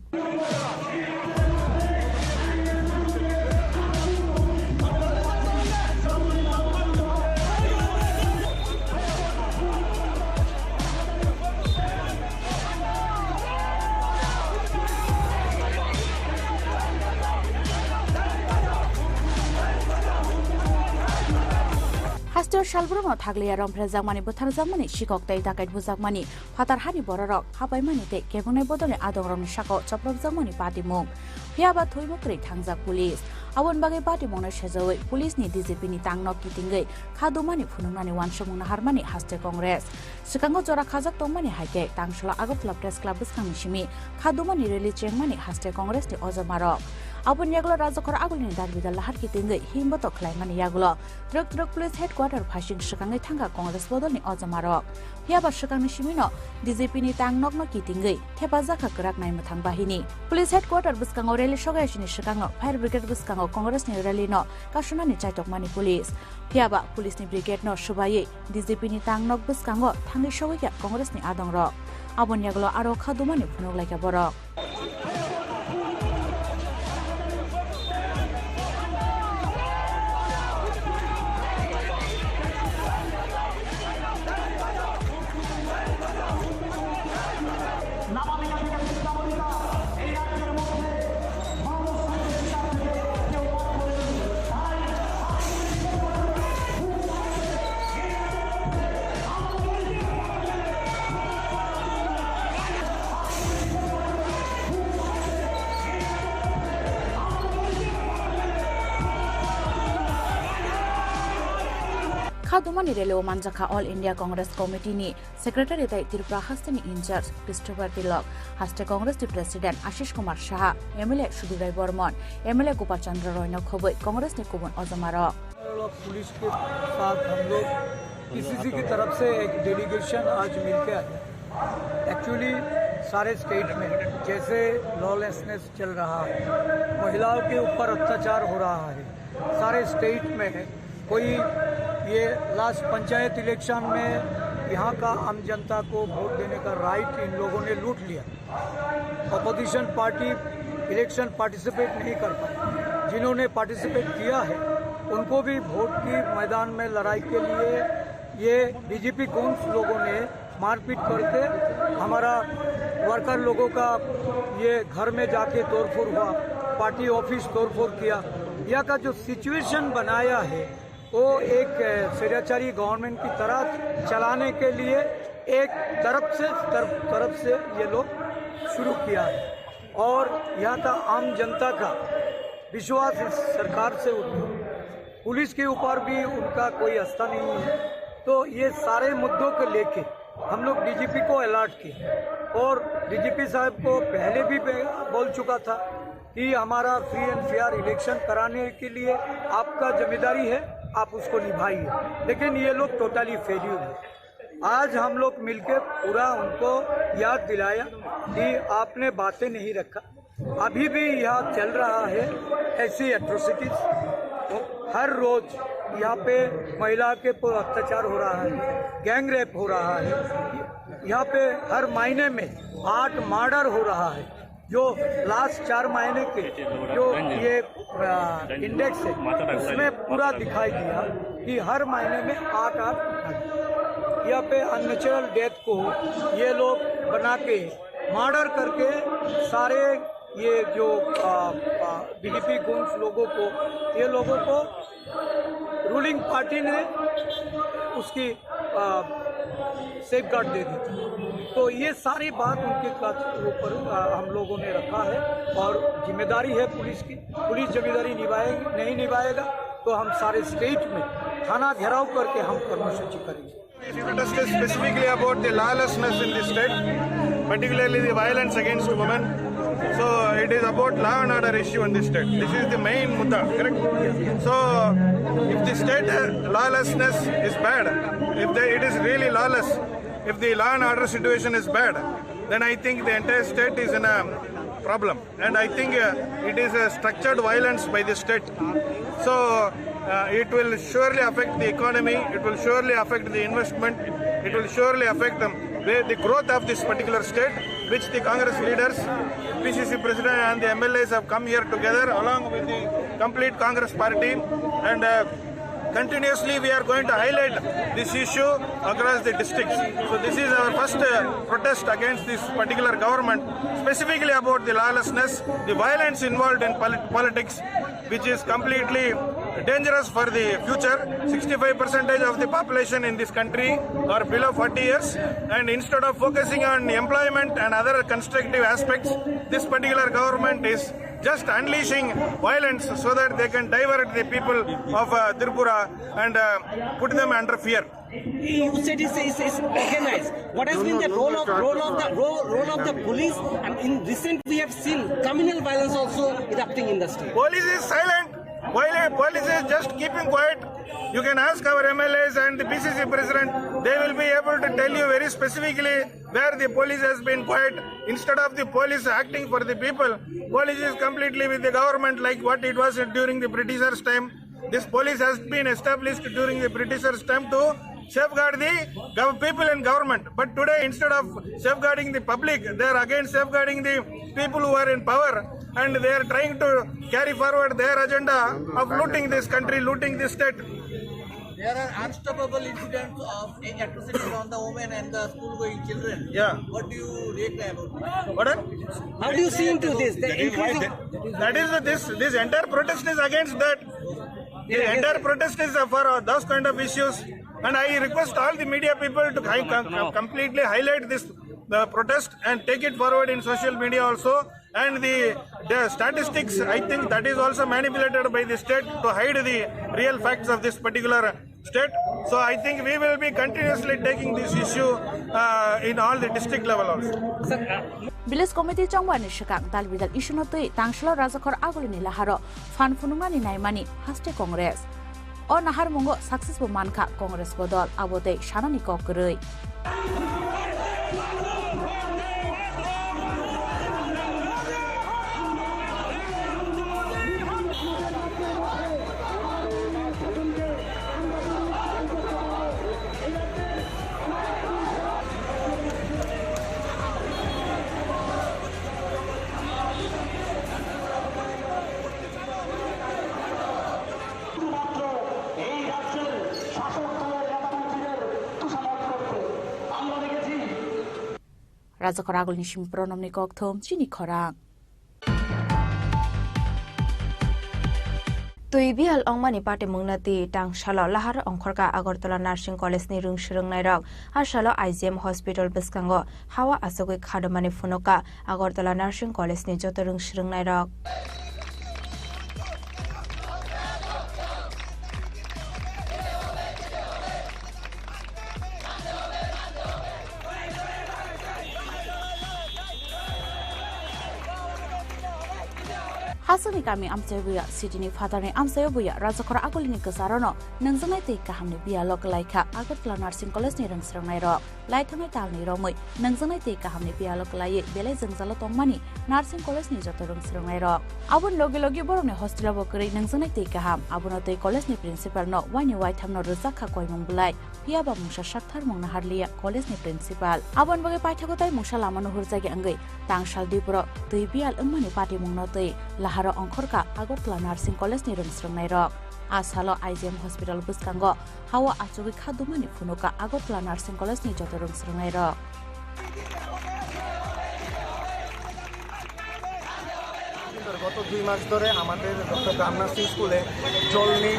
Hastor Shalbromo Taglia Rompre Zamani Butar Zamani Shikok Day Dakat Buzakmani Patar Hani Borok Hapai Manite Kevone Bodone Adoram Shako Choprab Zamani Party Mong Piaba Toimokri Tangza Police Awon Bagay Party Mona Shazawi Police ni DZP ni Tangnok Kitingay Kadumani Funumani Wanshamuna Harmani Haste Congress Sukango Jora Kazak Tomani Hake Tangshula Agopla Press Club Biskamishimi Kadumani Reli Chengmani Haste Congress di Ozamarok Abun Yagulo Razakor Agulin Darbida Lahar Kitingay Himboto Klaimani Yagulo Drug Police Headquarter Phashing Sukangai Tanga Congress Bodol ni Ozamarok Piaba Sukang Shimino DZP ni Tangnok no Kitingay Tepazaka Kerak Nai Matang Bahini Police Headquarter Biskango Reli Shogashini Sukango Fire Brigade Biskango Congress ni Rally no Kashuna ni Chaitok Mani Police Piaba Police ni Brigade no Shubaye DZP ni Tangnok Biskango Tangi Shogaya Congress ni Adongrok Abun Yagulo Aro Khadumani Phunok Laika Borok Khadumani Relo Manjaka All India Congress Committee ni Secretary Dai Tripura Hastini in charge Christopher Tilak Haste Congress di President Ashish Kumar Saha MLA Shudibray Bormon MLA Gopal Chandra Roy no Khoboi Congress ni Kubun Ozamarok police के साथ हम लोग PCC की तरफ से एक delegation आज मिलकर आए एक्चुअली सारे स्टेट में जैसे लॉलेसनेस चल रहा है महिलाओं के ऊपर अत्याचार हो रहा है सारे स्टेट में कोई ये लास्ट पंचायत इलेक्शन में यहाँ का आम जनता को वोट देने का राइट इन लोगों ने लूट लिया अपोजिशन पार्टी इलेक्शन पार्टिसिपेट नहीं कर पाई जिन्होंने पार्टिसिपेट किया है उनको भी वोट की मैदान में लड़ाई के लिए ये बीजेपी कौंस लोगों ने मारपीट करके हमारा वर्कर लोगों का ये घर में जाके तोड़फोड़ हुआ पार्टी ऑफिस तोड़फोड़ किया यह का जो सिचुएशन बनाया है वो एक स्वैराचारी गवर्नमेंट की तरह चलाने के लिए एक तरफ से ये लोग शुरू किया है और यहाँ का आम जनता का विश्वास इस सरकार से उठ पुलिस के ऊपर भी उनका कोई आस्था नहीं है तो ये सारे मुद्दों को लेके हम लोग डीजीपी को अलर्ट किए और डीजीपी साहब को पहले भी बोल चुका था कि हमारा फ्री एंड फेयर इलेक्शन कराने के लिए आपका जिम्मेदारी है आप उसको निभाइए लेकिन ये लोग टोटली फेल्यूर है आज हम लोग मिलकर पूरा उनको याद दिलाया कि आपने बातें नहीं रखा अभी भी यहाँ चल रहा है ऐसी एट्रोसिटीज तो हर रोज यहाँ पे महिला के अत्याचार हो रहा है गैंग रेप हो रहा है यहाँ पे हर महीने में 8 मर्डर हो रहा है जो लास्ट 4 महीने के जो ये इंडेक्स है उसमें पूरा दिखाई दिया कि हर महीने में 8 यहाँ पे अननेचुरल डेथ को ये लोग बना के मर्डर करके सारे ये जो बीजेपी गुंड्स लोगों को ये लोगों को रूलिंग पार्टी ने उसकी सेफगार्ड दे दी थी तो ये सारी बात उनके ऊपर हम लोगों ने रखा है और जिम्मेदारी है पुलिस की पुलिस जिम्मेदारी नहीं निभाएगा तो हम सारे स्टेट में थाना घेराव करके हम कर्मसूची करेंगे If you discuss specifically about the lawlessness in the state, particularly the violence against women, So it is about law and order issue in the state. This is the main mudda, correct? So if the state lawlessness is bad, it is really lawless, if the law and order situation is bad, then I think the entire state is in a problem. And I think it is a structured violence by the state. So it will surely affect the economy, it will surely affect the investment, it will surely affect the growth of this particular state, which the Congress leaders, PCC President and the MLAs have come here together along with the complete Congress party, and continuously we are going to highlight this issue across the districts. So this is our first protest against this particular government, specifically about the lawlessness, the violence involved in politics, which is completely dangerous for the future. 65% of the population in this country are below 40 years, and instead of focusing on employment and other constructive aspects, this particular government is just unleashing violence so that they can divert the people of Tripura and put them under fear. You said it's organized. What has been the role of the police? And in recent, we have seen communal violence also erupting in the state. Police is silent. Police is just keeping quiet. You can ask our MLAs and the PCC President. They will be able to tell you very specifically where the police has been quiet. Instead of the police acting for the people, police is completely with the government, like what it was during the Britishers' time. This police has been established during the Britishers' time to safeguard the people in government. But today, instead of safeguarding the public, they are again safeguarding the people who are in power, and they are trying to carry forward their agenda of looting this country, looting this state. There are unstoppable incidents of atrocities on the women and the school-going children. Yeah. What do you rate about this? What? How do you see into this? This entire protest is against that. The entire protest is for those kind of issues, and I request all the media people to completely highlight this protest and take it forward in social media also. And the statistics, I think that is also manipulated by the state to hide the real facts of this particular state. So I think we will be continuously taking this issue in all the district level also. Bilis Committee Changwani Shikang Dalbidal Ishunotui, Tangshlo Razakor Agulini Laharo, Fan Funumani Naimani, Haste Congress. O Nahar Mungo successful Manka Congress Bodol, Abote Shanani Kokurui. Razakor Agulini Shimpronomni Koktom, Chini Korang. Tuibial Ongmani Party Mungnati, Tang Shalo Lahar Ongkorka Agortola Nursing College ni Rung Shurung Nairok, Ashalo IGM Hospital Biskango, Hawa Asogui Kadomani Funoka, Agortola Nursing College ni Joto Rung Shurung Nairok. Hasani kami amsebuya Sydney Fatani amsebuya Razakor Agulini Kasarono Nangzangai Kahamni Bialok Laika Agotla Nursing College ni Rangsrang Nairo Laitame Talni Romui Nangzangai Kahamni Bialok Lai Bele Zangzala Tongmani Nursing College ni Joto Rangsrang Nairo Abun Logi Boromni Hostel Bokri Nangzangai Kaham Abunote College ni Principal no Wani White no Razaka Koimung Bulai Piaba Musha Shakthar Mungna Harlia College ni Principal Abun Bagi Paithagotai Musha Lamano Hurzagi Angai Tangshal Dipro Tuibial Ummani Party Mungnote Laharo Ongkorka Agortla Nursing College ni Rangsrang Nairok Ashalo IGM Hospital Biskango Hawa Achugi Khadumani Funuka Agortla Nursing College ni Joto Rangsrang Nairok গত 2 মাস ধরে আমাদের doctor গ্রাম nursing স্কুলে জল নেই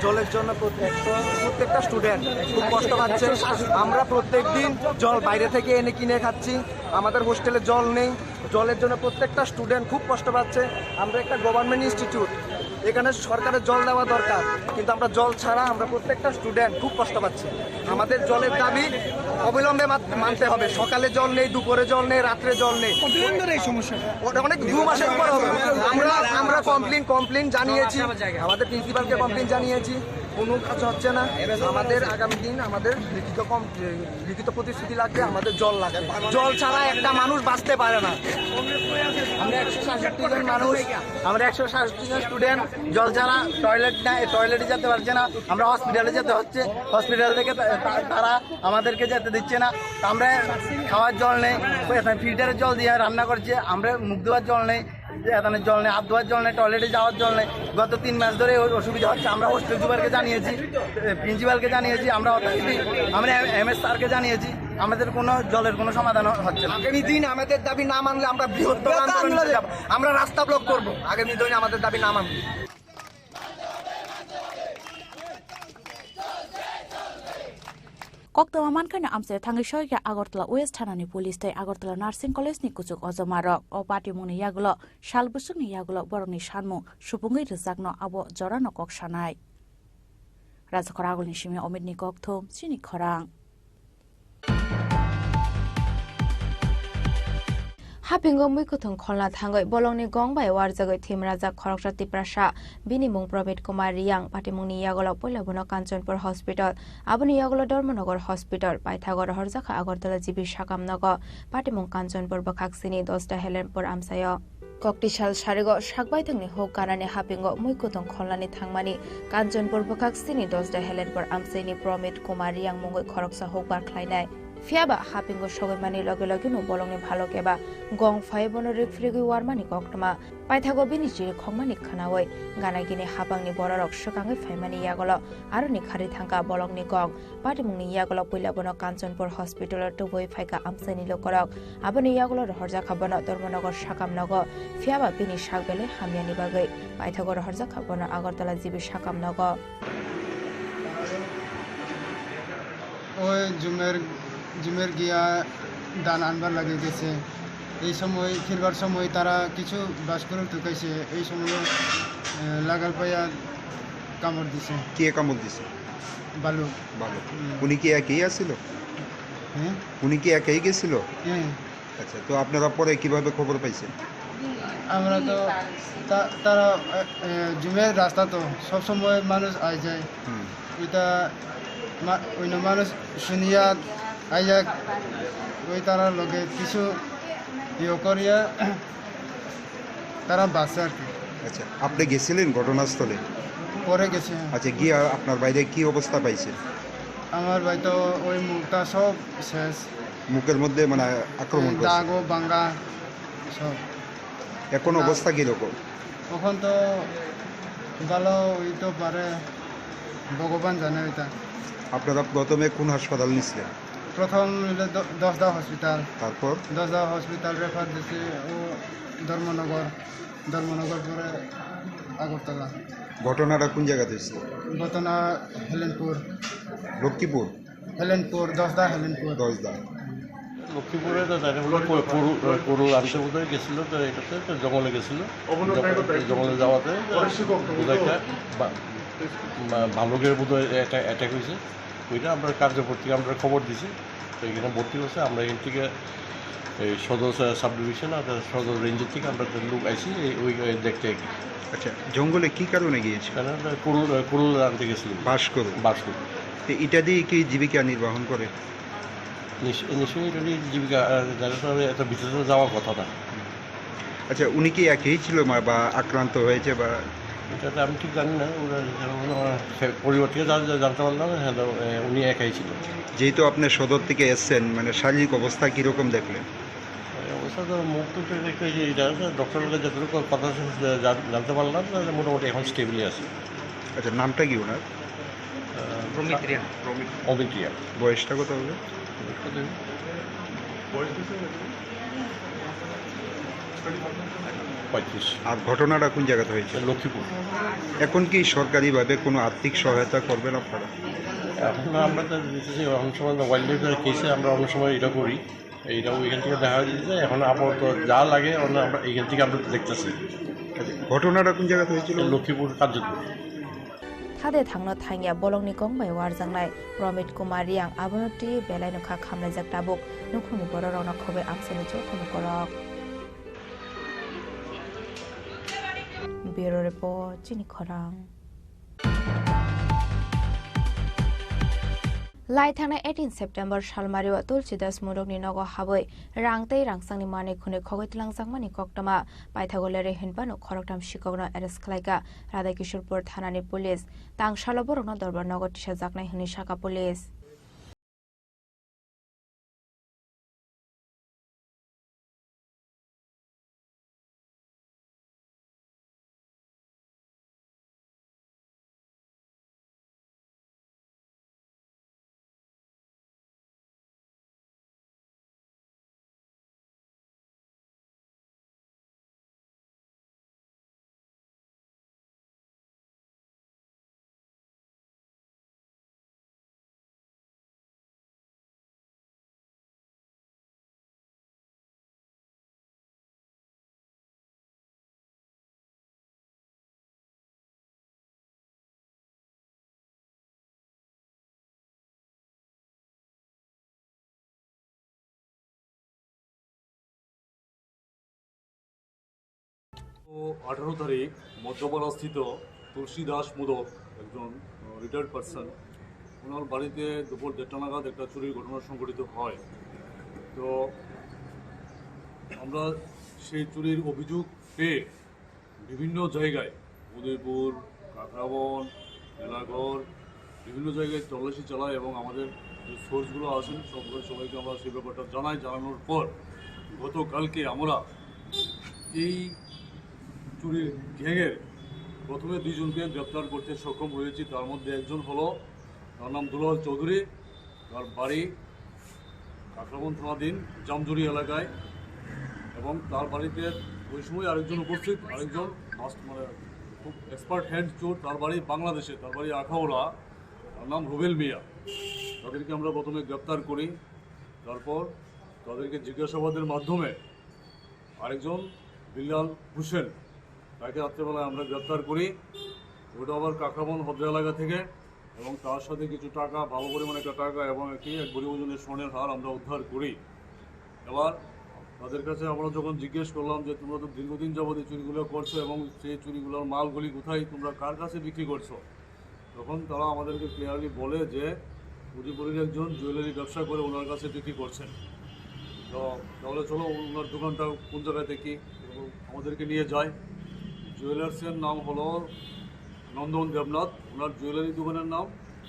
জলের জন্য প্রত্যেকটা student খুব কষ্ট পাচ্ছে আমরা প্রত্যেকদিন জল বাইরে থেকে এনে কিনে খাচ্ছি আমাদের হোস্টেলে জল নেই জলের জন্য প্রত্যেকটা স্টুডেন্ট খুব কষ্ট পাচ্ছে আমরা একটা গভর্নমেন্ট ইনস্টিটিউট এখানে সরকারের জল দেওয়া দরকার, কিন্তু আমরা জল ছাড়া আমরা প্রত্যেকটা স্টুডেন্ট খুব কষ্ট পাচ্ছি। আমাদের জলের দাবি অবিলম্বে মানতে হবে। সকালে জল নেই, দুপুরে জল নেই, রাত্রে জল নেই। কতদিন ধরে এই সমস্যা? অনেক 2 মাসের উপর হবে। আমরা কমপ্লেন জানিয়েছি, আমাদের প্রিন্সিপালকে কমপ্লেন জানিয়েছি, কোনো কাজ হচ্ছে না। আমাদের আগামী দিন আমাদের লিখিত প্রতিশ্রুতি লাগবে, আমাদের জল লাগবে। জল ছাড়া একটা মানুষ বাঁচতে পারে না। আমরা 167 জন মানুষ, আমরা 167 জন স্টুডেন্ট জল ছাড়া টয়লেটে যেতে পারছে না। আমরা হসপিটালে যেতে হচ্ছে, হসপিটাল থেকে তারা আমাদেরকে যেতে দিচ্ছে না। আমরা খাওয়ার জল নেই, ফিল্টারের জল দিয়ে রান্না করছে। আমরা মুখ ধোয়ার জল নেই, জল নেই, হাত ধোয়ার জল নেই, টয়লেটে যাওয়ার জল নেই। গত 3 মাস ধরে অসুবিধা হচ্ছে। আমরা হোস্টেল সুপারকে জানিয়েছি, প্রিন্সিপালকে জানিয়েছি, আমরা MS স্যারকে জানিয়েছি। আমাদের কোনো জলের কোনো সমাধান হচ্ছে না। আগামী দিন আমাদের দাবি না মানলে আমরা বৃহত্তর আন্দোলনে যাব, আমরা রাস্তা ব্লক করব আগামী দিনে আমাদের দাবি না মানলে। Koktama mankana amse thangi shoyga Agartala West Thanani Police tai Agartala Nursing College ni kuchuk ojomarok o party muni yagulo salbusungni yagulo boroni sanmu supungi rejakno abo jorano kok sanai Rajakora agulni simi omidni kokthom sini khorang Hapingo muikuthung kholna thangoi bolongni gongbai warjagoi thimraja khoroksati prasha bini mung Probet Kumar Riyang patimungni yagolo poilabono Kanchanpur Hospital aboni yagolo Dharmanagar Hospital Paithagor Horjakha Agartala Jibi Sakamnago patimung Kanchanpur Bakhaksini 10ta Helenpur Amsayo Koktisal Sarigo Sakbaithungni hok kanani hapingo muikuthung kholnani thangmani Kanchanpur Bakhaksini 10ta Helenpur Amsaini Probet Kumar Riyang mungoi khoroksa hokbar khlainai Fiaba hapingo sogoimani loge no bolongni bhalo keba gong phaibono refrigui warmani koktama paithago bini jiri khongmani khanawoi ganagini hapangni borarok sokangai phaimani yagolo aroni khari thangka bolongni gong patimungni yagolo poilabono Kanchanpur Hospital tuboi phaika amsani lokorok aboni yagolo horja khabono Dharmanagar Sakamnago fiaba bini sagbele hamyani bagai paithago horja khabono Agartala Jibi Sakamnago ওই জুমের গিয়া দান আনবার লাগে গেছে এই সময় ফিরবার সময় তারা কিছু বাস করে ঢুকাইছে এই সময় লাগাল পাইয়া কামড় দিছে কে কামড় দিছে বালু উনি কি একই আছিল হ্যাঁ উনি কি একই গেছিল হ্যাঁ আচ্ছা তো আপনারা পরে কিভাবে খবর পাইছেন আমরা তো তারা জুমের রাস্তা তো সব সময় মানুষ আই যায় এটা অন্য মানুষ শুনিয়া আইয়া ওই তারা লগে কিছু ইয়ে করিয়া তারা বাঁচে আর কি আচ্ছা আপনি গেছিলেন ঘটনাস্থলে পরে গেছে আচ্ছা গিয়া আপনার বাইরে কি অবস্থা পাইছেন আমার ভাই তো ওই মুখটা সব শেষ মুখের মধ্যে মানে আক্রমণ করছে দাগ ও ভাঙা সব এখন অবস্থা কিরকম তখন তো ভালো হইতে পারে ভগবান জানে ওইটা আপনারা প্রথমে কোন হাসপাতাল নিছিলেন প্রথম 10দা হসপিটাল তারপর 10দা হসপিটাল রেফার দিছে ও ধর্মনগর পরে আগরতলা ঘটনাটা কোন জায়গাতে হয়েছিল ঘটনা হেলেনপুর লক্ষ্মীপুর হেলেনপুর 10দা হেলেনপুর 10দা লক্ষ্মীপুরে তো জানি বলে গরু আনতে বোধহয় গেছিল তো এটাতে তো জঙ্গলে গেছিল জঙ্গলে যাওয়াতে বোধহয় একটা ভালুকের বোধহয় একটা অ্যাটাক হয়েছে ওইটা আমরা কার্যকর থেকে আমরা খবর দিছি তো এখানে ভর্তি হচ্ছে আমরা এখান থেকে এই সদর সাব ডিভিশন আর সদর রেঞ্জের থেকে আমরা লোক আইসি ওই দেখতে আচ্ছা জঙ্গলে কি কারণে গিয়েছে কুরুল আনতে গেছিলাম বাস করুন এটা দিয়ে কি জীবিকা নির্বাহন করে নিশ্চয়ই এটা দিয়ে জীবিকা এত বিশেষ যাওয়ার কথা না আচ্ছা উনি কি একই ছিল বা আক্রান্ত হয়েছে বা এটা আমি ঠিক জানি না ওরা পরিবার থেকে জানতে পারলাম হ্যাঁ উনি একাই ছিল যেহেতু আপনি সদর থেকে এসছেন মানে শারীরিক অবস্থা কীরকম দেখলেন অবস্থা তো মুখ তো দেখতে এটা ডক্টরের যতটুকু কথা জানতে পারলাম মোটামুটি এখন স্টেবলি আছে আচ্ছা নামটা কি ওনার অমিত রিয়া বয়সটা কত হবে আর ঘটনাটা কোন জায়গাতে হয়েছে লক্ষ্মীপুর এখন কি সরকারিভাবে কোনো আর্থিক সহায়তা করবেন আপনারা এখন আমরা তো অনেক সময় ওয়াইল্ড লাইফের কেসে আমরা অনেক সময় এটা করি এইটাও এখান থেকে দেখা যাচ্ছে। এখন আপাতত যা লাগে আমরা এইখান থেকে আমরা দেখতেছি। ঘটনাটা কোন জায়গাতে হয়েছিল? লক্ষ্মীপুর কার্যকর। থাদে থাংনো থাইয়া বলংনি গংবাই ওয়ারজাंनाय रमित कुमार रियां आबनति बेलायनखा खामलायजाक दाबुक नुखुनि बर रौनक खबे आमसेनि जथुनु करक ब्यूरो रिपोर्ट चिनि खरां लाइथांना 18 सेप्टेम्बर सालमारिवा तुलसीदास मुलुगनि नगो हाबै रांतै रांसांनि माने खुने खगैतलांजांमानि कक्टमा पाइथागलेरे हिनबानो खरकटाम शिकगनो एरेस्ट खालायगा राधाकिशोरपुर थानानि पुलिस तांसालो बरनो दरबार नगर टिसा जाकनाय हुनि शाखा पुलिस তো 18 তারিখ মধ্যপাড়াস্থিত তুলসী দাস মোদক একজন রিটায়ার্ড পার্সন, ওনার বাড়িতে দুপুর 1:30 নাগাদ একটা চুরির ঘটনা সংঘটিত হয়। তো আমরা সেই চুরির অভিযোগ পেয়ে বিভিন্ন জায়গায় উদয়পুর, কাকরাবন, মেলাঘর বিভিন্ন জায়গায় তল্লাশি চালাই এবং আমাদের যে সোর্সগুলো আছেন সবাইকে আমরা সেই ব্যাপারটা জানানোর পর গতকালকে আমরা এই চুরির গ্যাংয়ের প্রথমে 2 জনকে গ্রেপ্তার করতে সক্ষম হয়েছি। তার মধ্যে একজন হলো, তার নাম দুলাল চৌধুরী, তার বাড়ি কাকরাবন থানাধীন জামজুরি এলাকায়, এবং তার বাড়িতে ওই সময় আরেকজন উপস্থিত, আরেকজন মানে খুব এক্সপার্ট হ্যান্ড চোর, তার বাড়ি বাংলাদেশে, তার বাড়ি আখাউড়া, তার নাম রুবেল মিয়া। তাদেরকে আমরা প্রথমে গ্রেপ্তার করি, তারপর তাদেরকে জিজ্ঞাসাবাদের মাধ্যমে আরেকজন বিল্লাল হোসেন, তাকে রাত্রেবেলায় আমরা গ্রেপ্তার করি। ওটা আবার কাকরাবন হদ্রা এলাকা থেকে, এবং তার সাথে কিছু টাকা, ভালো পরিমাণে একটা টাকা এবং এক ভরি ওজনের স্বর্ণের হার আমরা উদ্ধার করি। এবার তাদের কাছে আমরা যখন জিজ্ঞেস করলাম যে তোমরা তো দীর্ঘদিন যাবত এই চুরিগুলো করছো এবং সেই চুরিগুলোর মালগুলি কোথায়, তোমরা কার কাছে বিক্রি করছো, তখন তারা আমাদেরকে ক্লিয়ারলি বলে যে উদয়পুরের একজন জুয়েলারি ব্যবসা করে ওনার কাছে বিক্রি করছেন। তো তাহলে চলো ওনার দোকানটা কোন জায়গায় দেখি, আমাদেরকে নিয়ে যায়। জুয়েলার্সের নাম হলো নন্দন দেবনাথ, ওনার জুয়েলারি দোকানের নাম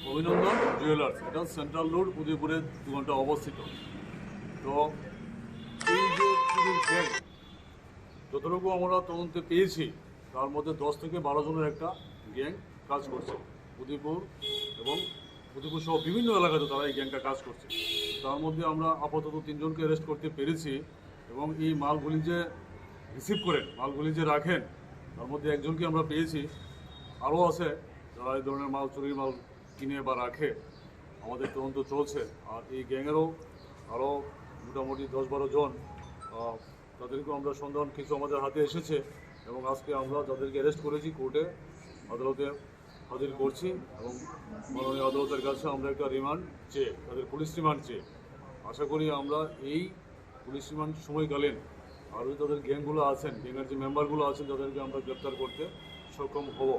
অভিনন্দন জুয়েলার্স, এটা সেন্ট্রাল রোড উদয়পুরের দোকানটা অবস্থিত। তো এই যে চুরির গ্যাং, যতটুকু আমরা তদন্তে পেয়েছি তার মধ্যে 10 থেকে 12 জনের একটা গ্যাং কাজ করছে উদয়পুর, এবং উদয়পুর সহ বিভিন্ন এলাকাতে তারা এই গ্যাংটা কাজ করছে। তার মধ্যে আমরা আপাতত 3 জনকে অ্যারেস্ট করতে পেরেছি, এবং এই মালগুলি যে রিসিভ করেন, মালগুলি যে রাখেন, তার মধ্যে একজনকে আমরা পেয়েছি। আরও আছে যারা এই ধরনের মাল, চুরির মাল কিনে বা রাখে, আমাদের তদন্ত চলছে। আর এই গ্যাংয়েরও আরও মোটামুটি 10-12 জন, তাদেরকেও আমরা সন্ধান কিছু আমাদের হাতে এসেছে, এবং আজকে আমরা যাদেরকে অ্যারেস্ট করেছি কোর্টে আদালতে হাজির করছি, এবং মাননীয় আদালতের কাছে আমরা একটা রিমান্ড চেয়ে, তাদের পুলিশ রিমান্ড চেয়ে, আশা করি আমরা এই পুলিশ রিমান্ড সময়কালীন আরও তাদের গ্যাংগুলো আছেন, গ্যাংয়ের যে মেম্বারগুলো আছেন, তাদেরকে আমরা গ্রেপ্তার করতে সক্ষম হব।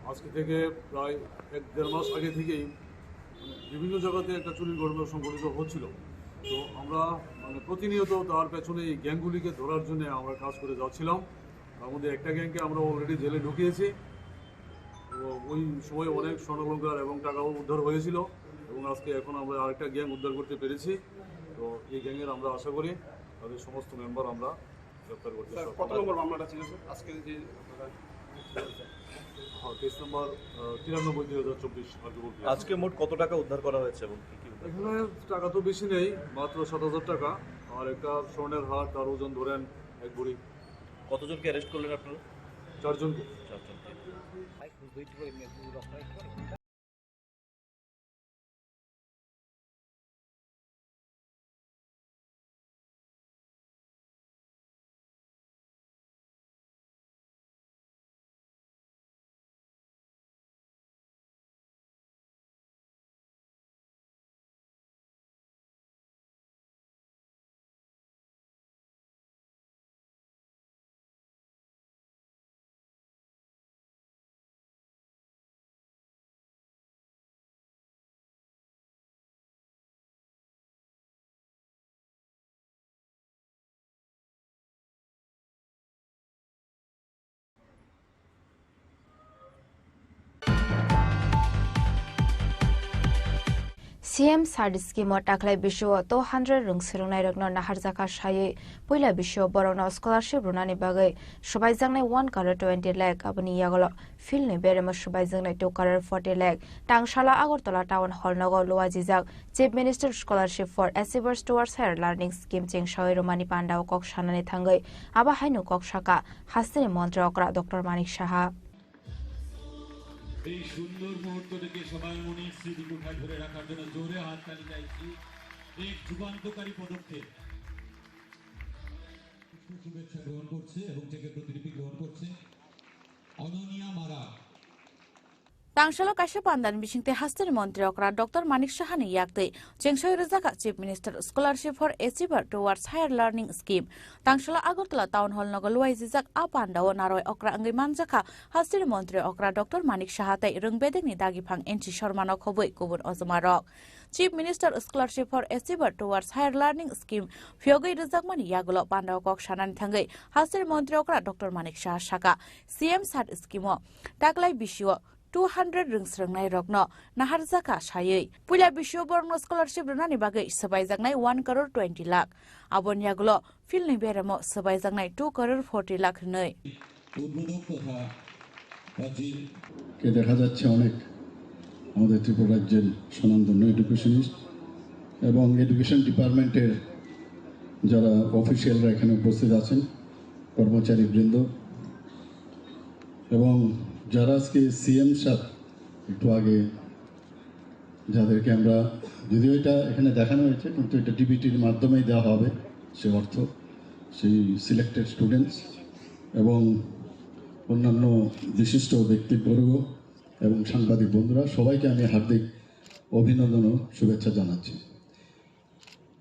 আজকে থেকে প্রায় 1-1.5 মাস আগে থেকেই বিভিন্ন জায়গাতে একটা চুরির ঘটনা সংঘটিত হচ্ছিল। তো আমরা প্রতিনিয়ত তার পেছনে এই গ্যাংগুলিকে ধরার জন্য আমরা কাজ করে যাচ্ছিলাম। তার মধ্যে একটা গ্যাংকে আমরা অলরেডি জেলে ঢুকিয়েছি। তো ওই সময় অনেক স্বর্ণালঙ্কার এবং টাকাও উদ্ধার হয়েছিল, এবং আজকে এখন আমরা আরেকটা গ্যাং উদ্ধার করতে পেরেছি। তো এই গ্যাংয়ের আমরা আশা করি তাদের সমস্ত মেম্বার আমরা গ্রেপ্তার করতে পারব। কত নম্বর মামলাটা ছিল স্যার আজকে? যে কেস নাম্বার 93/2024। আজকে মোট কত টাকা উদ্ধার করা হয়েছে এবং কি কি? এখানে টাকা তো বেশি নেই, মাত্র 7,000 টাকা, আর একটা স্বর্ণের হার, তার ওজন ধরেন 1 ভরি। কতজনকে অ্যারেস্ট করলেন আপনারা? 4 জনকে। CM SART scheme taklai bisho 200 rung sirungnai rokno nahar jaka shaye poila bisho borokno scholarship runani bagai subaijangnai 1 crore 20 lakh aboni yagolo filni berema subaijangnai 2 crore 40 lakh tangshala agartala town hall nago loajijak chief minister scholarship for achievers towards higher learning scheme ching shawe romani pandao kok shanani thangai aba hainu kok shaka hastini মন্ত্রকরা doctor Manik Saha এই সুন্দর মুহূর্তটিকে সবাই মনে স্মৃতিমুখায় ধরে রাখার জন্য জোরে হাততালি চাইছি এক যুগান্তকারী পদক্ষেপ শুভেচ্ছা গ্রহণ করছে এবং থেকে প্রতিলিপি গ্রহণ করছে অননিয়া মারা Tangshalo kaisa pandan bisingte hastani montriokra Dr. Manik Shahani yakte chengsoi rajaka Chief Minister Scholarship for Achiever Towards Higher Learning Scheme Tangshalo Agartala Town Hall nago luaijak apandao naroi okra angai manjaka hastani montriokra Dr. Manik Shahate rungbedengni dagifang enchi Sharmano khoboi kubun ozomarok Chief Minister Scholarship for Achiever Towards Higher Learning Scheme Fyogoi rajakmani yagulo pandao kok shanani thangai hastani montriokra Dr. Manik Shah shaka CM SART scheme taklai bisio 200 rung srungnai rokno nahar jaka shayei puila bisho borno scholarship runani bagai sabaijangnai 1 crore 20 lakh abon yagulo filni beremo sabaijangnai 2 crore 40 lakh nei উদ্বোধক তথা কে দেখা যাচ্ছে অনেক আমাদের ত্রিপুরা রাজ্যের স্বনামধন্য educationist এবং education ডিপার্টমেন্টের যারা অফিসিয়ালরা এখানে উপস্থিত আছেন কর্মচারী বৃন্দ এবং যারা আজকে সিএম সাহেব একটু আগে যাদেরকে আমরা যদিও এটা এখানে দেখানো হয়েছে কিন্তু এটা ডিবিটির মাধ্যমেই দেওয়া হবে সে অর্থ সেই সিলেক্টেড স্টুডেন্টস এবং অন্যান্য বিশিষ্ট ব্যক্তিবর্গ এবং সাংবাদিক বন্ধুরা সবাইকে আমি হার্দিক অভিনন্দন ও শুভেচ্ছা জানাচ্ছি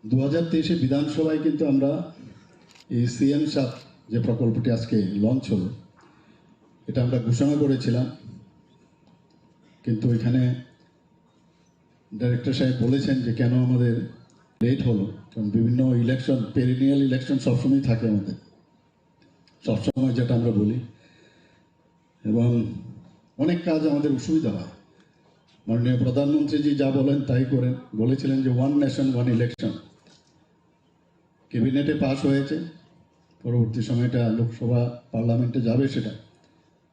2023 বিধানসভায় কিন্তু আমরা এই সিএম সাহেব যে প্রকল্পটি আজকে লঞ্চ হলো এটা আমরা ঘোষণা করেছিলাম কিন্তু এখানে ডাইরেক্টর সাহেব বলেছেন যে কেন আমাদের লেট হলো কারণ বিভিন্ন ইলেকশন পেরিনিয়াল ইলেকশন সবসময় থাকে আমাদের সবসময় যেটা আমরা বলি এবং অনেক কাজ আমাদের অসুবিধা হয় মাননীয় প্রধানমন্ত্রীজি যা বলেন তাই করেন বলেছিলেন যে 1 নেশন 1 ইলেকশন ক্যাবিনেটে পাস হয়েছে পরবর্তী সময়টা লোকসভা পার্লামেন্টে যাবে সেটা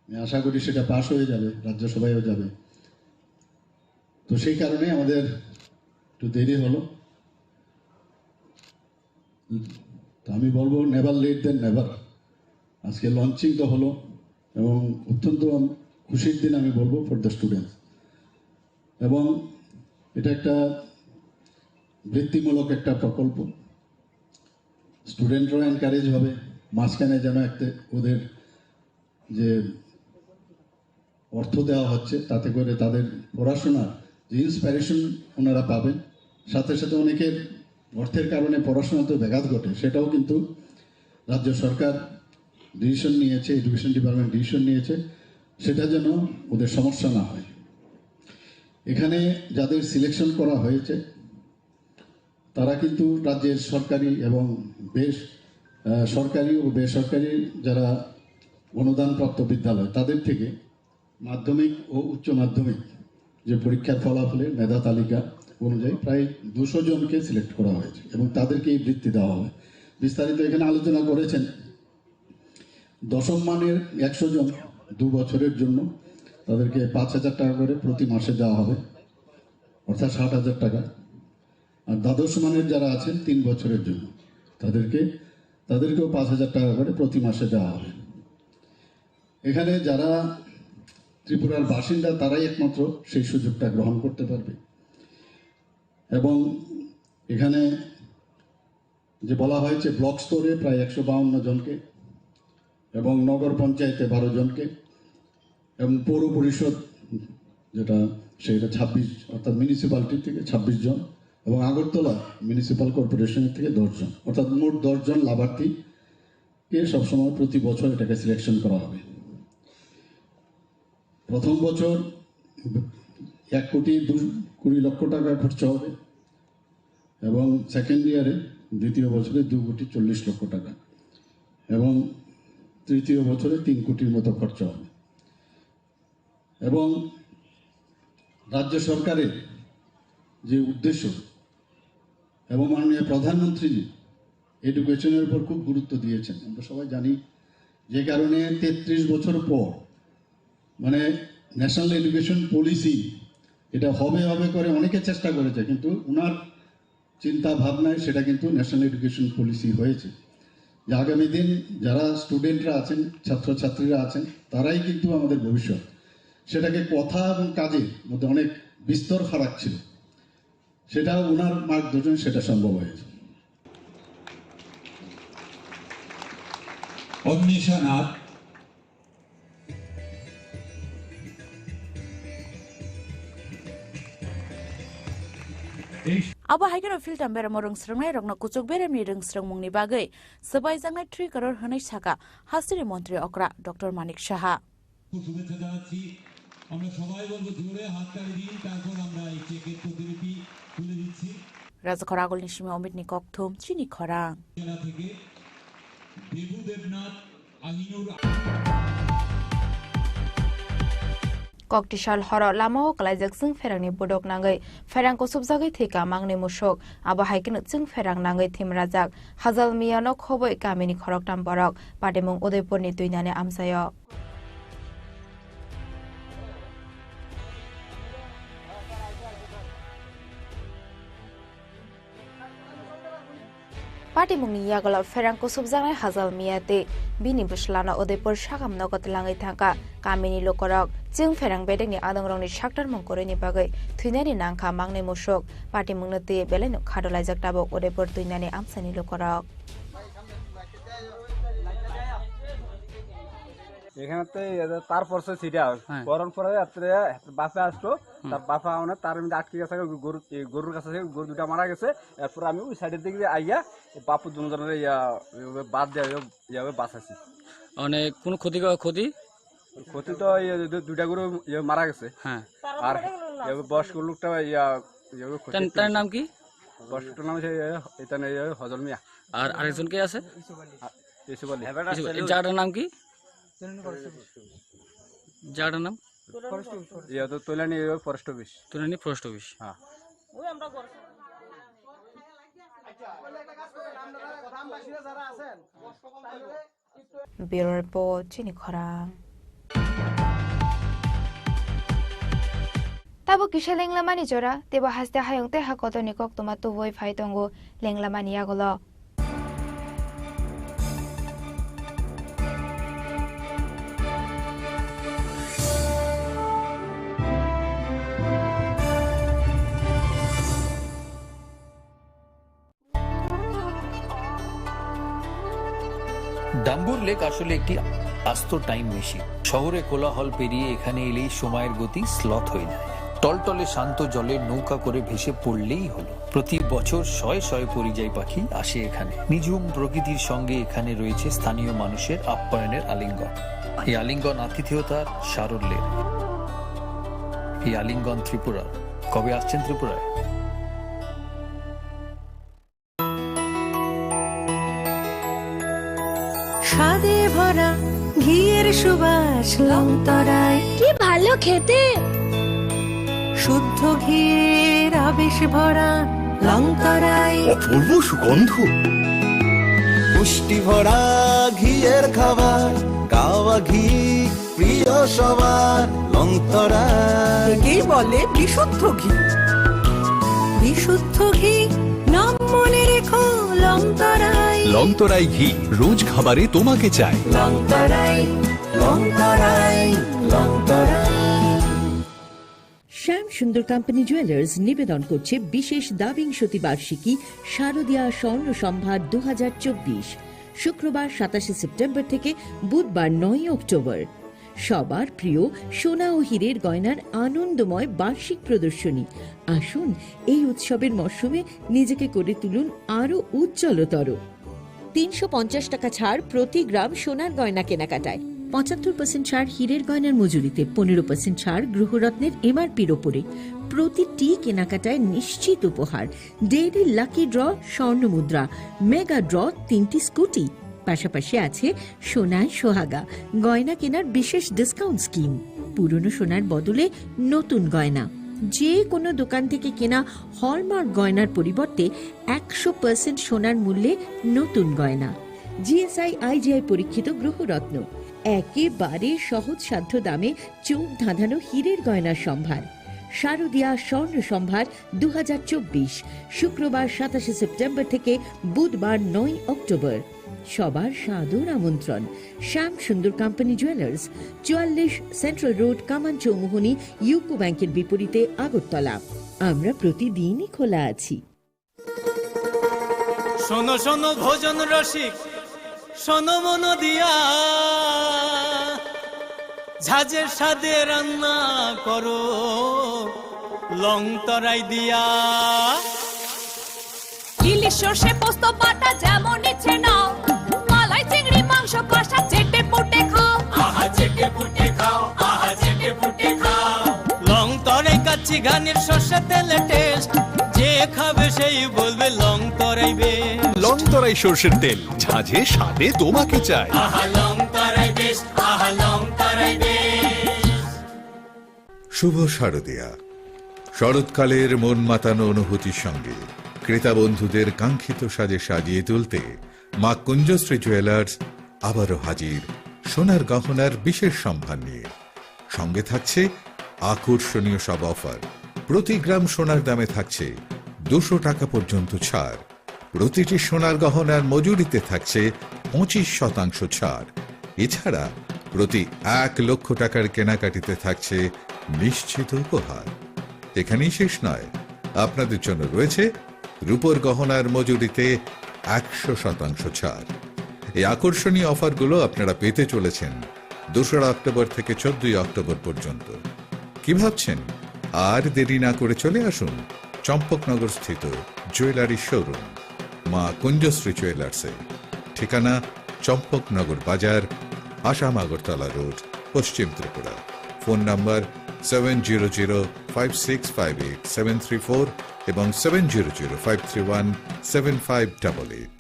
আমি আশা করি সেটা পাস হয়ে যাবে রাজ্যসভায়ও যাবে তো সেই কারণে আমাদের একটু দেরি হলো তো আমি বলবো নেভার লেট দেন নেভার আজকে লঞ্চিং তো হলো এবং অত্যন্ত খুশির দিন আমি বলবো ফর দ্য স্টুডেন্টস এবং এটা একটা বৃত্তিমূলক একটা প্রকল্প স্টুডেন্টরাও এনকারেজ হবে মাঝখানে যেন একটা ওদের যে অর্থ দেওয়া হচ্ছে তাতে করে তাদের পড়াশোনার যে ইন্সপিরেশন ওনারা পাবেন সাথে সাথে অনেকের অর্থের কারণে পড়াশোনাতে ব্যাঘাত ঘটে সেটাও কিন্তু রাজ্য সরকার ডিসিশন নিয়েছে এডুকেশন ডিপার্টমেন্ট ডিসিশন নিয়েছে সেটা যেন ওদের সমস্যা না হয় এখানে যাদের সিলেকশন করা হয়েছে তারা কিন্তু রাজ্যের সরকারি এবং সরকারি ও বেসরকারি যারা অনুদানপ্রাপ্ত বিদ্যালয় তাদের থেকে মাধ্যমিক ও উচ্চ মাধ্যমিক যে পরীক্ষার ফলাফলের মেধা তালিকা অনুযায়ী প্রায় 200 জনকে সিলেক্ট করা হয়েছে এবং তাদেরকে এই বৃত্তি দেওয়া হবে বিস্তারিত এখানে আলোচনা করেছেন দশম মানের 100 জন 2 বছরের জন্য তাদেরকে 5,000 টাকা করে প্রতি মাসে দেওয়া হবে অর্থাৎ 60,000 টাকা আর দ্বাদশ মানের যারা আছেন 3 বছরের জন্য তাদেরকেও 5,000 টাকা করে প্রতি মাসে দেওয়া হবে এখানে যারা ত্রিপুরার বাসিন্দা তারাই একমাত্র সেই সুযোগটা গ্রহণ করতে পারবে এবং এখানে যে বলা হয়েছে ব্লক স্তরে প্রায় 152 জনকে এবং নগর পঞ্চায়েতে 12 জনকে এবং পৌর পরিষদ যেটা সেটা 26 অর্থাৎ মিউনিসিপ্যালিটি থেকে 26 জন এবং আগরতলা মিউনিসিপ্যাল কর্পোরেশনের থেকে 10 জন অর্থাৎ মোট 10 জন লাভার্থীকে সবসময় প্রতি বছর এটাকে সিলেকশন করা হবে প্রথম বছর 1,20,00,000 টাকা খরচ হবে এবং সেকেন্ড ইয়ারে দ্বিতীয় বছরে 2,40,00,000 টাকা এবং তৃতীয় বছরে 3 কোটির মতো খরচ হবে এবং রাজ্য সরকারের যে উদ্দেশ্য এবং মাননীয় প্রধানমন্ত্রী এডুকেশনের উপর খুব গুরুত্ব দিয়েছেন। আমরা সবাই জানি, যে কারণে 33 বছর পর মানে ন্যাশনাল এডুকেশন পলিসি এটা হবে করে অনেকে চেষ্টা করেছে, কিন্তু ওনার চিন্তা ভাবনায় সেটা কিন্তু ন্যাশনাল এডুকেশন পলিসি হয়েছে। যে আগামী দিন যারা স্টুডেন্টরা আছেন, ছাত্রছাত্রীরা আছেন, তারাই কিন্তু আমাদের ভবিষ্যৎ। সেটাকে কথা এবং কাজের মধ্যে অনেক বিস্তর ফারাক ছিল, সেটা ওনার মার্গদর্শন সেটা সম্ভব হয়েছে। অগ্নিশনাথ Abo haikano filtam beramo rungsrungnai rokno kuchuk beremni rungsrungmungni bagai sabaijangnai 3 crore honai saka hasiri montri okra Dr. Manik Saha. শুভেচ্ছা জানাচ্ছি। আমরা সবাই বলবো জোরে হাততালি দিন, তারপর আমরা এই চেকের প্রতিলিপি তুলে দিচ্ছি। Raja Khoragol Nishimi Omid ni Kokthum Chini Khorang. জেলা থেকে Debu Debnath আহিনুর Koktishal horo lamo kalajak sing ferang ni bodok nangai ferang ko subjagai theka mangni musok abo haikin sing ferang nangai thim rajak hazal miyano khoboi kamini khorok tam borok pademung Udaipur ni tuinane amsayo Parti mungni yagala ferang ko subjangai hazal miyate bini buslana Udaipur sagam nogot langai thangka kamini lokorok jeng ferang bedengni adongrongni saktar mongkoreni bagai thuinani nangkha mangne musok parti mungno te beleno khadolaijak tabok Udaipur tuinani amsani lokorok এখানেতে তারপর সে Syria বরণ পরে রাত্রে বাপে আসলো, তার বাপা মানে তার মধ্যে আটকে গেছে, গরুর কাছে গরু দুটা মারা গেছে। এরপর আমি ওই সাইডের দিকে আইয়া বাপু দুজনের বাদ দেওয়া বাঁচাছি। মানে কোনো ক্ষতি তো দুইটা গরু মারা গেছে। হ্যাঁ, আর বয়স্ক লোকটা তার নাম কি? বয়স্কটার নাম এটা হজল মিয়া। আর আরেকজন কে আছে? ইসুফ আলী। জায়গাটার নাম কি? জায়গাটার নাম Tolani forest office. Tolani forest office. হ্যাঁ। Bureau Report Chini Khorang Tabo kisha lenglamani jora tebo haste hayongte hakoto nikok tomato voi phaitongo lenglamani yagolo Dumbur lake আসলে একটি আস্ত টাইম মেশিন। শহরে কোলাহল পেরিয়ে এখানে এলেই সময়ের গতি স্লথ হয়ে যায়। টলটলে শান্ত জলে নৌকা করে ভেসে পড়লেই হলো। প্রতি বছর শয়ে শয়ে পরিযায়ী পাখি আসে এখানে। নিঝুম প্রকৃতির সঙ্গে এখানে রয়েছে স্থানীয় মানুষের আপ্যায়নের আলিঙ্গন। এই আলিঙ্গন আতিথেয়তার সারল্যের। এই আলিঙ্গন ত্রিপুরার। কবে আসছেন ত্রিপুরায়? স্বাদে ভরা ঘিয়ের সুবাস লংতরায় কি ভালো খেতে, শুদ্ধ ঘিয়ের আবেশ ভরা লংতরায় অপূর্ব সুগন্ধ, পুষ্টি ভরা ঘিয়ের খাবার, গাওয়া ঘি প্রিয় সবার লংতরায়। একেই বলে বিশুদ্ধ ঘি। বিশুদ্ধ ঘি নাম মনে রেখো লংতরায়। লংতরাই ঘি রোজ খাবারে তোমাকে চাই। লংতরাই লংতরাই লংতরাই। শ্যাম সুন্দর কোম্পানি জুয়েলার্স নিবেদন করছে বিশেষ দাবিংশতি বার্ষিকী শারদীয়া স্বর্ণ সম্ভার 2024 শুক্রবার 27 সেপ্টেম্বর থেকে বুধবার 9 অক্টোবর। সবার প্রিয় সোনা ও হীরের গয়নার আনন্দময় বার্ষিক প্রদর্শনী। আসুন এই উৎসবের মরশুমে নিজেকে করে তুলুন আরো উজ্জ্বলতর। 350 টাকা ছাড় প্রতি গ্রাম সোনার গয়না কেনাকাটায়, 75% ছাড় হীরের গয়নার মজুরিতে, 15% ছাড় গ্রহরত্নের এমআরপির ওপরে। প্রতিটি কেনাকাটায় নিশ্চিত উপহার, ডেইলি লাকি ড্র স্বর্ণ মুদ্রা, মেগা ড্র 3টি স্কুটি। পাশাপাশি আছে সোনায় সোহাগা গয়না কেনার বিশেষ ডিসকাউন্ট স্কিম। পুরনো সোনার বদলে নতুন গয়না, যে কোনো দোকান থেকে কেনা হলমার্ক গয়নার পরিবর্তে 100% সোনার মূল্যে নতুন গয়না। জিএসআই আইজিআই পরীক্ষিত গ্রহরত্ন, একেবারে সহজ সাধ্য দামে চোখ ধাঁধানো হীরের গয়নার সম্ভার। শারদীয়া স্বর্ণ সম্ভার 2024, শুক্রবার 27 সেপ্টেম্বর থেকে বুধবার 9 অক্টোবর। সবার সাদর আমন্ত্রণ। শ্যাম সুন্দর কোম্পানি জুয়েলার্স, 44 সেন্ট্রাল রোড, কামান চৌমুহনী, ইউকো ব্যাংকের বিপরীতে, আগরতলা। আমরা প্রতিদিনই খোলা আছি। শোনো শোনো ভোজন রসিক, শোনো মন দিয়া, ঝাঁঝের স্বাদে রান্না করো লং তরাই দিয়া। ইলিশ সর্ষে পোস্ত বাটা যেমন ইচ্ছে নাও, মালাই চিংড়ি মাংস কষা চেটে পুটে খাও, আহা চেটে পুটে খাও, আহা চেটে পুটে খাও। লং তরাই কাচ্চি ঘানির সর্ষে তেলে টেস্ট, যে খাবে সেই বলবে লং তরাই বেশ। লং তরাই সর্ষের তেল, ঝাঁঝে স্বাদে তোমাকে চাই। আহা লং তরাই বেশ, আহা লং তরাই বেশ। শুভ শারদীয়া। শরৎকালের মন মাতানো অনুভূতির সঙ্গে ক্রেতা বন্ধুদের কাঙ্ক্ষিত সাজে সাজিয়ে তুলতে মা কুঞ্জশ্রী জুয়েলার্স আবারও হাজির সোনার গহনার বিশেষ সম্ভার নিয়ে। সঙ্গে থাকছে আকর্ষণীয় সব অফার। প্রতি গ্রাম সোনার দামে থাকছে 200 টাকা পর্যন্ত ছাড়। প্রতিটি সোনার গহনার মজুরিতে থাকছে 25% ছাড়। এছাড়া প্রতি 1 লক্ষ টাকার কেনাকাটিতে থাকছে নিশ্চিত উপহার। এখানেই শেষ নয়, আপনাদের জন্য রয়েছে রূপোর গহনার মজুরিতে 100% ছাড়। এই আকর্ষণীয় অফারগুলো আপনারা পেতে চলেছেন 2 অক্টোবর থেকে 14 অক্টোবর পর্যন্ত। কি ভাবছেন? আর দেরি না করে চলে আসুন চম্পকনগর স্থিত জুয়েলারি শোরুম মা কুঞ্জশ্রী জুয়েলার্সে। ঠিকানা চম্পকনগর বাজার, আসাম আগরতলা রোড, পশ্চিম ত্রিপুরা। ফোন নাম্বার 7005658734 এবং 7005317588।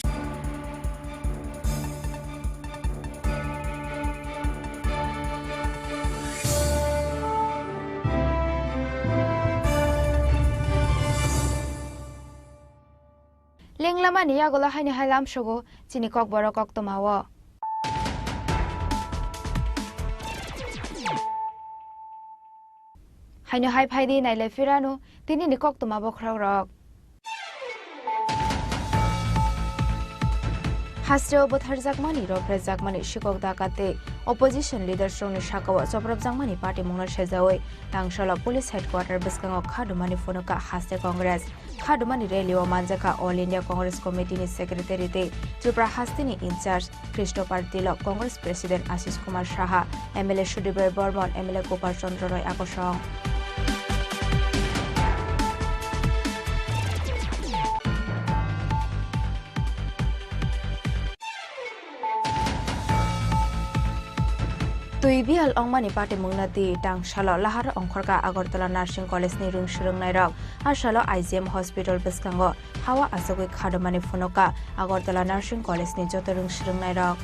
লেংলামানি আগলা হাইনি হাইলাম সগো চিনি কক বড় কক তোমাও। হাইনো হাই ফাইদি নাইলে ফিরানো তিনি নিকক তোমা বখরাও রক। হাসরেও বথার জাকমানি রফরে জাকমানি শিকক দাকাতে অপোজিশন লিডার সংনি শাকাও চপ্রব জাকমানি পার্টি মুংনার সেজাওই তাংশালা পুলিশ হেডকোয়ার্টার বিসকাঙ্গ খাডুমানি ফোনকা হাসতে কংগ্রেস খাডুমানি রেলিও মানজাকা অল ইন্ডিয়া কংগ্রেস কমিটিনি সেক্রেটারিতে ত্রিপুরা হাস্তিনি ইনচার্জ কৃষ্ণপার Tilak, Congress president Ashis Kumar Saha, MLA সুদীপের বর্মন, এমএলএ গোপাল চন্দ্র রয় আকর্ষণ। তুই বিহাল অংমানি পার্টি মুংনাতি টাংশালো লাহার অংখরকা Agartala nursing college ni rung shrungnai rok arsalo IGM hospital biskango hawa asogoi khadamani phonoka Agartala nursing college ni joto rung shrungnai rok।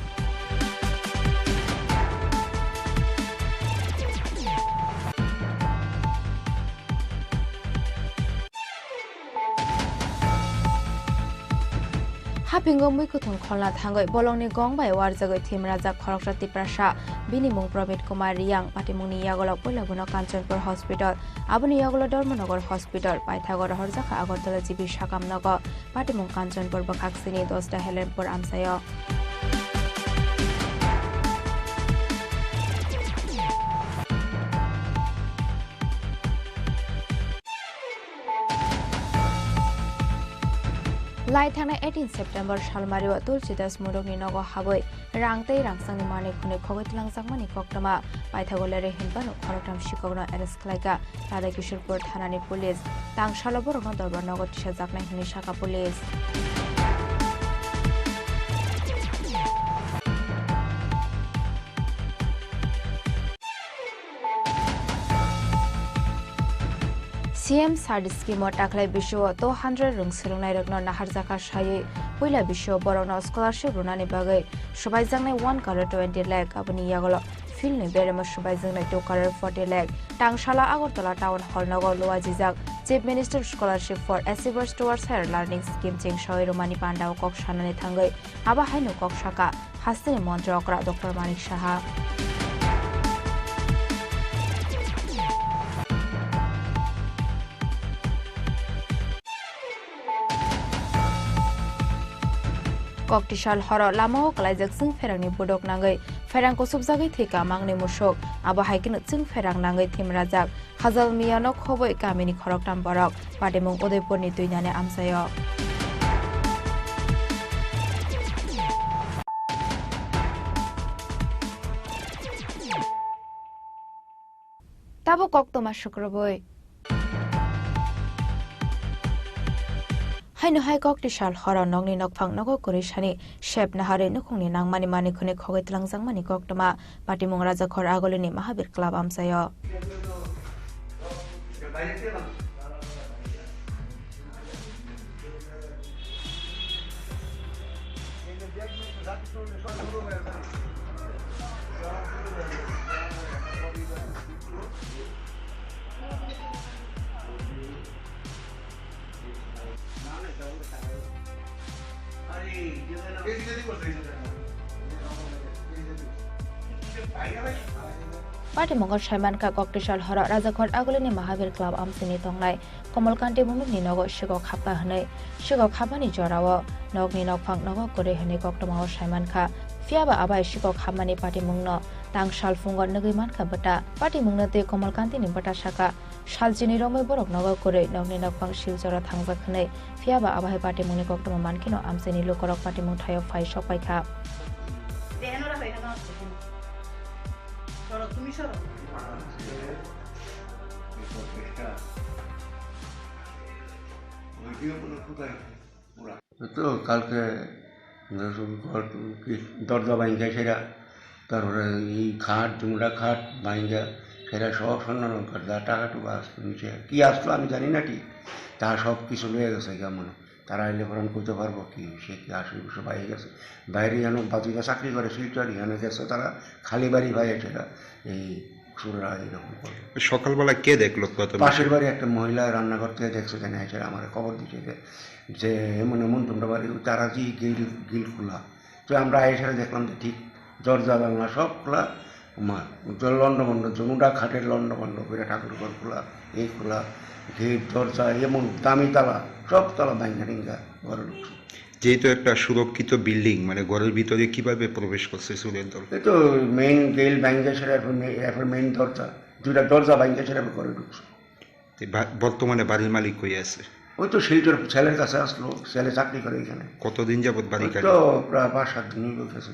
হাফিঙ্গ মুইকুথং খলনা থাঙ্গই বলংনি গং বাই ওয়ারজাগই থিমরাজা খরকরাতি প্রাসা বিনিমুং প্রমিত কুমার রিয়াং পাটিমুংনি ইয়াগল পয়লাগুনো কাঞ্চনপুর হসপিটাল আবনি ইয়াগল ধর্মনগর হসপিটাল পাইথাগর হরজাখা আগরতলা জিবি সাকামনগর পাটিমুং কাঞ্চনপুর বখাকসিনি 10টা হেলেনপুর আমসায়। লাই थांनाय 18 सेप्टेम्बर सालमारिव तुलसीदास मुलुगनि नगो हाबै रांतै रांसांनि माने खुनै खगैतलांजाकमानि कक्टमा पाइथागलेरे हिनबानो खरकटाम शिकगनो एरेस्ट खालायगा राधा किशोरपुर थानानि पुलिस तांशालो बरनो दरबार नगर टिसा जाकनाय हनि शाखा पुलिस। CM सार्डिस स्कीम टाकलाय विश्व 200 रंग सोलोंनाय रगनो नाहारजाखा सायै पहिला विश्व बरनो स्कलारशिप रुनानि बागै सबायजांनाय 1 करोड़ 20 लाख आबनि यागल फिल्डनि बेरेमो सुबायजोंनो टकारार 40 लाख टांशाला आगरतला टाउन हल नगर लवाजिजाक चिफ मिनिस्टर स्कलारशिप फर अचिभार्स टुवार्ड्स हायर लार्निं स्किम चिं सयरमानि पान्डाव कक सानानै थांगै आबा हायनो कक साका हास्तेनि मन्त्रकरा डक्टर मानिक साहा ककटिसाल हर लामाओ कलाइजक जों फेरांनि बडक नांगै फेरांखौ सुबजागै थेका मांनि मुसक आबा हाइकिनो जों फेरां नांगै थिमराजाक हाजल मियानो खबै गामिनि खरकटाम बरक पादेमुं उदयपुरनि दुइनाने आमसायो ताबो कक्तमा शुक्रबय हायनो हाय ककटिसाल हर नंनि नकफां नगो करिसानि शेप नाहारे नखंनि नांमानि मानि खुने खगै तलांजांमानि कक्तमा पाटिमुं राजाखर आगलिनि महावीर क्लाब आमसायो पार्टी मंगल साइमान का ककटिसाल हर राजाखर आगलिनि महावीर क्लाब आमसिनि तंगनाय कमलकान्ति मुमुनि नगो सिगो खापा हनै सिगो खापानि जराव नगनि नकफां नगो करे हनै कक्तमाव साइमान खा फियाबा आबाय सिगो खामानि पार्टी मुंनो तांसाल फुंगर नगैमान खा बटा पार्टी मुंनो ते कमलकान्तिनि बटा साका सालजिनि रमै बरक नगो करे नगनि नकफां शिलजरा थांजा खनै फियाबा आबाय पार्टी मुंनि कक्तमा मानकिनो आमसिनि लोकरक पार्टी मुं थायो फाइ सपायखा তো কালকে দরজা ভাঙ্গা সেরা তারপরে এই খাট জুমরা খাট ভাঙ্গা সেরা সব স্বর্ণলঙ্কার যা টাকা টুকা আসতো নিচে কী আসতো আমি জানি না ঠিক তা সব কিছু লয়ে গেছে কেমন তারা এলে পরান করতে পারবো কি সে কি আসলে কিছু বাইরে গেছে বাইরে যেন বাজিরা চাকরি করে শিলচর এখানে গেছে তারা খালি বাড়ি ভাই সেটা এই সুররা এরকম করে সকালবেলা কে দেখলো পাশের বাড়ি একটা মহিলা রান্নাঘর থেকে দেখছে কেন এসে আমার খবর দিচ্ছে যে এমন এমন তোমরা বাড়ি তারা যে গিল খোলা তো আমরা এসে দেখলাম যে ঠিক দরজা বাংলা সব খোলা লন্ডভন্ড জমুটা খাটের লন্ডভন্ড করে ঠাকুর ঘর খোলা এই খোলা গেট দরজা এমন দামি তালা সব তালা ভাঙ্গা টিঙ্গা ঘরে ঢুকছে যেহেতু একটা সুরক্ষিত বিল্ডিং মানে ঘরের ভিতরে কিভাবে প্রবেশ করছে চোরের দল এই তো মেইন গেল ভাঙ্গা সেটা এরপর মেইন দরজা দুইটা দরজা ভাঙ্গা সেটা ঘরে ঢুকছে বর্তমানে বাড়ির মালিক কই আছে ওই তো শিলচর ছেলের কাছে আসলো ছেলে চাকরি করে এখানে কতদিন যাবত বাড়ি তো প্রায় 5-7 দিন গেছে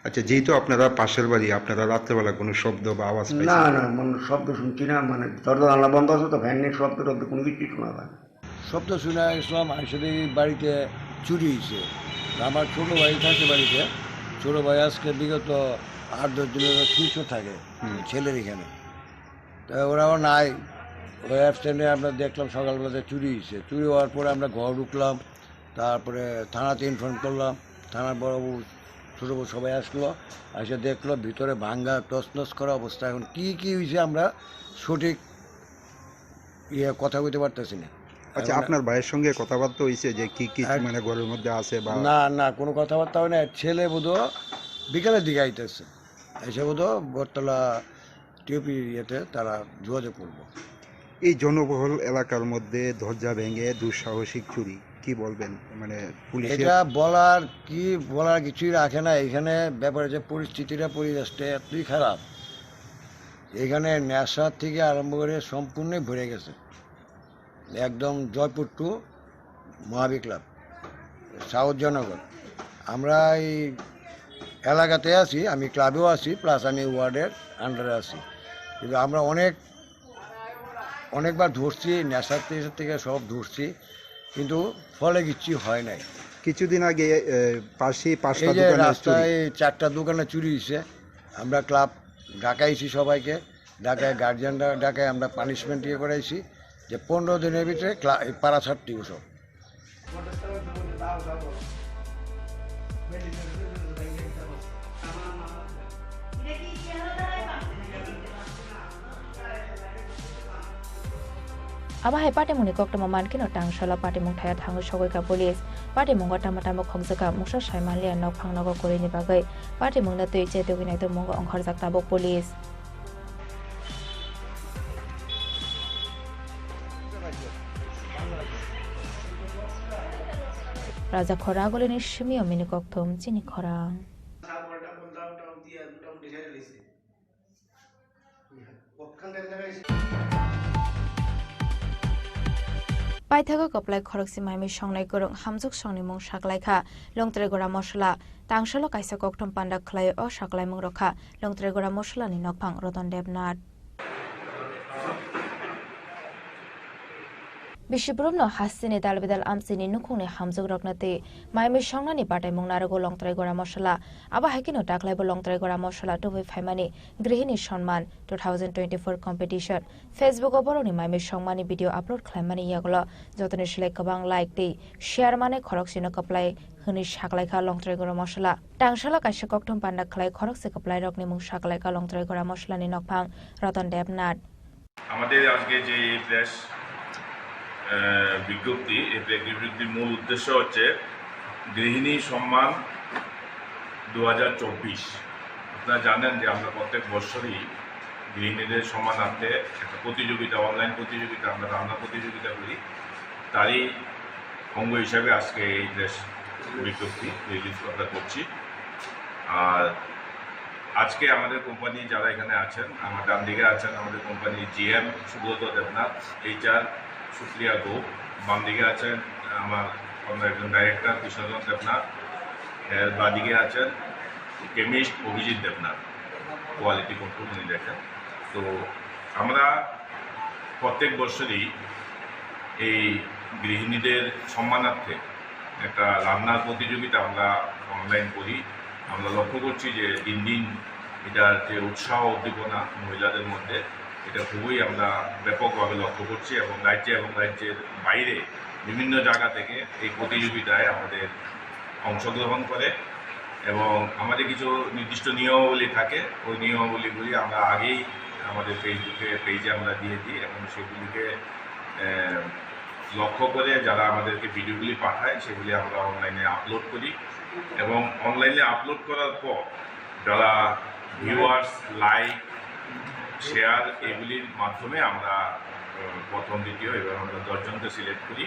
আচ্ছা যেহেতু আপনারা পাশের বাড়ি আপনারা রাত্রেবেলা কোনো শব্দ বা আওয়াজ না না মানে শব্দ শুনছি না মানে দরজা জানলা বন্ধ আছে তো ফ্যানের শব্দ টব্দ কোনো কিছু শোনা যায় না শব্দ শুনে ইসলাম আসলে বাড়িতে চুরি হয়েছে আমার ছোটো ভাই থাকে বাড়িতে ছোটো ভাই আজকে বিগত 8-10 দিনের সুস্থ থাকে ছেলের এখানে তা ওরাও নাই ওই অ্যাবসেন্টে আমরা দেখলাম সকালবেলাতে চুরি হয়েছে চুরি হওয়ার পরে আমরা ঘর ঢুকলাম তারপরে থানাতে ইনফর্ম করলাম থানার বড়বাবু ছোটো বউ সবাই আসলো এসে দেখলো ভিতরে ভাঙ্গা তছনছ করা অবস্থা এখন কী হয়েছে আমরা সঠিক কথা বলতে পারতেছি না আচ্ছা আপনার ভাইয়ের সঙ্গে কথাবার্তা হয়েছে যে কি কি মানে ঘরের মধ্যে আছে বা না কোনো কথাবার্তা হয় না ছেলে বোধ বিকালের দিকে আইতেছে এসে বোধ বটতলা টিওপি ইয়েতে তারা যোগাযোগ করবো এই জনবহুল এলাকার মধ্যে দরজা ভেঙে দুঃসাহসিক চুরি কি বলবেন মানে পুলিশ এটা বলার কিছুই রাখে না এখানে ব্যাপারে যে পরিস্থিতিটা পরিবেশটা এতই খারাপ এখানে নেশা থেকে আরম্ভ করে সম্পূর্ণই ভরে গেছে একদম জয়পুর টু মহাবীর ক্লাব সাউথ জনগণ আমরা এই এলাকাতে আছি আমি ক্লাবেও আছি প্লাস আমি ওয়ার্ডের আন্ডারে আছি কিন্তু আমরা অনেকবার ধরছি নেশার থেকে সব ধরছি কিন্তু ফলে কিচ্ছু হয় নাই কিছুদিন আগে রাস্তায় 4টা দোকানে চুরি হয়েছে আমরা ক্লাব ডাকাইছি সবাইকে ঢাকায় গার্জিয়ানরা ঢাকায় আমরা পানিশমেন্ট ইয়ে করাইছি যে 15 দিনের ভিতরে পাড়া ছাড়তে সব Abahai Patimuni Koktama Mankino Tangshala Patimung Thaya Tango Shogoika Police, Patimunga Tamatamo Kongsaka, Musha Shaimali and Nok Pangnago Korini Bagai, Patimunda Tuiche Tuginate Mungo on Horzak Police. Raja Koragolini Shimio Minikoktum, Chini Korang. Paithaga Koplai Khoroksi Maimi Songnai Gorong Hamjuk Songni Mung Shaklaikha Longtre Gora Mosla Tangshalo Kaisa Koktom Panda Khlai O Shaklai Mung Rokha Longtre Gora Mosla ni Nokphang Roton Debnat Bishibrum Hasini Dalbidal Amsini Nukuni Hamzuk Roknati, Maimi Shongnani Patai Munarago Long Tregora Moshala, Aba Hakino Taklebo Long Tregora Moshala to Faimani, Grihini Shonman 2024 competition, Facebook Oboroni Maimi Shongmani video upload Clamani Yagla, Zotanishle Kabang like the Sharmane Koroxino Kaplai, Hunish Haklaika Long Tregora Moshala, Tangshala Kashakoktum Panda Clay Koroxi Kaplai Rokni Mung Shaklaika Long Tregora Moshala ni Nokpang, Roton Debnat. আমাদের আজকে যে press বিজ্ঞপ্তি এই বিজ্ঞপ্তির মূল উদ্দেশ্য হচ্ছে গৃহিণী সম্মান 2024 আপনারা জানেন যে আমরা প্রত্যেক বছরই গৃহিণীদের সম্মানার্থে একটা প্রতিযোগিতা অনলাইন প্রতিযোগিতা আমরা রান্না প্রতিযোগিতা করি তারই অঙ্গ হিসাবে আজকে এই প্রেস বিজ্ঞপ্তি রিলিজ করছি আর আজকে আমাদের কোম্পানি যারা এখানে আছেন আমার ডান দিকে আছেন আমাদের company GM Subrata Debnath HR Supriya Gope বাম দিকে আছেন আমার একজন ডাইরেক্টর কৃষ্ণচন্দ্র দেবনাথ এর বাদিকে আছেন chemist Abhijit Debnath quality control উনি দেখেন তো আমরা প্রত্যেক বছরই এই গৃহিণীদের সম্মানার্থে একটা রান্নার প্রতিযোগিতা আমরা অনলাইন করি আমরা লক্ষ্য করছি যে দিন দিন এটার যে উৎসাহ উদ্দীপনা মহিলাদের মধ্যে এটা খুবই আমরা ব্যাপকভাবে লক্ষ্য করছি এবং রাজ্যের বাইরে বিভিন্ন জায়গা থেকে এই প্রতিযোগিতায় আমাদের অংশগ্রহণ করে এবং আমাদের কিছু নির্দিষ্ট নিয়মাবলী থাকে ওই নিয়মাবলীগুলি আমরা আগেই আমাদের ফেসবুকে পেজে আমরা দিয়ে দিই এবং সেগুলিকে লক্ষ্য করে যারা আমাদেরকে ভিডিওগুলি পাঠায় সেগুলি আমরা অনলাইনে আপলোড করি এবং অনলাইনে আপলোড করার পর যারা ভিউয়ার্স লাইক শেয়ার এগুলির মাধ্যমে আমরা প্রথম দ্বিতীয় এবার আমরা 10 জনকে সিলেক্ট করি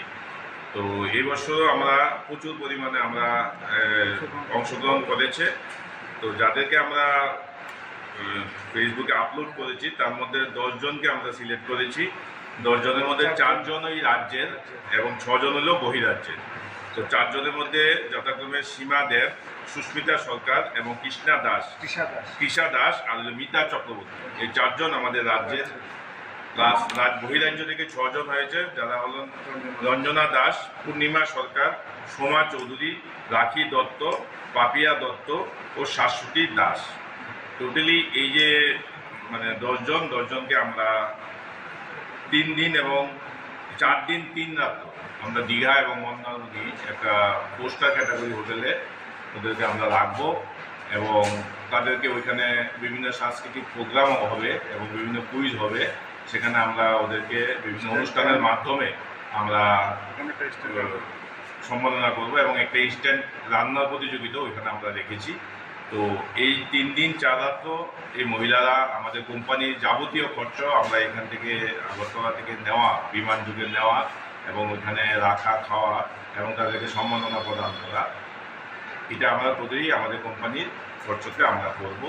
তো এই বছর আমরা প্রচুর পরিমাণে আমরা অংশগ্রহণ করেছে তো যাদেরকে আমরা ফেসবুকে আপলোড করেছি তার মধ্যে 10 জনকে আমরা সিলেক্ট করেছি 10 জনের মধ্যে 4 জন ওই রাজ্যের এবং 6 জন হলো বহিরাজ্যের তো 4 জনের মধ্যে যথাক্রমে সীমা দেব সুস্মিতা সরকার এবং কৃষা দাস আর মিতা চক্রবর্তী এই 4 জন আমাদের রাজ্যের প্লাস বহিরাজ্য থেকে 6 জন হয়েছে যারা হলেন রঞ্জনা দাস পূর্ণিমা সরকার সোমা চৌধুরী রাখি দত্ত পাপিয়া দত্ত ও শাশ্বতী দাস টোটালি এই যে মানে 10 জনকে আমরা 3 দিন এবং 4 দিন 3 রাত আমরা দীঘা এবং মন্দারমণি একটা পোস্টার ক্যাটাগরি হোটেলে ওদেরকে আমরা রাখবো এবং তাদেরকে ওইখানে বিভিন্ন সাংস্কৃতিক প্রোগ্রামও হবে এবং বিভিন্ন কুইজ হবে সেখানে আমরা ওদেরকে বিভিন্ন অনুষ্ঠানের মাধ্যমে আমরা সম্মাননা করব এবং একটা ইনস্ট্যান্ট রান্নার প্রতিযোগিতা ওইখানে আমরা রেখেছি তো এই 3 দিন 4 রাত এই মহিলারা আমাদের কোম্পানির যাবতীয় খরচ আমরা এখান থেকে আগরতলা থেকে নেওয়া বিমান যুগে নেওয়া এবং ওইখানে রাখা খাওয়া এবং তাদেরকে সম্মাননা প্রদান করা এটা আমরা প্রতিদিনই আমাদের কোম্পানির খরচতে আমরা করব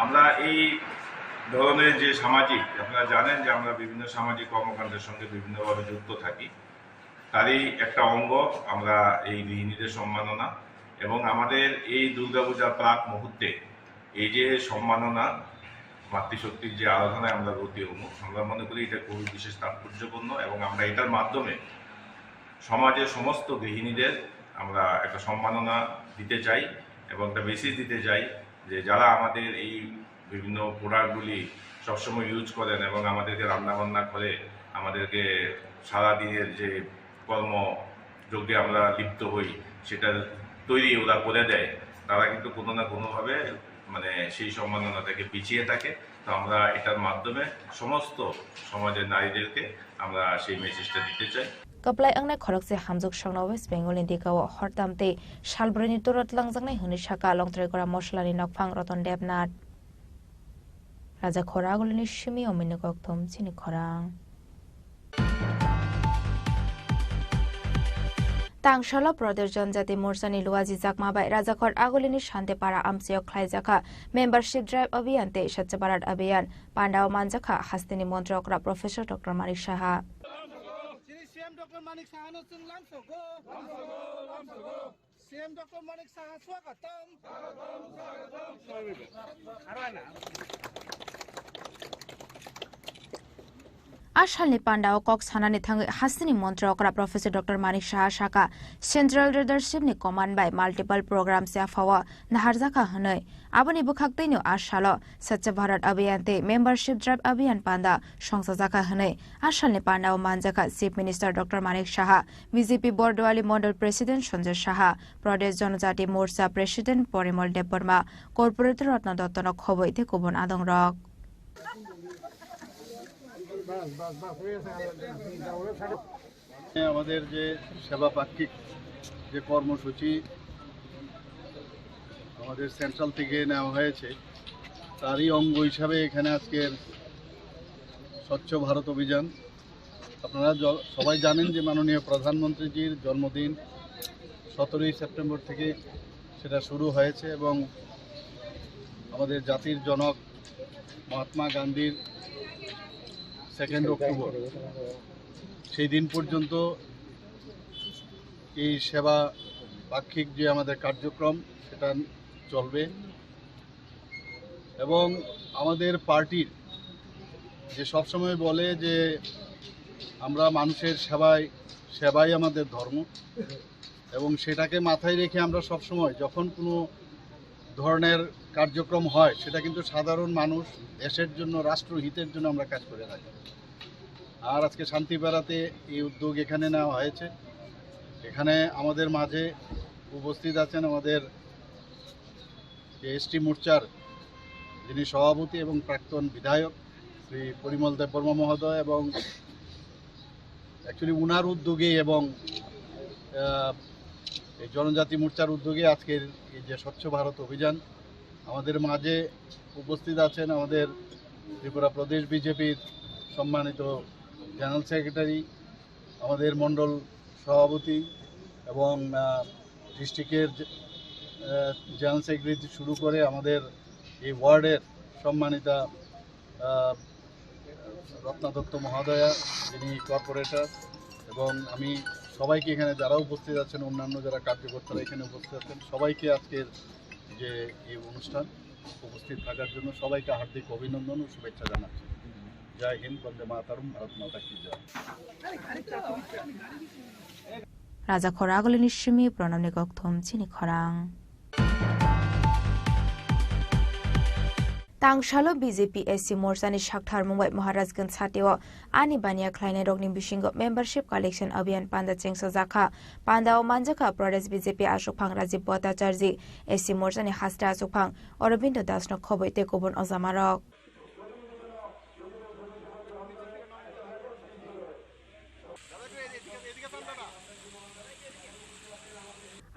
আমরা এই ধরনের যে সামাজিক আপনারা জানেন যে আমরা বিভিন্ন সামাজিক কর্মকাণ্ডের সঙ্গে বিভিন্নভাবে যুক্ত থাকি তারই একটা অঙ্গ আমরা এই গৃহিণীদের সম্মাননা এবং আমাদের এই দুর্গাপূজার প্রাক মুহূর্তে এই যে সম্মাননা মাতৃশক্তির যে আরাধনায় আমরা ব্রতী হব আমরা মনে করি এটা খুবই বিশেষ তাৎপর্যপূর্ণ এবং আমরা এটার মাধ্যমে সমাজের সমস্ত গৃহিণীদের আমরা একটা সম্মাননা দিতে চাই এবং একটা মেসেজ দিতে চাই যে যারা আমাদের এই বিভিন্ন প্রোডাক্টগুলি সবসময় ইউজ করেন এবং আমাদেরকে রান্নাবান্না করে আমাদেরকে সারাদিনের যে কর্মযজ্ঞে আমরা লিপ্ত হই সেটা তৈরি ওরা করে দেয় তারা কিন্তু কোনো না কোনোভাবে মানে সেই সম্মাননা থেকে পিছিয়ে থাকে। তো আমরা এটার মাধ্যমে সমস্ত সমাজের নারীদেরকে আমরা সেই মেসেজটা দিতে চাই। Kaplai angnai khorokse hamjuk shangna West Bengal ni dikao hortamte shalbrani turot langjangnai huni shaka longtrai kora moslani nokphang Roton Debnath Raja khoragulni shimi omini kokthom chini khorang Tangshala Pradesh Janjati Morsani Luaji Jakmabai Rajakhor Agolini Shantepara Amsiok Khlaijaka Membership Drive Abhiyante Swachh Bharat Abhiyan Pandao Manjaka Hastini Montrokra Professor Dr. Manik Saha Dr. Manik Saha nutun lamsogo CM Dr. Manik Saha swagatam Arwana Ashalni Pandao Cox Hanani Thang Hasini Montrokra Professor Dr. Manik Saha Shaka Central Leadership ni command by multiple programs Yafawa Naharzaka Hanoi Aboni Bukhaktinu Ashalo Swachh Bharat Abhiyante Membership Drive Abhiyan Panda Songsajaka Hanoi Ashalni Pandao Manjaka Chief Minister Dr. Manik Saha BJP Bordwali Model President Sanjay Saha Pradesh Janjati Morcha President Porimal Deborma Corporate Ratna Dottonok Khoboite Kubon Adongrok আমাদের যে সেবা পাক্ষিক যে কর্মসূচি আমাদের central থেকে নেওয়া হয়েছে তারই অঙ্গ হিসাবে এখানে আজকের স্বচ্ছ ভারত অভিযান আপনারা সবাই জানেন যে মাননীয় প্রধানমন্ত্রীজির জন্মদিন 17ই সেপ্টেম্বর থেকে সেটা শুরু হয়েছে এবং আমাদের জাতির জনক মহাত্মা গান্ধীর 2 অক্টোবর সেই দিন পর্যন্ত এই সেবা পাক্ষিক যে আমাদের কার্যক্রম সেটা চলবে এবং আমাদের পার্টির যে সবসময় বলে যে আমরা মানুষের সেবাই আমাদের ধর্ম এবং সেটাকে মাথায় রেখে আমরা সবসময় যখন কোনো ধরনের কার্যক্রম হয় সেটা কিন্তু সাধারণ মানুষ দেশের জন্য রাষ্ট্রহিতের জন্য আমরা কাজ করে থাকি আর আজকে শান্তিপাড়াতে এই উদ্যোগ এখানে নেওয়া হয়েছে এখানে আমাদের মাঝে উপস্থিত আছেন আমাদের এসটি মোর্চার যিনি সভাপতি এবং প্রাক্তন বিধায়ক শ্রী পরিমল দেববর্মা মহোদয় এবং অ্যাকচুয়ালি উনার উদ্যোগে এবং এই জনজাতি মোর্চার উদ্যোগে আজকের এই যে স্বচ্ছ ভারত অভিযান আমাদের মাঝে উপস্থিত আছেন আমাদের ত্রিপুরা প্রদেশ বিজেপির সম্মানিত জেনারেল সেক্রেটারি আমাদের মণ্ডল সভাপতি এবং ডিস্ট্রিক্টের জেনারেল সেক্রেটারি শুরু করে আমাদের এই ওয়ার্ডের সম্মানিতা রত্না দত্ত মহোদয়া যিনি কর্পোরেটর এবং আমি সবাইকে এখানে যারা উপস্থিত আছেন অন্যান্য যারা কার্যকর্তারা এখানে উপস্থিত আছেন সবাইকে আজকের যে এই অনুষ্ঠান উপস্থিত থাকার জন্য সবাইকে হার্দিক অভিনন্দন ও শুভেচ্ছা জানাচ্ছি জয় হিন্দ বন্দে মাতরম ভারত মাতা কি জয় Raja Khoragolini shimi pranamni kokthom chini khorang Tangshalo BJP SC Morsani Shakthar Mumbai Maharajganj Sateo Ani Bania Khlainai Rokni Bisingo Membership Collection Abhiyan Panda Chengsa Jakha Pandao Manjaka Pradesh BJP Ashokphang Rajiv Bhattacharji SC Morsani Hasta Ashokphang Aurobindo Dasno Khoboite Kobon Ozamarok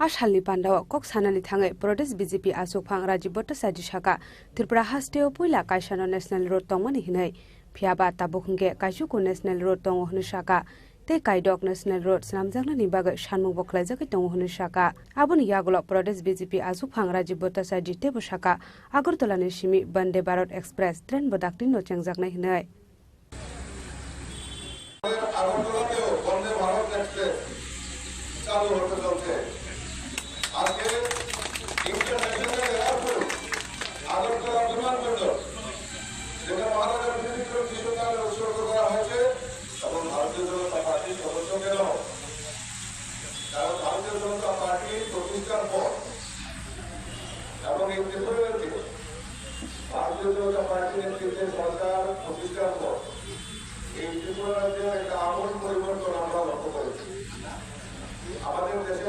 Ashalni Pandao Kok Sanani Thangai Pradesh BJP Ashokphang Rajiv Bhattacharji Shaka Tripura Hasteo Puila Kaishano National Road Tongmani Hinai Phiaba Tabukhungge Kaishuku National Road Tongo Hunu Shaka Te Kaidok National Road Snamjangna ni bagai Shanmung Boklaijakai Tongo Hunu Shaka Aboni Yagolo Pradesh BJP Ashokphang Rajiv Bhattacharji Tebu Shaka Agartala ni Shimi Bande Bharat Express Train Bodakti no Chengjaknai Hinai আমাদের দেশে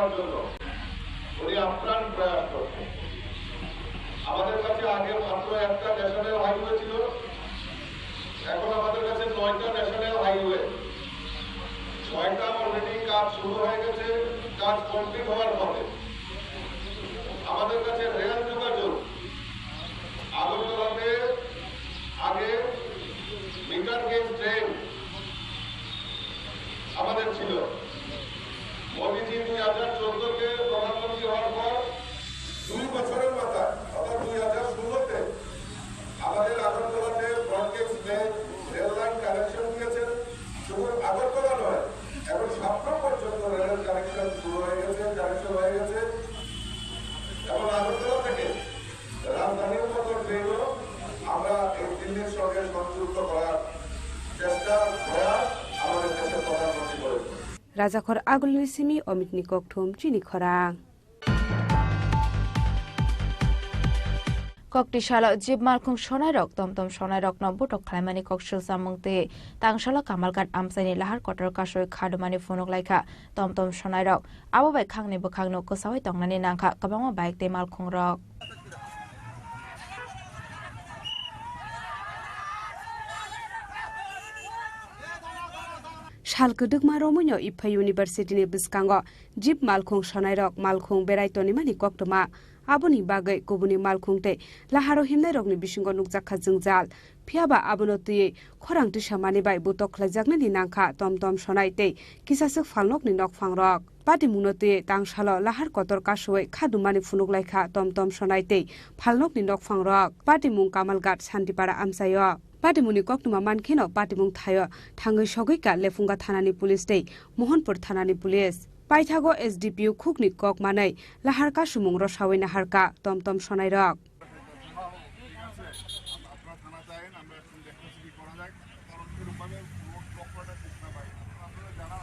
করার জন্য উনি আপ্রাণ প্রয়াস করছেন। আমাদের কাছে আগে মাত্র একটা ন্যাশনাল হাইওয়ে ছিল, এখন আমাদের কাছে 9টা ন্যাশনাল হাইওয়ে, 6টা অলরেডি কাজ শুরু হয়ে গেছে, কাজ কমপ্লিট হওয়ার পথে। আমাদের কাছে রেল যোগাযোগ আগরতলাতে আগে মিটার গেজ ট্রেন আমাদের ছিল। মোদীজি 2014-তে প্রধানমন্ত্রী হওয়ার পর 2 বছরের মাথায় অর্থাৎ 2016-তে আমাদের আগরতলাতে ব্রডগেজ রেল লাইন কানেকশন দিয়েছেন। শুধু আগরতলা নয়, এখন সাতটা পর্যন্ত রেলের কানেকশন শুরু হয়ে গেছে, কানেকশন হয়ে গেছে। এবং আগরতলা থেকে রাজধানীর মতো ট্রেনও আমরা এই দিল্লির সঙ্গে সংযুক্ত করার চেষ্টা প্রয়াস আমাদের দেশের প্রধানমন্ত্রী করেছেন। রাজাখর আগুলি সিমি অমিত নিকক ঠুম চিনি খরাং ককটিশালা জিব মালখুং সনাইরক তমতম সনাইরক নব্বটক খাইমানি ককশিল সামংতে তাংশালা কামালঘাট আমসাইনি লাহার কটার কাশই খাডুমানি ফোনক লাইখা তমতম সনাইরক আবো বাই খাংনি বখাংনো কোসাওই তংনানি নাংখা কবাংমা বাইক তে মালখুং রক সালকদুকমা রমুনিয় ইফা ইউনিভার্সিটিनि बिस्कांगो जिब मालखुं सनाइरक मालखुं बेरायतनि मानि कक्टमा आबोनि बागै गुबुनि मालखुंते लाहारो हिमनाय रकनि बिसिंगो नुकजाखा जोंजाल फियाबा आबोनो तुयै खरां दिसामानि बाय बुतक खलायजागनि नांखा तमतम सनाइते किसासुक फालनकनि नकफांरक पार्टी मुनोते तांशालो लाहार कतर कासुयै खादुमानि फुनुकलायखा तमतम सनाइते फालनकनि नकफांरक पार्टी मुं कामालघाट शान्तिपाड़ा आमसायो पार्टीमुनि कक्टुमा मानखेनो पार्टीमुं थायो थाङै सगैका लेफुंगा थानानि पुलिस तै मोहनपुर थानानि पुलिस पाइथागो एसडीपीयू खुकनि कक मानै लाहारका सुमुं रसावै नाहारका तमतम सनाइरक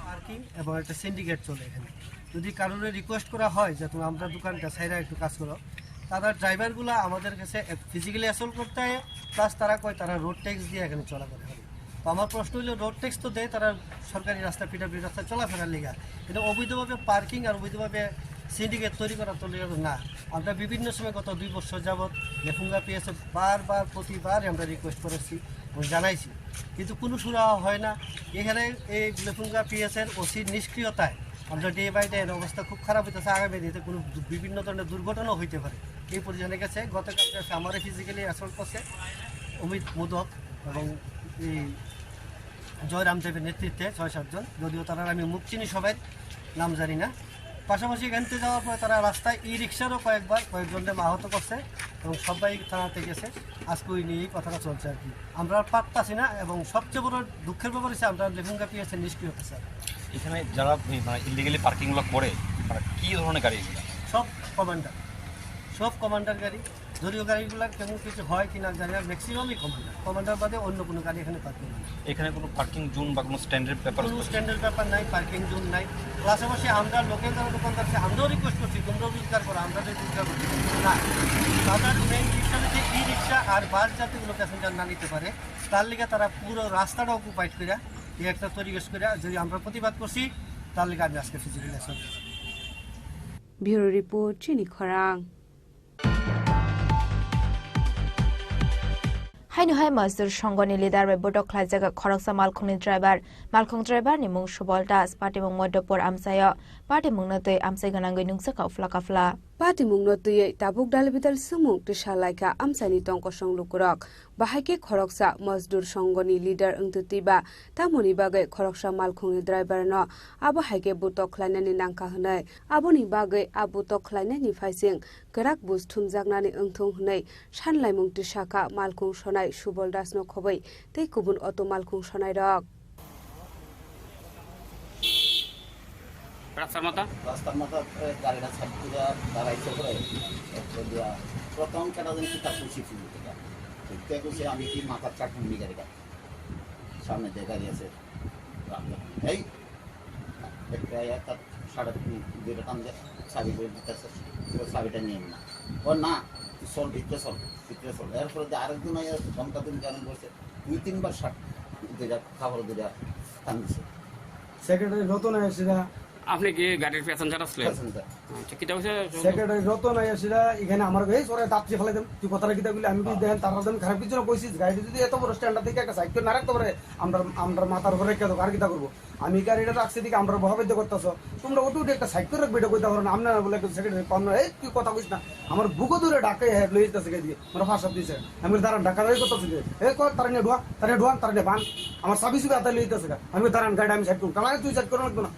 পার্কিং এবং একটা সিন্ডিকেট চলে এখানে। যদি কারোর রিকোয়েস্ট করা হয় যে তুমি আমরা দোকানটা সাইরা একটু কাজ করো, তারা ড্রাইভারগুলো আমাদের কাছে ফিজিক্যালি অ্যাসল্ট করতে হয়, প্লাস তারা কয় তারা রোড ট্যাক্স দিয়ে এখানে চলাফেরা করে। তো আমার প্রশ্ন হলো, রোড ট্যাক্স তো দেয় তারা সরকারি রাস্তা পিডাব্লিউ রাস্তা চলাফেরার লেগা, কিন্তু অবৈধভাবে পার্কিং আর অবৈধভাবে সিন্ডিকেট তৈরি করা তো না। আমরা বিভিন্ন সময় গত 2 বছর যাবৎ লেফুঙ্গা পিএসে প্রতিবার আমরা রিকোয়েস্ট করেছি এবং জানাইছি, কিন্তু কোনো সুরাহা হয় না। এখানে এই লেফুঙ্গা পিএসের ওসির নিষ্ক্রিয়তায় আমরা ডে বাই ডে অবস্থা খুব খারাপ হইতেছে। আগামী দিনে কোনো বিভিন্ন ধরনের দুর্ঘটনাও হইতে পারে। এই পর্যন্ত গেছে গতকাল আমারে ফিজিক্যালি অ্যাসল্ট করছে অমিত মোদক এবং এই জয়রাম দেবের নেতৃত্বে 6-7 জন, যদিও তারা আমি মুখ চিনি সবাই নাম জানি না। পাশাপাশি এখানতে যাওয়ার পরে তারা রাস্তায় ই রিক্সারও কয়েকজনকে আহত করছে এবং সবাই থানাতে গেছে। আজকে ওই নিয়েই কথাটা চলছে আর কি। আমরা পারতাছি না এবং সবচেয়ে বড় দুঃখের ব্যাপার হচ্ছে আমরা লেফুঙ্গা পিএসের নিষ্ক্রিয় হচ্ছে। এখানে যারা ইলিগেলি পার্কিংগুলো করে তারা কী ধরনের গাড়ি? সব কমান্ডার গাড়ি। যদিও গাড়িগুলো কেমন কিছু হয় কিনা জানি না, ম্যাক্সিমামই কমান্ডার বাদে অন্য কোনো গাড়ি এখানে পার্কিং নেই। এখানে কোনো পার্কিং জোন বা কোনো স্ট্যান্ডার্ড ব্যাপার নাই, পার্কিং জোন নাই। পাশাপাশি আমরা লোকের যারা দোকানদারকে আমরাও রিকোয়েস্ট করছি তোমরাও রোজগার করো, আমরা রোজগার করছি না। তাদের মেইন রিক্সা যদি ই রিক্সা আর বাস জাতীয়গুলো প্যাসেঞ্জার না নিতে পারে, তার লিগে তারা পুরো রাস্তাটা অকুপাইড করে এই একটা পরিবেশ করে যদি আমরা প্রতিবাদ করছি, তার লিগে আমি আজকে ফিজিক্যালি অ্যাসল্ট। ব্যুরো রিপোর্ট চিনি খরাং। হাইনুহাই মজদুর সংগনি লিডার বডক খাইজাগা খরকসা মালখুংনি driver ni mung subol das party mung modopor amsayo party mung natoi amsai ganangoi nungsa kafla party mung natoi tabuk dalbidal sumung tisalaika amsani tongko songlukrak bahaike khoroksa mojdur songoni leader engtutiba tamoni bagai khoroksa malkhungni driver no abo haike butok khlainani nangka hnai aboni bagai abutok khlainani faising kerak bus thumjagnani engthung hnai sanlai mung tisaka malkhung sonai subol das no khobai tei kubun auto malkhung sonai rok রাস্তার মাথা গাড়িটা ছাড়তে দাঁড়াইতে করে প্রথম কেটা যেন কি তার খুশি ফিল দেখতে খুশি আমি কি মাথার চাটনি গাড়িটা সামনে যে গাড়ি আছে এই একটা 2.5 টান চাবি করে দিতেছে চাবিটা নিয়ে না ও না চল ভিতরে চল এরপরে আরেকদিন ঘন্টা দিন কেমন করছে 2-3 বার শার্ট দুইটা খাবার দুইটা টান দিচ্ছে সেক্রেটারি রতন সেটা আপনি কি গাড়ির প্যাসেঞ্জার আসলেন? প্যাসেঞ্জার আচ্ছা, কিটা হইছে? সেক্রেটারি রতন আইসিরা এখানে আমার এই সরে দাপচি ফেলে দেন তুই কথাটা কিতা বলি আমি কি দেখেন তার দেন খারাপ কিছু না কইছিস গাড়ি যদি এত বড় স্ট্যান্ডার্ড থেকে একটা সাইকেল না রাখতে পারে আমরা মাথার উপরে রেখে দেবো আর কিতা করবো আমি গাড়িটা রাখছি দিকে আমরা বহাবাদ্য করতেছ তোমরা ওটু একটা সাইকেল রাখবে এটা কইতে পারো না আপনারা বলে সেক্রেটারি কম এই তুই কথা কইস না আমার বুকো দূরে ডাকে হ্যাঁ লই যেতেছে দিয়ে আমরা ফাঁসা দিয়েছে আমি দাঁড়ান ঢাকা রয়ে করতেছি এ কর তারা নিয়ে ঢোয়া তারা নিয়ে বান আমার সাবি সুবি হাতে লই যেতেছে আমি দাঁড়ান গাড়ি আমি সাইড করুন কালায় তুই সাইড করো না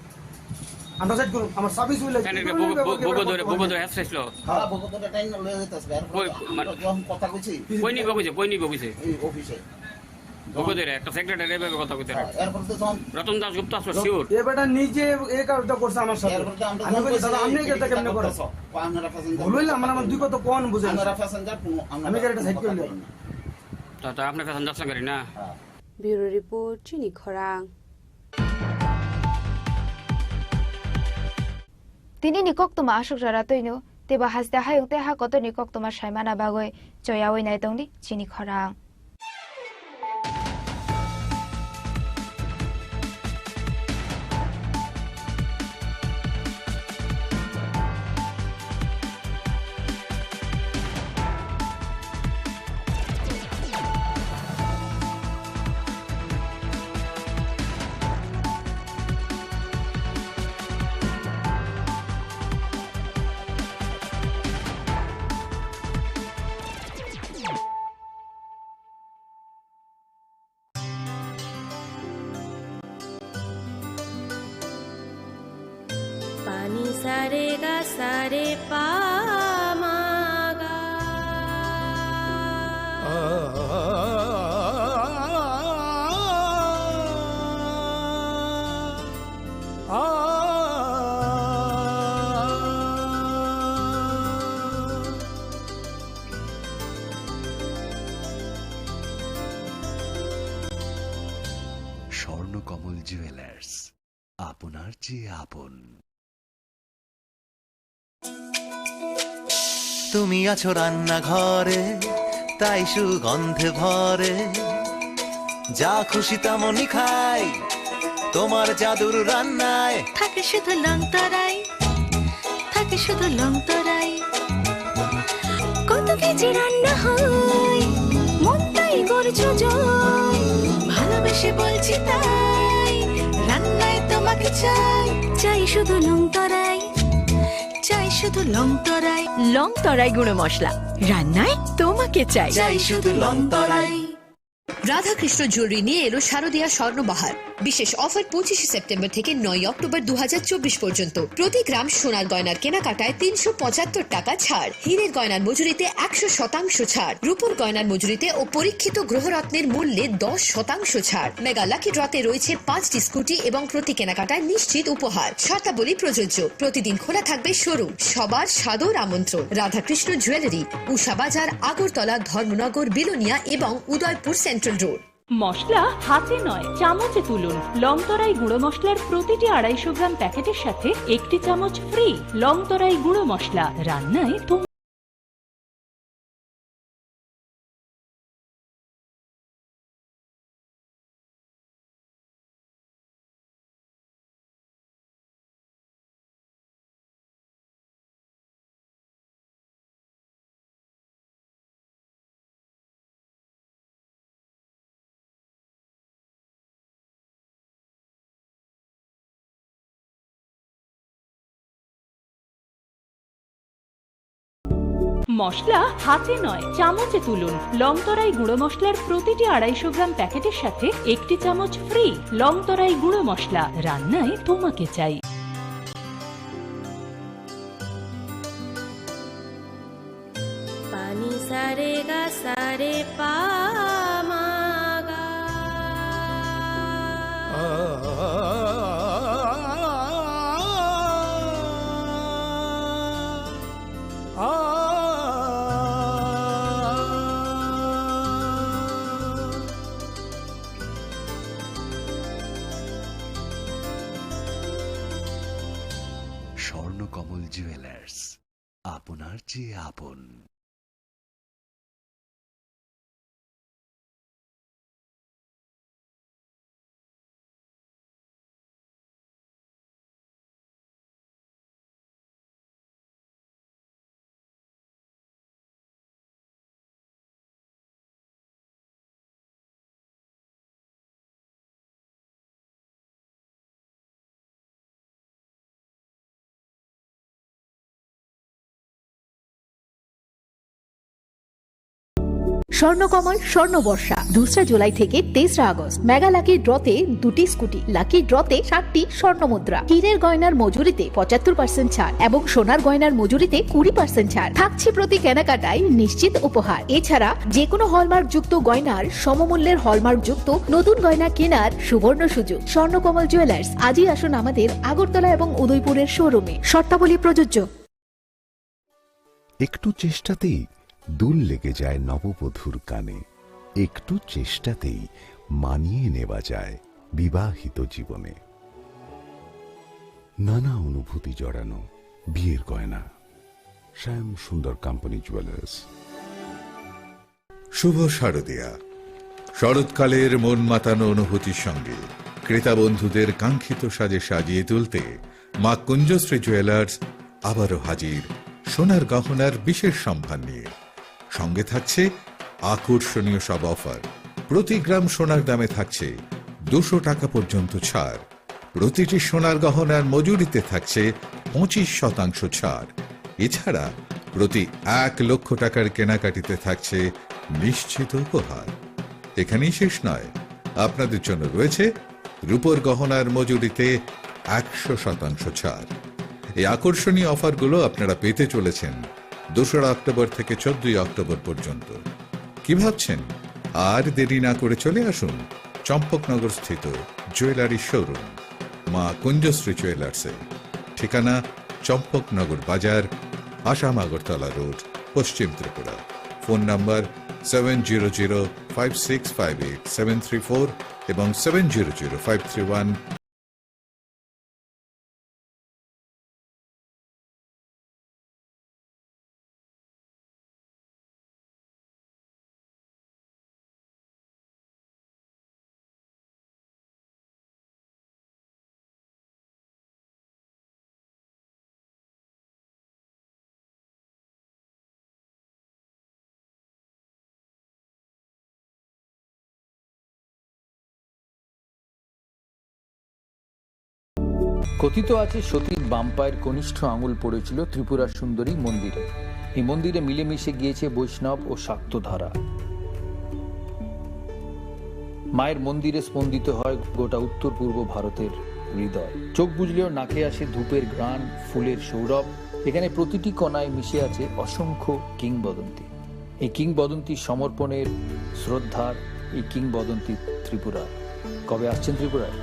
আমরা সাইড করুন আমার সাবি সুবি লই বগো ধরে আসছিল। হ্যাঁ বকতটা টাইম লয়ে যেতেছে যখন কথা কইছি কই নি বগিছে এই অফিসে বগো ধরে একটা সেক্রেটারি এভাবে কথা কইতে রাখ। এরপর তো যখন রতন দাস গুপ্তা আসলো শিওর এ বেটা নিজে এই কাজটা করছে আমার সাথে আমি বলি দাদা আপনি এটা কেমনে করেন আপনারা প্যাসেঞ্জার বলইলা আমার দুই কথা কোন বুঝেন আপনারা প্যাসেঞ্জার আমি গাড়িটা সাইড করে লই তা আপনি প্যাসেঞ্জার গাড়ি না। ব্যুরো রিপোর্ট চিনি খরাং তিনি নিকক তোমা আসুক জরা তৈনো তেবা হাসদা হায়ং তে হা কত নিকক তোমা সাইমানা বাগৈ জয়াওই নাই তংদি চিনি খরাং। पानी सारे गा सारे पामागा স্বর্ণকমল জুয়েলার্স, আপনার চেয়ে আপন। তুমি আছো রান্নাঘরে, তাই সুগন্ধে ভরে, যা খুশি তেমনই খাই, তোমার জাদুর রান্নায় থাকে শুধু লং তরাই, থাকে শুধু লং তরাই। কত কেজি রান্না হয়, মন তাই করছো জয়, ভালোবেসে বলছি তাই, রান্নায় তোমাকে চাই, চাই শুধু লং তরাই, চাই শুধু লং তরাই। লং তরাই গুঁড়ো মশলা, রান্নায় তোমাকে চাই, চাই শুধু লং তরাই। রাধাকৃষ্ণ জুয়েলারি নিয়ে এলো শারদীয়া স্বর্ণবাহার। বিশেষ অফার 25 সেপ্টেম্বর থেকে 9 অক্টোবর 2024 পর্যন্ত। প্রতি গ্রাম সোনার গয়নার কেনাকাটায় 375 টাকা ছাড়, হীরের গয়নার মজুরিতে 100% ছাড়, রূপোর গয়নার মজুরিতে ও পরীক্ষিত গ্রহরত্নের মূল্যে 10% ছাড়। মেগা লাকি ড্রতে রয়েছে 5টি স্কুটি এবং প্রতি কেনাকাটায় নিশ্চিত উপহার। শর্তাবলী প্রযোজ্য। প্রতিদিন খোলা থাকবে শোরুম। সবার সাদর আমন্ত্রণ। রাধাকৃষ্ণ জুয়েলারি, উষা বাজার, আগরতলা, ধর্মনগর, বিলোনিয়া এবং উদয়পুর সেন্ট্রাল রোড। মশলা হাতে নয় চামচে তুলুন। লংতরাই গুঁড়ো মশলার প্রতিটি 250 গ্রাম প্যাকেটের সাথে 1টি চামচ ফ্রি। লংতরাই গুঁড়ো মশলা, রান্নায় মশলা হাতে নয় চামচে তুলুন। লংতরাই গুঁড়ো মশলার প্রতিটি 250 গ্রাম প্যাকেটের সাথে 1টি চামচ ফ্রি। লংতরাই গুঁড়ো মশলা, রান্নায় তোমাকে চাই। পানি সারে গা সারে পামাগা স্বর্ণকমল জুয়েলার্স, আপনার চেয়ে আপন। স্বর্ণকমল স্বর্ণবর্ষা 2 জুলাই থেকে 23 আগস্ট। মেগা লাকি ড্রতে 2টি স্কুটি, লাকি ড্রতে 7টি স্বর্ণ মুদ্রা, হীরের গয়নার মজুরিতে 75% ছাড় এবং সোনার গয়নার মজুরিতে 20% ছাড় থাকছে প্রতি কেনাকাটায় নিশ্চিত উপহার। এছাড়া যে কোনো হলমার্ক যুক্ত গয়নার সমমূল্যের হলমার্ক যুক্ত নতুন গয়না কেনার সুবর্ণ সুযোগ। স্বর্ণকমল জুয়েলার্স, আজই আসুন আমাদের আগরতলা এবং উদয়পুরের শোরুমে। শর্তাবলী প্রযোজ্য। একটু চেষ্টাতেই দুল লেগে যায় নববধূর কানে, একটু চেষ্টাতেই মানিয়ে নেওয়া যায় বিবাহিত জীবনে। নানা অনুভূতি জড়ানো বিয়ের গয়না। শ্যাম সুন্দর কোম্পানি জুয়েলার্স। শুভ শারদিয়া। শরৎকালের মন মাতানো অনুভূতির সঙ্গে ক্রেতা বন্ধুদের কাঙ্ক্ষিত সাজে সাজিয়ে তুলতে মা কুঞ্জশ্রী জুয়েলার্স আবারও হাজির সোনার গহনার বিশেষ সম্ভার নিয়ে। সঙ্গে থাকছে আকর্ষণীয় সব অফার। প্রতি গ্রাম সোনার দামে থাকছে 200 টাকা পর্যন্ত ছাড়। প্রতিটি সোনার গহনার মজুরিতে থাকছে 25% ছাড়। এছাড়া প্রতি 1 লক্ষ টাকার কেনাকাটিতে থাকছে নিশ্চিত উপহার। এখানেই শেষ নয়, আপনাদের জন্য রয়েছে রূপোর গহনার মজুরিতে 100% ছাড়। এই আকর্ষণীয় অফারগুলো আপনারা পেতে চলেছেন 2 অক্টোবর থেকে 14 অক্টোবর পর্যন্ত। কি ভাবছেন? আর দেরি না করে চলে আসুন চম্পকনগর স্থিত জুয়েলারি শোরুম মা কুঞ্জশ্রী জুয়েলার্সে। ঠিকানা চম্পকনগর বাজার, আসাম আগরতলা রোড, পশ্চিম ত্রিপুরা। ফোন নাম্বার 7005658734 এবং 700531। কথিত আছে সতীর বাম পায়ের কনিষ্ঠ আঙুল পড়েছিল ত্রিপুরা সুন্দরী মন্দিরে। এই মন্দিরে মিলেমিশে গিয়েছে বৈষ্ণব ও শাক্ত ধারা। মায়ের মন্দিরে স্পন্দিত হয় গোটা উত্তর পূর্ব ভারতের হৃদয়। চোখ বুঝলেও নাকে আসে ধূপের ঘ্রাণ, ফুলের সৌরভ। এখানে প্রতিটি কণায় মিশে আছে অসংখ্য কিংবদন্তি। এই কিংবদন্তি সমর্পণের, শ্রদ্ধার, এই কিংবদন্তি ত্রিপুরা। কবে আসছেন ত্রিপুরায়?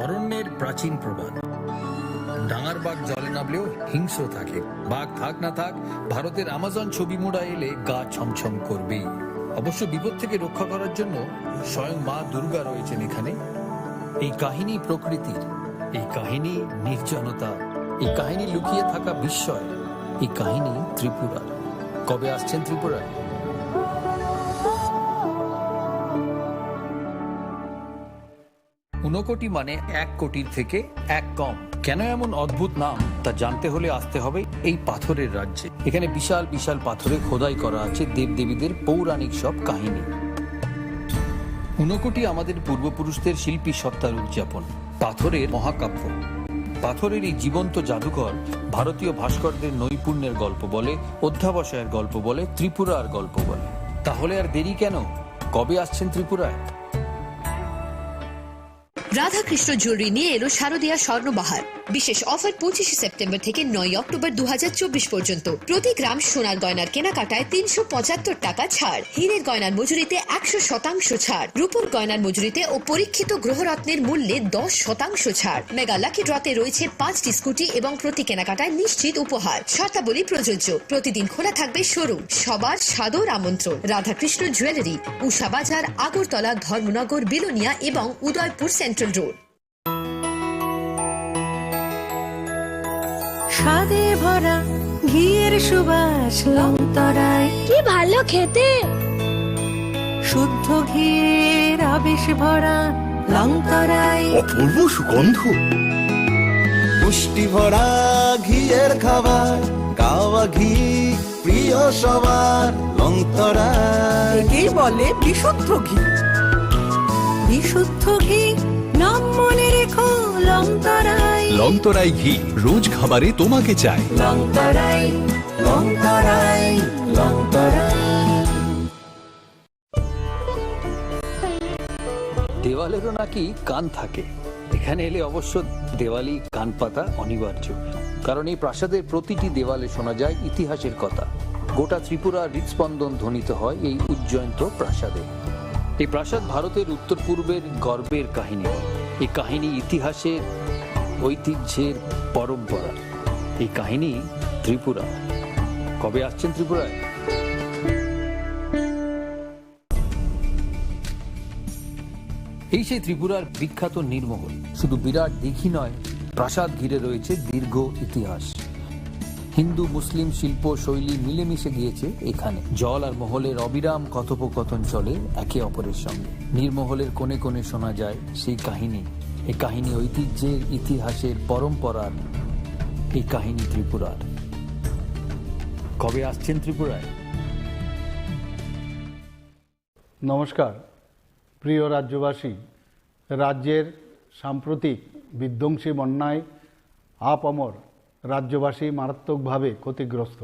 অরণ্যের প্রাচীন প্রবাদ, ডাঙার বাঘ জলে নামলেও হিংস্র থাকে। বাঘ থাক না থাক, ভারতের আমাজন ছবি মোড়া এলে গা ছমছম করবেই। অবশ্য বিপদ থেকে রক্ষা করার জন্য স্বয়ং মা দুর্গা রয়েছেন এখানে। এই কাহিনী প্রকৃতির, এই কাহিনী নির্জনতা, এই কাহিনী লুকিয়ে থাকা বিস্ময়, এই কাহিনী ত্রিপুরা। কবে আসছেন ত্রিপুরায়? ঊনকোটি মানে 1 কোটির থেকে 1 কম। কেন এমন অদ্ভুত নাম তা জানতে হলে আসতে হবে এই পাথরের রাজ্যে। এখানে বিশাল বিশাল পাথরে খোদাই করা আছে দেবদেবীদের পৌরাণিক সব কাহিনী। ঊনকোটি আমাদের পূর্বপুরুষদের শিল্পী সত্তার উদযাপন, পাথরের মহাকাব্য। পাথরের এই জীবন্ত জাদুঘর ভারতীয় ভাস্করদের নৈপুণ্যের গল্প বলে, অধ্যাবসায়ের গল্প বলে, ত্রিপুরার গল্প বলে। তাহলে আর দেরি কেন? কবে আসছেন ত্রিপুরায়? রাধাকৃষ্ণ জুয়েলারি নিয়ে এলো শারদীয়া স্বর্ণবাহার। বিশেষ অফার 25 সেপ্টেম্বর থেকে 9 অক্টোবর 2024 পর্যন্ত। প্রতি গ্রাম সোনার গয়নার কেনাকাটায় 375 টাকা ছাড়। হীরের গয়নার মজুরিতে 100% ছাড়। রূপোর গয়নার মজুরিতে ও পরীক্ষিত গ্রহরত্নের মূল্যে 10% ছাড়। মেগা লাকি ড্রতে রয়েছে 5টি স্কুটি এবং প্রতি কেনাকাটায় নিশ্চিত উপহার। শর্তাবলী প্রযোজ্য। প্রতিদিন খোলা থাকবে শোরুম। সবার সাদর আমন্ত্রণ। রাধাকৃষ্ণ জুয়েলারি, উষা বাজার, আগরতলা, ধর্মনগর, বিলোনিয়া এবং উদয়পুর সেন্ট্রাল রোড। স্বাদে ভরা ঘিয়ের সুবাস লংতরায়, কি ভালো খেতে। শুদ্ধ ঘিয়ের আবেশ ভরা লংতরায়, অপূর্ব সুগন্ধ। পুষ্টি ভরা ঘিয়ের খাবার, গাওয়া ঘি প্রিয় সবার লংতরায়। কি বলে বিশুদ্ধ ঘি। বিশুদ্ধ ঘি নাম মনে রেখো লংতরাই লংতরাই ঘি রোজ খাবারে তোমাকে চাই। লংতরাই লংতরাই লংতরাই। দেওয়ালেরও নাকি কান থাকে, এখানে এলে অবশ্য দেওয়ালি কান পাতা অনিবার্য, কারণ এই প্রাসাদের প্রতিটি দেওয়ালে শোনা যায় ইতিহাসের কথা। গোটা ত্রিপুরা হৃদস্পন্দন ধ্বনিত হয় এই উজ্জয়ন্ত প্রাসাদে। এই প্রাসাদ ভারতের উত্তর পূর্বের গর্বের কাহিনী, এই কাহিনী ইতিহাসের, ঐতিহ্যের, পরম্পরা। এই কাহিনী ত্রিপুরা। কবে আসছেন ত্রিপুরায়? এই সেই ত্রিপুরার বিখ্যাত নীরমহল। শুধু বিরাট দিঘি নয়, প্রাসাদ ঘিরে রয়েছে দীর্ঘ ইতিহাস। হিন্দু মুসলিম শিল্প শৈলী মিলেমিশে গিয়েছে এখানে। জল আর মহলের অবিরাম কথোপকথন চলে একে অপরের সঙ্গে। নীরমহলের কোণে কোণে শোনা যায় সেই কাহিনী। এই কাহিনী ঐতিহ্যের, ইতিহাসের, পরম্পরার। এই কাহিনী ত্রিপুরার। কবে আসছেন ত্রিপুরায়? নমস্কার প্রিয় রাজ্যবাসী। রাজ্যের সাম্প্রতিক বিধ্বংসী বন্যায় আপামর রাজ্যবাসী মারাত্মকভাবে ক্ষতিগ্রস্ত।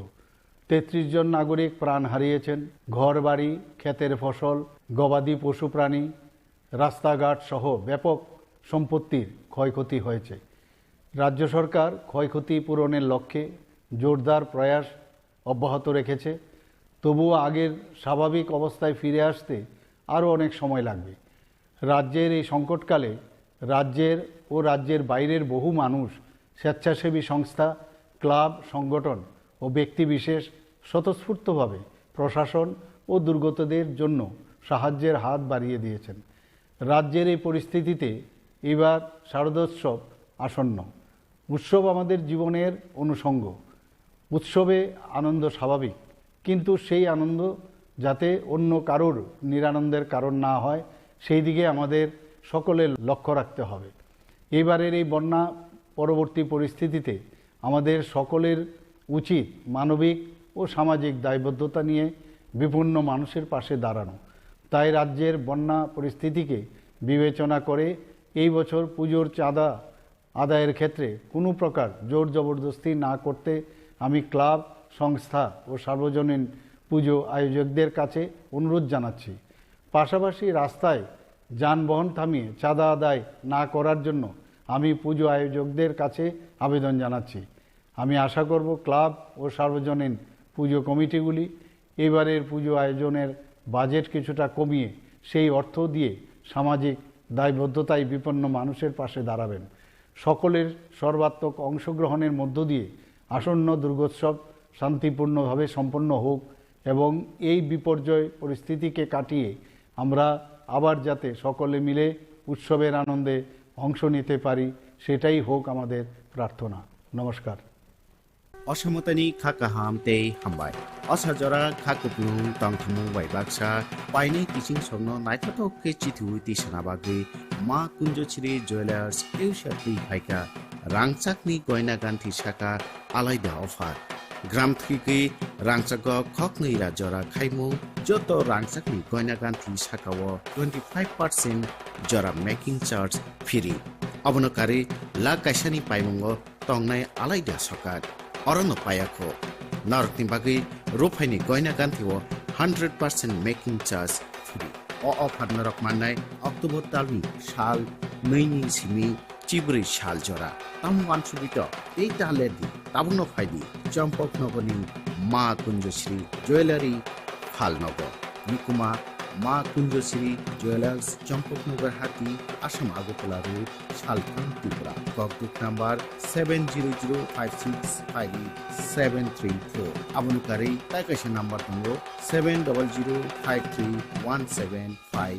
৩৩ জন নাগরিক প্রাণ হারিয়েছেন। ঘরবাড়ি, ক্ষেতের ফসল, গবাদি পশু প্রাণী, রাস্তাঘাট সহ ব্যাপক সম্পত্তির ক্ষয়ক্ষতি হয়েছে। রাজ্য সরকার ক্ষয়ক্ষতি পূরণের লক্ষ্যে জোরদার প্রয়াস অব্যাহত রেখেছে। তবুও আগের স্বাভাবিক অবস্থায় ফিরে আসতে আরও অনেক সময় লাগবে। রাজ্যের এই সংকটকালে রাজ্যের ও রাজ্যের বাইরের বহু মানুষ, স্বেচ্ছাসেবী সংস্থা, ক্লাব, সংগঠন ও ব্যক্তিবিশেষ স্বতঃস্ফূর্তভাবে প্রশাসন ও দুর্গতদের জন্য সাহায্যের হাত বাড়িয়ে দিয়েছেন। রাজ্যের এই পরিস্থিতিতে এবার শারদোৎসব আসন্ন। উৎসব আমাদের জীবনের অনুষঙ্গ। উৎসবে আনন্দ স্বাভাবিক, কিন্তু সেই আনন্দ যাতে অন্য কারোর নিরানন্দের কারণ না হয় সেই দিকে আমাদের সকলের লক্ষ্য রাখতে হবে। এবারের এই বন্যা পরবর্তী পরিস্থিতিতে আমাদের সকলের উচিত মানবিক ও সামাজিক দায়বদ্ধতা নিয়ে বিপন্ন মানুষের পাশে দাঁড়ানো। তাই রাজ্যের বন্যা পরিস্থিতিকে বিবেচনা করে এই বছর পুজোর চাঁদা আদায়ের ক্ষেত্রে কোনো প্রকার জোর জবরদস্তি না করতে আমি ক্লাব, সংস্থা ও সার্বজনীন পুজো আয়োজকদের কাছে অনুরোধ জানাচ্ছি। পাশাপাশি রাস্তায় যানবাহন থামিয়ে চাঁদা আদায় না করার জন্য আমি পুজো আয়োজকদের কাছে আবেদন জানাচ্ছি। আমি আশা করব ক্লাব ও সার্বজনীন পুজো কমিটিগুলি এবারের পুজো আয়োজনের বাজেট কিছুটা কমিয়ে সেই অর্থ দিয়ে সামাজিক দায়বদ্ধতায় বিপন্ন মানুষের পাশে দাঁড়াবেন। সকলের সর্বাত্মক অংশগ্রহণের মধ্য দিয়ে আসন্ন দুর্গোৎসব শান্তিপূর্ণভাবে সম্পন্ন হোক এবং এই বিপর্যয় পরিস্থিতিকে কাটিয়ে আমরা আবার যাতে সকলে মিলে উৎসবের আনন্দে অংশ নিতে পারি সেটাই হোক আমাদের প্রার্থনা। নমস্কার। অসমতানি খাকাহাম তে হামবাই অসাজরা খাকুপুং তংথমু বাইবাকসা পাইনে কিচিং সন্ন নাইথাতো কে চিথু তিসনাবাগে মা কুঞ্জশ্রী জুয়েলার্স এউসাতি ফাইকা রাংচাকনি গয়না গান্থি শাখা আলাইদা অফার গ্রাম থেকে রাংচাক খকनै রাজরা খাইমু যত রাংচাকনি গয়না গান্থি শাখাও 25% জরা মেকিং চার্জ ফ্রি অবনকারী লা কাইসানি পাইমুঙ্গ তংনাই আলাইদা সকার অরণ্য পায়াখো নারকনি বাগै রোফাইনি গয়না গান্থিও 100% মেকিং চার্জ ফ্রি অফার নরক মাননাय অক্টোবর তালনি সাল 2 সিমি চিবরি সাল জরা তাম ওয়ানসুবিত এই তাহলে দি তাবুন ফাইদি চম্পকনগরনি মা কুঞ্জশ্রী জুয়েলারি ফালনগর নিকুমা মা কুঞ্জশ্রী জুয়েলার্স চম্পকনগর হাতি আসাম আগরতলা রোড শালখান ত্রিপুরা ককবুক নাম্বার 7005658734 আবনকারী তাইকাশা নাম্বার দঙ্গ 70053175।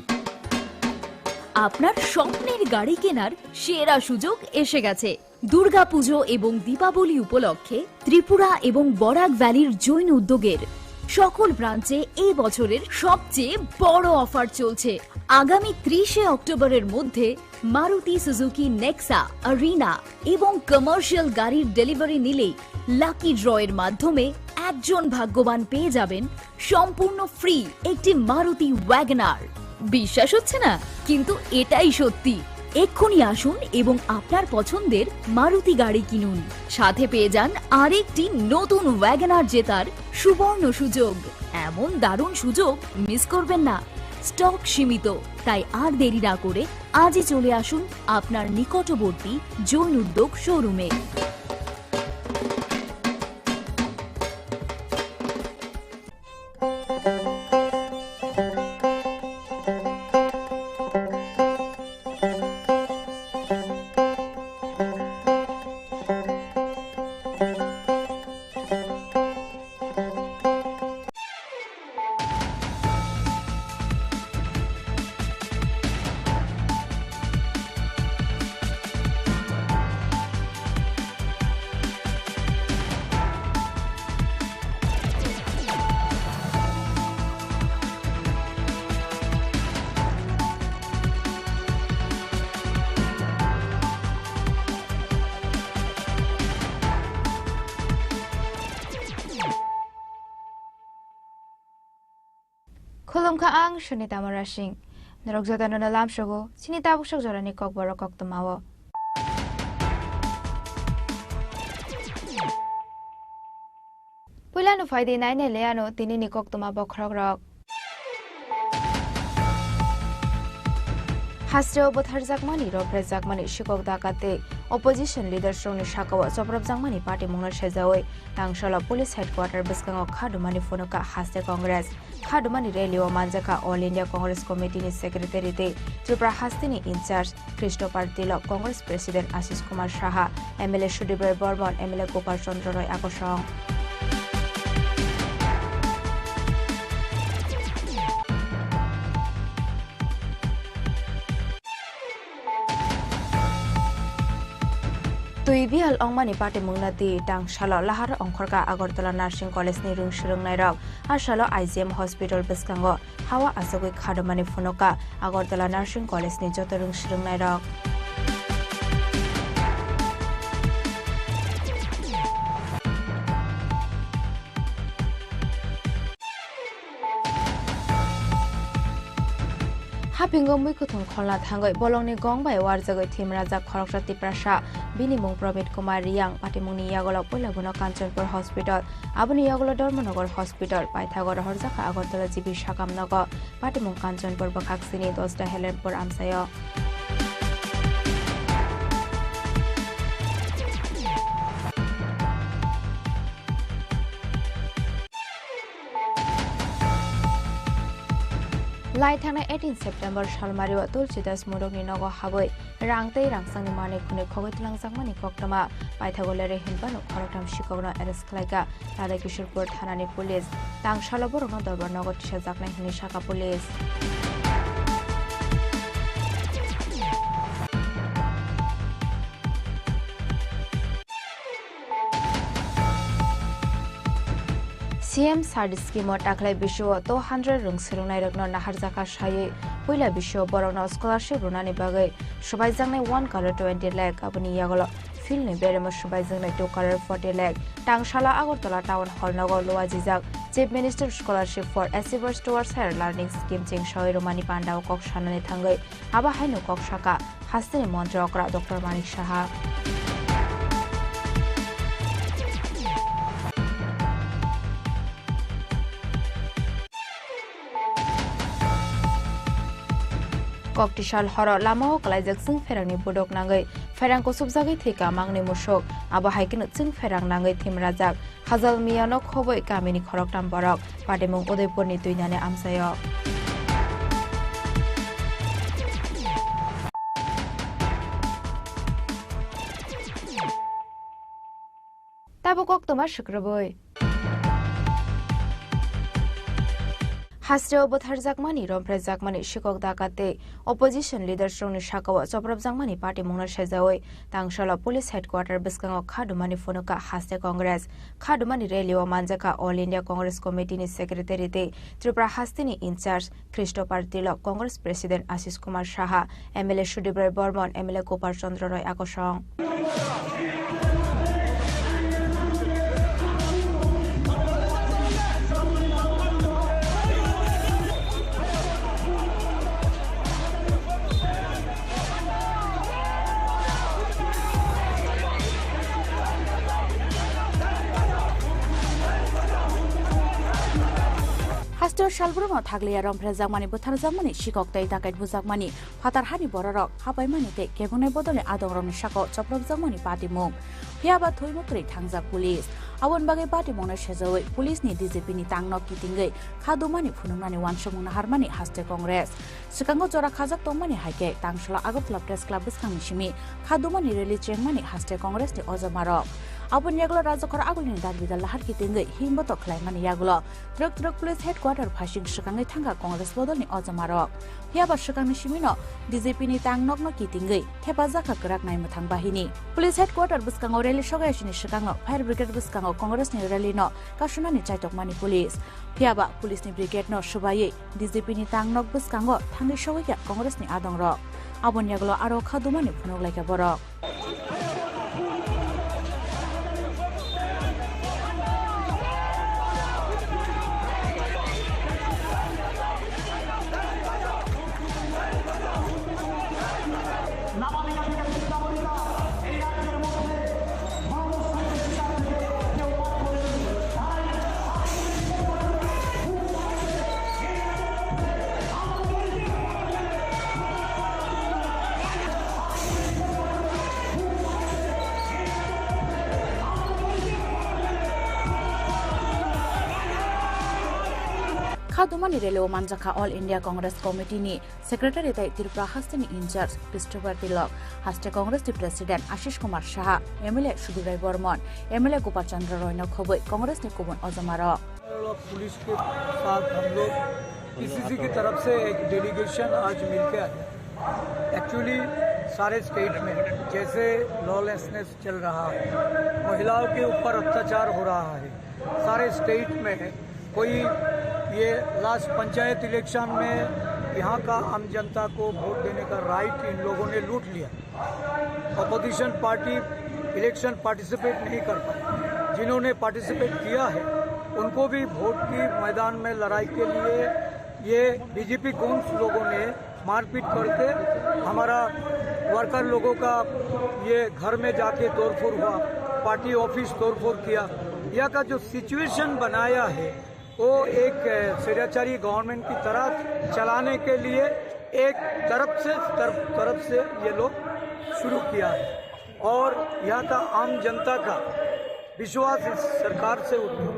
আপনার স্বপ্নের গাড়ি কেনার সেরা সুযোগ এসে গেছে। দুর্গাপুজো এবং দীপাবলি উপলক্ষে ত্রিপুরা এবং বরাক ভ্যালির জৈন উদ্যোগের সকল ব্রাঞ্চে এই বছরের সবচেয়ে বড় অফার চলছে। আগামী 30 অক্টোবরের মধ্যে মারুতি সুজুকি নেক্সা, আরিনা এবং কমার্শিয়াল গাড়ির ডেলিভারি নিলেই লাকি ড্রয়ের মাধ্যমে একজন ভাগ্যবান পেয়ে যাবেন সম্পূর্ণ ফ্রি একটি মারুতি ওয়াগনার। বিশ্বাস হচ্ছে না, কিন্তু এটাই সত্যি। এক্ষুনি আসুন এবং আপনার পছন্দের মারুতি গাড়ি কিনুন। সাথে পেয়ে যান আরেকটি নতুন ওয়াগনার জেতার সুবর্ণ সুযোগ। এমন দারুণ সুযোগ মিস করবেন না। স্টক সীমিত, তাই আর দেরি না করে আজই চলে আসুন আপনার নিকটবর্তী জৈন উদ্যোগ শোরুমে। Khulumkha ang Shunita Marashing. Narogzata no nalam shogo, sinita bushok jorani kok baro kok tumawo. Pulano faidi naine leano tinini kok tumabo krogrok. Hasreo bothar jakmani robre jakmani shikok dakate opposition leader strongni shakawa soprab jakmani party mungna shejawai tangshala police headquarter biskango khadumani fonoka haste congress khadumani relio manjaka all india congress committee ni secretary te tripura hastini in charge christopher tilok congress president ashish kumar saha mla shudibray bormon mla gopal chandra roy akosong Tuibial ongmani party mungnati tangshala lahar ongkhorka agartala nursing college ni rung shurungnai rok asalo IGM hospital biskango hawa asogoi khadamani phonoka agartala nursing college ni joto rung shurungnai rok Hapingo muikuthum kholna thangoi bolongni gongbai warjagoi thimraja khorokjati prasha binimung Pramit Kumar Riyang patimungni yagolo poilaguno Kanchanpur hospital aboni yagolo Dharmanagar hospital Paithagor horjaka Agartala jibi sakamnago patimung Kanchanpur bakaksini 10 Helenpur amsayo Lai thana 18 September Shalmariwa Tulsidas Murogni Nogo Haboi Rangtei Rangsangni Mane Kune Khogoi Tlangjakmani Koktama Paithagolere Hinpano Khoroktam Shikogno arrest khlaika Tada Kishorpur Thanani Police Tangshala Borogno Dorbar Nogo Tishajaknai Hini Shaka Police CM Sardis scheme taklai bisho 200 rung sirungnai rokno naharjaka shaye poila bisho borokno scholarship runani bagai sobai jangnai 1 color 20 lakh aboni yagolo fil ni beremo sobai jangnai 2 color 40 lakh tangshala agartala town hall nago loajijak chief minister scholarship for achievers towards higher learning scheme ching shoi romani pandao kok shanani thangai aba haino kok shaka hastini montrokra dr manik saha Koktishal horo lamao kalaijak sing ferangni bodok nangai ferang ko subjagai theka mangne musok aba haikino sing ferang nangai thimrajak hajal miyano khoboi kamini khoroktam borok patimung Udaipur ni tuinane amsayo Tabo koktoma shukraboi Hasreo bothar jakmani rompre jakmani shikok dakate opposition leader strongni shakawa soprab jakmani party mungna shejawai tangshala police headquarter biskango khadumani fonoka haste congress khadumani relio manjaka all india congress committee ni secretary te tripura hastini in charge christopher tilok congress president ashish kumar saha mla shudibray bormon mla gopal chandra roy akosong salbrungo thaglia rompre jangmani bothar jangmani sikok tei takait bujakmani fatar hani bororok hapaimani te kebunai bodole adongroni sako choprok jangmani party mung phiaba thoimukri thangjak police abon bagai party mungna sejawai police ni DJP ni tangnok kitingai khadumani phunumnani wansomungna harmani haste congress sikango jora khajak tongmani haike tangsala agotla press club biskangni simi khadumani rally chengmani haste congress ni ojamarok abon yagulo rajakor agulni darbidal lahar kitingai himboto khlaimani yagulo truk police headquarter phasing sikangai thanga congress bodolni ojamarok phiaba sikangni simino DJP ni tangnok no kitingai thepajaka krak naimthang bahini police headquarter biskango rally sogaisini sikango fire brigade biskango congress ni rally no kasunani chaitokmani police phiaba police ni brigade no subaye DJP ni tangnok biskango thangi sogaika congress ni adongrok abon yagulo aro khadumani phunoglaika borok Khadumani Relo Manjaka All India Congress Committee ni Secretary tai Tripura Haste ni in-charge Christopher Tilak, Haste Congress ni President Ashish Kumar Shah, MLA Sudhirai Burman, MLA Gopal Chandra Roy no khoboi Congress ni Kubun Ozamaro. Police के साथ हम लोग PCC की तरफ से एक delegation आज मिलकर आए। एक्चुअली सारे स्टेट में जैसे लॉलेसनेस चल रहा है, महिलाओं के ऊपर अत्याचार हो रहा है, सारे स्टेट में कोई ये लास्ट पंचायत इलेक्शन में यहाँ का आम जनता को वोट देने का राइट इन लोगों ने लूट लिया। अपोजिशन पार्टी इलेक्शन पार्टिसिपेट नहीं कर पाई, जिन्होंने पार्टिसिपेट किया है उनको भी वोट की मैदान में लड़ाई के लिए ये बीजेपी गुंड्स लोगों ने मारपीट करके हमारा वर्कर लोगों का ये घर में जाके तोड़फोड़ हुआ, पार्टी ऑफिस तोड़फोड़ किया। यह का जो सिचुएशन बनाया है वो एक स्वैराचारी गवर्नमेंट की तरह चलाने के लिए एक तरफ से ये लोग शुरू किया है और यहाँ का आम जनता का विश्वास इस सरकार से उठ गया।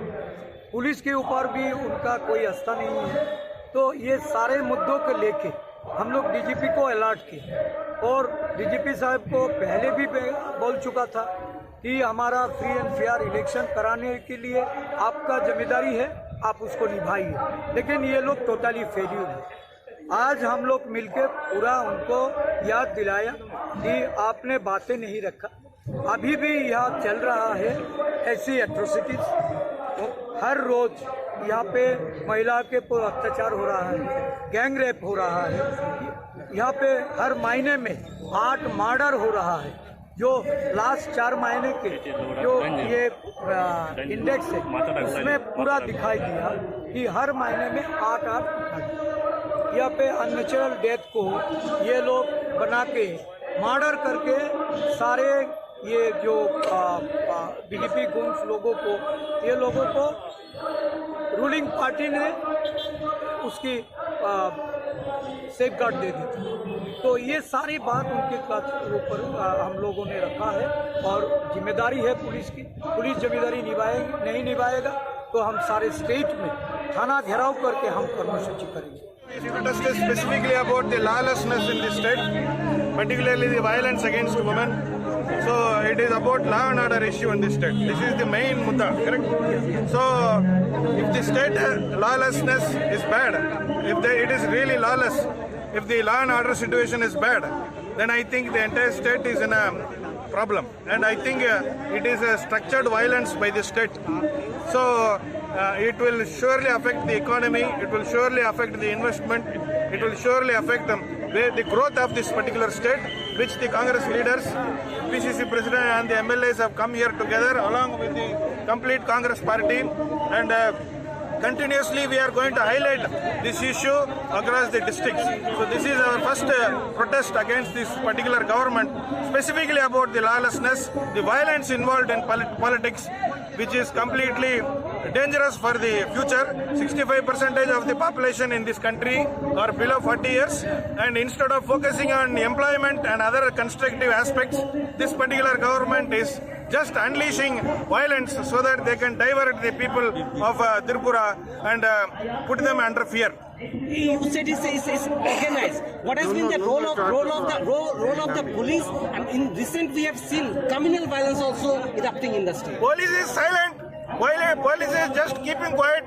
पुलिस के ऊपर भी उनका कोई आस्था नहीं है। तो ये सारे मुद्दों को लेके हम लोग डीजीपी को अलर्ट किए और डीजीपी साहब को पहले भी बोल चुका था कि हमारा फ्री एंड फेयर इलेक्शन कराने के लिए आपका जिम्मेदारी है, आप उसको निभाइए। लेकिन ये लोग टोटली फेल्यूर है। आज हम लोग मिलकर पूरा उनको याद दिलाया कि आपने बातें नहीं रखा, अभी भी यहाँ चल रहा है ऐसी एट्रोसिटीज। हर रोज यहाँ पे महिला के ऊपर अत्याचार हो रहा है, गैंग रेप हो रहा है, यहाँ पे हर महीने में 8 मर्डर हो रहा है। जो लास्ट 4 महीने के जो ये इंडेक्स है उसमें पूरा दिखाई दिया कि हर महीने में 8 यहाँ पे अननेचुरल डेथ को ये लोग बना के मर्डर करके सारे ये जो बीजेपी गुंड्स लोगों को ये लोगों को रूलिंग पार्टी ने उसकी सेफगार्ड दे दी थी। तो ये सारी बात उनके ऊपर हम लोगों ने रखा है और जिम्मेदारी है पुलिस की। पुलिस जिम्मेदारी नहीं निभाएगा तो हम सारे स्टेट में थाना घेराव करके हम कर्मसूची करेंगे। Specifically about the lawlessness in the state, particularly the violence against women. So it is about law and order issue in the state. This is the main mudda, correct? So if the state lawlessness is bad, it is really lawless, if the law and order situation is bad, then I think the entire state is in a problem. And I think it is a structured violence by the state. So it will surely affect the economy, it will surely affect the investment, it will surely affect the growth of this particular state, which the Congress leaders, PCC President and the MLAs have come here together along with the complete Congress party, and continuously we are going to highlight this issue across the districts. So this is our first protest against this particular government, specifically about the lawlessness, the violence involved in politics, which is completely dangerous for the future. 65% of the population in this country are below 40 years, and instead of focusing on employment and other constructive aspects, this particular government is just unleashing violence so that they can divert the people of Tripura and put them under fear. You said it's organized. What has been the role of the police? And in recent, we have seen communal violence also erupting in the state. Police is silent. While police is just keeping quiet,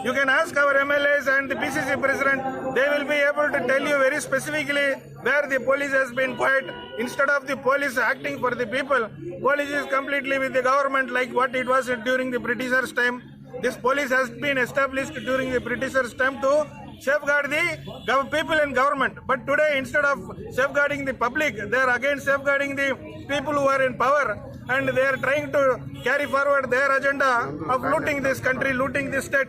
you can ask our MLAs and the PCC president. They will be able to tell you very specifically where the police has been quiet. Instead of the police acting for the people, police is completely with the government like what it was during the Britishers' time. This police has been established during the Britishers' time to safeguard the people in government. But today, instead of safeguarding the public, they are again safeguarding the people who are in power, and they are trying to carry forward their agenda of looting this country, looting this state.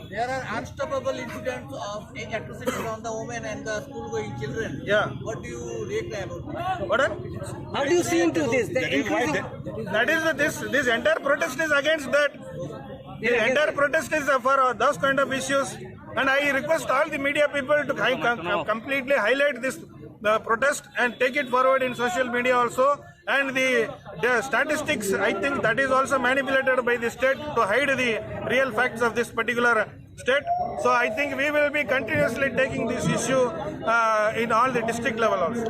There are unstoppable incidents of atrocities on the women and the school-going children. Yeah. What do you react about? Pardon? How do you see into this? That is this entire protest is against that. The entire protest is for those kind of issues, and I request all the media people to completely highlight this the protest and take it forward in social media also. And the statistics, I think that is also manipulated by the state to hide the real facts of this particular state. So I think we will be continuously taking this issue in all the district level also.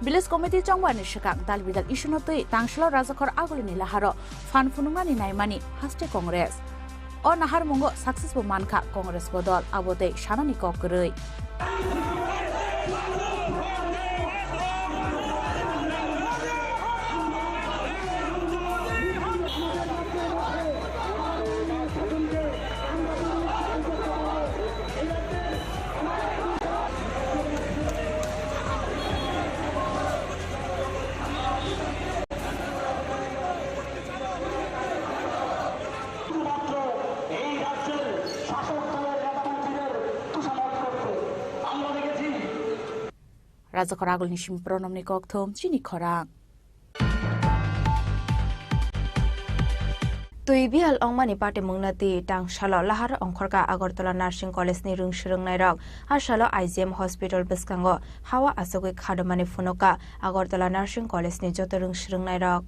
Village Committee Chongwani Shikak Dalbidal Ishunotui Tangshlo Razakor Agulini Laharo Fan Funungani Naimani Haste Congress O Nahar Mungo Successful Manka Congress Bodol Abote Shanani Kokurui Razakor Agulini Shimpronomni Kokthom Chini Korang Tui bial ongmani party mungnati tang shalo lahar ongkhorka Agartala Nursing College ni rungshrungnai rok ashalo IGM Hospital biskango hawa asogoi khadomani funoka Agartala Nursing College ni joto rungshrungnai rok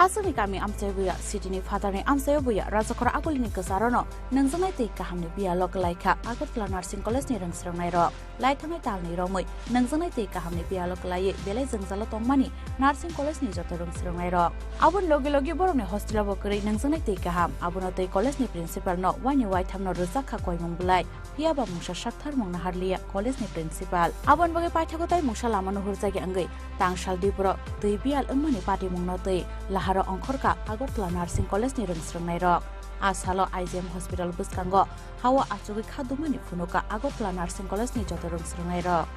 Hasani kami amsebuya Sydney Fatani amsebuya Razakor Agulini Kasarono Nangzangai te kahamni biya lok laika Agartala Nursing College ni rungshrungnai rok Laitangai talni romoi Nangzangai te kahamni biya lok lai belai jengzalo tongmani Nursing College ni joto rungshrungnai rok Abun logi boroni hostel bokri nangzangai te kaham abun te college ni principal no wani wai thamno rojak kha koimung bulai piaba mungsa sakthar mungna harliya college ni principal abun bage paithakotai mungsa lamano hurjagi angai tangshal dipro tui bial ungmani party mungno tei laharo ongkhorka Agartala Nursing College ni rungshrungnai rok asalo IGM Hospital buskango hawa achugi khadumani funoka Agartala Nursing College ni joto rungshrungnai rok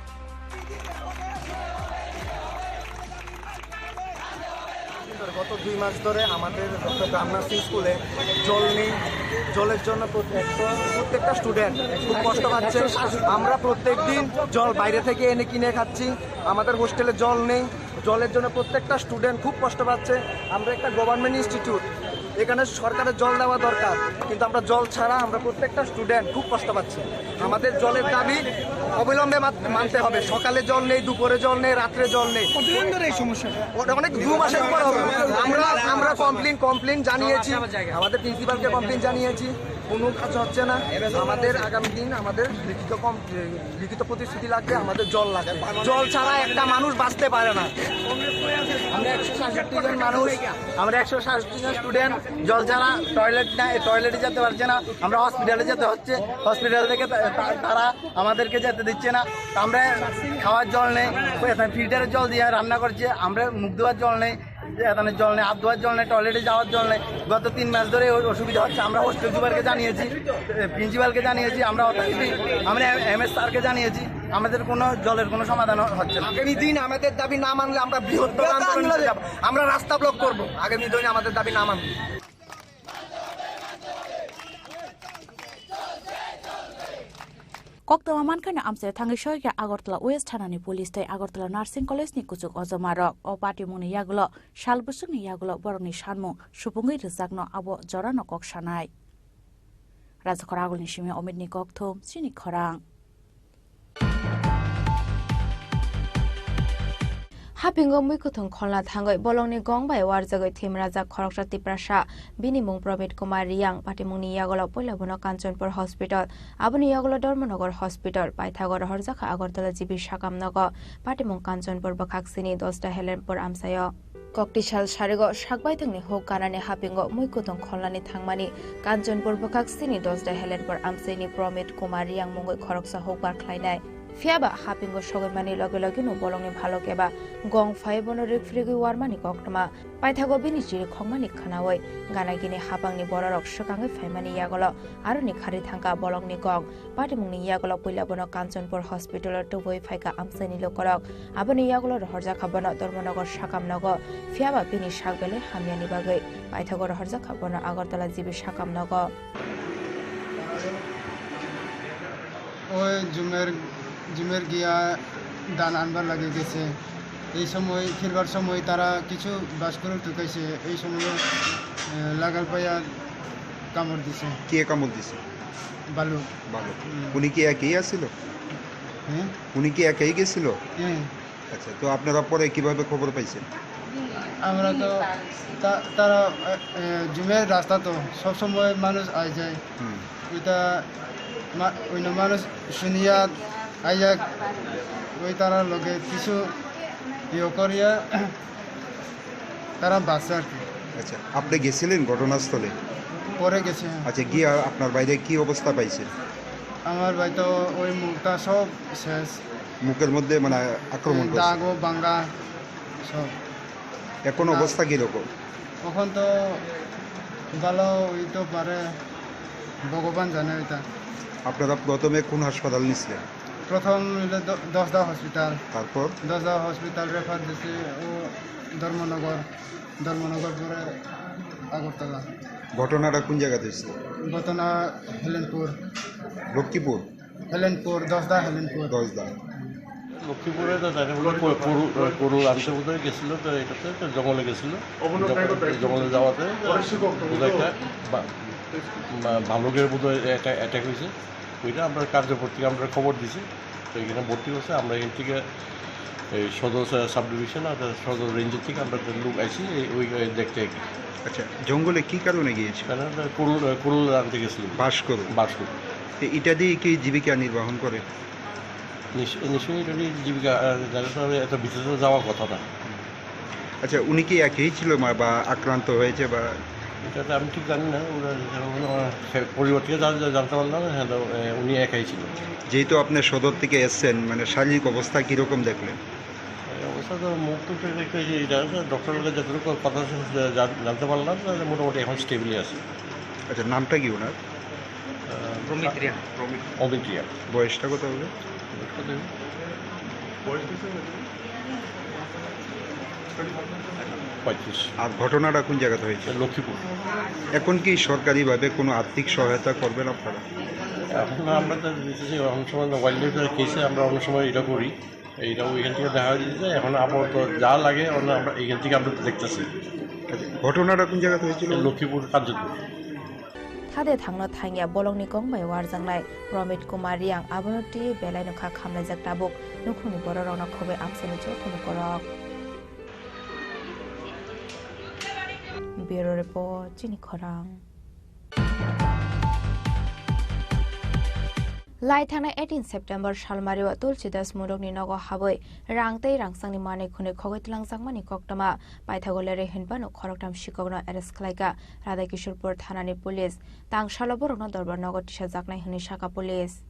গত 2 মাস ধরে আমাদের Chittagong nursing স্কুলে জল নেই জলের জন্য প্রত্যেকটা student খুব কষ্ট পাচ্ছে আমরা প্রত্যেকদিন জল বাইরে থেকে এনে কিনে খাচ্ছি আমাদের হোস্টেলে জল নেই জলের জন্য প্রত্যেকটা স্টুডেন্ট খুব কষ্ট পাচ্ছে আমরা একটা গভর্নমেন্ট ইনস্টিটিউট এখানে সরকারের জল দেওয়া দরকার কিন্তু আমরা জল ছাড়া আমরা প্রত্যেকটা স্টুডেন্ট খুব কষ্ট পাচ্ছি আমাদের জলের দাবি অবিলম্বে মানতে হবে সকালে জল নেই দুপুরে জল নেই রাতে জল নেই কতদিন ধরে এই সমস্যা অনেক 2 মাসের পর হবে আমরা কমপ্লেইন জানিয়েছি আমাদের প্রিন্সিপালকে কমপ্লেইন জানিয়েছি কোনো কাজ হচ্ছে না আমাদের আগামী দিন আমাদের লিখিত প্রতিশ্রুতি লাগবে আমাদের জল লাগবে জল ছাড়া একটা মানুষ বাঁচতে পারে না আমরা 167 জন মানুষ আমরা 167 জন স্টুডেন্ট জল ছাড়া টয়লেটে যেতে পারছে না আমরা হসপিটালে যেতে হচ্ছে হসপিটাল থেকে তারা আমাদেরকে যেতে দিচ্ছে না আমরা খাওয়ার জল নেই ফিল্টারের জল দিয়ে রান্না করছে আমরা মুখ ধোয়ার জল নেই এখানে জল নেই হাত ধোয়ার জল নেই টয়লেটে যাওয়ার জল নেই গত 3 মাস ধরে অসুবিধা হচ্ছে আমরা হোস্টেল সুপারকে জানিয়েছি প্রিন্সিপালকে জানিয়েছি আমরা MS স্যারকে জানিয়েছি আমাদের কোনো জলের কোনো সমাধান হচ্ছে না আগামী দিন আমাদের দাবি না মানলে আমরা বৃহত্তর আন্দোলনে যাব আমরা রাস্তা ব্লক করব আগামী দিনে আমাদের দাবি না মানলে Koktama mankane amse thangi shoyke Agartala West Thanani Police tai Agartala Nursing College ni kuchuk ojomarok o party muni yagulo salbusungni yagulo boroni sanmu supungi rijakno abo jorano kok sanai Rajakor agulni simi Omidni Kokthum sini khorang Hapingo muikuthung kholna thangoi bolongni gongbai warjagoi thimraja khoroksa tiprasa binimung Pramit Kumar Riyang patimungni yagolo poilabono Kanchanpur Hospital aboni yagolo Dharmanagar Hospital paithagor horjaka Agartala jibi sakamnago patimung Kanchanpur bakhaksini 10টা Helenpur amsayo Koktisal sarigo sakbaithungni hok kanani hapingo muikuthung kholnani thangmani Kanchanpur bakhaksini 10টা Helenpur amsaini Pramit Kumar Riyang mungoi khoroksa hokbar khlainai Fiaba hapingo sogoimani lage no bolongni bhalo keba gong phaibono rifrigi warmani koktama paithago bini jiri khongmani khanawai ganagini hapangni borarok sokangai phaimani yagolo aroni khari thangka bolongni gong patimungni yagolo poilabono Kanchanpur Hospital tuboi phaika amsani lokorok aboni yagolo rohorja khabono Dharmanagar sakamnago fiaba bini sagbele hamyani bagai paithago rohorja khabono Agartala jibi sakamnago ওই জিমের গিয়া দান আনবার লাগে গেছে এই সময় ফিরবার সময় তারা কিছু বাস করে ঢুকাইছে এই সময় লাগাল পাইয়া কামড় দিছে কে কামড় দিছে বালু উনি কি একাই আসছিল হ্যাঁ উনি কি একাই গেছিল হ্যাঁ আচ্ছা তো আপনারা পরে কিভাবে খবর পাইছেন আমরা তো তারা জিমের রাস্তা তো সব সময় মানুষ আই যায় এটা অন্য মানুষ শুনিয়া আইয়া ওই তারা লগে কিছু ইয়ে করিয়া তারা বাঁচে আর কি আচ্ছা আপনি গেছিলেন ঘটনাস্থলে পরে গেছে আচ্ছা গিয়া আপনার বাইরে কি অবস্থা পাইছেন আমার ভাই তো ওই মুখটা সব শেষ মুখের মধ্যে মানে আক্রমণ করছে দাগ ও ভাঙা সব এখন অবস্থা কিরকম তখন তো ভালো ওই তো পারে ভগবান জানে এটা আপনারা প্রথমে কোন হাসপাতাল নিছিলেন প্রথম 10টা হসপিটাল তারপর 10টা হসপিটাল রেফার দিছে ও ধর্মনগর পরে আগরতলা ঘটনাটা কোন জায়গাতে হয়েছিল ঘটনা হেলেনপুর লক্ষ্মীপুর হেলেনপুর 10টা হেলেনপুর 10টা লক্ষ্মীপুরে তো গরু আনতে বোধহয় গেছিল তো এটাতে তো জঙ্গলে গেছিল জঙ্গলে যাওয়াতে বোধহয় একটা ভালুকের বোধহয় একটা অ্যাটাক হয়েছে ওইটা আমরা কার্যকর থেকে আমরা খবর দিছি তো এখানে ভর্তি হচ্ছে আমরা এখান থেকে এই সদর সাব ডিভিশন আর সদর রেঞ্জের থেকে আমরা লোক আইছি ওই দেখতে আচ্ছা জঙ্গলে কি কারণে গিয়েছে কুরুল আনতে গেছিল বাস এটা দিয়ে কি জীবিকা নির্বাহন করে নিশ্চয়ই এটা দিয়ে জীবিকা এত ভিতরে যাওয়ার কথা না আচ্ছা উনি কি একেই ছিল বা আক্রান্ত হয়েছে বা এটা আমি ঠিক জানি না ওরা পরিবার থেকে জানতে পারলাম হ্যাঁ উনি একাই ছিল যেহেতু আপনি সদর থেকে এসছেন মানে শারীরিক অবস্থা কীরকম দেখলেন অবস্থা তো মুখ তো এটা ডক্টরের কাছে যতটুকু কথা জানতে পারলাম মোটামুটি এখন স্টেবলি আছে আচ্ছা নামটা কি ওনার অমিত রিয়া বয়সটা কত হবে আর ঘটনাটা কোন জায়গাতে হয়েছে লক্ষ্মীপুর এখন কি সরকারিভাবে কোনো আর্থিক সহায়তা করবেন আপনারা এখন আমরা তো দিতেছি অনেক সময় ওয়াইল্ড লাইফের কেসে আমরা অনেক সময় এটা করি এইটাও এখান থেকে দেখা দিতে এখন আপাতত যা লাগে আমরা এখান থেকে আমরা দেখতেছি ঘটনাটা কোন জায়গাতে হয়েছিল লক্ষ্মীপুর কার্যকর Thade thangno thangya bolongni gongbai warjangnai Pramit Kumar Riyang abonoti belai nokha khamlaijak tabuk nukhuni bororokno khobai amsani jothoni korok Bureau Report Chini Khorang Lai thana 18 September Shalmariwa Tulsidas Murokni Nogo Haboi Rangtei Rangsangni Mane Khune Khogoitlang Sangmani Koktama Paithagolere Hinbano Khoroktam Shikogno Arrest Khlaika Radhakishorpur Thanani Police Tangshala Borokno Dorbar Nogo Tisha Jaknai Hini Shaka Police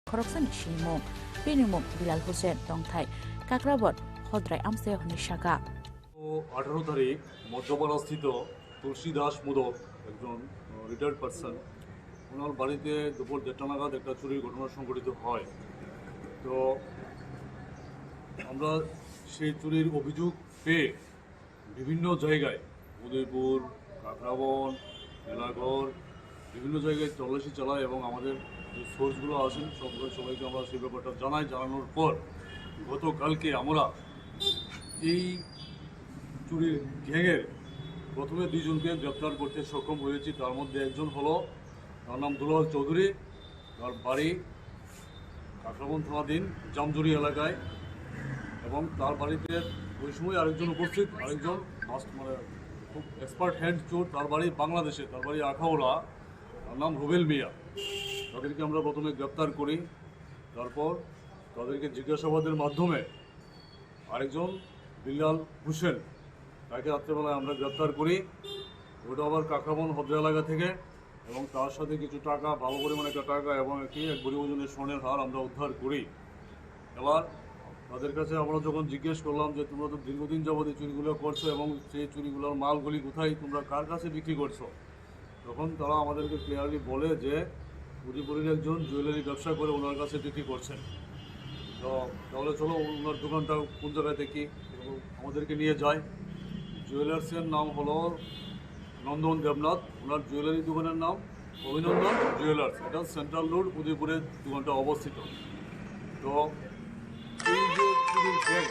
খরকসানি সিমুং পিনিমুং Bilal Hossain টংথাই কাকরাবট হদ্রাই আমসে হনি শাখা 18 তারিখ মধ্যপাড়াস্থিত তুলসী দাস মোদক একজন retired person ওনার বাড়িতে দুপুর 1:30 নাগাদ একটা চুরির ঘটনা সংঘটিত হয়। তো আমরা সেই চুরির অভিযোগ পেয়ে বিভিন্ন জায়গায় উদয়পুর, কাকরাবন, মেলাঘর বিভিন্ন জায়গায় তল্লাশি চালাই এবং আমাদের যে সোর্সগুলো আছেন সবাইকে আমরা সেই ব্যাপারটা জানানোর পর গতকালকে আমরা এই চুরির গ্যাংয়ের প্রথমে 2 জনকে গ্রেপ্তার করতে সক্ষম হয়েছি। তার মধ্যে একজন হলো, তার নাম দুলাল চৌধুরী, তার বাড়ি কাকরাবন থানাধীন জামজুরি এলাকায়, এবং তার বাড়িতে ওই সময় আরেকজন উপস্থিত, আরেকজন মানে খুব এক্সপার্ট হ্যান্ড চোর, তার বাড়ি বাংলাদেশে, তার বাড়ি আখাউড়া, তার নাম রুবেল মিয়া। তাদেরকে আমরা প্রথমে গ্রেপ্তার করি, তারপর তাদেরকে জিজ্ঞাসাবাদের মাধ্যমে আরেকজন বিলাল হোসেন, তাকে রাত্রেবেলায় আমরা গ্রেপ্তার করি। ওটা আবার কাকরাবন হদ্রা এলাকা থেকে, এবং তার সাথে কিছু টাকা, ভালো পরিমাণে একটা টাকা এবং এক ভরি ওজনের স্বর্ণের হার আমরা উদ্ধার করি। এবার তাদের কাছে আমরা যখন জিজ্ঞেস করলাম যে তোমরা তো দীর্ঘদিন যাবত এই চুরিগুলো করছো এবং সেই চুরিগুলোর মালগুলি কোথায়, তোমরা কার কাছে বিক্রি করছো, তখন তারা আমাদেরকে ক্লিয়ারলি বলে যে উদয়পুরের একজন জুয়েলারি ব্যবসা করে ওনার কাছে বিক্রি করছেন। তো তাহলে চলো ওনার দোকানটা কোন জায়গায় দেখি, আমাদেরকে নিয়ে যায়। জুয়েলার্সের নাম হলো নন্দন দেবনাথ, ওনার জুয়েলারি দোকানের নাম অভিনন্দন জুয়েলার্স, এটা সেন্ট্রাল রোড উদয়পুরের দোকানটা অবস্থিত। তো এই যে চুরির গ্যাং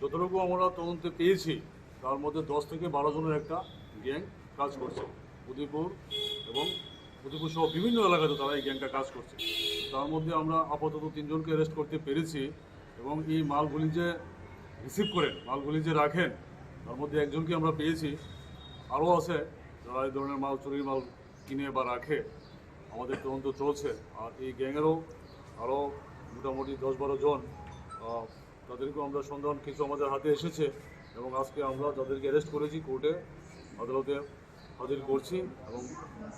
যতটুকু আমরা তদন্তে পেয়েছি, তার মধ্যে 10 থেকে 12 জনের একটা গ্যাং কাজ করছে উদয়পুর এবং উদয়পুর সহ বিভিন্ন এলাকাতে তারা এই গ্যাংটা কাজ করছে। তার মধ্যে আমরা আপাতত 3 জনকে অ্যারেস্ট করতে পেরেছি, এবং এই মালগুলি যে রিসিভ করেন, মালগুলি যে রাখেন, তার মধ্যে একজনকে আমরা পেয়েছি। আরও আছে যারা এই ধরনের মাল, চুরির মাল কিনে বা রাখে। আমাদের তদন্ত চলছে। আর এই গ্যাংয়েরও আরও মোটামুটি 10-12 জন, তাদেরকেও আমরা সন্ধান কিছু আমাদের হাতে এসেছে, এবং আজকে আমরা তাদেরকে অ্যারেস্ট করেছি, কোর্টে আদালতে হাজির করছি, এবং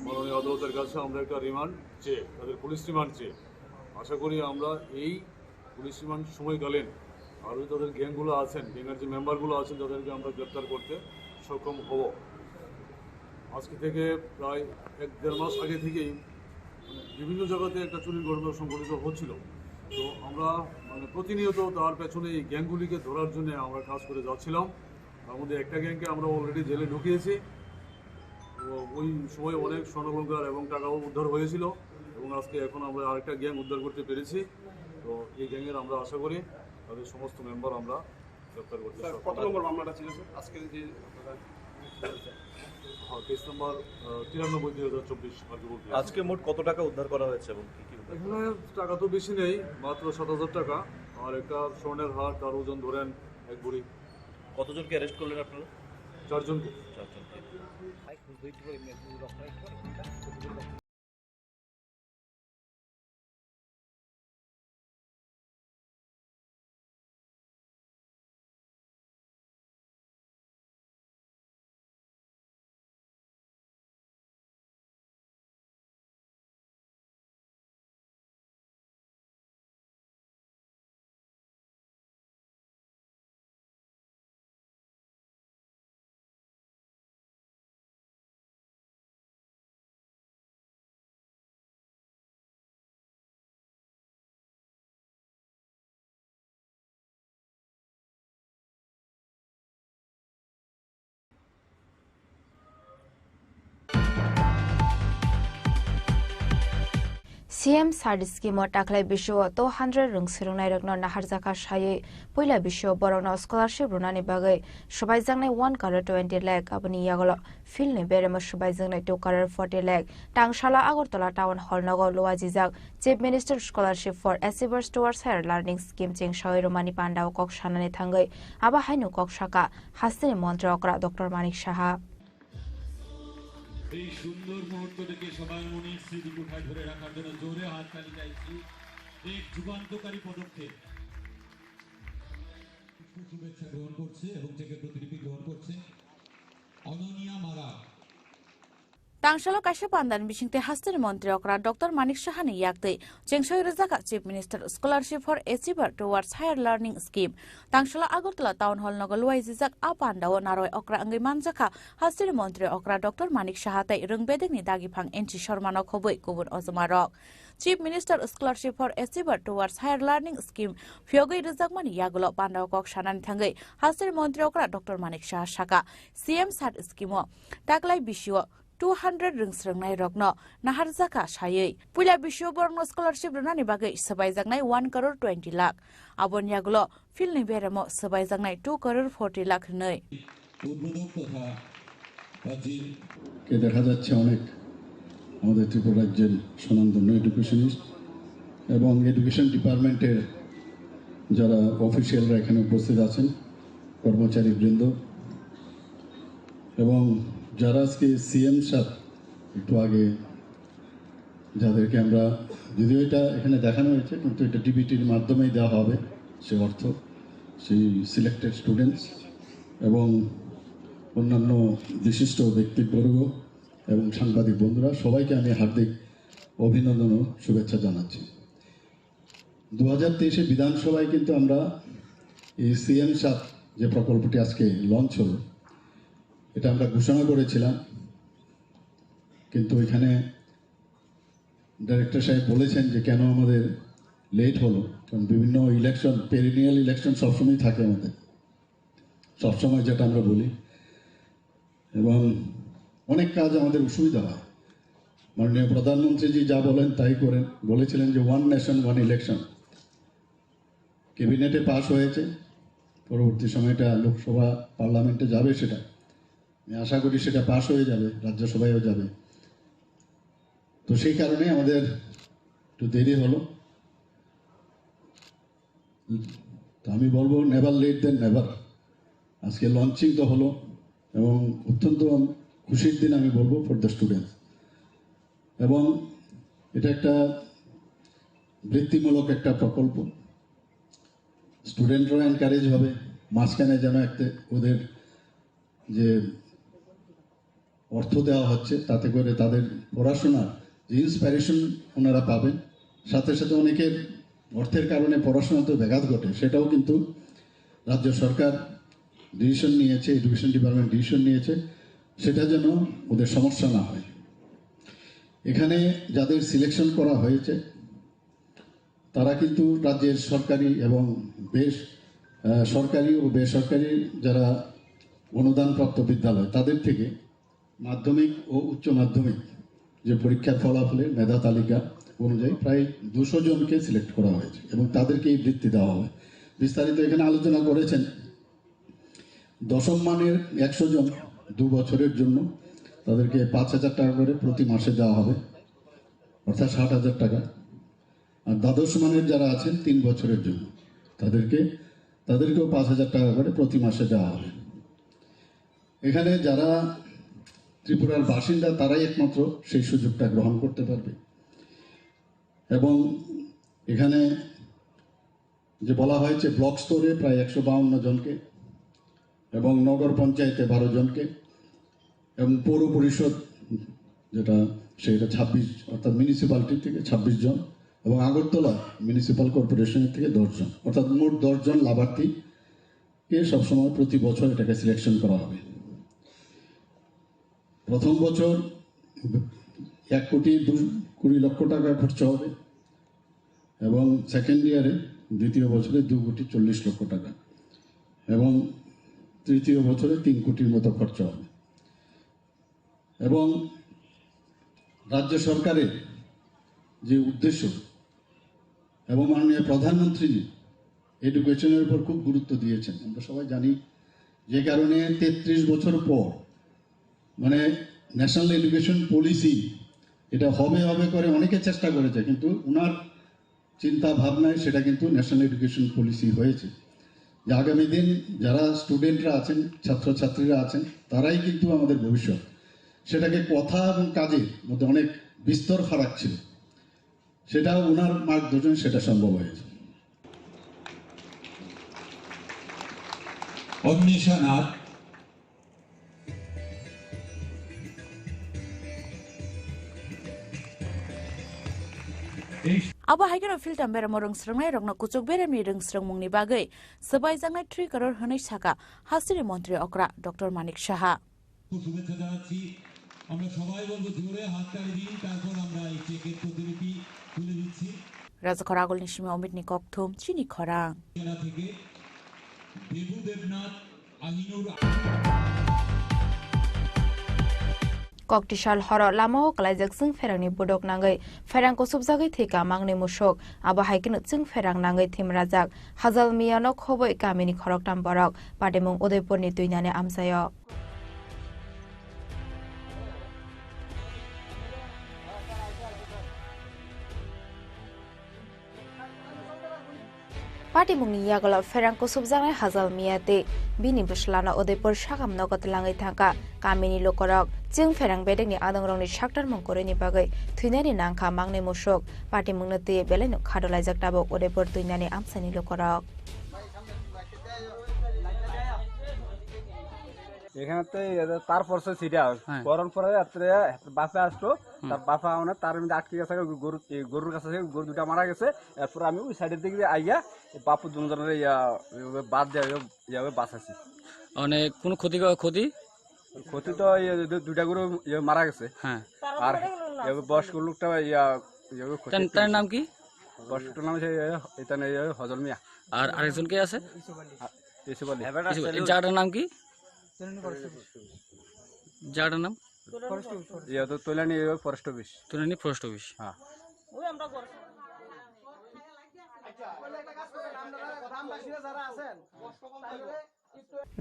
মাননীয় আদালতের কাছে আমরা একটা রিমান্ড চেয়ে, তাদের পুলিশ রিমান্ড চেয়ে, আশা করি আমরা এই পুলিশ রিমান্ড সময়কালীন আরও তাদের গ্যাংগুলো আছেন, গ্যাংয়ের যে মেম্বারগুলো আছেন, তাদেরকে আমরা গ্রেপ্তার করতে সক্ষম হব। আজকে থেকে প্রায় 1-1.5 মাস আগে থেকেই বিভিন্ন জায়গাতে একটা চুরির ঘটনা সংঘটিত হচ্ছিল। তো আমরা প্রতিনিয়ত তার পেছনে এই গ্যাংগুলিকে ধরার জন্য আমরা কাজ করে যাচ্ছিলাম। তার মধ্যে একটা গ্যাংকে আমরা অলরেডি জেলে ঢুকিয়েছি। তো ওই সময় অনেক স্বর্ণালঙ্কার এবং টাকাও উদ্ধার হয়েছিল, এবং আজকে এখন আমরা আরেকটা গ্যাং উদ্ধার করতে পেরেছি। তো এই গ্যাংয়ের আমরা আশা করি তাদের সমস্ত মেম্বার আমরা গ্রেপ্তার করতে সক্ষম। কত নম্বর মামলাটা ছিল স্যার আজকে যে কেস নাম্বার 93/2024। আজকে মোট কত টাকা উদ্ধার করা হয়েছে এবং কি কি এখানে টাকা তো বেশি নেই, মাত্র 7,000 টাকা, আর একটা স্বর্ণের হার, তার ওজন ধরেন 1 ভরি। কতজনকে অ্যারেস্ট করলেন আপনারা? 4 জনকে। CM Sard scheme taklai bisho 200 rung sirungnai ragno nahar jaka shaye poila bisho borogno scholarship runani bagai sobai jangnai 1 crore 20 lakh aboni yagolo fil ni berema sobai jangnai 2 crore 40 lakh tangshala agartala town hall nago loaji jak chief minister scholarship for achievers towards higher learning scheme ching shoi romani pandao kok shanani thangai aba hainu kok shaka hastini মন্ত্রকরা doctor Manik Saha এই সুন্দর মুহূর্তটিকে সবার মনে স্মৃতি কোঠায় ধরে রাখার জন্য জোরে হাততালি চাইছি। এক যুগান্তকারী পদক্ষেপ শুভেচ্ছা গ্রহণ করছে এবং চেকের প্রতিলিপি গ্রহণ করছে অননিয়া মারা। Tangshalo kaisa pandan bisingte hastani mantri okra Dr. Manik Shahani yakte chengsoi rajaka Chief Minister Scholarship for Achiever Towards Higher Learning Scheme. Tangshalo Agartala Town Hall nogolwai jijak apandao naroi okra angai manjaka hastani mantri okra Dr. Manik Shahatai rungbedekni dagifang N.T. Sharma no khoboi kubun ozomarok. Chief Minister Scholarship for Achiever Towards Higher Learning Scheme Fyogoi Rijakmani Yagulo Pandao Kok Shanan Thangai Hastani mantri okra Dr. Manik Shah Shaka CM SAT Scheme Taklai Bishiwo 200 ringsrangnai rokno naharjaka sayai puila bisho borno scholarship runani bagai sabaijaknai 1 crore 20 lakh abon yagulo filni beremo sabaijaknai 2 crore 40 lakh nei কে দেখা যাচ্ছে অনেক আমাদের ত্রিপুরা রাজ্যের স্বনামধন্য educationist এবং education ডিপার্টমেন্টের যারা অফিসিয়ালরা এখানে উপস্থিত আছেন কর্মচারীবৃন্দ এবং যারা আজকে সিএম সাহেব একটু আগে যাদেরকে আমরা যদিও এটা এখানে দেখানো হয়েছে কিন্তু এটা ডিবিটির মাধ্যমেই দেওয়া হবে সে অর্থ সেই সিলেক্টেড স্টুডেন্টস এবং অন্যান্য বিশিষ্ট ব্যক্তিবর্গ এবং সাংবাদিক বন্ধুরা সবাইকে আমি হার্দিক অভিনন্দন ও শুভেচ্ছা জানাচ্ছি 2023 বিধানসভায় কিন্তু আমরা এই সিএম সাহেব যে প্রকল্পটি আজকে লঞ্চ হলো এটা আমরা ঘোষণা করেছিলাম কিন্তু এখানে ডাইরেক্টর সাহেব বলেছেন যে কেন আমাদের লেট হলো কারণ বিভিন্ন ইলেকশন পেরিনিয়াল ইলেকশন সবসময় থাকে আমাদের সবসময় যেটা আমরা বলি এবং অনেক কাজ আমাদের অসুবিধা হয় মাননীয় প্রধানমন্ত্রীজি যা বলেন তাই করেন বলেছিলেন যে 1 নেশন 1 ইলেকশন ক্যাবিনেটে পাস হয়েছে পরবর্তী সময়টা লোকসভা পার্লামেন্টে যাবে সেটা আমি আশা করি সেটা পাস হয়ে যাবে রাজ্যসভায়ও যাবে তো সেই কারণে আমাদের একটু দেরি হলো তো আমি বলবো নেভার লেট দেন নেভার আজকে লঞ্চিং তো হলো এবং অত্যন্ত খুশির দিন আমি বলবো ফর দ্য স্টুডেন্টস এবং এটা একটা বৃত্তিমূলক একটা প্রকল্প স্টুডেন্টরা এনকারেজ হবে মাঝখানে যেন একটা ওদের যে অর্থ দেওয়া হচ্ছে তাতে করে তাদের পড়াশোনার যে ইন্সপিরেশন ওনারা পাবেন সাথে সাথে অনেকের অর্থের কারণে পড়াশোনাতে ব্যাঘাত ঘটে সেটাও কিন্তু রাজ্য সরকার ডিসিশন নিয়েছে এডুকেশন ডিপার্টমেন্ট ডিসিশন নিয়েছে সেটা যেন ওদের সমস্যা না হয় এখানে যাদের সিলেকশন করা হয়েছে তারা কিন্তু রাজ্যের সরকারি এবং সরকারি ও বেসরকারি যারা অনুদানপ্রাপ্ত বিদ্যালয় তাদের থেকে মাধ্যমিক ও উচ্চ মাধ্যমিক যে পরীক্ষার ফলাফলের মেধা তালিকা অনুযায়ী প্রায় 200 জনকে সিলেক্ট করা হয়েছে এবং তাদেরকে এই বৃত্তি দেওয়া হবে বিস্তারিত এখানে আলোচনা করেছেন দশম মানের 100 জন 2 বছরের জন্য তাদেরকে 5,000 টাকা করে প্রতি মাসে দেওয়া হবে অর্থাৎ 60,000 টাকা আর দ্বাদশ মানের যারা আছেন 3 বছরের জন্য তাদেরকেও 5,000 টাকা করে প্রতি মাসে দেওয়া হবে এখানে যারা ত্রিপুরার বাসিন্দা তারাই একমাত্র সেই সুযোগটা গ্রহণ করতে পারবে এবং এখানে যে বলা হয়েছে ব্লক স্তরে প্রায় 152 জনকে এবং নগর পঞ্চায়েতে 12 জনকে এবং পৌর পরিষদ যেটা সেটা 26 অর্থাৎ মিউনিসিপ্যালিটি থেকে 26 জন এবং আগরতলা মিউনিসিপ্যাল কর্পোরেশনের থেকে 10 জন অর্থাৎ মোট 10 জন লাভার্থীকে সবসময় প্রতি বছর এটাকে সিলেকশন করা হবে প্রথম বছর 1,20,00,000 টাকা খরচ হবে এবং সেকেন্ড ইয়ারে দ্বিতীয় বছরে 2,40,00,000 টাকা এবং তৃতীয় বছরে 3 কোটির মতো খরচ হবে এবং রাজ্য সরকারের যে উদ্দেশ্য এবং মাননীয় প্রধানমন্ত্রী এডুকেশনের উপর খুব গুরুত্ব দিয়েছেন আমরা সবাই জানি যে কারণে 33 বছর পর মানে ন্যাশনাল এডুকেশন পলিসি এটা হবে করে অনেকে চেষ্টা করেছে কিন্তু ওনার চিন্তা ভাবনায় সেটা কিন্তু ন্যাশনাল এডুকেশন পলিসি হয়েছে যে আগামী দিন যারা স্টুডেন্টরা আছেন ছাত্রছাত্রীরা আছেন তারাই কিন্তু আমাদের ভবিষ্যৎ সেটাকে কথা এবং কাজের মধ্যে অনেক বিস্তর ফারাক ছিল সেটা ওনার মার্গদর্শন সেটা সম্ভব হয়েছে অন্বেষণার Abo haikano filtam bera morong srangnai rokno kuchuk beremni rungsrang mungni bagai sabai jangai 3 crore honai saka hasiri মন্ত্রী okra Dr. Manik Saha শুভেচ্ছা জানাচ্ছি আমরা সবাই বলবো জোরে হাততালি দিন তারপর আমরা এই চেকের প্রতিলিপি তুলে দিচ্ছি Rajakor agolni shime omitni kokthum chini khorang জেলা থেকে Debu Debnath আহিনুর Koktishal horo lama kalaijak jing ferangni bodok nangai ferang ko subjagai theka mangni musok abo haikino jing ferang nangai thimrajak hajal miyano khoboi kamini khoroktam borok pademung Udaipurni tuinani amsayo Party mungni yagala ferang ko subjangai hajal miyate bini buslana Udaipur sagam nogot langai thangka kamini lokorok jing ferang bedengni adongrongni saktar mungkoreni bagai thuinani nangkha mangne musok party mungna te beleno khadolaijak tabo Udaipur tuinani amsani lokorok এখানে তারপর সিটা গরম পরে রাত্রে বাপে আসলো তার বাপা মানে তার মধ্যে আটকে গেছে গরুর কাছে গরু দুটা মারা গেছে এরপর আমি ওই সাইডের দিকে আইয়া বাপু দুজনের বাদ দেওয়া বাঁচাছি অনেক কোনো ক্ষতি ক্ষতি তো দুইটা গরু মারা গেছে হ্যাঁ আর বয়স্ক লোকটা তার নাম কি বয়স্কটার নাম হজল মিয়া আর আরেকজন কে আছে জায়গাটার নাম কি জায়গাটার নাম তোলানি ফরেস্ট অফিস হ্যাঁ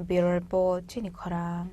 Bureau report chini khorang